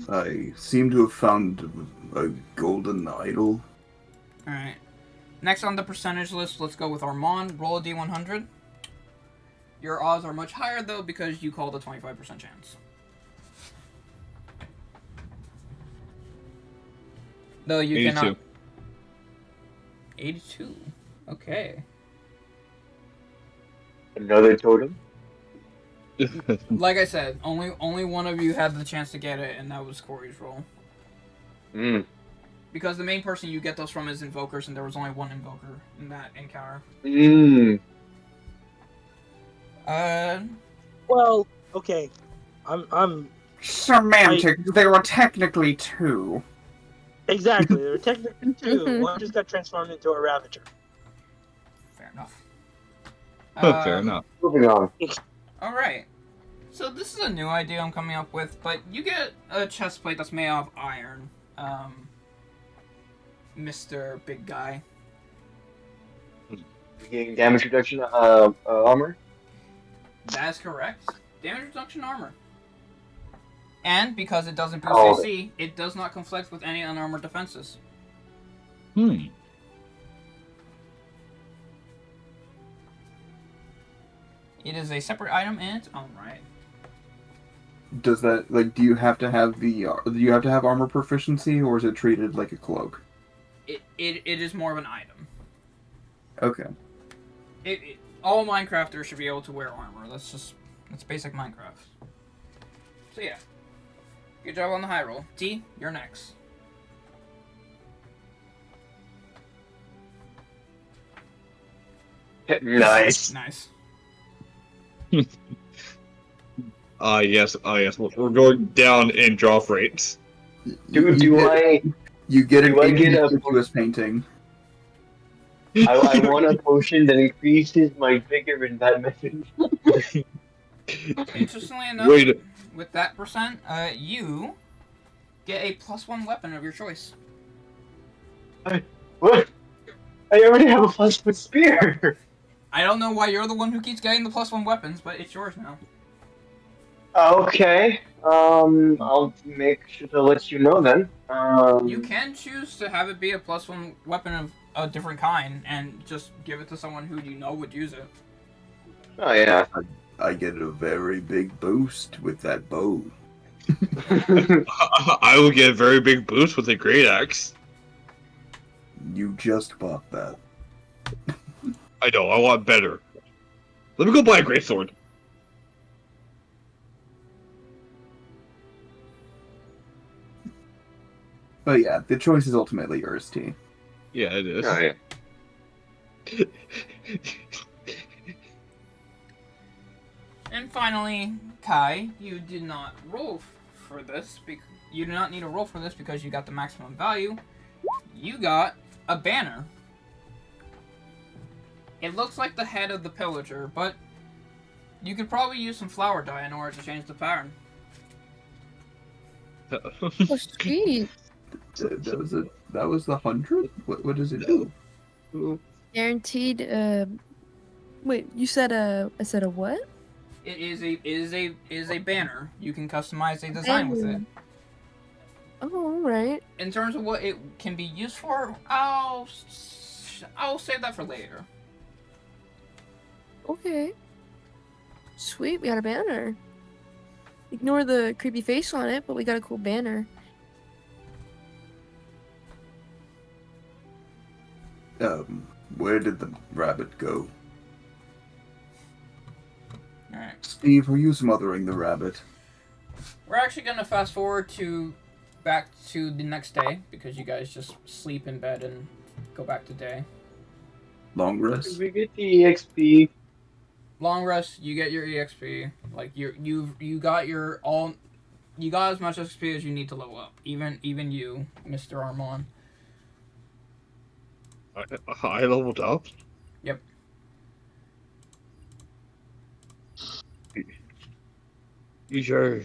I seem to have found a golden idol. Alright. Next on the percentage list, let's go with Armand. Roll a d100. Your odds are much higher though because you called a 25% chance. Though you 82. cannot... 82. Okay. Another totem? Like I said, only one of you had the chance to get it, and that was Corey's roll. Mm. Because the main person you get those from is Invokers, and there was only one Invoker in that encounter. Mm. Well, okay. I'm Semantics. There were technically two. exactly. There were technically two. One just got transformed into a Ravager. Fair enough. Fair enough. Moving on. Alright. So this is a new idea I'm coming up with, but you get a chest plate that's made out of iron. Mr. Big Guy. Getting damage reduction armor? That is correct. Damage reduction armor. And because it doesn't boost Oh. AC, it does not conflict with any unarmored defenses. Hmm. It is a separate item in its own right. Does that do you have to have armor proficiency, or is it treated like a cloak? It is more of an item. Okay. All Minecrafters should be able to wear armor. That's basic Minecraft. So yeah. Good job on the high roll. T, you're next. Nice. Nice. Yes. We're going down in drop rates. Do You get an Do I get a- inconspicuous painting. I want a potion that increases my vigor in that method. Interestingly enough, Wait. with that percent, you get a +1 weapon of your choice. What? I already have a +1 spear. I don't know why you're the one who keeps getting the +1 weapons, but it's yours now. Okay. I'll make sure to let you know then. You can choose to have it be a +1 weapon of a different kind and just give it to someone who you know would use it. Oh yeah. I get a very big boost with that bow. I will get a very big boost with a great axe. You just bought that. I know. I want better. Let me go buy a greatsword. But yeah, the choice is ultimately yours, T. Yeah, it is. Oh yeah. And finally, Kai, you did not roll for this. You do not need a roll for this because you got the maximum value. You got a banner. It looks like the head of the pillager, but you could probably use some flower dye in order to change the pattern. Oh, sweet. That was the 100. What does it do? Guaranteed Wait, you said I said a what? It is a banner. You can customize a design with it. Oh, all right. In terms of what it can be used for, I'll save that for later. Okay. Sweet, we got a banner. Ignore the creepy face on it, but we got a cool banner. Where did the rabbit go? Alright. Steve, are you smothering the rabbit? We're actually gonna fast forward back to the next day because you guys just sleep in bed and go back to day. Long rest? We get the EXP. Long rest, you get your EXP. Like you got you got as much XP as you need to level up. Even you, Mr. Armand. I leveled up. Yep. You sure?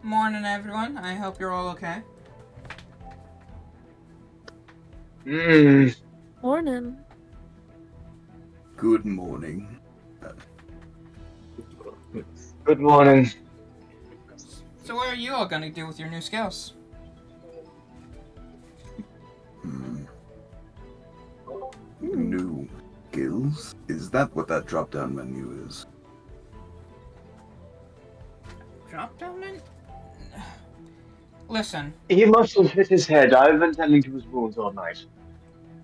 Morning, everyone. I hope you're all okay. Morning. Good morning. Good morning. So what are you all gonna do with your new skills? New skills? Is that what that drop-down menu is? Drop down menu? Listen, He must have hit his head. I've been tending to his wounds all night.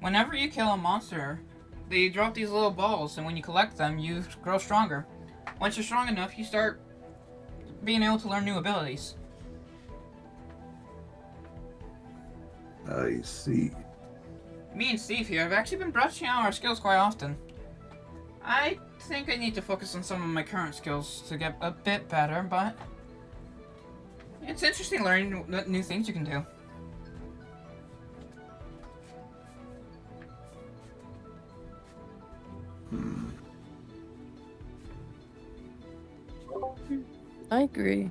whenever you kill a monster, they drop these little balls, and when you collect them, you grow stronger. Once you're strong enough, you start being able to learn new abilities. I see. Me and Steve here have actually been brushing out our skills quite often. I think I need to focus on some of my current skills to get a bit better, but it's interesting learning what new things you can do. I agree.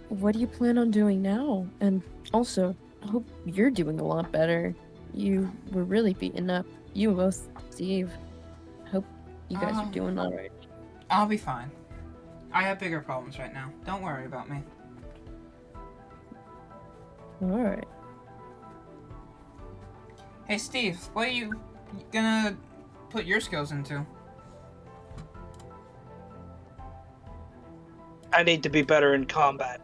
What do you plan on doing now? And also, I hope you're doing a lot better. You were really beaten up. You both, Steve. Hope you guys are doing alright. I'll be fine. I have bigger problems right now. Don't worry about me. Alright. Hey Steve, what are you gonna put your skills into? I need to be better in combat.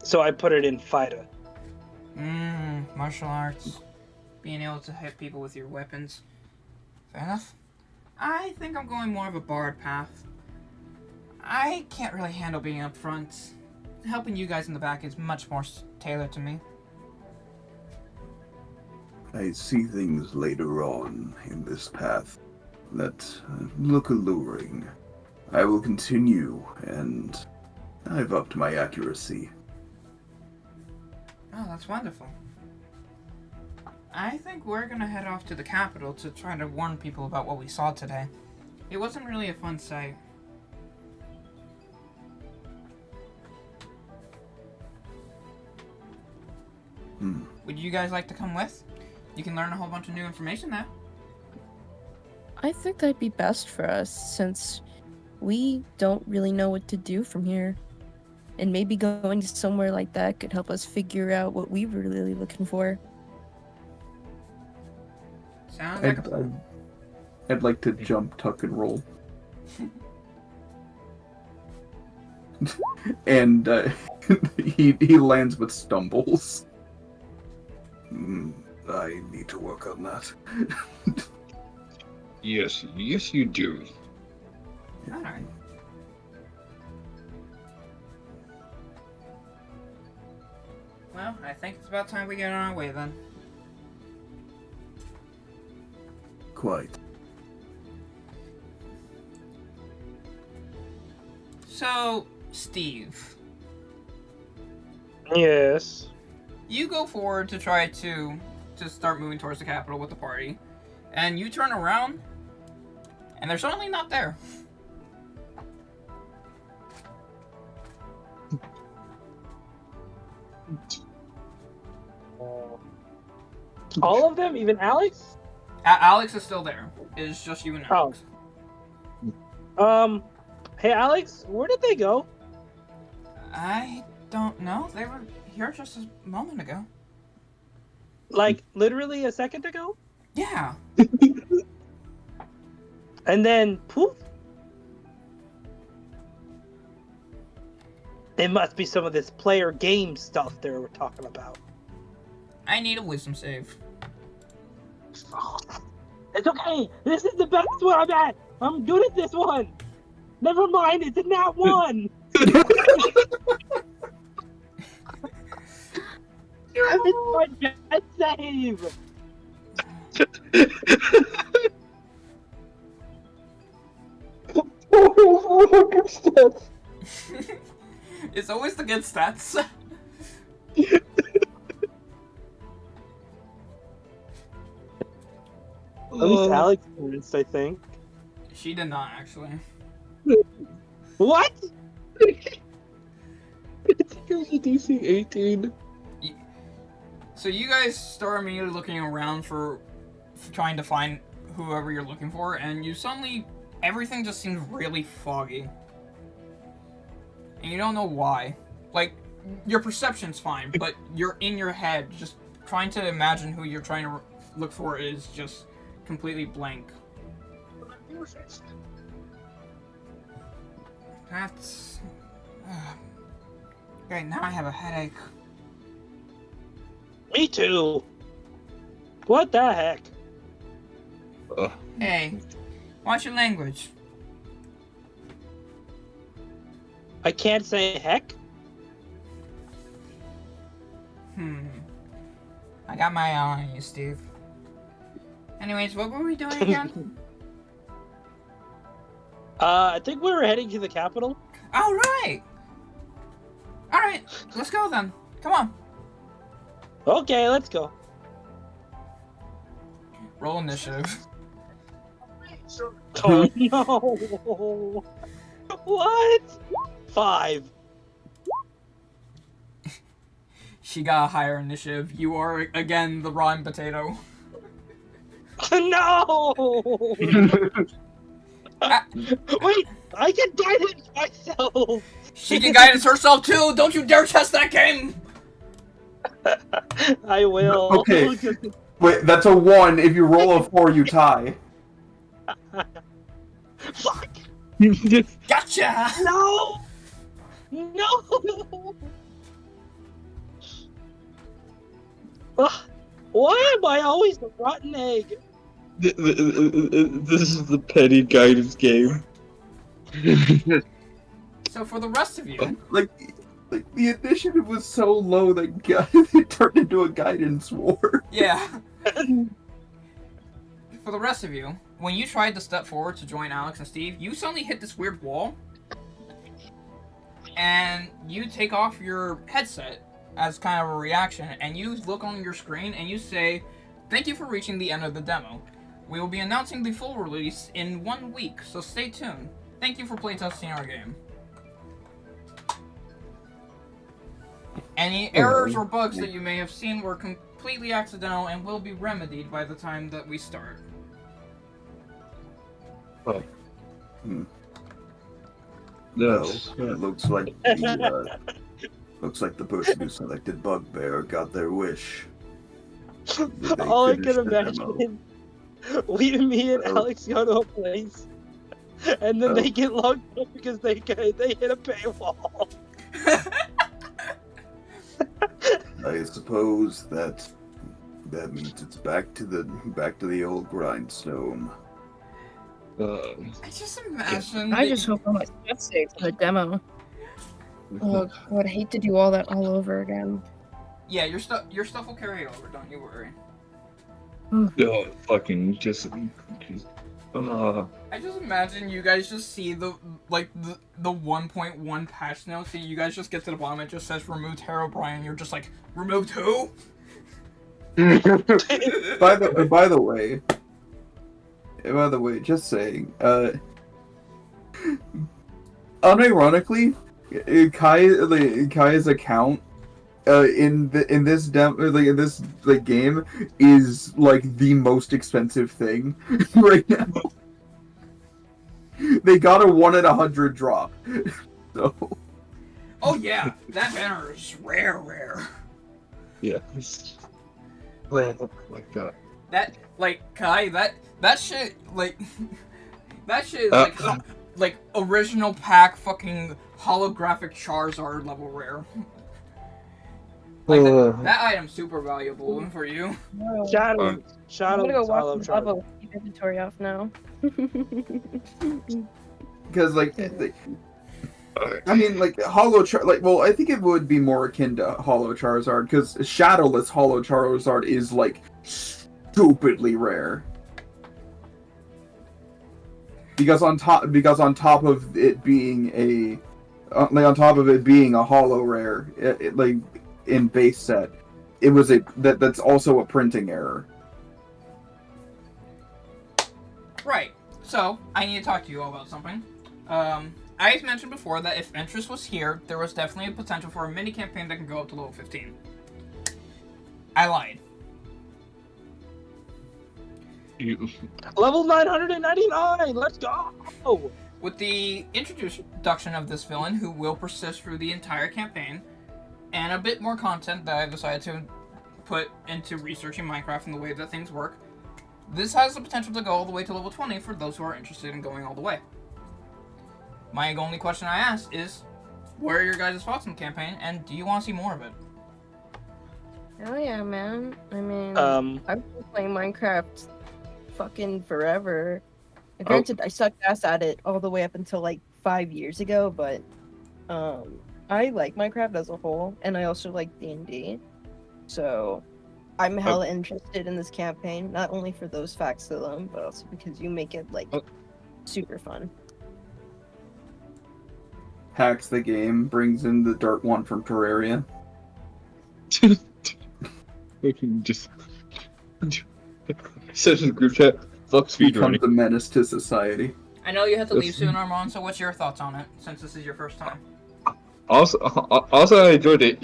So I put it in fighter. Martial arts. Being able to hit people with your weapons. Fair enough. I think I'm going more of a bard path. I can't really handle being up front. Helping you guys in the back is much more tailored to me. I see things later on in this path that look alluring. I will continue, and I've upped my accuracy. Oh, that's wonderful. I think we're gonna head off to the capital to try to warn people about what we saw today. It wasn't really a fun sight. Would you guys like to come with? You can learn a whole bunch of new information there. I think that'd be best for us, since we don't really know what to do from here. And maybe going to somewhere like that could help us figure out what we were really looking for. Sounds like a... I'd like to jump, tuck, and roll. And he lands but stumbles. I need to work on that. Yes, you do. Alright. Well, I think it's about time we get on our way then. Quite. So, Steve. Yes. You go forward to try to start moving towards the capital with the party. And you turn around, and they're suddenly not there. All of them, even Alex? Alex is still there. It's just you and Alex. Hey Alex, where did they go? I don't know. They were here just a moment ago. Like literally a second ago? Yeah. And then poof. It must be some of this player game stuff they were talking about. I need a wisdom save. It's okay. This is the best one I'm at. I'm good at this one. Never mind. It's a nat one. It's my best save. It's always the good stats. At least Alex experienced, I think. She did not, actually. What? It was a DC 18. So you guys start immediately looking around for trying to find whoever you're looking for, and you suddenly, everything just seems really foggy. And you don't know why. Like, your perception's fine, but you're in your head, just trying to imagine who you're trying to look for is just completely blank. That's... Okay, now I have a headache. Me too. What the heck? Hey, watch your language. I can't say heck. I got my eye on you, Steve. Anyways, what were we doing again? I think we were heading to the capital. Alright! Alright, let's go then. Come on. Okay, let's go. Roll initiative. Oh no! What? 5. She got a higher initiative. You are, again, the rotten potato. No! Wait, I can guidance myself! She can guidance herself too! Don't you dare test that game! I will. Okay. Wait, that's a 1. If you roll a 4, you tie. Fuck! Gotcha! No! No! Why am I always the rotten egg? This is the petty guidance game. So for the rest of you... Like the initiative was so low that it turned into a guidance war. Yeah. For the rest of you, when you tried to step forward to join Alex and Steve, you suddenly hit this weird wall. And you take off your headset as kind of a reaction, and you look on your screen and you say, "Thank you for reaching the end of the demo. We will be announcing the full release in 1 week, so stay tuned. Thank you for playtesting our game. Any errors or bugs that you may have seen were completely accidental and will be remedied by the time that we start." It looks like the person who selected Bugbear got their wish. All I can imagine, me and Alex go to a place, and then they get locked up because they hit a paywall. I suppose that means it's back to the old grindstone. I just imagine. I just hope I'm a safe for the demo. Oh, I would hate to do all that all over again. Yeah, your stuff will carry over. Don't you worry. Oh, fucking just. I just imagine you guys just see the 1.1 patch notes, so you guys just get to the bottom. It just says removed Herobrine. You're just like, removed who? By the way, by the way, just saying. Unironically, Kai's account in this game is like the most expensive thing right now. They got a 1 in 100 drop. So. Oh yeah, that banner is rare. Yeah. Oh my god. That Kai, that shit that shit is like original pack fucking holographic Charizard level rare. That item's super valuable for you. Shadow I'm gonna go follow watch the lava with the inventory off now. Because I mean, well, I think it would be more akin to Hollow Charizard, because Shadowless Hollow Charizard is like stupidly rare. Because on top of it being a hollow rare, like in base set, it was that's also a printing error. Right. So I need to talk to you all about something. I mentioned before that if interest was here, there was definitely a potential for a mini campaign that can go up to level 15. I lied. Level 999. Let's go. With the introduction of this villain, who will persist through the entire campaign, and a bit more content that I decided to put into researching Minecraft and the way that things work, this has the potential to go all the way to level 20 for those who are interested in going all the way. My only question I ask is, what are your guys' thoughts on the campaign, and do you want to see more of it? Hell yeah, man. I mean, I've been playing Minecraft fucking forever. Granted, I sucked ass at it all the way up until like 5 years ago, but I like Minecraft as a whole, and I also like D&D. So I'm hella interested in this campaign, not only for those facts alone, but also because you make it like super fun. Hacks the game, brings in the Dirt one from Terraria. Just says in the group chat, fuck speedrunning. Becomes a menace to society. I know you have to leave soon, Armand, so what's your thoughts on it, since this is your first time? Also, I enjoyed it.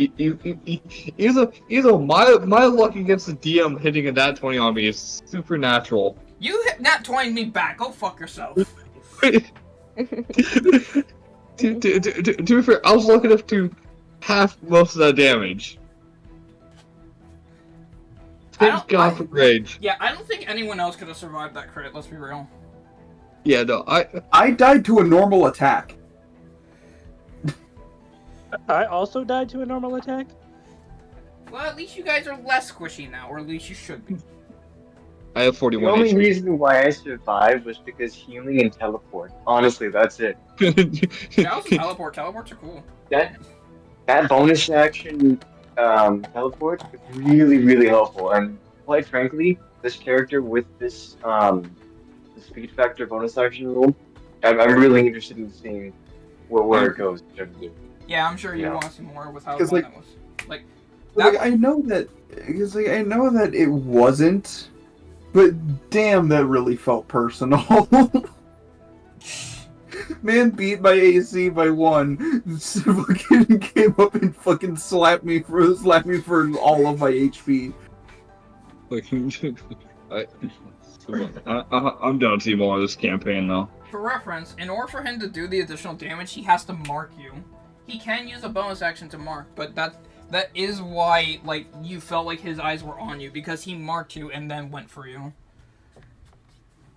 Either my luck against the DM hitting a nat 20 on me is supernatural. You hit nat 20 me back. Go fuck yourself. To be fair, I was lucky enough to half most of that damage. Thank God for rage. Yeah, I don't think anyone else could have survived that crit, let's be real. Yeah, no, I died to a normal attack. I also died to a normal attack? Well, at least you guys are less squishy now, or at least you should be. I have 41 The only HP. reason why I survived was because healing and teleport. Honestly, that's it. Yeah, also teleport. Teleports are cool. That bonus action teleport is really, really helpful. And quite frankly, this character with this the speed factor bonus action rule, I'm really interested in seeing where it goes. Yeah, I'm sure you Yeah. want to see more with how Because, fun like- that was. Like, I know that it wasn't, but damn, that really felt personal. Man beat my AC by 1, fucking came up and fucking slapped me for all of my HP. I'm down to see more of this campaign though. For reference, in order for him to do the additional damage, he has to mark you. He can use a bonus action to mark, but that is why, like, you felt like his eyes were on you, because he marked you and then went for you.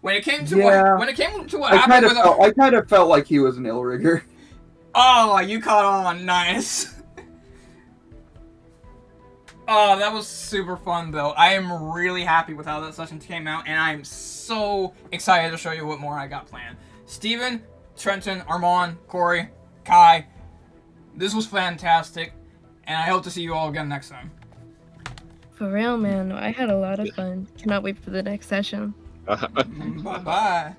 When it came to what happened with I kind of felt like he was an Illrigger. Oh, you caught on. Nice. Oh, that was super fun, though. I am really happy with how that session came out, and I'm so excited to show you what more I got planned. Steven, Trenton, Armand, Corey, Kai, this was fantastic, and I hope to see you all again next time. For real, man. I had a lot of fun. Cannot wait for the next session. Bye-bye.